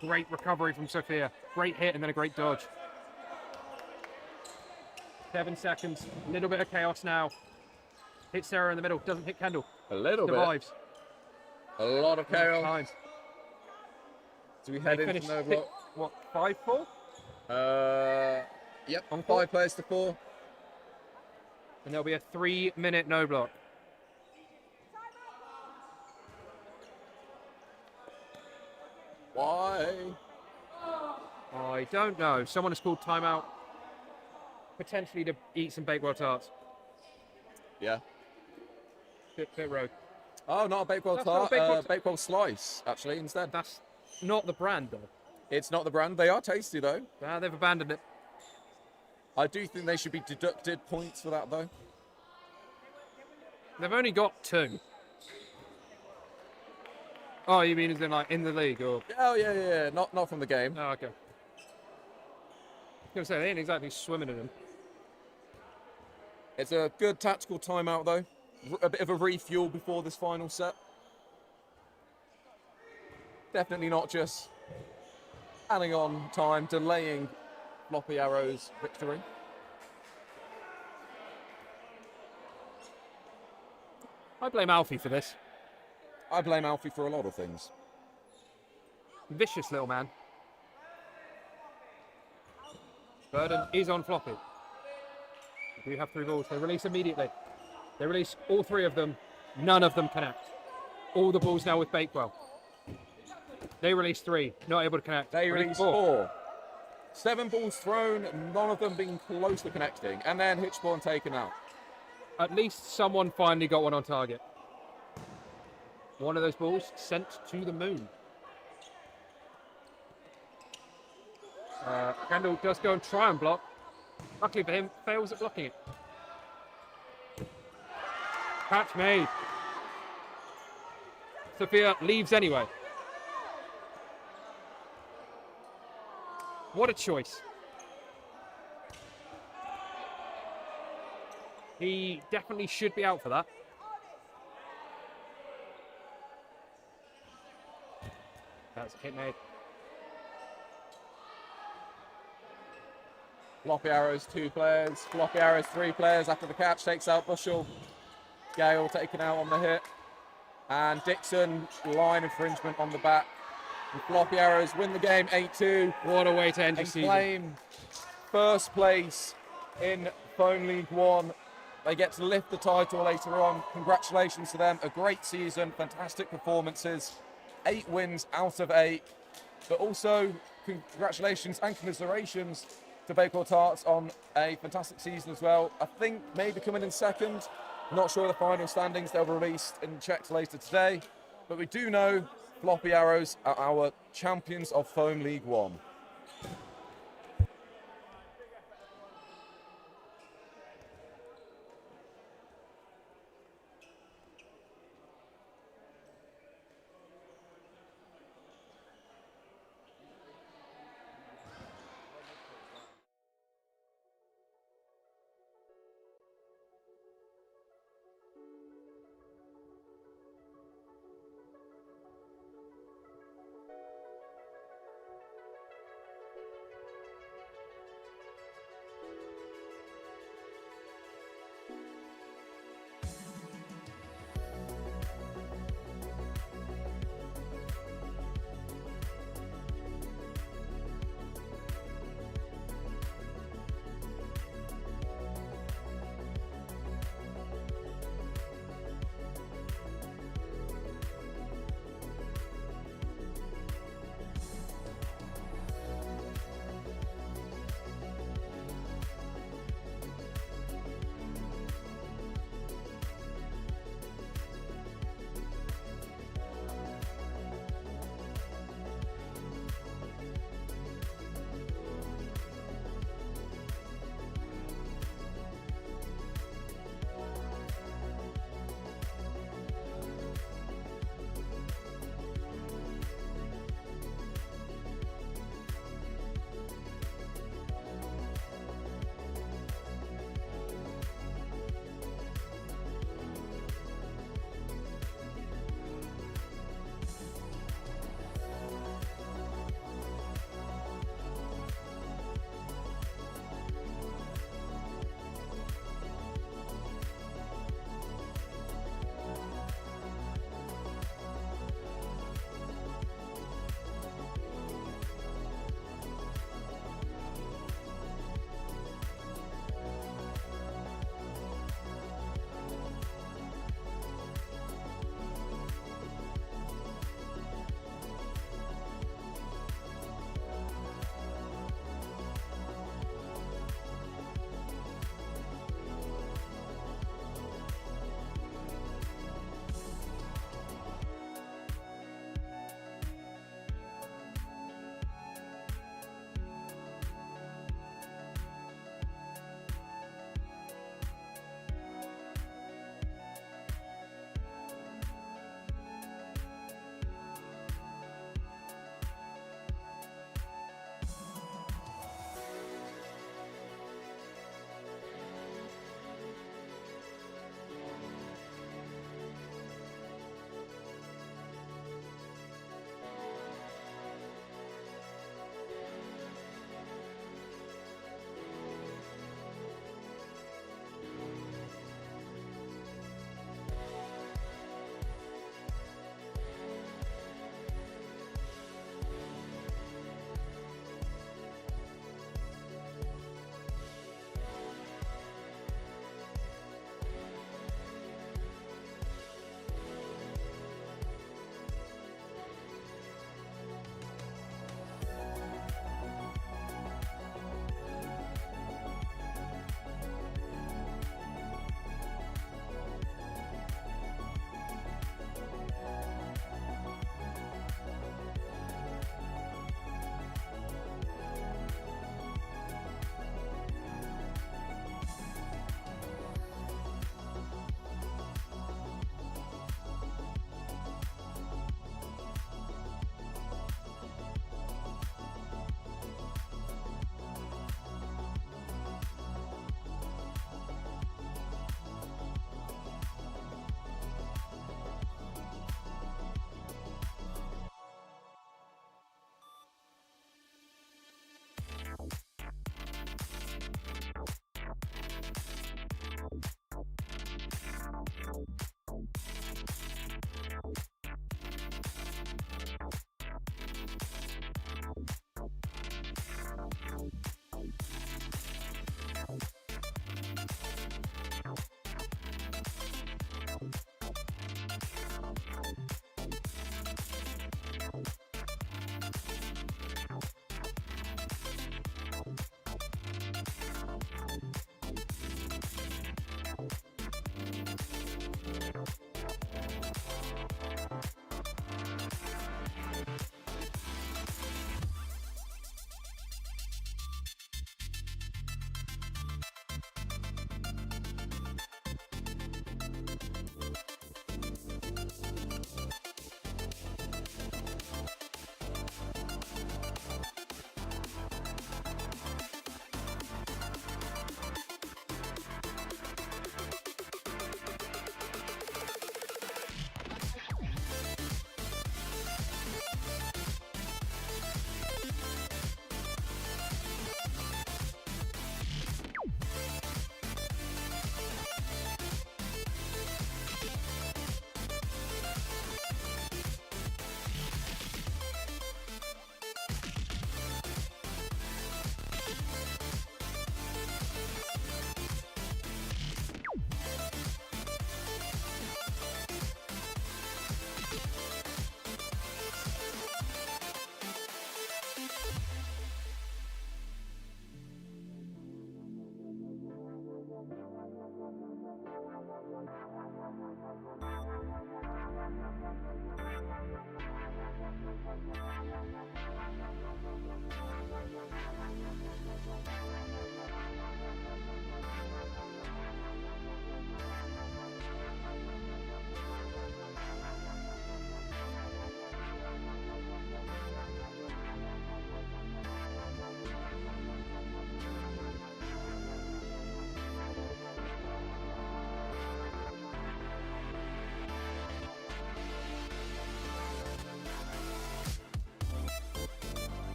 Great recovery from Sophia. Great hit and then a great dodge. 7 seconds. A little bit of chaos now. Hits Sarah in the middle. Doesn't hit Kendall. A little Survives. bit. A lot of chaos. Time. Do we head They into finished no block? What, 5-4? Yep. On 5 players to 4. And there'll be a 3-minute no block. Why? I don't know. Someone has called timeout. Potentially to eat some Bakewell tarts. Yeah. Bit rogue. Oh, not a Bakewell That's tart. not a Bakewell Bakewell slice, actually, instead. That's not the brand, though. It's not the brand. They are tasty, though. They've abandoned it. I do think they should be deducted points for that, though. They've only got 2. Oh, you mean as in like in the league or? Oh yeah. Not from the game. Oh, okay. I was gonna say they ain't exactly swimming in them. It's a good tactical timeout, though. A bit of a refuel before this final set. Definitely not just adding on time, delaying Floppy Arrow's victory. I blame Alfie for this. I blame Alfie for a lot of things. Vicious little man. Burden is on Floppy. We have 3 balls. They release immediately. They release all 3 of them. None of them connect. All the balls now with Bakewell. They release 3. Not able to connect. They release 4. 7 balls thrown, none of them being close to connecting. And then Hitchborn taken out. At least someone finally got one on target. One of those balls sent to the moon. Kendall does go and try and block. Luckily for him, fails at blocking it. Catch made. Sophia leaves anyway. What a choice. He definitely should be out for that. That's a hit made. Floppy Arrows 2 players. Floppy Arrows 3 players after the catch. Takes out Bushell. Gale taken out on the hit. And Dixon, line infringement on the back. And Floppy Arrows win the game 8-2. What a way to end your And season. claim first place in Phone League 1. They get to lift the title later on. Congratulations to them. A great season. Fantastic performances. 8 wins out of 8. But also, congratulations and commiserations to Bakewell Tarts on a fantastic season as well. I think maybe coming in second. Not sure of the final standings. They'll be released and checked later today. But we do know Floppy Arrows are our champions of Foam League 1.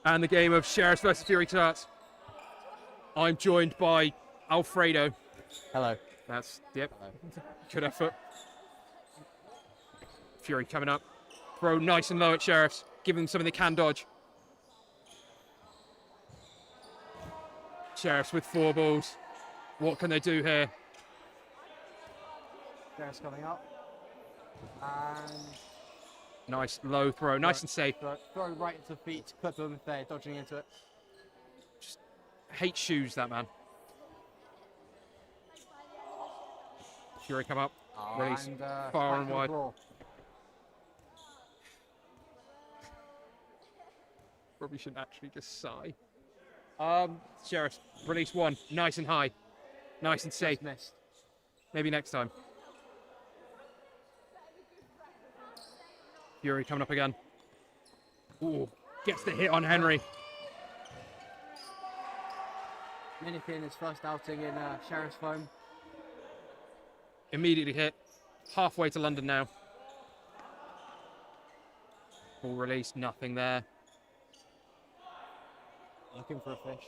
And the game of Sheriffs versus Fury Tarts. I'm joined by Alfredo. Hello. Yep. Hello. Good effort. Fury coming up. Throw nice and low at Sheriffs. Give them something they can dodge. Sheriffs with 4 balls. What can they do here? Sheriff's coming up. And Nice low throw. Nice and safe. throw right into the feet to clip them if they're dodging into it. Hate shoes, that man. Fury come up. Release far and wide. Probably shouldn't actually just sigh. Sheriff, release 1. Nice and high. Nice and safe. Missed. Maybe next time. Fury coming up again. Ooh, gets the hit on Henry. Minikin his first outing in Sheriff's foam. Immediately hit. Halfway to London now. Ball release, nothing there. Looking for a fish.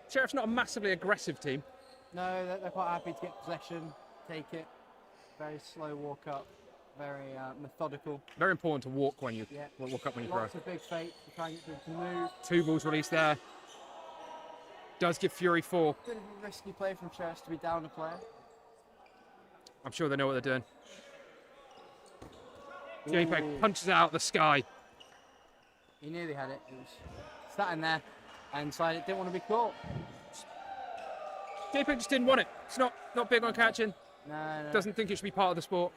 Sheriff's not a massively aggressive team. No, they're quite happy to get possession, take it. Very slow walk up, very methodical. Very important to walk when you walk up when you throw. Lots of big fate to try and get them to move. 2 balls released there. Does give Fury 4. Bit of a risky play from Sheriffs to be down a player. I'm sure they know what they're doing. JPEG punches it out the sky. He nearly had it. It was sat in there and decided it didn't want to be caught. JPEG just didn't want it. It's not big on catching. No. Doesn't think it should be part of the sport.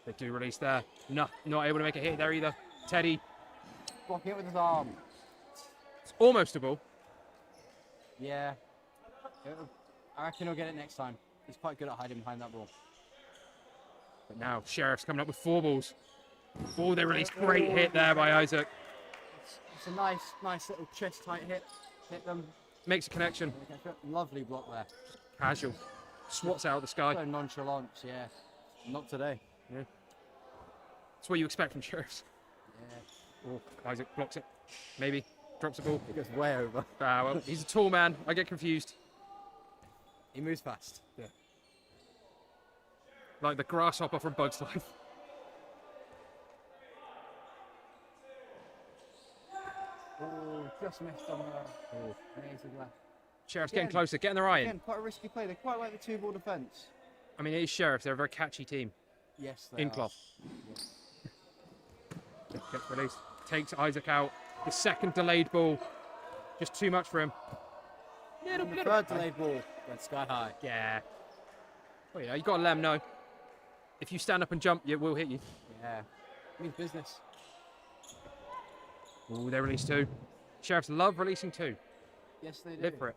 They do release there. Not able to make a hit there either. Teddy. Blocking it with his arm. It's almost a ball. Yeah. I reckon he'll get it next time. He's quite good at hiding behind that ball. But now Sheriff's coming up with 4 balls. Oh, they released. Great hit there by Isaac. It's a nice little chest tight hit. Hit them. Makes a connection. Lovely block there. Casual. Swats out the sky. So nonchalance, yeah. Not today. Yeah. That's what you expect from Sheriffs. Yeah. Oh, Isaac blocks it. Maybe. Drops the ball. It goes way over. Well, he's a tall man. I get confused. He moves fast. Yeah. Like the grasshopper from Bugs Life. Oh, just missed on the amazing left. Sheriff's getting closer, getting their eye in. Again, quite a risky play. They quite like the 2-ball defence. I mean, it is Sheriffs. They're a very catchy team. Yes, they in are. cloth. Gets released. Takes Isaac out. The second delayed ball. Just too much for him. The third delayed ball went sky high. Yeah. Well, you got to let him know. If you stand up and jump, it will hit you. Yeah. Means business. Ooh, they release 2. Sheriffs love releasing 2. Yes, they do. Live for it.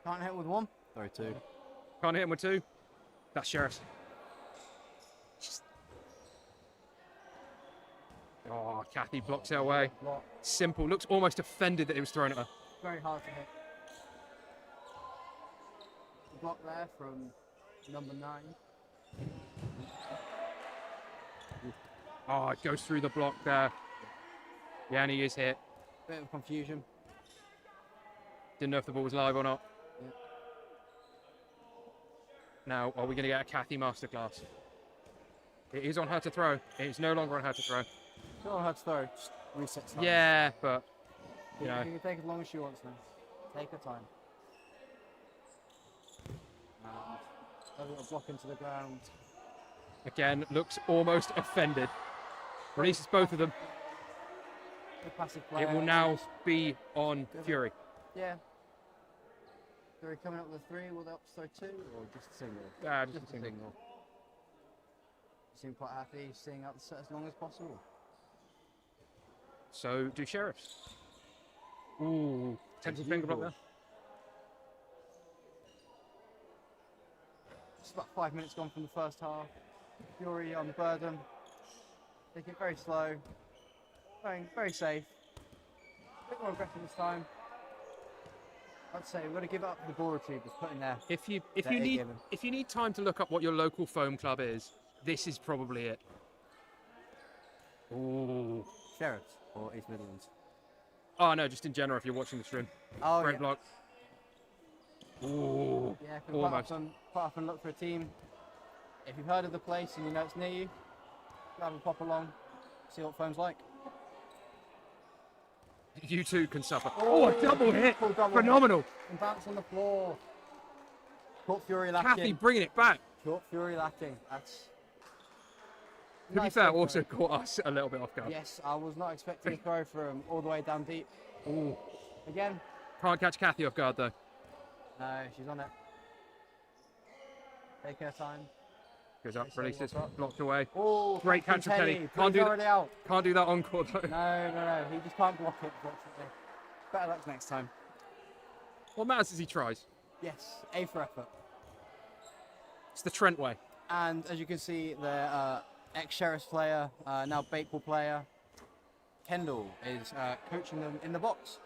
Can't hit with 1. Sorry, 2. Can't hit him with 2. That's Sheriffs. Oh, Kathy blocks it away. Block. Simple. Looks almost offended that it was thrown at her. Very hard to hit. Block there from number 9. Oh, it goes through the block there. Yeah, and he is hit. Bit of confusion. Didn't know if the ball was live or not. Yeah. Now, are we going to get a Kathy masterclass? It is on her to throw. It is no longer on her to throw. It's not hard to throw. Just reset time. Yeah, but, you know. You can take as long as she wants now. Take her time. Does a little block into the ground. Again, looks almost offended. Releases both of them. Good passive play. It will now be on Fury. Yeah. Fury coming up with a 3. Will they throw 2 or just a single? Just a single. You seem quite happy seeing out the set as long as possible. So do Sheriffs. Ooh, tempting finger block there. Just about 5 minutes gone from the first half. Fury on the burden. Take it very slow. Playing very safe. A bit more aggressive this time. I'd say we're going to give up the ball retrievers putting there. If you need time to look up what your local foam club is, this is probably it. Ooh. Sheriffs or East Midlands? Oh no, just in general if you're watching the stream. Oh, Great yeah. block. Ooh. Yeah, can quite Almost. often look for a team. If you've heard of the place and you know it's near you, grab a pop along, see what phone's like. You too can suffer. Oh, a double hit. Beautiful double Phenomenal. hit. And bounce on the floor. Caught Fury Kathy lacking. bringing it back. Caught Fury lacking. That's. To be nice fair, throw. also caught us a little bit off guard. Yes, I was not expecting a throw from all the way down deep. Ooh. Again, Can't catch Kathy off guard though. no, she's on it. Take her time. Goes up, They say releases, what's up. blocked away. Oh, Great catch from Penny. Can't do already that. out. Can't do that encore though. No, he just can't block it, unfortunately. Better luck next time. What matters is he tries. Yes, A for effort. It's the Trent way. And as you can see, the ex-Sheriffs player, now Bakewell player, Kendall, is coaching them in the box.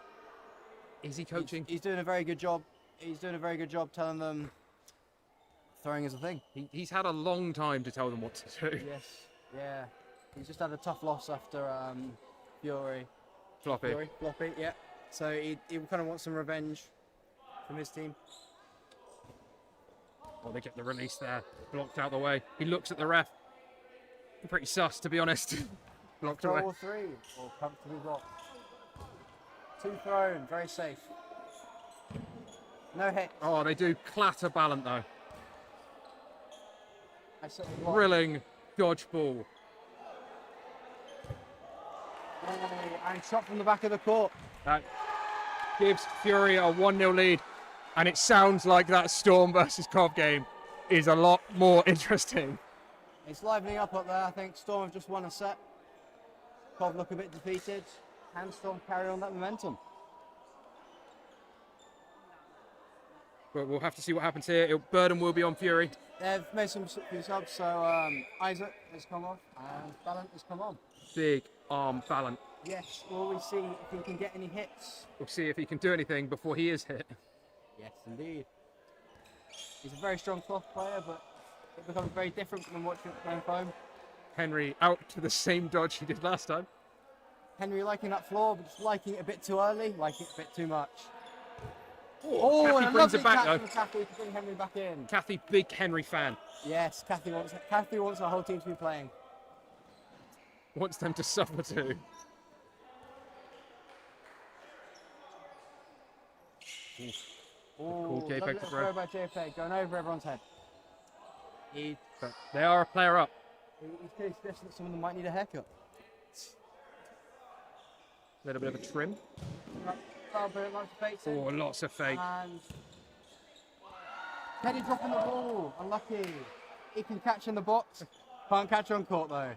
Is he coaching? He's doing a very good job. He's doing a very good job telling them throwing is a thing. He's had a long time to tell them what to do. Yes, yeah. He's just had a tough loss after Floppy. Floppy, yeah. So he kind of wants some revenge from his team. Oh, they get the release there. Blocked out the way. He looks at the ref. Pretty sus, to be honest. Blocked Throw away. or three, or comfortably blocked. Two thrown, very safe. No hit. Oh, they do clatter Ballant though. I set the block. Thrilling dodgeball. Oh, and shot from the back of the court. That gives Fury a 1-0 lead. And it sounds like that Storm versus Cov game is a lot more interesting. It's livening up there. I think Storm have just won a set. Cov look a bit defeated. Can Storm carry on that momentum? But we'll have to see what happens here. Burden will be on Fury. They've made some few subs, so Isaac has come off and Ballant has come on. Big arm Ballant. Yes, will we see if he can get any hits? We'll see if he can do anything before he is hit. Yes, indeed. He's a very strong cloth player, but it becomes very different from watching it playing foam. Henry out to the same dodge he did last time. Henry liking that floor, but just liking it a bit too early, liking it a bit too much. Oh, and Kathy a brings lovely it back catch though. from Kathy to bring Henry back in. Kathy, big Henry fan. Yes, Kathy wants the whole team to be playing. Wants them to suffer too. Oh, JPEG lovely to little throw. throw by JPEG, going over everyone's head. But they are a player up. He's clearly suggesting that some of them might need a haircut. A little bit of a trim. Lots of fakes in. Oh, lots of fake. And Teddy dropping the ball, unlucky. He can catch in the box, can't catch on court though.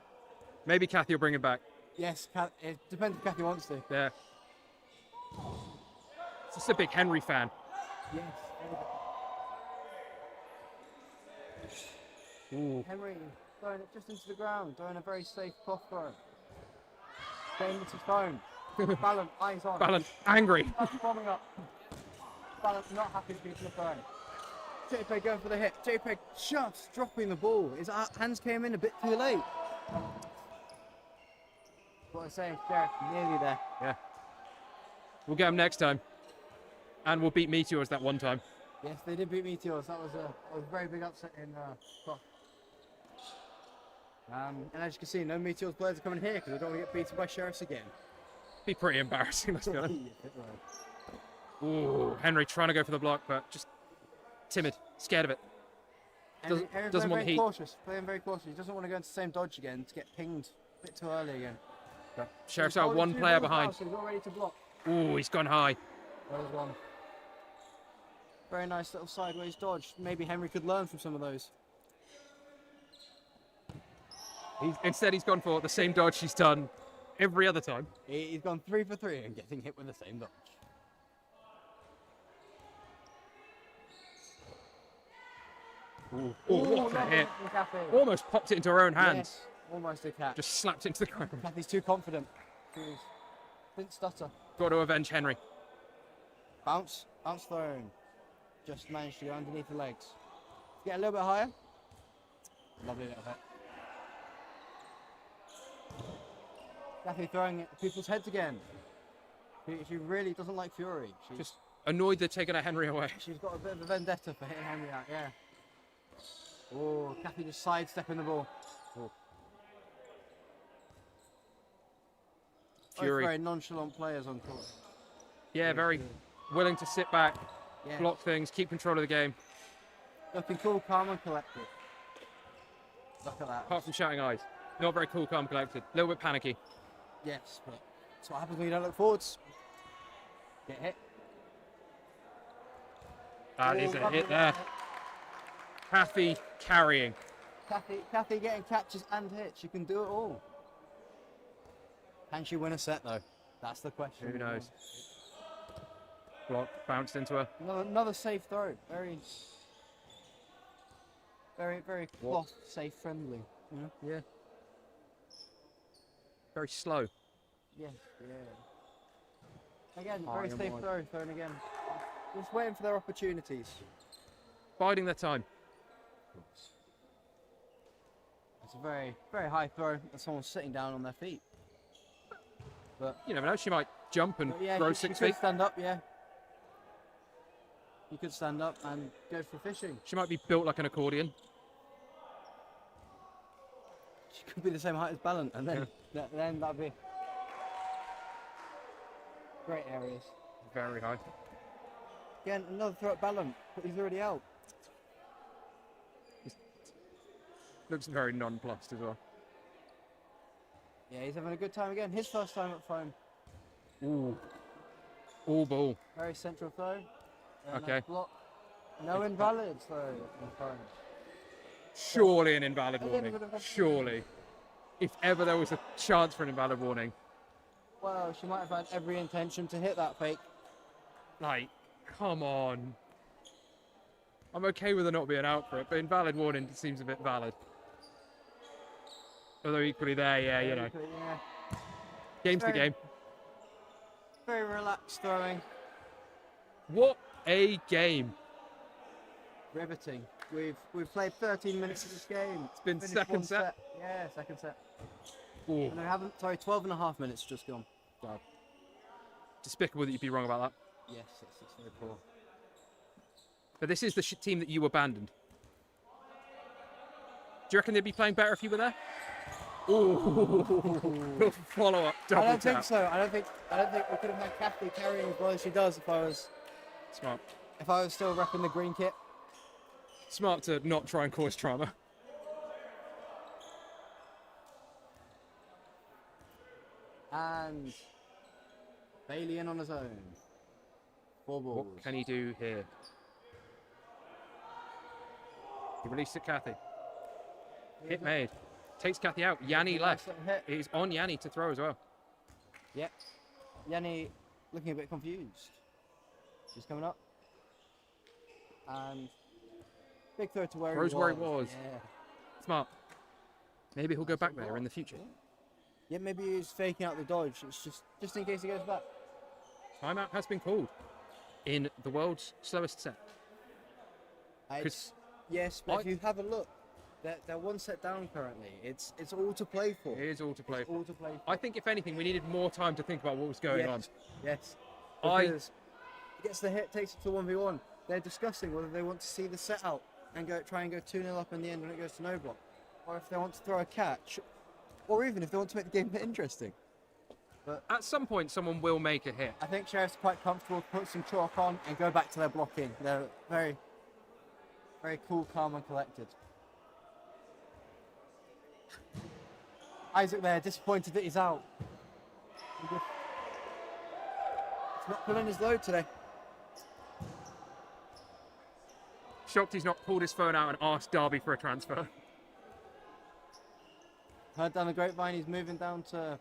Maybe Kathy will bring it back. Yes, it depends if Kathy wants to. Yeah. It's just a big Henry fan. Yes. Ooh. Henry throwing it just into the ground, doing a very safe cloth throw. Getting into his phone. Ballant, eyes on. Ballant, angry. Bombing up. Ballant not happy to be to the phone. JPEG going for the hit. JPEG just dropping the ball. His hands came in a bit too late. What I say, Derek, nearly there. Yeah. We'll get him next time. And we'll beat Meteors that one time. Yes, they did beat Meteors. That was a very big upset in Cloth. And as you can see, no Meteors players are coming here because they don't want to get beaten by Sheriffs again. Be pretty embarrassing, let's be honest. Ooh, Henry trying to go for the block, but just timid, scared of it. Doesn't want heat. Cautious, playing very cautious. He doesn't want to go into the same dodge again to get pinged a bit too early again. But Sheriffs are He's one holding player two balls behind. now, so he's all ready to block. Ooh, he's gone high. There's one. Very nice little sideways dodge. Maybe Henry could learn from some of those. Instead, he's gone for the same dodge he's done every other time. He's gone 3 for 3 and getting hit with the same dodge. Ooh, what a hit. Kathy. Almost popped it into her own hands. Yes, almost a catch. Just slapped it into the ground. Kathy's too confident. Didn't stutter. Got to avenge Henry. Bounce thrown. Just managed to go underneath the legs. Get a little bit higher. Lovely little hit. Kathy throwing at people's heads again. She really doesn't like Fury. She's Just annoyed they're taking a Henry away. She's got a bit of a vendetta for hitting Henry out, yeah. Oh, Kathy just sidestepping the ball. Oh. Fury. Both very nonchalant players on court. Yeah, very willing to sit back, Yeah. block things, keep control of the game. Looking cool, calm and collected. Look at that. Apart from shouting eyes. Not very cool, calm, collected. A little bit panicky. Yes, but that's what happens when you don't look forwards. Get hit. That is a hit there. Kathy carrying. Kathy getting catches and hits. She can do it all. Can she win a set though? That's the question. Who knows? Block bounced into her. Another safe throw. Very cloth safe friendly. You know? Yeah. Very slow. Yes, yeah. Again, Oh, very you're safe wide. throw thrown again. Just waiting for their opportunities. Biding their time. It's a very high throw and someone's sitting down on their feet. But You never know, she might jump and yeah, throw you 6 could feet. stand up, yeah. You could stand up and go for fishing. She might be built like an accordion. She could be the same height as Ballant, and then that'd be great areas. Very high. Again, another throw at Ballant, but he's already out. Looks very nonplussed as well. Yeah, he's having a good time again. His first time at foam. Ooh. All ball. Very central throw. Very Okay. nice block. No invalids though in foam. Surely an invalid warning. Surely. If ever there was a chance for an invalid warning. Well, she might have had every intention to hit that fake. Like, come on. I'm okay with her not being out for it, but invalid warning seems a bit valid. Although equally there, yeah, you know. Yeah. Game's the Very- game. Very relaxed throwing. What a game. Riveting. We've played 13 minutes of this game. It's been second set. Yeah, second set. Ooh. And we haven't, 12 and a half minutes just gone. God. Despicable that you'd be wrong about that. Yes, it's very poor. But this is the team that you abandoned. Do you reckon they'd be playing better if you were there? Ooh. Follow up, double I don't tap. think so. I don't think we could have had Kathy carrying as well as she does if I was still repping the green kit. Smart to not try and cause trauma. And Bailey in on his own. 4 balls. What can he do here? He released it, Kathy. Hit made. Takes Kathy out. Yanni left. Hit. It is on Yanni to throw as well. Yep. Yanni looking a bit confused. She's coming up. And big throw to where Throws he where was. he was. Yeah. Smart. Maybe he'll go back there in the future. Yeah, maybe he's faking out the dodge. It's just in case he goes back. Timeout has been called in the world's slowest set. Yes, but if you have a look, they're 1 set down currently. It's all to play for. It is all to play It's for. all to play for. I think, if anything, we needed more time to think about what was going on. Yes. I- Because he gets the hit, takes it to 1v1. They're discussing whether they want to see the set out and try and go 2-0 up in the end when it goes to no block. Or if they want to throw a catch. Or even if they want to make the game a bit interesting. At some point, someone will make a hit. I think Sheriff's quite comfortable to put some chalk on and go back to their blocking. They're very, very cool, calm and collected. Isaac there, disappointed that he's out. He's not pulling his load today. Shocked he's not pulled his phone out and asked Derby for a transfer. Heard down the grapevine he's moving down to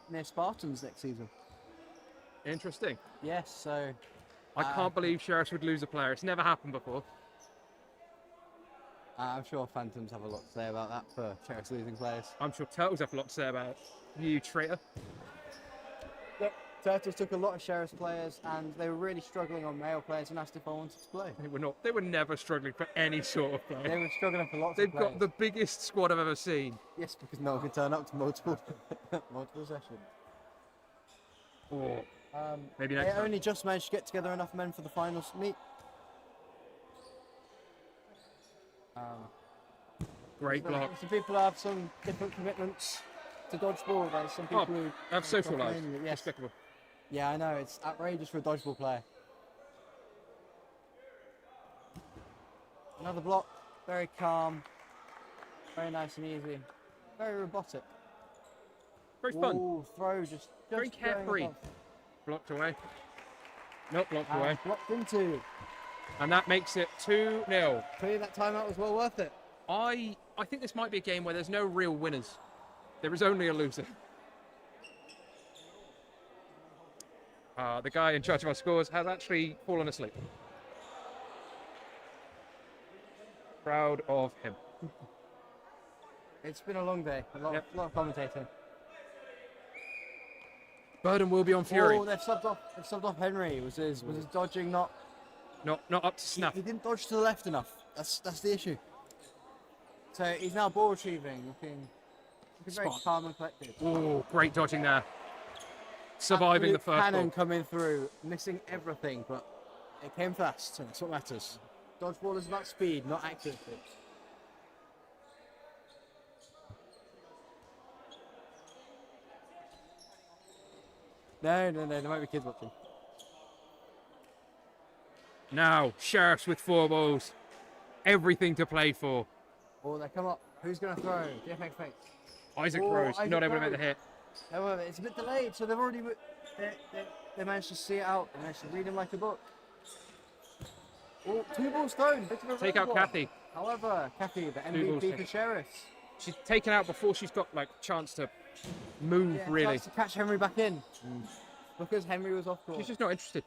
near Spartans next season. Interesting. Yes, so I can't believe Sheriffs would lose a player. It's never happened before. I'm sure Phantoms have a lot to say about that for Sheriff's losing players. I'm sure Turtles have a lot to say about it. You traitor. Turtles took a lot of Sheriff's players, and they were really struggling on male players and asked if I wanted to play. They were never struggling for any sort of play. They were struggling for lots They've of players. got the biggest squad I've ever seen. Yes, because no one could turn up to multiple sessions. Or maybe next They time. only just managed to get together enough men for the finals meet. Great block. Some people have some different commitments to dodgeball. There's some people who have social lives. Yes. Despicable. Yeah, I know. It's outrageous for a dodgeball player. Another block. Very calm. Very nice and easy. Very robotic. Very fun. Ooh, throw just Very going carefree. above. Blocked away. Not blocked And away. blocked into. And that makes it 2-0. Clearly that timeout was well worth it. I think this might be a game where there's no real winners. There is only a loser. The guy in charge of our scores has actually fallen asleep. Proud of him. It's been a long day. A lot of commentating. Burden will be on Fury. Oh, they've subbed off Henry. Was his dodging not Not up to snuff. He didn't dodge to the left enough. That's the issue. So he's now ball retrieving, looking very Spot. calm and collected. Oh, great dodging there. Surviving the Absolute first cannon ball. coming through, missing everything, but it came fast, and that's what matters. Dodgeball is about speed, not accuracy. No, there might be kids watching. Now, Sheriffs with 4 balls. Everything to play for. Oh, they come up. Who's going to throw? DFX fakes. Isaac Oh, Rose, Isaac not able to make the Rose. hit. However, it's a bit delayed, so they've already they managed to see it out. They managed to read him like a book. Oh, 2 balls thrown. Bit of a Take red out ball. Kathy. However, Kathy, the balls MVP for taken. Sheriffs. She's taken out before she's got like chance to move Yeah, really. tries to catch Henry back in. Because Henry was off course. She's just not interested.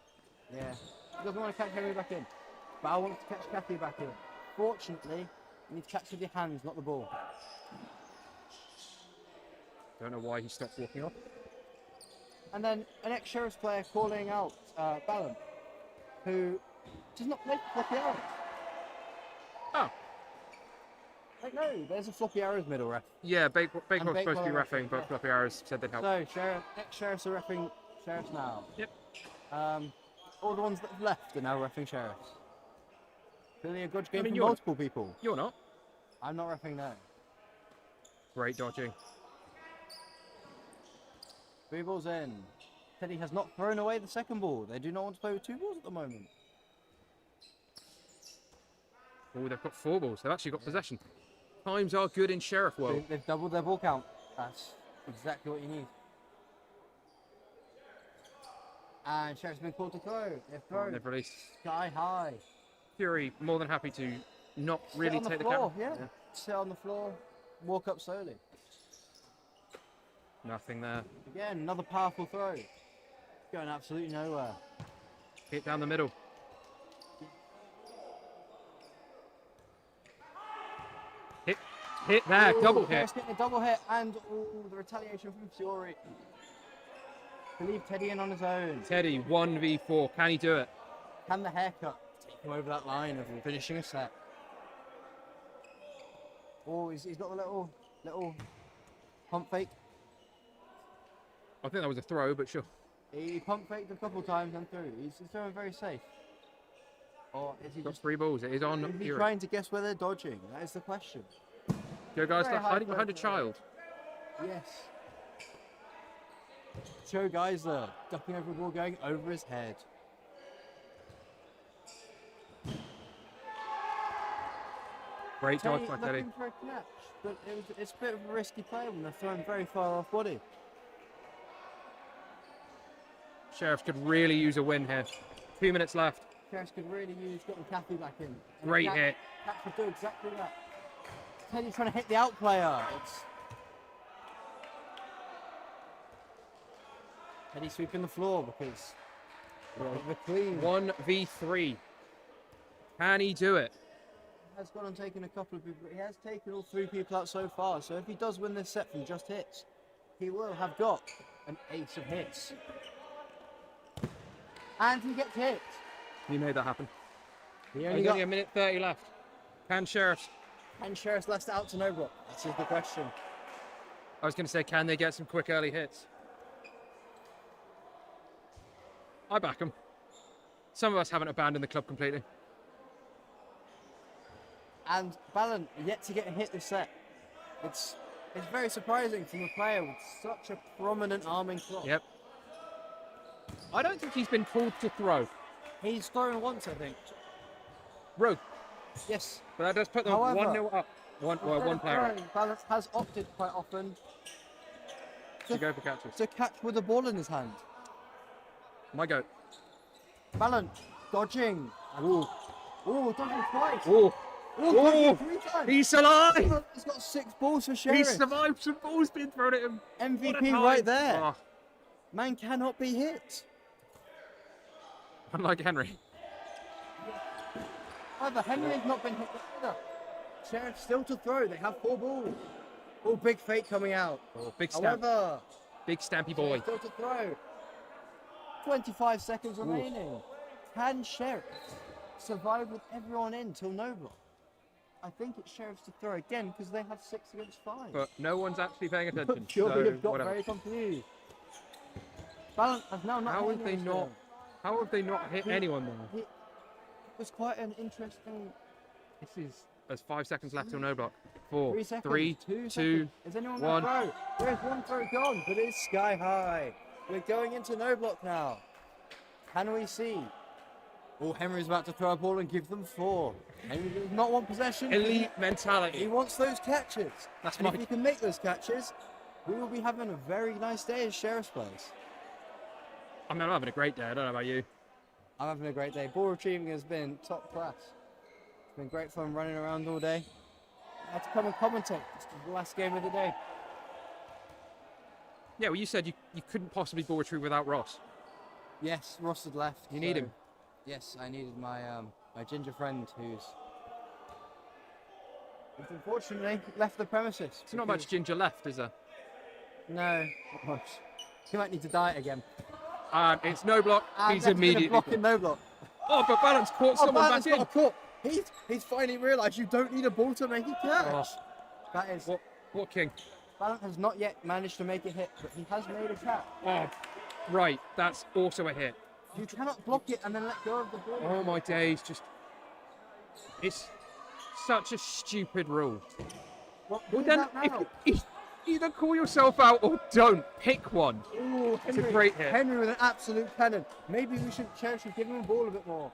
Yeah. She doesn't want to catch Henry back in. But I want to catch Kathy back in. Fortunately, you need to catch with your hands, not the ball. Don't know why he stopped walking off. And then an ex-Sheriffs player calling out Ballon, who does not play for Floppy Arrows. Oh, Like, no, there's a Floppy Arrows middle ref. yeah, Bakewell's supposed to be Bakewell reffing, but yeah. Floppy Arrows said they'd help. So, ex-Sheriffs are reffing Sheriffs now. Yep. All the ones that have left are now reffing Sheriffs. Clearly a good game for you're- multiple people. You're not. I'm not reffing now. Great dodging. 3 balls in. Teddy has not thrown away the second ball. They do not want to play with 2 balls at the moment. Oh, they've got 4 balls. They've actually got possession. Times are good in Sheriff world. They've doubled their ball count. That's exactly what you need. And Sheriff's been called to throw. They've thrown They've released sky high. Fury, more than happy to not really Sit on take the the floor, count. yeah. Sit on the floor, walk up slowly. Nothing there. Again, another powerful throw. Going absolutely nowhere. Hit down the middle. Hit there, Ooh, double hit. Sheriff's getting a double hit, and the retaliation from Fury. To leave Teddy in on his own. Teddy, 1v4. Can he do it? Can the haircut take him over that line of finishing a set? Oh, he's got the little pump fake. I think that was a throw, but sure. He pump faked a couple times and through. He's throwing very safe. Or is he Got just 3 balls. It is on is he Fury. trying to guess where they're dodging? That is the question. Go guys, Very they're high hiding behind a profile. child. Yes. Joe Geisler ducking over the ball, going over his head. Great dodge Teddy by Teddy. looking for a catch, but it's a bit of a risky play when they're throwing very far off body. Sheriffs could really use a win here. 2 minutes left. Sheriffs could really use getting Kathy back in. And Great Cat- hit. Cat would do exactly that. Teddy trying to hit the out player. Teddy sweeping the floor because the clean 1v3. Can he do it? has gone and taken a couple of people. He has taken all 3 people out so far. So if he does win this set from just hits, he will have got an ace of hits. And he gets hit. He made that happen. He There's only a minute 30 left. Can Sheriffs? And Sheriff's left out to no block. That is the question. I was going to say, can they get some quick early hits? I back them. Some of us haven't abandoned the club completely. And Ballon yet to get a hit this set. It's very surprising from a player with such a prominent arming clock. Yep. I don't think he's been called to throw. He's thrown once, I think. Rogue. Yes. But that does put them However, 1-0 up. One player up. Balance has opted quite often To go for catches. to catch with a ball in his hand. My goat. Balance dodging. Ooh. Ooh, dodging twice. Ooh. Ooh, Ooh. dodging 3 times. He's alive! He's got 6 balls for Sheriff. He survived some balls being thrown at him. What a MVP time. right there. Oh, Man cannot be hit. unlike Henry. However, Henry has not been hit either. Sheriff still to throw. They have 4 balls. Oh, big fake coming out. Oh, big stamp. However, Big stampy boy. still to throw. 25 seconds remaining. Can Sheriff survive with everyone in till no block? I think it's Sheriff's to throw again because they have 6 against 5. But no one's actually paying attention. Fury so have got whatever. very confused. Balance has now not How hit have they anyone not? How have they not hit anyone there? It was quite an interesting. This is. There's 5 seconds left till no block. 4, 3 seconds. 3, 2 2. seconds. Is anyone one. going to throw? There's one throw gone, but it's sky high. We're going into no block now. Can we see? Oh, Henry's about to throw a ball and give them 4. Henry does not want possession. Elite He mentality. wants those catches. That's And my. if he can make those catches, we will be having a very nice day as Sheriff's plays. I mean, I'm having a great day. I don't know about you. I'm having a great day. Ball retrieving has been top class. It's been great fun running around all day. I had to come and commentate. It's the last game of the day. Yeah, well, you said you couldn't possibly ball retrieve without Ross. Yes, Ross had left. You need him. Yes, I needed my my ginger friend who's unfortunately left the premises. There's not much ginger left, is there? No, not much. He might need to diet again. It's no block. And He's that's been a immediately. block in no block. Oh, but Balance caught someone Balance back in. got a caught. He's finally realised you don't need a ball to make a catch. Oh. That is. What king? Balance has not yet managed to make a hit, but he has made a catch. Oh, right. That's also a hit. You cannot block it and then let go of the ball. Oh my days! It's such a stupid rule. What Well, is then, that now? if either call yourself out or don't. Pick one. Ooh, It's a great hit. Henry with an absolute cannon. Maybe we should give him a ball a bit more.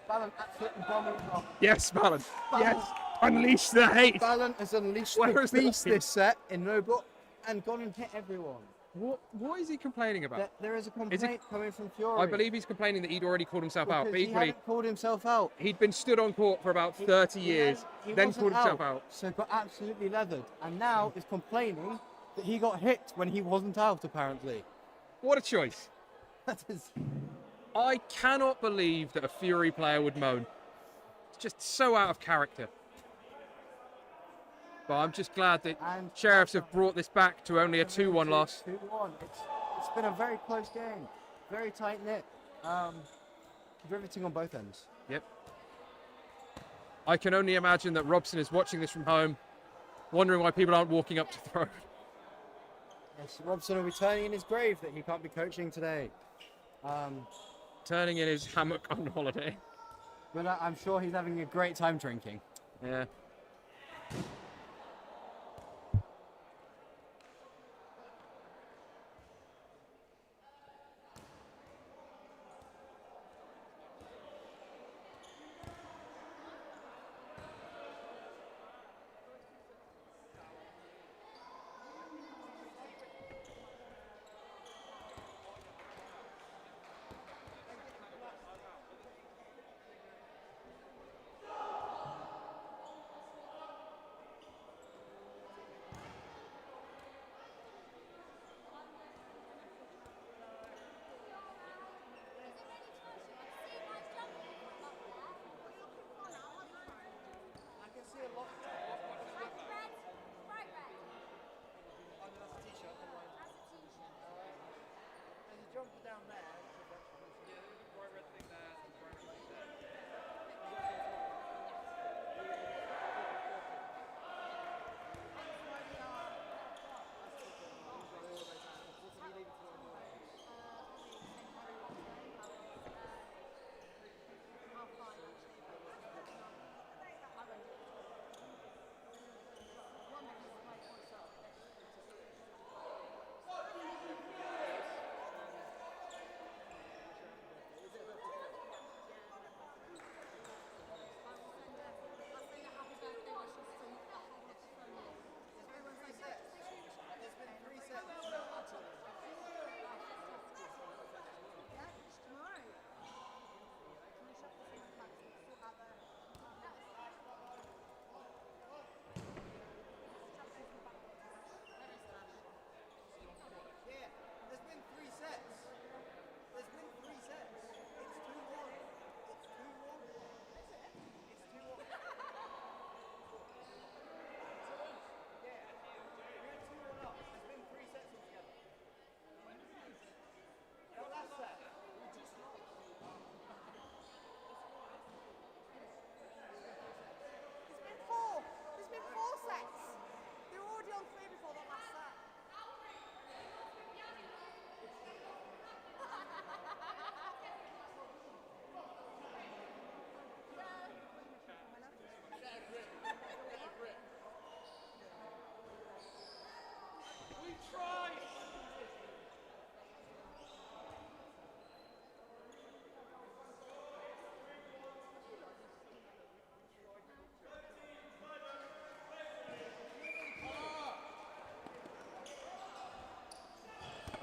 Ballon absolutely dominant. Yes, Balance. Yes. Unleash the hate. Ballon has unleashed Where the is the beast hate? this set in no block and gone and hit everyone. What is he complaining about? There is a complaint coming from Fury. I believe he's complaining that he'd already called himself out, because but he equally, hadn't called himself out. he'd been stood on court for about 30 years, He then wasn't called himself out. So got absolutely leathered, and now is complaining that he got hit when he wasn't out. Apparently, What a choice. that is. I cannot believe that a Fury player would moan. It's just so out of character. But I'm just glad that And Sheriffs have brought this back to only a 2-1 loss. 2-1. It's been a very close game, very tight knit, riveting on both ends. Yep. I can only imagine that Robson is watching this from home, wondering why people aren't walking up to throw. Yes, Robson will be turning in his grave that he can't be coaching today. Turning in his hammock on holiday. But I'm sure he's having a great time drinking. Yeah.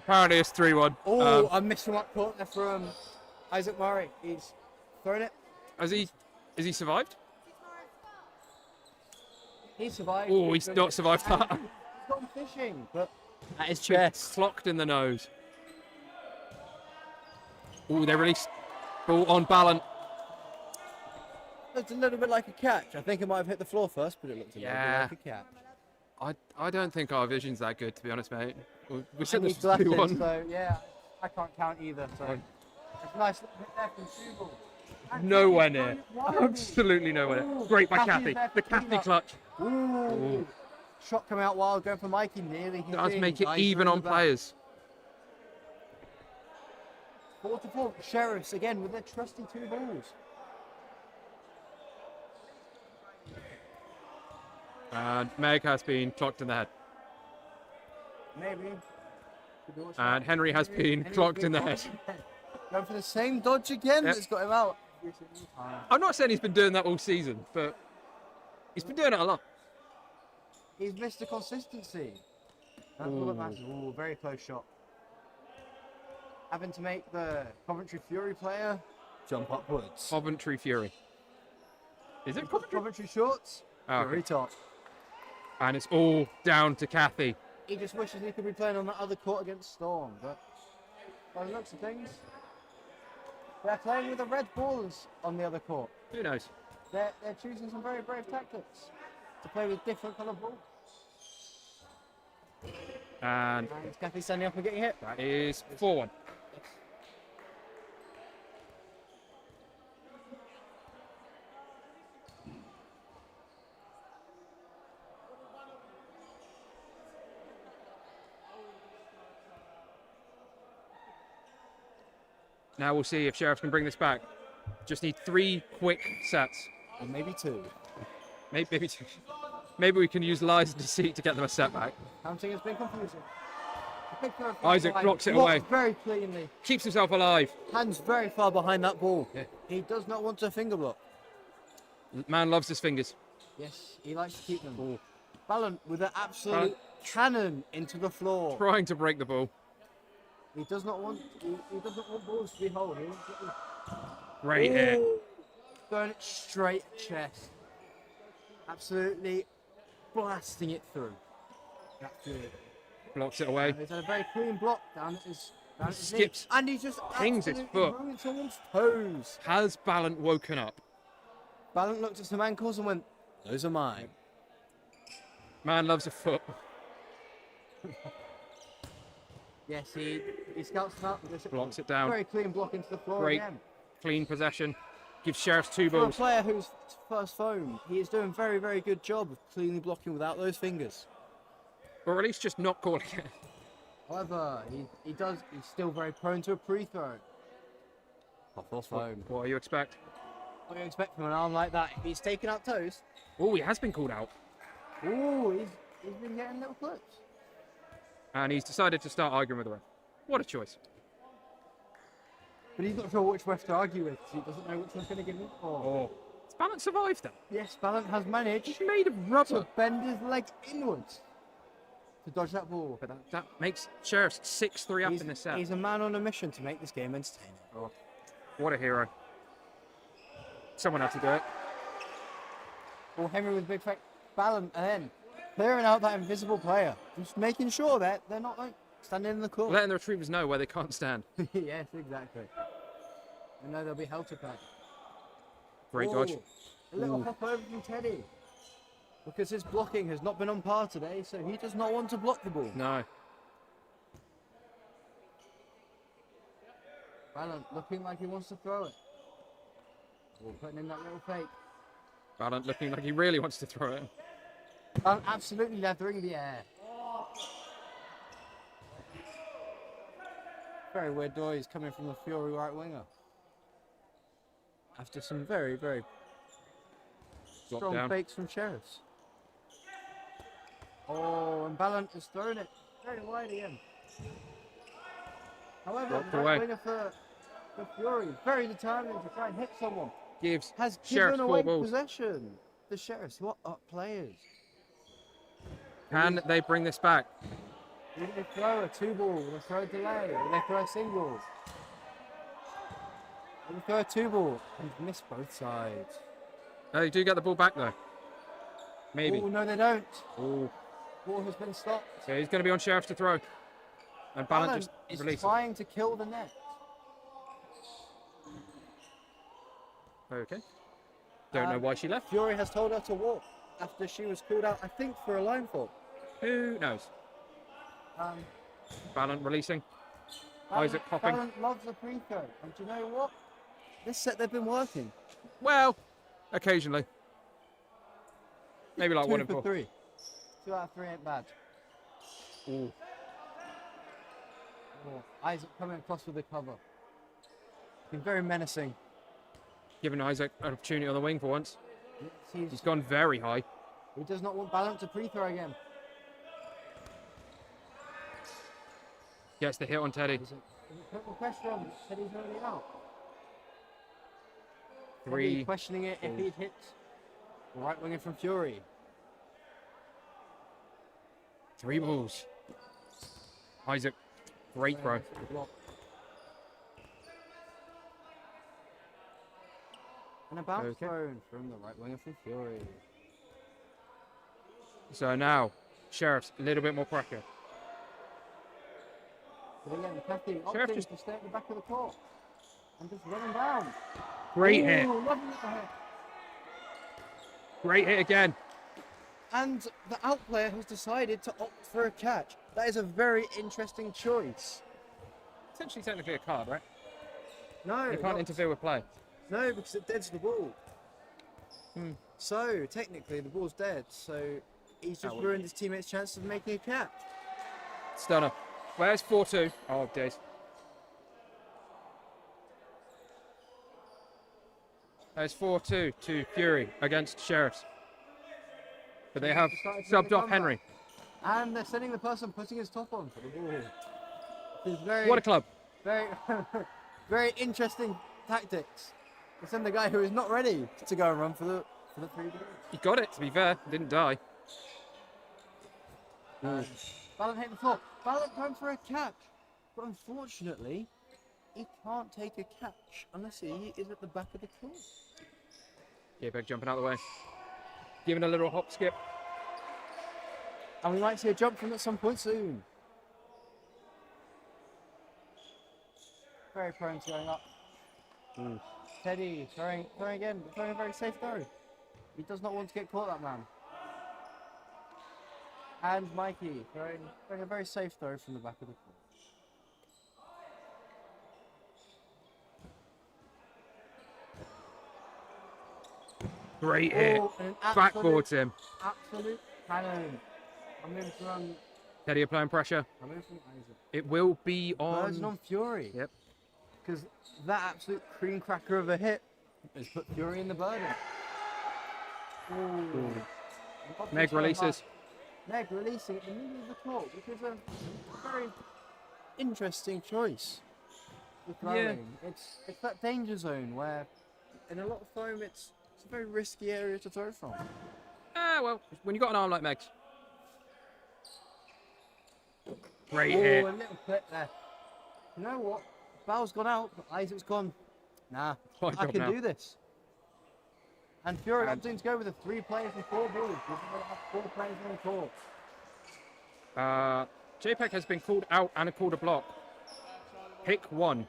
Apparently it's 3-1. Oh, I missed from up court there from Isaac Murray. He's thrown it. Has he survived? He survived. Oh, he's not survived that. He's gone fishing, but at his chest. Clocked in the nose. Oh, they released ball on Ballant. Looked a little bit like a catch. I think it might have hit the floor first, but it looked a little bit like a catch. I don't think our vision's that good, to be honest, mate. We said And this he's was glasses, 2-1. so yeah, I can't count either. So it's a nice little hit there from Subal. And Nowhere he's near. thrown it wide. Absolutely nowhere near. Great by Kathy Kathy. is there The to clean Kathy up. clutch. Ooh. Shot coming out wild, going for Mikey, nearly hitting. Does make it Nice even through on the back. players. 4-4. Sheriffs again with their trusty 2 balls. And Meg has been clocked in the head. Maybe. And Henry has been clocked in the head. Going for the same dodge again. Yep. That's got him out. I'm not saying he's been doing that all season, but he's been doing it a lot. He's missed the consistency. That's all that matters. Ooh, very close shot. Having to make the Coventry Fury player jump upwards. Coventry Fury. Is it Coventry? Coventry shorts. Oh, okay. Fury top. And it's all down to Kathy. He just wishes he could be playing on that other court against Storm, but by the looks of things, they're playing with the red balls on the other court. Who knows? They're choosing some very brave tactics to play with different colour balls. And And Kathy standing up and getting hit. that is 4-1. Now we'll see if Sheriffs can bring this back. Just need 3 quick sets. Or maybe 2. Maybe 2. Maybe we can use lies and deceit to get them a set back. Counting has been confusing. The big throw of Isaac line blocks it blocked away. very cleanly. Keeps himself alive. Hands very far behind that ball. Yeah. He does not want to finger block. Man loves his fingers. Yes, he likes to keep them. Ballant with an absolute cannon into the floor. Trying to break the ball. He does not want. He does not want balls to be whole. He wants it to be Great hit. going it straight at chest. Absolutely blasting it through. That's good. Blocks it away. He's had a very clean block down at his knee. Skips. And he's just Pings his absolutely foot. ruined someone's toes. Has Ballant woken up? Ballant looked at some ankles and went, "Those are mine." Man loves a foot. Yes, he scouts them out with this. Blocks it down. Very clean block into the floor Great. again. Clean possession. Gives Sheriffs 2 For a balls. player who's first foam, he is doing very, very good job of cleanly blocking without those fingers. Or at least just not calling it. However, he's still very prone to a pre-throw. Off foam. What do you expect? What do you expect from an arm like that? If he's taken out toes, Oh, he has been called out. ooh, he's been getting little clips. And he's decided to start arguing with the ref. What a choice. But he's not sure which ref to argue with, because he doesn't know which one's going to give him. Oh. Has Ballant survived then? Yes, Ballant has managed He's made of to rubber. bend his legs inwards to dodge that ball. But that makes Sheriffs 6-3 up in this set. He's a man on a mission to make this game entertaining. Oh, what a hero. Someone had to do it. Well, Henry with a big fake Ballant, and then clearing out that invisible player. Just making sure that they're not like standing in the court. Letting the retrievers know where they can't stand. Yes, exactly. I know they'll be held to play. Great dodge. A little hop over from Teddy. Because his blocking has not been on par today, so he does not want to block the ball. No. Ballant looking like he wants to throw it. Putting in that little fake. Ballant looking like he really wants to throw it. Ballant absolutely leathering the air. Very weird noise coming from the Fury right winger. After some very, very Drop strong down. fakes from Sheriffs. Oh, and Ballant has thrown it very wide again. However, Dropped the right away. winger for Fury, very determined to try and hit someone, Gives has Sheriffs given 4 away balls. possession. The Sheriffs, what up players? Can they bring this back? Will they throw a 2-ball? Will they throw a delay? Will they throw a single? Will they throw a 2-ball? And miss both sides. They do get the ball back though. Maybe. Oh, no, they don't. Oh. Ball has been stopped. So he's going to be on Sheriff to throw. And Ballant just is releases. trying to kill the net. Okay. Don't know why she left. Fury has told her to walk after she was called out, I think, for a line fault. Who knows? Ballant releasing. Isaac popping. Ballant loves a pre-throw. And do you know what? This set they've been working. Well, occasionally. Maybe like 1 in 4. 3. 2 out of 3 ain't bad. Ooh. Oh, Isaac coming across with the cover. Been very menacing. Giving Isaac an opportunity on the wing for once. He's He's gone very high. He does not want Ballant to pre-throw again. Gets the hit on Teddy. Is it putting pressure on? Teddy's already out. 3. Teddy questioning it if he'd hit the right winger from Fury. 3 balls. Isaac, great throw. And a bounce thrown from the right winger from Fury. So now, Sheriff's a little bit more pressure. But again, Kathy Sheriff opting just to stay at the back of the court and just run him down. Great hit. Ooh, lovely at the head. Great hit again. And the out player has decided to opt for a catch. That is a very interesting choice. Essentially, technically a card, right? No, You can't interfere with play. No, because it deads the ball. So technically, the ball's dead. So he's just ruined his teammate's chance of making a catch. Stunner. Where's 4-2? Oh, days. There's 4-2 to Fury against Sheriffs. But they have subbed off Henry. And they're sending the person putting his top on for the ball. It's very, What a club. Very, very interesting tactics. They send the guy who is not ready to go and run for the 3 balls. He got it, to be fair. Didn't die. Ballant hit the floor. Ballant going for a catch. But unfortunately, he can't take a catch unless he is at the back of the court. J-Peg jumping out of the way. Giving a little hop skip. And we might see a jump from at some point soon. Very prone to going up. Teddy throwing again, throwing a very safe throw. He does not want to get caught, that man. And Mikey throwing a very safe throw from the back of the court. Great hit. Backboards him. Absolute cannon. I'm moving from Teddy applying pressure. Isaac. It will be Burden on... on Fury. Yep. Because that absolute cream cracker of a hit has put Fury in the burden. Ooh. Meg releases. Meg releasing at the middle of the court, which is a very interesting choice for throwing. Yeah. It's that danger zone where, in a lot of foam, it's a very risky area to throw from. Ah, well, when you got an arm like Meg's. Great hit. A little clip there. You know what? Bell's gone out, but Isaac's gone. Nah, I can do this. And Fury opting to go with the 3 players and 4 balls. We're going to have 4 players on the court. JPEG has been called out and called a block. Pick one.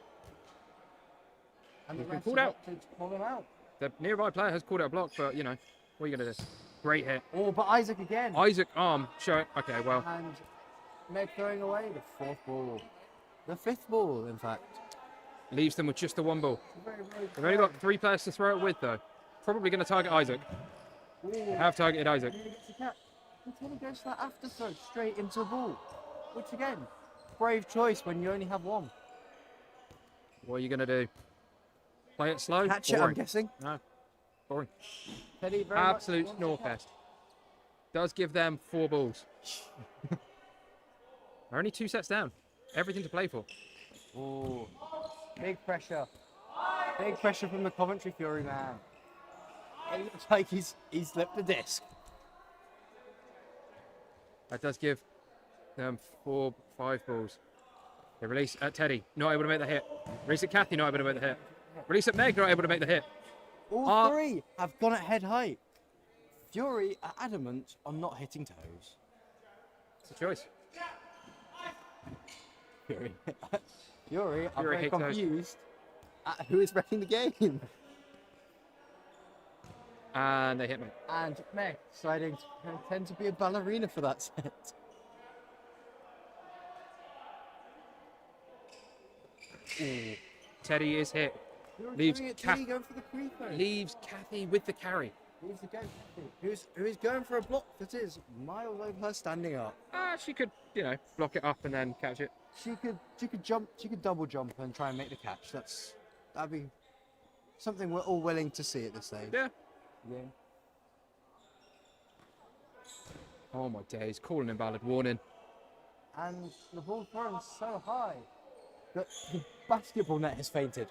And He's the been refs called have out. opted to call him out. The nearby player has called out a block, but, you know, what are you going to do? Great hit. Oh, but Isaac again. Isaac arm. Show it. Okay, well. And Meg throwing away the 4th ball. The 5th ball, in fact. Leaves them with just the 1 ball. Very, very They've only got 3 players to throw it with, though. Probably going to target Isaac. Have targeted Isaac. And Teddy goes for that after throw straight into the ball. Which again, brave choice when you only have 1. What are you going to do? Play it slow? Catch it, I'm guessing. No. Boring. Teddy very Absolute much snorefest. Does give them 4 balls. They're only 2 sets down. Everything to play for. Oh, big pressure. Big pressure from the Coventry Fury man. It looks like he's slipped the disc. That does give 4, 5 balls. They release at Teddy, not able to make the hit. Release at Kathy, not able to make the hit. Release at Meg, not able to make the hit. All three have gone at head height. Fury are adamant on not hitting toes. It's a choice. Fury. Fury are Fury very hit toes. confused at who is wrecking the game. And they hit me. And Meg deciding to pretend to be a ballerina for that set. Ooh. Teddy is hit. Fury Leaves doing it, Kath- Teddy going for the creeper. Leaves Kathy with the carry. Leaves the game. Who is going for a block that is miles over her standing up. She could, block it up and then catch it. She could double jump and try and make the catch. That'd be something we're all willing to see at this stage. Yeah. Yeah. Oh my days, calling invalid warning. And the ball thrown so high that the basketball net has fainted.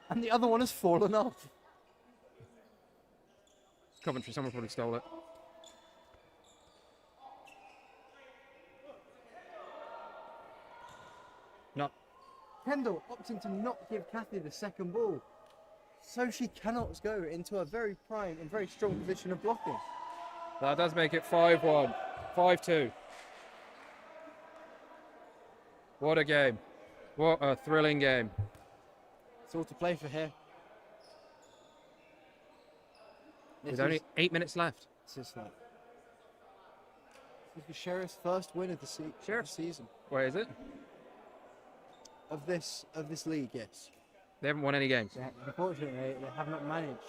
And the other one has fallen off. Coventry, someone probably stole it. No. Kendall opting to not give Kathy the second ball, so she cannot go into a very prime and very strong position of blocking. That does make it 5-1. 5-2. What a game. What a thrilling game. It's all to play for here. There's only 8 minutes left. This is the Sheriff's first win of the season. Where is it? Of this league, yes. They haven't won any games. Unfortunately, they have not managed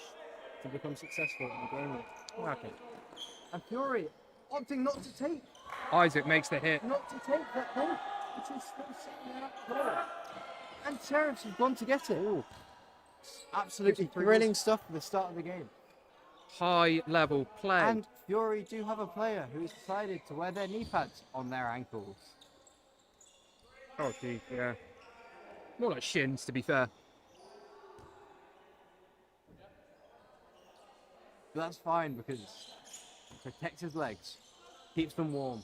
to become successful in the game. Okay. And Fury opting not to take Isaac makes the hit. that ball, which is still sitting there at the floor. And Sheriffs have gone to get it. Ooh. Absolutely thrilling stuff at the start of the game. High level play. And Fury do have a player who has decided to wear their knee pads on their ankles. Oh, gee, yeah. More like shins, to be fair. But that's fine because it protects his legs, keeps them warm.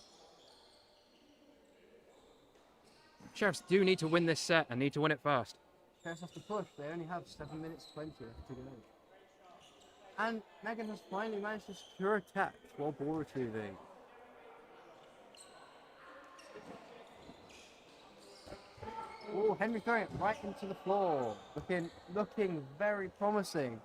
Sheriffs do need to win this set and need to win it fast. Sheriffs have to push. They only have 7 minutes 20 to go. And Megan has finally managed to secure a catch while ball retrieving. Oh, Henry throwing it right into the floor. Looking very promising.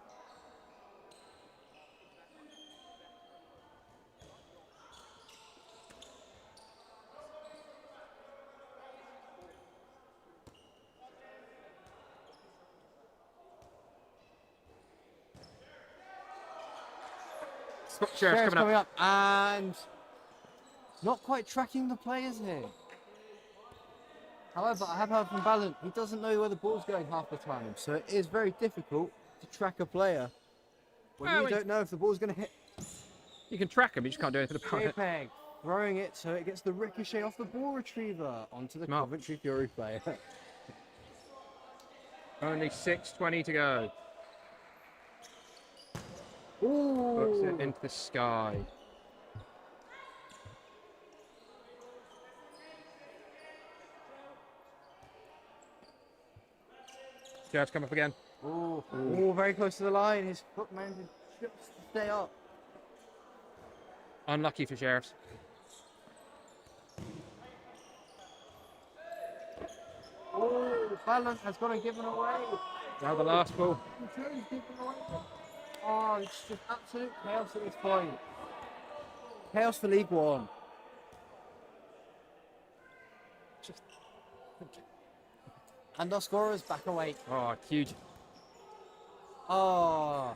Sheriff's coming up. And not quite tracking the players here. However, I have heard from Ballant, he doesn't know where the ball's going half the time, so it is very difficult to track a player when you don't know if the ball's going to hit. You can track him, you just can't do anything about it. Peg throwing it so it gets the ricochet off the ball retriever onto the Coventry Fury player. Only 6:20 to go. Ooh. Puts it into the sky. Sheriff's come up again. Ooh. Ooh, very close to the line. His foot managed just to stay up. Unlucky for Sheriffs. Oh, Ballant has gone and given away. Now the last ball. Oh, it's just absolute chaos at this point. Chaos for League One. And our scorers back awake. Oh, huge. Oh.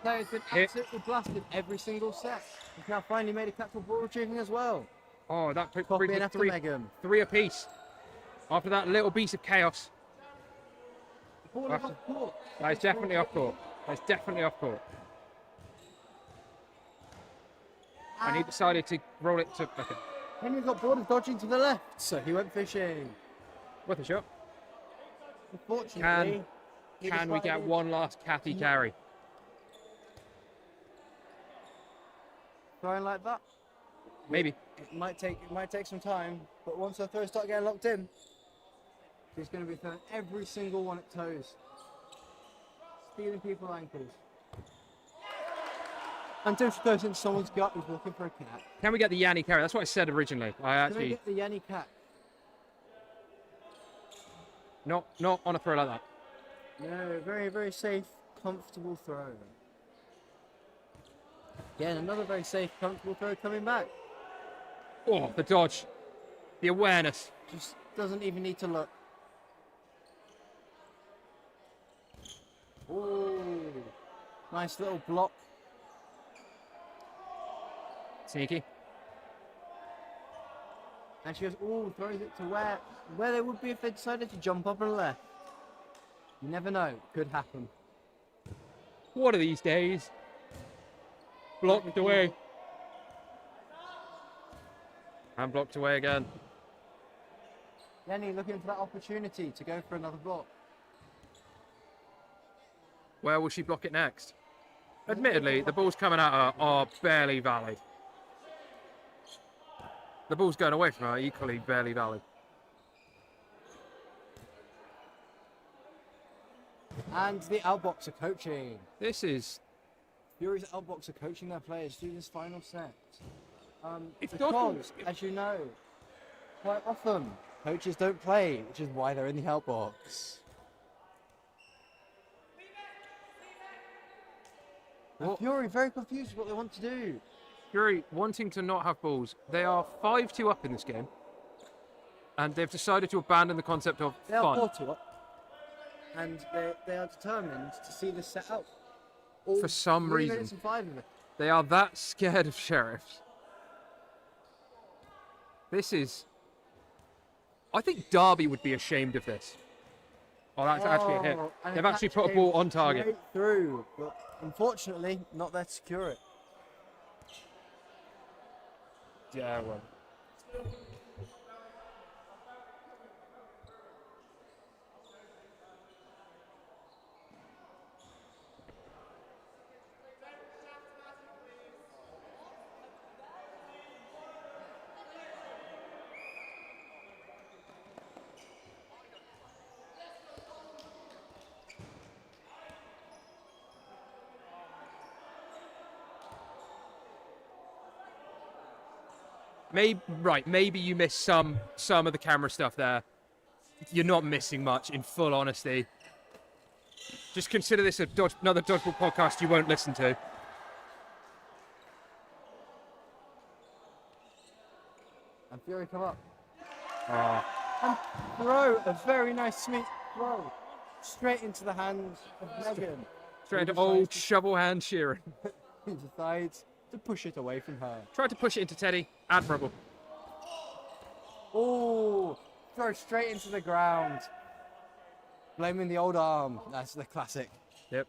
No, it's been absolutely blasted every single set. He's now finally made a catch for ball retrieving as well. Oh, that Poppy brings and it after three, Megan. 3 apiece. After that little piece of chaos. The ball is off court. That is definitely off court. That's definitely off court. And he decided to roll it to... Okay. Henry got bored of dodging to the left, so he went fishing. Worth a shot. Unfortunately, Can we get one last Kathy carry? throwing like that? Maybe. It might take some time, but once her throws start getting locked in, she's going to be throwing every single one at toes, stealing people's ankles. Until she goes into someone's gut who's looking for a cat. Can we get the Yanni carry? That's what I said originally. Can we get the Yanni cat? Not on a throw like that. No, very, very safe, comfortable throw. Again, another very safe, comfortable throw coming back. Oh, the dodge. The awareness. Just doesn't even need to look. Oh, nice little block. Sneaky. And she goes, oh, throws it to where they would be if they decided to jump up and left. You never know, could happen. What are these days? Blocked away. And blocked away again. Jenny looking for that opportunity to go for another block. Where will she block it next? Admittedly, the balls coming at her are barely valid. The balls going away from her are equally barely valid. And the outboxer coaching. This is... Fury's outboxer coaching their players through this final set. It's because, as you know, quite often coaches don't play, which is why they're in the outbox. And Fury very confused with what they want to do. Fury wanting to not have balls. They are 5-2 up in this game. And they've decided to abandon the concept of They are fun. 4-2 up. And they are determined to see this set out. For some 3 reason. minutes and 5 of it. They are that scared of sheriffs. This is... I think Derby would be ashamed of this. Oh, that's actually a hit. And They've it actually put a came ball on target. straight through, but unfortunately, not there to secure it. Yeah, well. Maybe you missed some of the camera stuff there. You're not missing much, in full honesty. Just consider this another Dodgeball podcast you won't listen to. And Fury come up. Oh. And throw a very nice sweet throw straight into the hands of Megan. Straight into old shovel hand Sheeran. He decides to push it away from her. Tried to push it into Teddy. Admirable. Oh, throw straight into the ground. Blaming the old arm. That's the classic. Yep.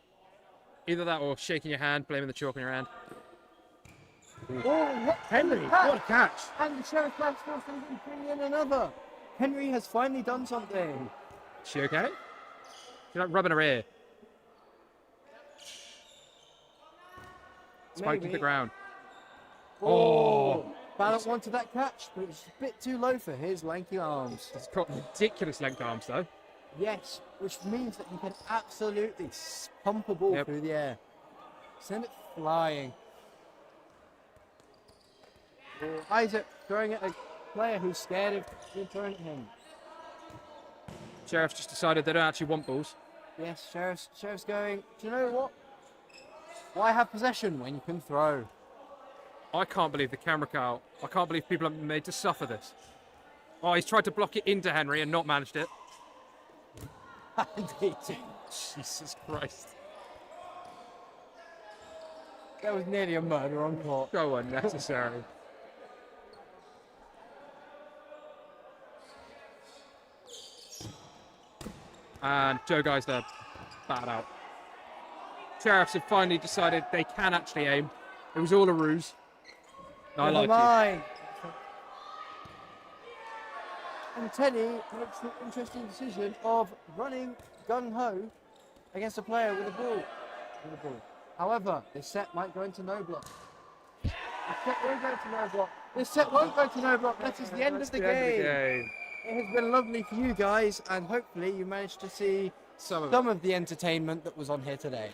Either that or shaking your hand, blaming the chalk in your hand. Oh, what? Henry, what a catch. And the Sheriff Labs force them to bring in another. Henry has finally done something. She okay? She's like rubbing her ear. Spiked to the ground. Oh. Ballot wanted that catch, but it's a bit too low for his lanky arms. He's got ridiculous length arms, though. Yes, which means that he can absolutely pump a ball through the air. Send it flying. Oh, Isaac throwing at a player who's scared of being thrown at him. Sheriff just decided they don't actually want balls. Yes, Sheriff's going, do you know what? Why have possession when you can throw? I can't believe the camera cut out. I can't believe people are made to suffer this. Oh, he's tried to block it into Henry and not managed it. Indeed. Jesus Christ. That was nearly a murder on court. So unnecessary. And Joe Geisler batted out. Sheriffs have finally decided they can actually aim. It was all a ruse. I Never like mind. And Teddy makes the interesting decision of running gung-ho against a player with a ball. However, this set might go into no block. The set will go into no block. This set won't go to no block. That is the end of the game. It has been lovely for you guys, and hopefully you managed to see some of the entertainment that was on here today.